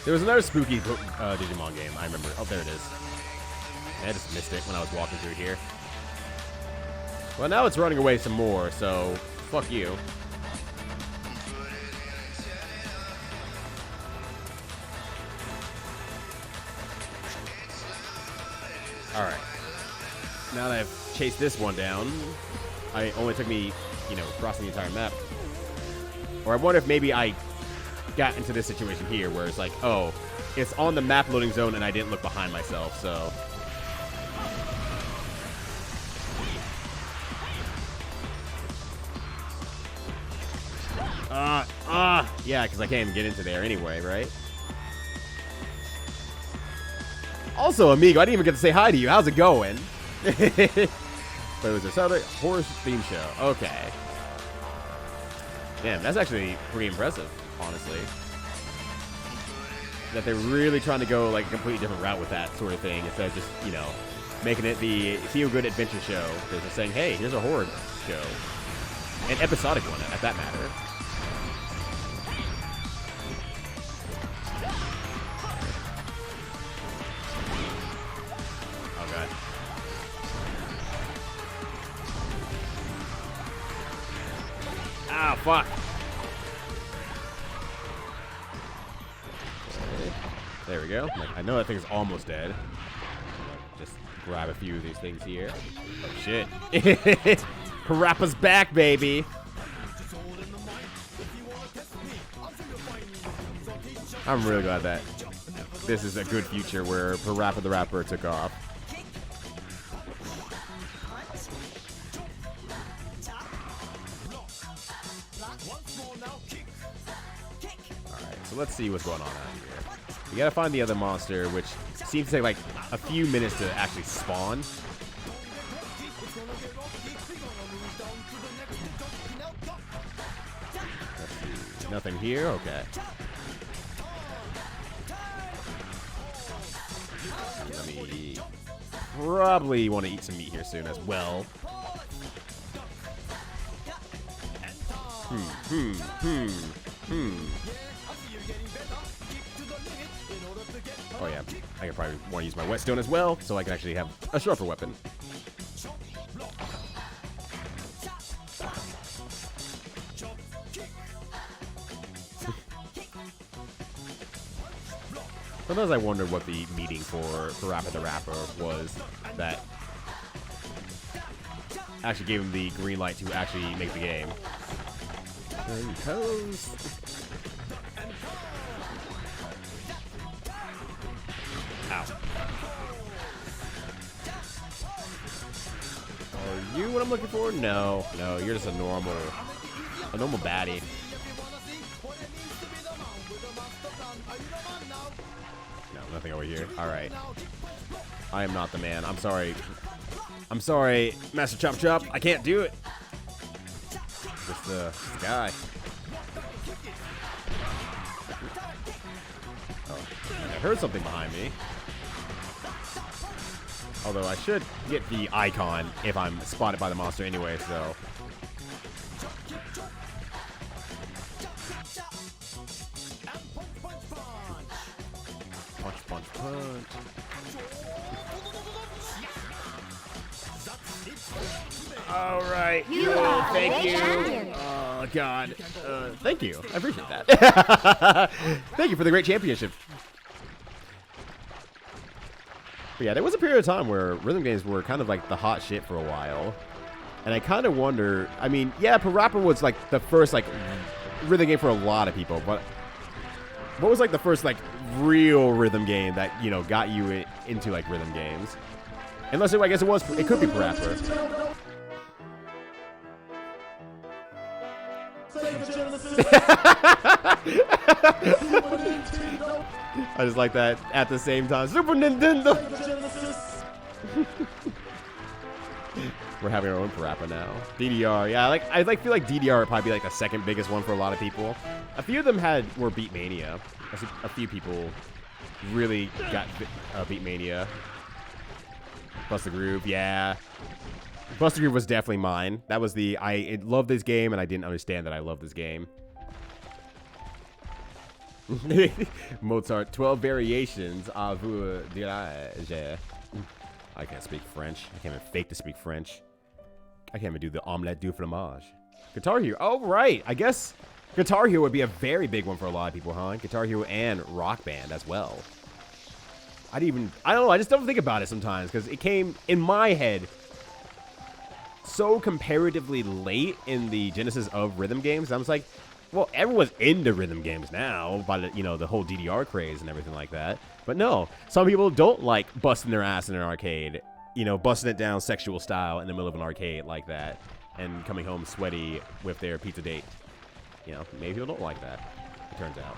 Speaker 1: There was another spooky Digimon game, I remember. Oh, there it is. I just missed it when I was walking through here. Well, now it's running away some more, so fuck you. Alright. Now that I've chased this one down, it only took me, crossing the entire map. Or I wonder if maybe I got into this situation here where it's like, oh, it's on the map loading zone and I didn't look behind myself, so. Yeah, because I can't even get into there anyway, right? Also, amigo, I didn't even get to say hi to you. How's it going? But it was a Southern horse theme show. Okay. Damn, that's actually pretty impressive, honestly. That they're really trying to go like a completely different route with that sort of thing instead of just, making it the feel-good adventure show. They're just saying, hey, here's a horror show. An episodic one, at that matter. Ah, fuck. Okay. There we go. I know that thing's almost dead. Just grab a few of these things here. Oh, shit. Parappa's back, baby. I'm really glad that this is a good future where Parappa the Rapper took off. So let's see what's going on out here. We gotta find the other monster, which seems to take like a few minutes to actually spawn. Let's see. Nothing here? Okay. Let me probably want to eat some meat here soon as well. Oh yeah, I could probably want to use my whetstone as well, so I can actually have a sharper weapon. Sometimes I wonder what the meeting for Parappa the Rapper was that actually gave him the green light to actually make the game. Ow. Are you what I'm looking for? No, you're just a normal baddie. No, nothing over here. All right. I am not the man. I'm sorry. I'm sorry, Master Chop Chop. I can't do it. Just guy. Oh, I heard something behind me. Although I should get the icon if I'm spotted by the monster anyway, so. Punch, punch, punch. All right. Thank you. Oh, God. Thank you. I appreciate that. Thank you for the great championship. But yeah, there was a period of time where rhythm games were kind of like the hot shit for a while. And I kind of wonder, I mean, yeah, Parappa was like the first like rhythm game for a lot of people, but what was like the first like real rhythm game that, you know, got you into like rhythm games? Unless I guess it could be Parappa. I just like that at the same time. Super Nintendo! We're having our own Parappa now. DDR, yeah, I feel like DDR would probably be like the second biggest one for a lot of people. A few of them were Beatmania. A few people really got Beatmania. Bust the Groove, yeah. Bust the Groove was definitely mine. That was I loved this game, and I didn't understand that I loved this game. Mozart, 12 variations à vous dirais. I can't speak French. I can't even fake to speak French. I can't even do the omelette du fromage. Guitar Hero. Oh, right. I guess Guitar Hero would be a very big one for a lot of people, huh? Guitar Hero and Rock Band as well. I don't know. I just don't think about it sometimes because it came in my head so comparatively late in the genesis of rhythm games. I was like, well, everyone's into rhythm games now by the, you know, the whole DDR craze and everything like that. But no, some people don't like busting their ass in an arcade, you know, busting it down sexual style in the middle of an arcade like that and coming home sweaty with their pizza date. You know, maybe people don't like that, it turns out.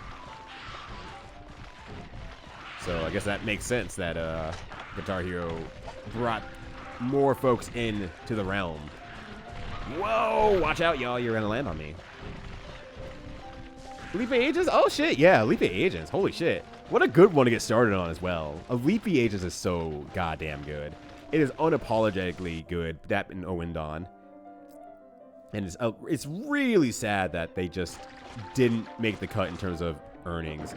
Speaker 1: So I guess that makes sense that Guitar Hero brought more folks into the realm. Whoa, watch out, y'all. You're going to land on me. Leap of Ages? Oh, shit. Yeah, Leap of Ages. Holy shit. What a good one to get started on as well. A Leap of Ages is so goddamn good. It is unapologetically good. That and Owendon. And it's really sad that they just didn't make the cut in terms of earnings.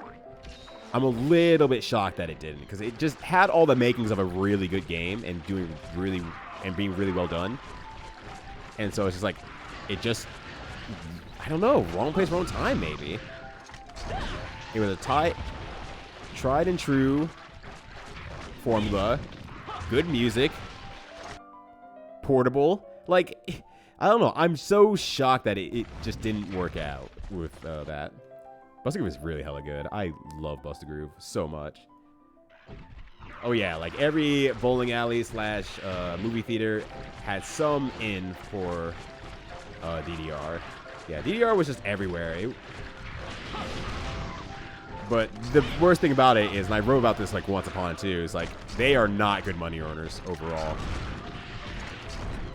Speaker 1: I'm a little bit shocked that it didn't, because it just had all the makings of a really good game and being really well done. And so it's just like, it just, I don't know, wrong place, wrong time, maybe. It was a tried and true formula, good music, portable. Like, I don't know. I'm so shocked that it just didn't work out with that. Busta Groove is really hella good. I love Busta Groove so much. Oh yeah, like every bowling alley / movie theater had some in for DDR. Yeah, DDR was just everywhere. But the worst thing about it is, and I wrote about this like once upon too, is like they are not good money earners overall.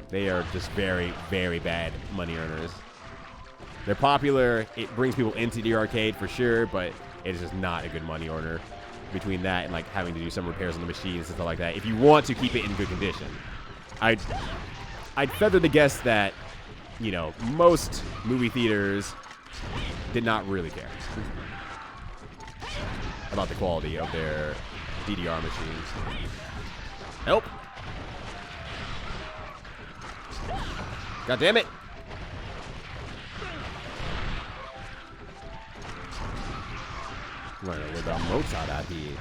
Speaker 1: They are just very, very bad money earners. They're popular, it brings people into the arcade for sure, but it's just not a good money earner between that and like having to do some repairs on the machines and stuff like that. If you want to keep it in good condition, I'd feather the guess that, you know, most movie theaters did not really care about the quality of their DDR machines. Help! God damn it! We're about Mozart out here.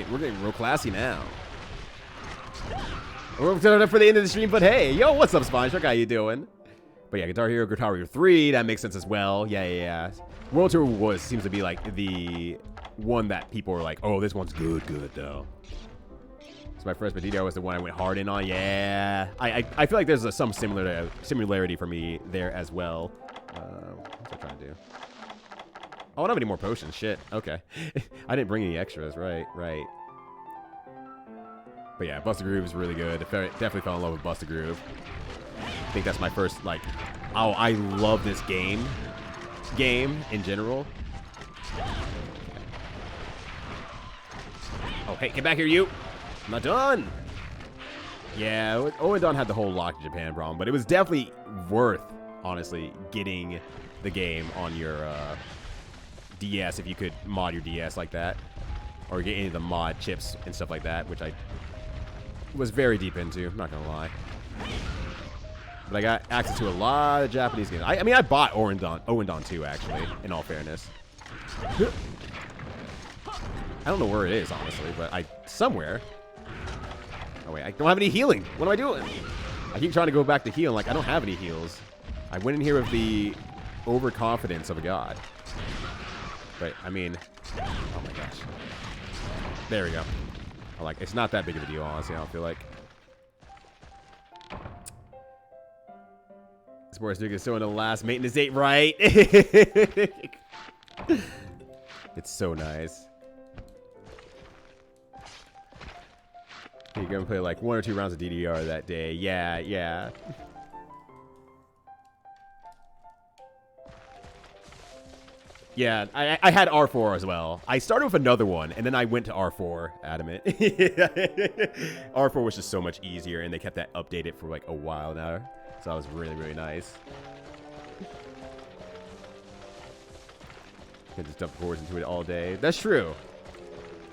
Speaker 1: We're getting real classy now. We're turning up for the end of the stream, but hey, yo, what's up, Spawn Shark? How you doing? But yeah, Guitar Hero 3, that makes sense as well. Yeah. World Tour seems to be like the one that people are like, oh, this one's good though. So my first, but DDR was the one I went hard in on. Yeah, I feel like there's some similarity for me there as well. What's I trying to do? Oh, I don't have any more potions. Shit. Okay. I didn't bring any extras. Right. But yeah, Busta Groove is really good. Definitely fell in love with Busta Groove. I think that's my first, like, oh, I love this game in general. Oh, hey, get back here, you. I'm not done. Yeah, Owen had the whole Locked in Japan problem, but it was definitely worth, honestly, getting the game on your DS if you could mod your DS like that. Or get any of the mod chips and stuff like that, which I was very deep into, I'm not gonna lie. But I got access to a lot of Japanese games. I mean, I bought Owendon 2, actually, in all fairness. I don't know where it is, honestly, but somewhere. Oh, wait, I don't have any healing. What am I doing? I keep trying to go back to heal, like, I don't have any heals. I went in here with the overconfidence of a god. But, I mean, oh my gosh. There we go. It's not that big of a deal, honestly, I don't feel like. Sports Duke is still in the last maintenance date, right? It's so nice. You're gonna play like 1 or 2 rounds of DDR that day. Yeah, yeah. Yeah, I had R4 as well. I started with another one, and then I went to R4, adamant. R4 was just so much easier, and they kept that updated for like a while now. So that was really, really nice. You can just dump quarters into it all day. That's true.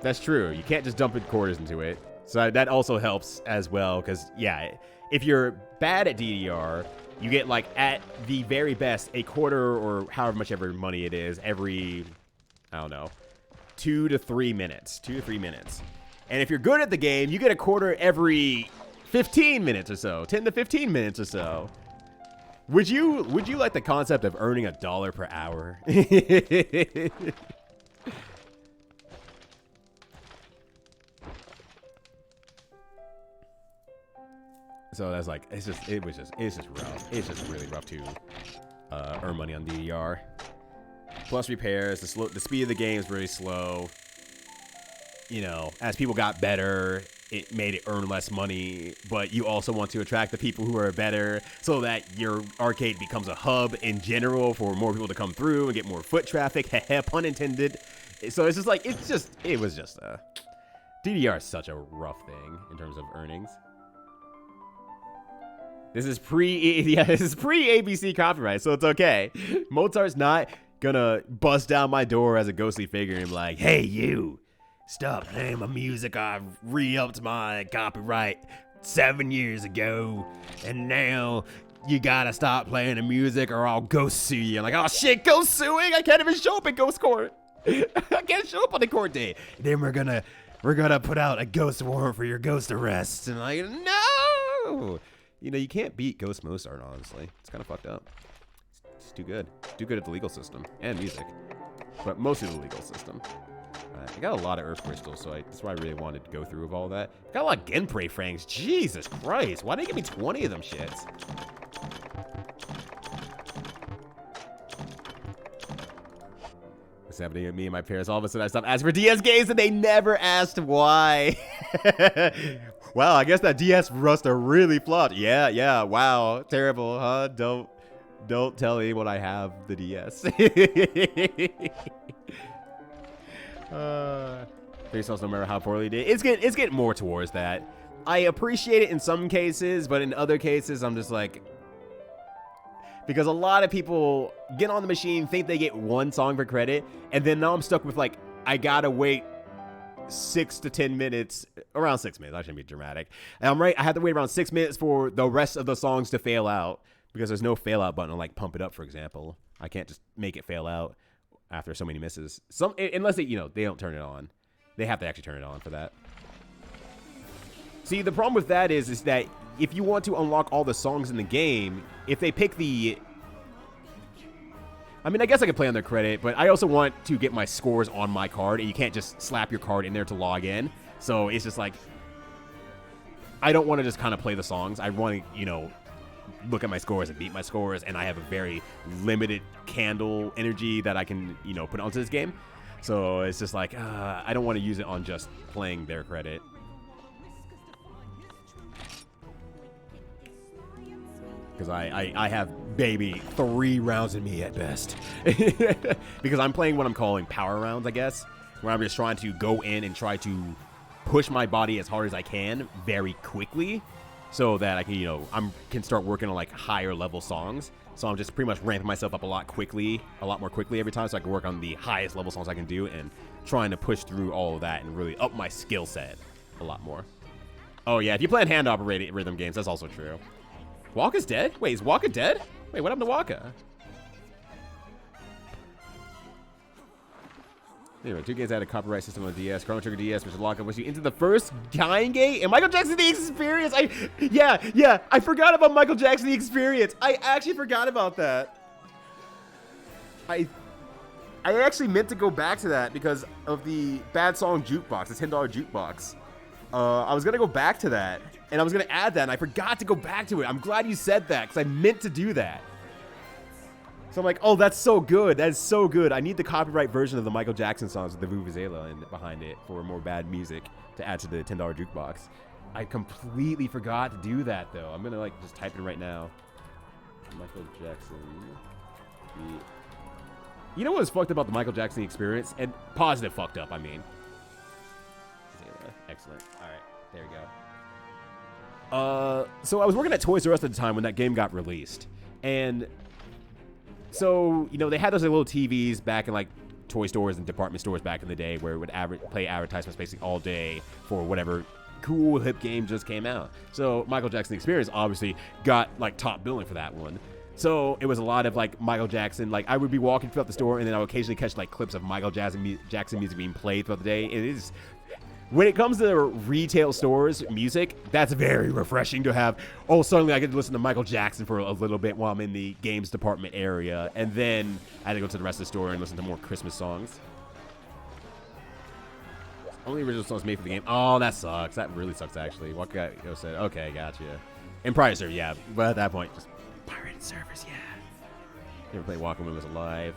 Speaker 1: That's true. You can't just dump quarters into it. So that also helps as well, because, yeah, if you're bad at DDR, you get, like, at the very best, a quarter or however much ever money it is every, I don't know, 2 to 3 minutes. 2 to 3 minutes. And if you're good at the game, you get a quarter every 15 minutes or so. 10 to 15 minutes or so. Would you like the concept of earning $1 per hour? So that's like, it's just rough. It's just really rough to earn money on DDR. Plus repairs, the speed of the game is really slow. You know, as people got better, it made it earn less money, but you also want to attract the people who are better so that your arcade becomes a hub in general for more people to come through and get more foot traffic. Hehe, pun intended. So it's just like, it was just DDR is such a rough thing in terms of earnings. This is pre-ABC copyright, so it's okay. Mozart's not gonna bust down my door as a ghostly figure and be like, hey, you, stop playing my music. I re-upped my copyright 7 years ago, and now you gotta stop playing the music or I'll ghost sue you. I'm like, oh shit, ghost suing? I can't even show up at ghost court. I can't show up on the court day. Then we're gonna put out a ghost warrant for your ghost arrest. And I'm like, no! You know, you can't beat Ghost Mozart, honestly. It's kind of fucked up. It's too good. It's too good at the legal system and music. But mostly the legal system. I got a lot of Earth Crystals, so that's why I really wanted to go through with all that. Got a lot of Genpei Franks. Jesus Christ. Why did they give me 20 of them shits? What's happening to me and my parents? All of a sudden I stopped asking for DS games and they never asked why. Wow, I guess that DS Ruster really flopped. Yeah, wow. Terrible, huh? Don't tell anyone I have the DS. Face no matter how poorly it did. It's getting more towards that. I appreciate it in some cases, but in other cases, I'm just like, because a lot of people get on the machine, think they get one song for credit, and then now I'm stuck with like, I gotta wait 6 to 10 minutes, around 6 minutes. I shouldn't be dramatic. And I have to wait around 6 minutes for the rest of the songs to fail out because there's no fail out button on like Pump It Up, for example. I can't just make it fail out after so many misses. Unless they don't turn it on. They have to actually turn it on for that. See, the problem with that is that if you want to unlock all the songs in the game, if they pick the, I mean, I guess I could play on their credit, but I also want to get my scores on my card, and you can't just slap your card in there to log in. So it's just like, I don't want to just kind of play the songs. I want to, look at my scores and beat my scores, and I have a very limited candle energy that I can, put onto this game. So it's just like, I don't want to use it on just playing their credit. because I have maybe 3 rounds in me at best. Because I'm playing what I'm calling power rounds, I guess, where I'm just trying to go in and try to push my body as hard as I can very quickly so that I can, you know, can start working on like higher level songs. So I'm just pretty much ramping myself up a lot more quickly every time so I can work on the highest level songs I can do and trying to push through all of that and really up my skill set a lot more. Oh yeah, if you play in hand-operated rhythm games, that's also true. Waka's dead? Wait, is Waka dead? Wait, what happened to Waka? Anyway, 2 games had a copyright system on the DS. Chrono Trigger DS, which lock up was you into the first dying gate and Michael Jackson the Experience. Yeah, I forgot about Michael Jackson the Experience. I actually forgot about that. I actually meant to go back to that because of the Bad Song Jukebox, the $10 jukebox. I was gonna go back to that and I was gonna add that and I forgot to go back to it. I'm glad you said that because I meant to do that. So I'm like, oh, that's so good. That is so good. I need the copyright version of the Michael Jackson songs with the Vuvuzela behind it for more bad music to add to the $10 jukebox. I completely forgot to do that, though. I'm going to, like, just type it right now. Michael Jackson. You know what was fucked up about the Michael Jackson Experience? And positive fucked up, I mean. Excellent. All right. There we go. So I was working at Toys R Us at the time when that game got released. And so, you know, they had those little TVs back in, like, toy stores and department stores back in the day where it would play advertisements basically all day for whatever cool, hip game just came out. So Michael Jackson Experience obviously got, like, top billing for that one. So it was a lot of, like, Michael Jackson. Like, I would be walking throughout the store, and then I would occasionally catch, like, clips of Michael Jackson music being played throughout the day. It is... When it comes to retail stores music, that's very refreshing to have. Oh, suddenly I get to listen to Michael Jackson for a little bit while I'm in the games department area. And then I had to go to the rest of the store and listen to more Christmas songs. Only original songs made for the game. Oh, that sucks. That really sucks, actually. What guy said, okay, gotcha. And Pirate Server, yeah. But at that point, just Pirate Servers, yeah. Never played Walking when it was alive.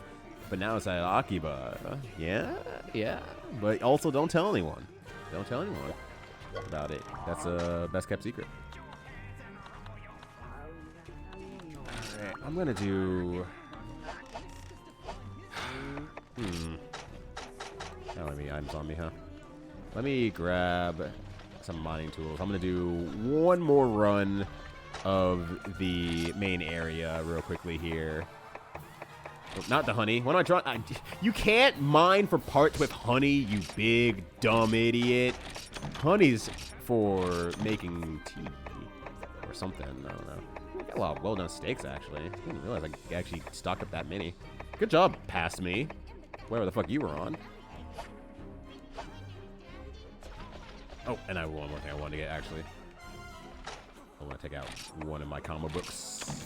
Speaker 1: But now it's at Akiba. Yeah. But also don't tell anyone. Don't tell anyone about it. That's a best kept secret. Alright, I'm gonna do... How many items on me, huh? Let me grab some mining tools. I'm gonna do one more run of the main area real quickly here. Not the honey. Why don't I try? You can't mine for parts with honey, you big, dumb idiot. Honey's for making tea or something. I don't know. Got a lot of well-done steaks, actually. I didn't realize I actually stocked up that many. Good job, past me. Whatever the fuck you were on. Oh, and I have one more thing I wanted to get, actually. I want to take out one of my comic books.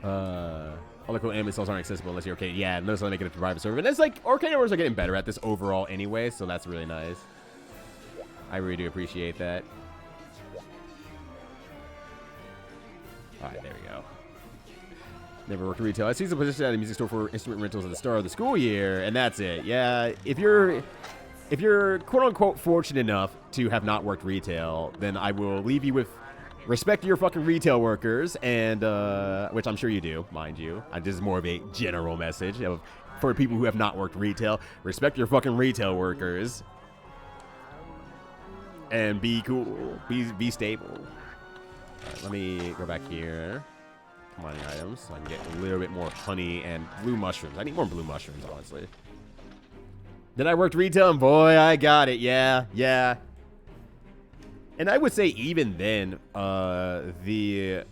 Speaker 1: All the cool anime styles aren't accessible unless you're arcade. Yeah, notice I make it a private server. And it's like, arcade owners are getting better at this overall anyway, so that's really nice. I really do appreciate that. Alright, there we go. Never worked retail. I see the position at a music store for instrument rentals at the start of the school year, and that's it. Yeah, if you're quote-unquote fortunate enough to have not worked retail, then I will leave you with respect to your fucking retail workers, and which I'm sure you do, mind you. This is more of a general message for people who have not worked retail. Respect your fucking retail workers, and be cool, be stable. All right, let me go back here. Mining items, so I can get a little bit more honey and blue mushrooms. I need more blue mushrooms, honestly. Then I worked retail, and boy, I got it. Yeah. And I would say even then, the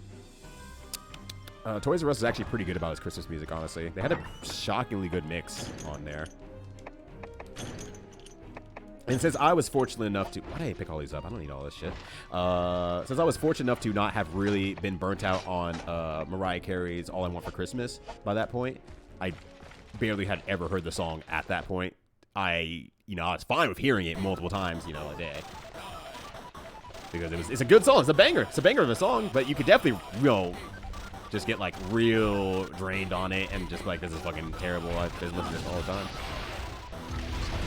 Speaker 1: Toys R Us is actually pretty good about its Christmas music, honestly. They had a shockingly good mix on there. And since I was fortunate enough to... Why did I pick all these up? I don't need all this shit. Since I was fortunate enough to not have really been burnt out on Mariah Carey's All I Want for Christmas by that point, I barely had ever heard the song at that point. I was fine with hearing it multiple times, a day. Because it's a good song. It's a banger. It's a banger of a song, but you could definitely, just get, like, real drained on it and just, like, this is fucking terrible. I've been listening to this all the time.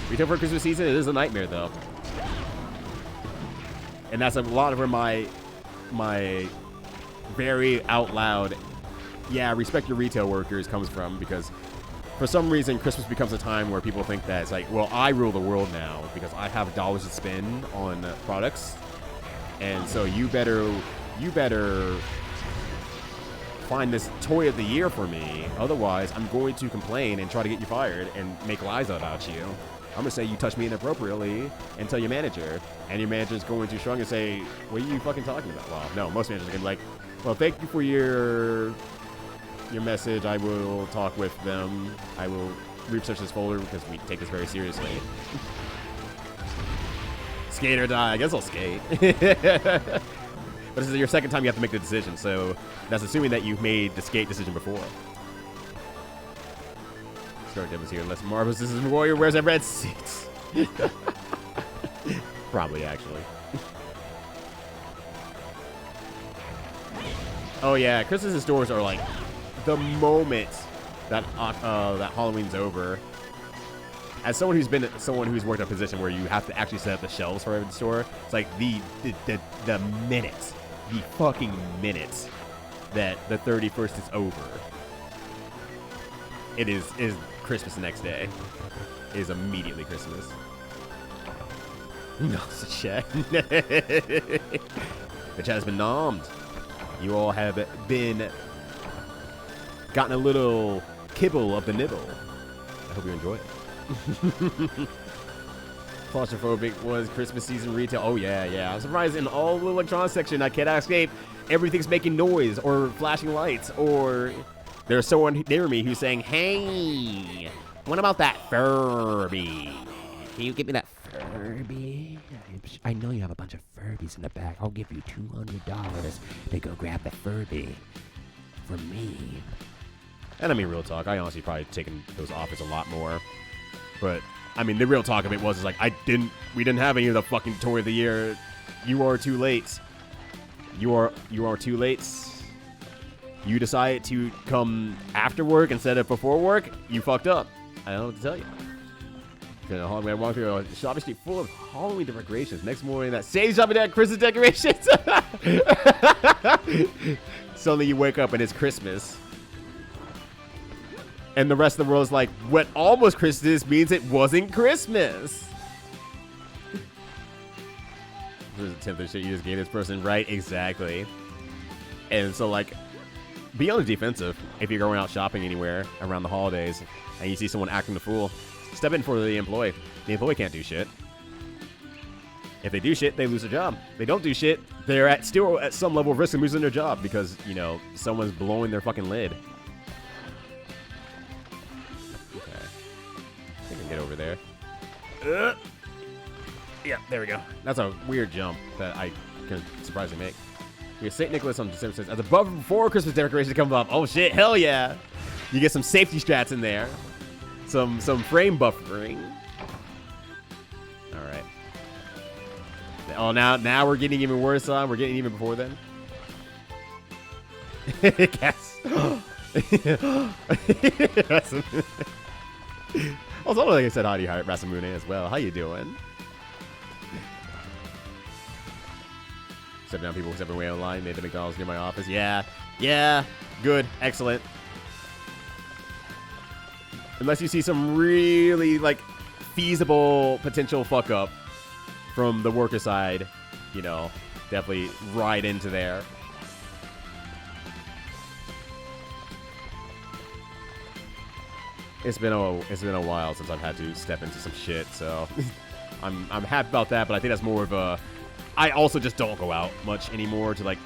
Speaker 1: Retail for Christmas season, it is a nightmare, though. And that's a lot of where my my very out loud, yeah, respect your retail workers comes from, because for some reason Christmas becomes a time where people think that it's like, well, I rule the world now because I have dollars to spend on products, and so you better find this toy of the year for me, otherwise I'm going to complain and try to get you fired and make lies about you. I'm gonna say you touched me inappropriately and tell your manager, and your manager's going to shrug and say, what are you fucking talking about? Well, no, most managers are gonna be like, well, thank you for your message. I will talk with them. I will research this folder because we take this very seriously. Skate or die. I guess I'll skate. But this is your second time you have to make the decision, so that's assuming that you've made the skate decision before. Start Devin's here. Unless Marvelous, this is Warrior wears a red suit. Probably, actually. Oh yeah, Christmas stores are like the moment that that Halloween's over. As someone who's worked in a position where you have to actually set up the shelves for every store, it's like the fucking minute that the 31st is over. It is Christmas the next day. It is immediately Christmas. No, it's a chat. The chat has been nommed. You all have gotten a little kibble of the nibble. I hope you enjoy it. Claustrophobic was Christmas season retail. Oh yeah. I'm surprised in all the electronics section I cannot escape. Everything's making noise or flashing lights, or there's someone near me who's saying, "Hey, what about that Furby? Can you give me that Furby? I know you have a bunch of Furbies in the back. I'll give you $200 to go grab the Furby for me." And I mean, real talk, I honestly probably taken those offers a lot more. But I mean, the real talk of it was like we didn't have any of the fucking toy of the year. You are too late. You are too late. You decided to come after work instead of before work. You fucked up. I don't know what to tell you. I walked through a shopping street full of Halloween decorations. Next morning, that same shopping at Christmas decorations. Suddenly, you wake up and it's Christmas. And the rest of the world is like, what almost Christmas means it wasn't Christmas. There's a 10th shit you just gave this person, right? Exactly. And so, like, be on the defensive if you're going out shopping anywhere around the holidays and you see someone acting the fool. Step in for the employee. The employee can't do shit. If they do shit, they lose their job. If they don't do shit, they're still at some level of risk of losing their job because, you know, someone's blowing their fucking lid. Get over there. Yeah, there we go. That's a weird jump that I can surprisingly make. We have St. Nicholas on December 6th. As above before Christmas decorations come up. Oh shit, hell yeah. You get some safety strats in there. Some frame buffering. Alright. Oh, now we're getting even worse on. We're getting even before then. Cats. Also, like I said, hi to you, Rasamune, as well. How you doing? Stepping down people stepping away online. Made the McDonald's near my office. Yeah. Good. Excellent. Unless you see some really, like, feasible potential fuck up from the worker side, you know, definitely ride into there. It's been a while since I've had to step into some shit, so I'm happy about that. But I think that's more of a. I also just don't go out much anymore to like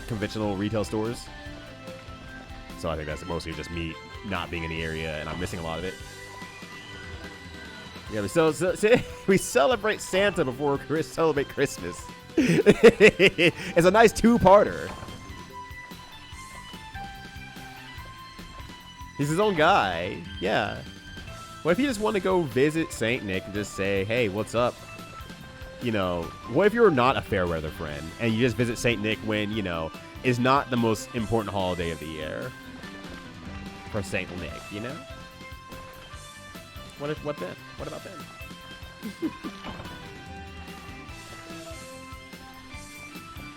Speaker 1: conventional retail stores, so I think that's mostly just me not being in the area, and I'm missing a lot of it. Yeah, we celebrate Santa before we celebrate Christmas. It's a nice two-parter. He's his own guy. Yeah. What if you just want to go visit Saint Nick and just say, hey, what's up? You know, what if you're not a fair weather friend and you just visit Saint Nick when, you know, is not the most important holiday of the year for Saint Nick, you know? What then? What about then?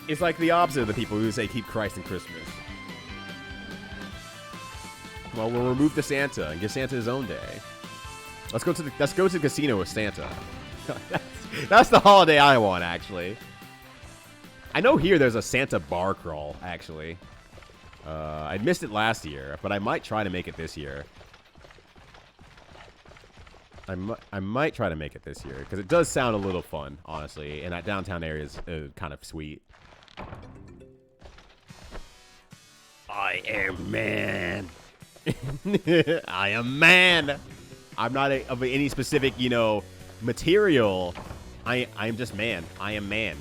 Speaker 1: It's like the opposite of the people who say keep Christ in Christmas. Well, we'll remove the Santa and give Santa his own day. Let's go to the casino with Santa. That's the holiday I want, actually. I know here there's a Santa bar crawl, actually. I missed it last year, but I might try to make it this year. I might try to make it this year, because it does sound a little fun, honestly. And that downtown area is kind of sweet.
Speaker 2: I am man.
Speaker 1: I am man. I'm not of any specific, you know, material. I am just man. I am man.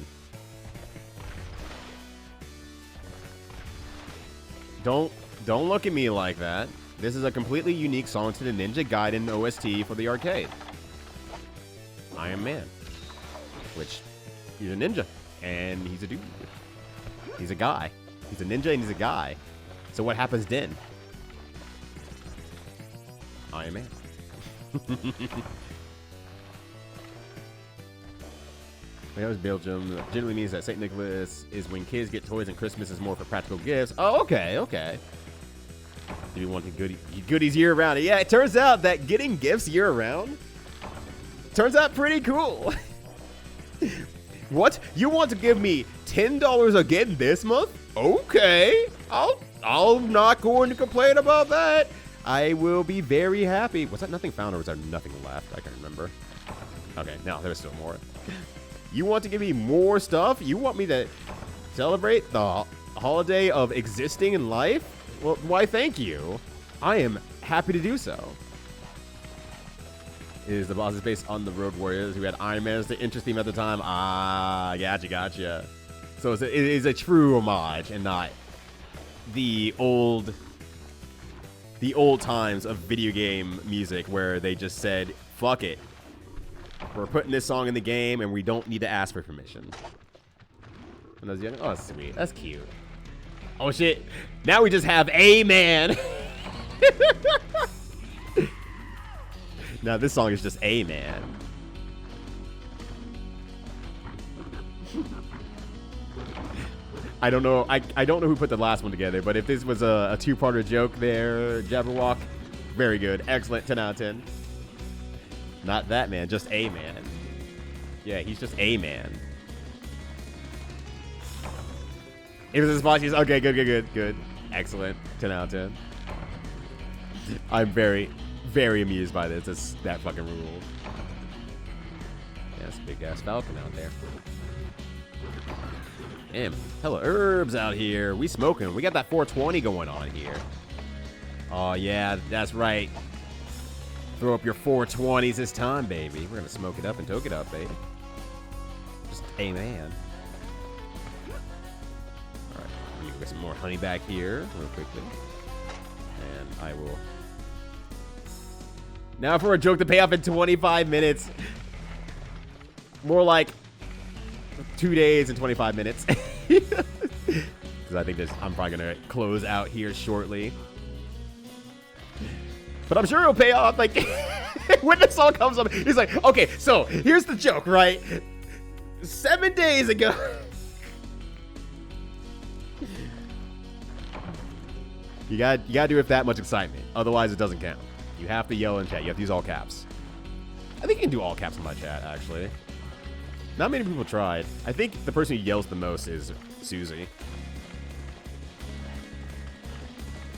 Speaker 1: Don't look at me like that. This is a completely unique song to the Ninja Gaiden OST for the arcade. I am man. Which, he's a ninja. And he's a dude. He's a guy. He's a ninja and he's a guy. So what happens then? I am man. That was Belgium. Generally means that St. Nicholas is when kids get toys and Christmas is more for practical gifts. Oh, okay, okay. Do you want the goodies year round? Yeah, it turns out that getting gifts year round turns out pretty cool. What? You want to give me $10 again this month? Okay. I'm not going to complain about that. I will be very happy. Was that nothing found or was there nothing left? I can't remember. Okay, no, there's still more. You want to give me more stuff? You want me to celebrate the holiday of existing in life? Well, why, thank you. I am happy to do so. Is the boss is based on the Road Warriors who had Iron Man as the interest theme at the time? Ah, gotcha. So it is a true homage and not the old times of video game music where they just said, fuck it. We're putting this song in the game and we don't need to ask for permission. And those young, oh, that's sweet. That's cute. Oh shit. Now we just have a man. Now this song is just a man. I don't know. I don't know who put the last one together, but if this was a two-parter joke there, Jabberwock, very good. Excellent. 10 out of 10. Not that man, just a man. Yeah, he's just a man. It was his boss. He's okay. Good. Excellent. 10 out of 10. I'm very, very amused by this. That fucking rule. Yeah, that's a big ass falcon out there. Damn, hella herbs out here. We smoking. We got that 420 going on here. Oh yeah, that's right. Throw up your 420s this time, baby. We're gonna smoke it up and toke it up, baby. Just a man. Alright, let me get some more honey back here real quickly. And I will. Now for a joke to pay off in 25 minutes. More like 2 days and 25 minutes. Because I think I'm probably gonna close out here shortly. But I'm sure it'll pay off. Like, when this all comes up, he's like, okay, so here's the joke, right? 7 days ago. You gotta do it with that much excitement. Otherwise, it doesn't count. You have to yell in chat. You have to use all caps. I think you can do all caps in my chat, actually. Not many people tried. I think the person who yells the most is Susie.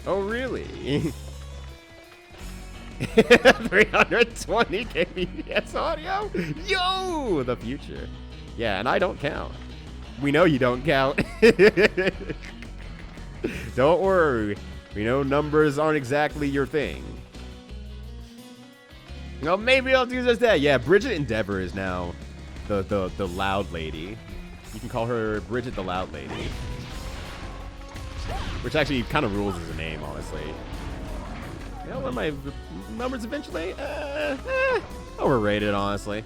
Speaker 1: Oh, really? 320 kbps audio? Yo! The future. Yeah, and I don't count. We know you don't count. Don't worry. We know numbers aren't exactly your thing. Well, maybe I'll do just that. Yeah, Bridget Endeavor is now the loud lady. You can call her Bridget the Loud Lady. Which actually kind of rules as a name, honestly. You know, one of my numbers eventually, overrated, honestly.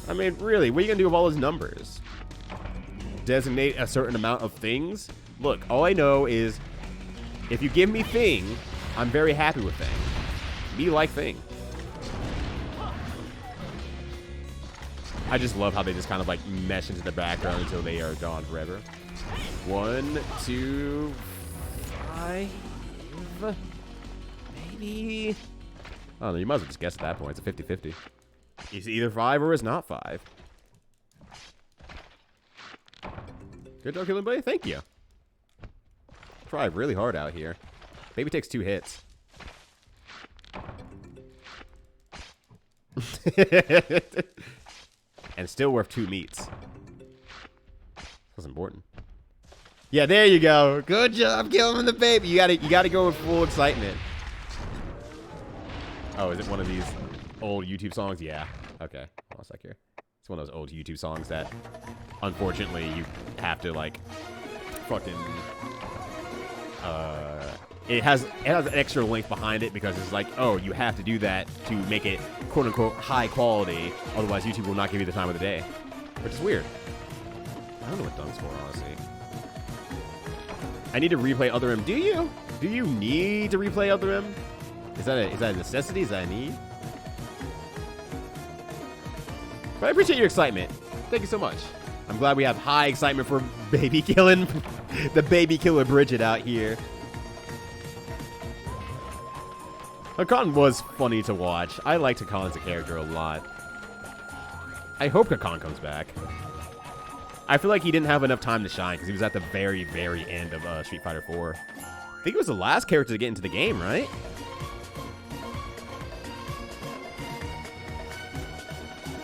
Speaker 1: I mean, really, what are you gonna do with all those numbers? Designate a certain amount of things? Look, all I know is, if you give me thing, I'm very happy with thing. Me like thing. I just love how they just kind of like mesh into the background until they are gone forever. 1, 2, 5, maybe. I don't know. You might as well just guess at that point. It's a 50-50. It's either 5 or it's not 5. Good job, killing buddy. Thank you. Try really hard out here. Baby takes 2 hits. And still worth 2 meats. That's important. Yeah, there you go. Good job killing the baby. You gotta go with full excitement. Oh, is it one of these old YouTube songs? Yeah. Okay. Hold on a sec here. It's one of those old YouTube songs that, unfortunately, you have to like fucking. It has an extra length behind it because it's like, oh, you have to do that to make it quote unquote high quality. Otherwise, YouTube will not give you the time of the day, which is weird. I don't know what Dunk's for, honestly. I need to replay Other M. Do you? Do you need to replay Other M? Is that a necessity? Is that a need? But I appreciate your excitement. Thank you so much. I'm glad we have high excitement for baby killing, the baby killer Bridget out here. Hakan was funny to watch. I liked Hakan as a character a lot. I hope Hakan comes back. I feel like he didn't have enough time to shine because he was at the very, very end of Street Fighter 4. I think he was the last character to get into the game, right?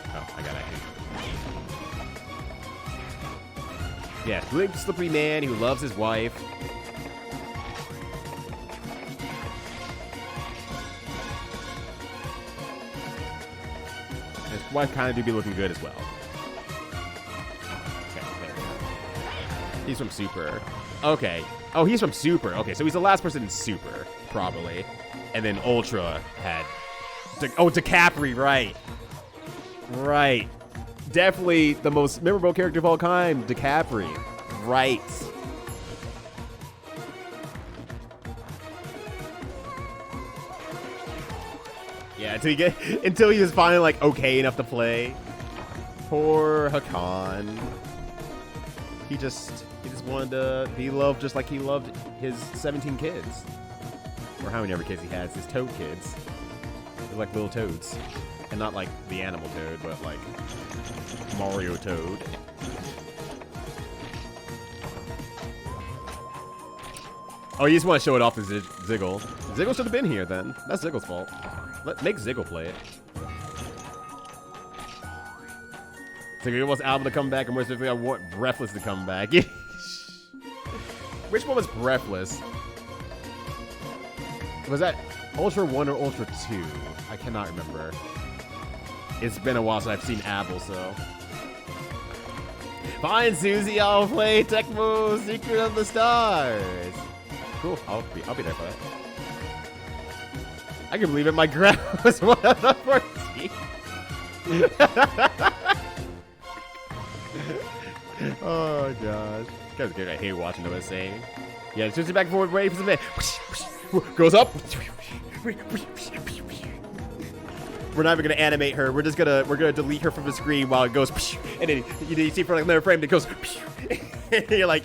Speaker 1: Oh, I got it. Yeah, big slippery man who loves his wife. His wife kind of do be looking good as well. Okay, there we go. He's from Super. Okay. Oh, he's from Super. Okay, so he's the last person in Super, probably. And then Ultra had... Oh, DeCapri, right. Right. Definitely the most memorable character of all time, DeCapri. Right. Yeah, until he was finally like okay enough to play. Poor Hakan. He just wanted to be loved just like he loved his 17 kids. Or how many ever kids he has, his toad kids. They're like little toads. And not like the animal toad, but like Mario Toad. Oh, you just want to show it off to Ziggle. Ziggle should have been here then. That's Ziggle's fault. Make Ziggle play it. Ziggle wants Alba to come back, and more specifically, I want Breathless to come back. Which one was Breathless? Was that Ultra 1 or Ultra 2? I cannot remember. It's been a while since I've seen Abel, so. Fine, Susie, I'll play Tecmo Secret of the Stars. Cool, I'll be there for that. I can believe it, my grandma was one of the 14. Oh gosh. Guys, good. I hate watching them saying. Yeah, switching back and forth, waiting for the man. Goes up. We're not even gonna animate her. We're gonna delete her from the screen while it goes, and then you see for like another frame that goes, and you're like,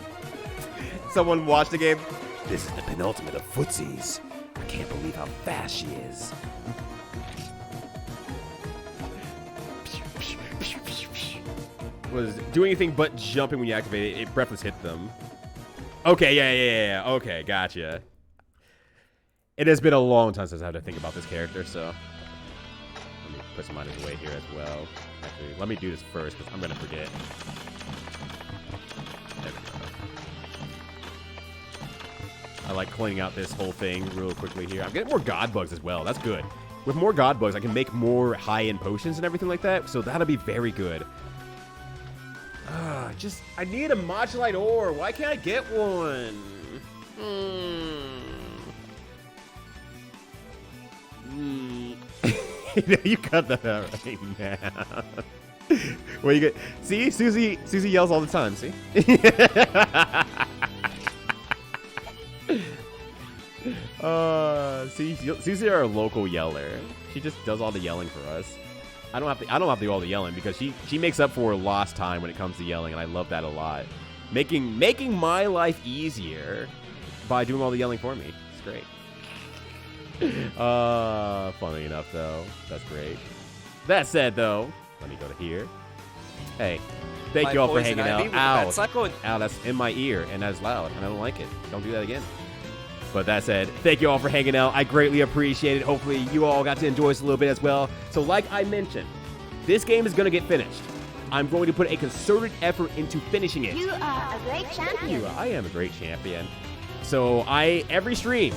Speaker 1: someone watched the game.
Speaker 2: This is the penultimate of footsies. I can't believe how fast she is.
Speaker 1: Was do anything but jumping when you activate it. Breathless hit them. Okay, yeah. Okay, gotcha. It has been a long time since I had to think about this character, so let me put some on his way here as well. Actually, let me do this first because I'm gonna forget. There we go. I like cleaning out this whole thing real quickly here. I'm getting more God Bugs as well. That's good. With more God Bugs, I can make more high-end potions and everything like that, so that'll be very good. I need a Modulite ore. Why can't I get one? You cut that out right now. Well, you get. See, Susie yells all the time. See. See, Susie, our local yeller. She just does all the yelling for us. I don't have to do all the yelling because she makes up for lost time when it comes to yelling, and I love that a lot. Making my life easier by doing all the yelling for me. It's great. Funny enough though, that's great. That said though, let me go to here. Hey, thank you all for hanging out. Ow, that's in my ear and that's loud, and I don't like it. Don't do that again. But that said, thank you all for hanging out. I greatly appreciate it. Hopefully you all got to enjoy this a little bit as well. So like I mentioned, this game is going to get finished. I'm going to put a concerted effort into finishing it.
Speaker 6: You are a great champion.
Speaker 1: I am a great champion. So every stream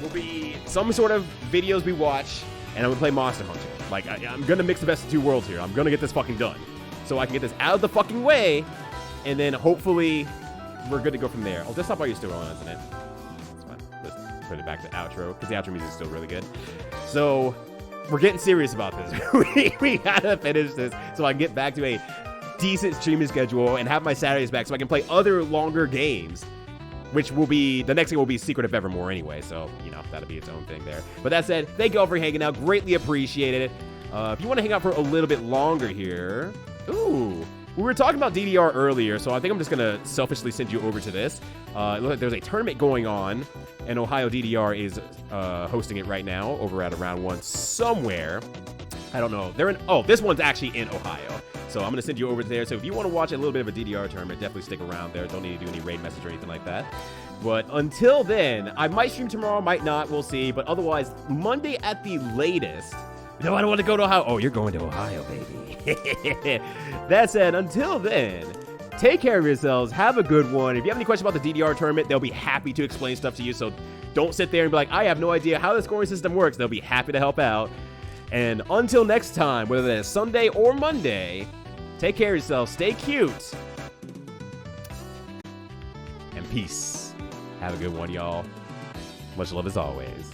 Speaker 1: will be some sort of videos we watch, and I'm going to play Monster Hunter. Like, I'm going to mix the best of two worlds here. I'm going to get this fucking done. So I can get this out of the fucking way, and then hopefully we're good to go from there. Oh, desktop audio is still on, isn't it? Let's put it back to outro, because the outro music is still really good. So, we're getting serious about this. we gotta finish this so I can get back to a decent streaming schedule and have my Saturdays back so I can play other longer games, which will be, the next thing will be Secret of Evermore anyway, so, you know, that'll be its own thing there. But that said, thank you all for hanging out. Greatly appreciated it. If you want to hang out for a little bit longer here, ooh, we were talking about DDR earlier, so I think I'm just going to selfishly send you over to this. It looks like there's a tournament going on, and Ohio DDR is hosting it right now over at Round 1 somewhere. I don't know. This one's actually in Ohio, so I'm going to send you over there. So if you want to watch a little bit of a DDR tournament, definitely stick around there. Don't need to do any raid message or anything like that. But until then, I might stream tomorrow, might not, we'll see. But otherwise, Monday at the latest. No, I don't want to go to Ohio. Oh, you're going to Ohio, baby. That said, until then, take care of yourselves. Have a good one. If you have any questions about the DDR tournament, they'll be happy to explain stuff to you. So don't sit there and be like, I have no idea how the scoring system works. They'll be happy to help out. And until next time, whether that's Sunday or Monday, take care of yourselves. Stay cute. And peace. Have a good one, y'all. Much love as always.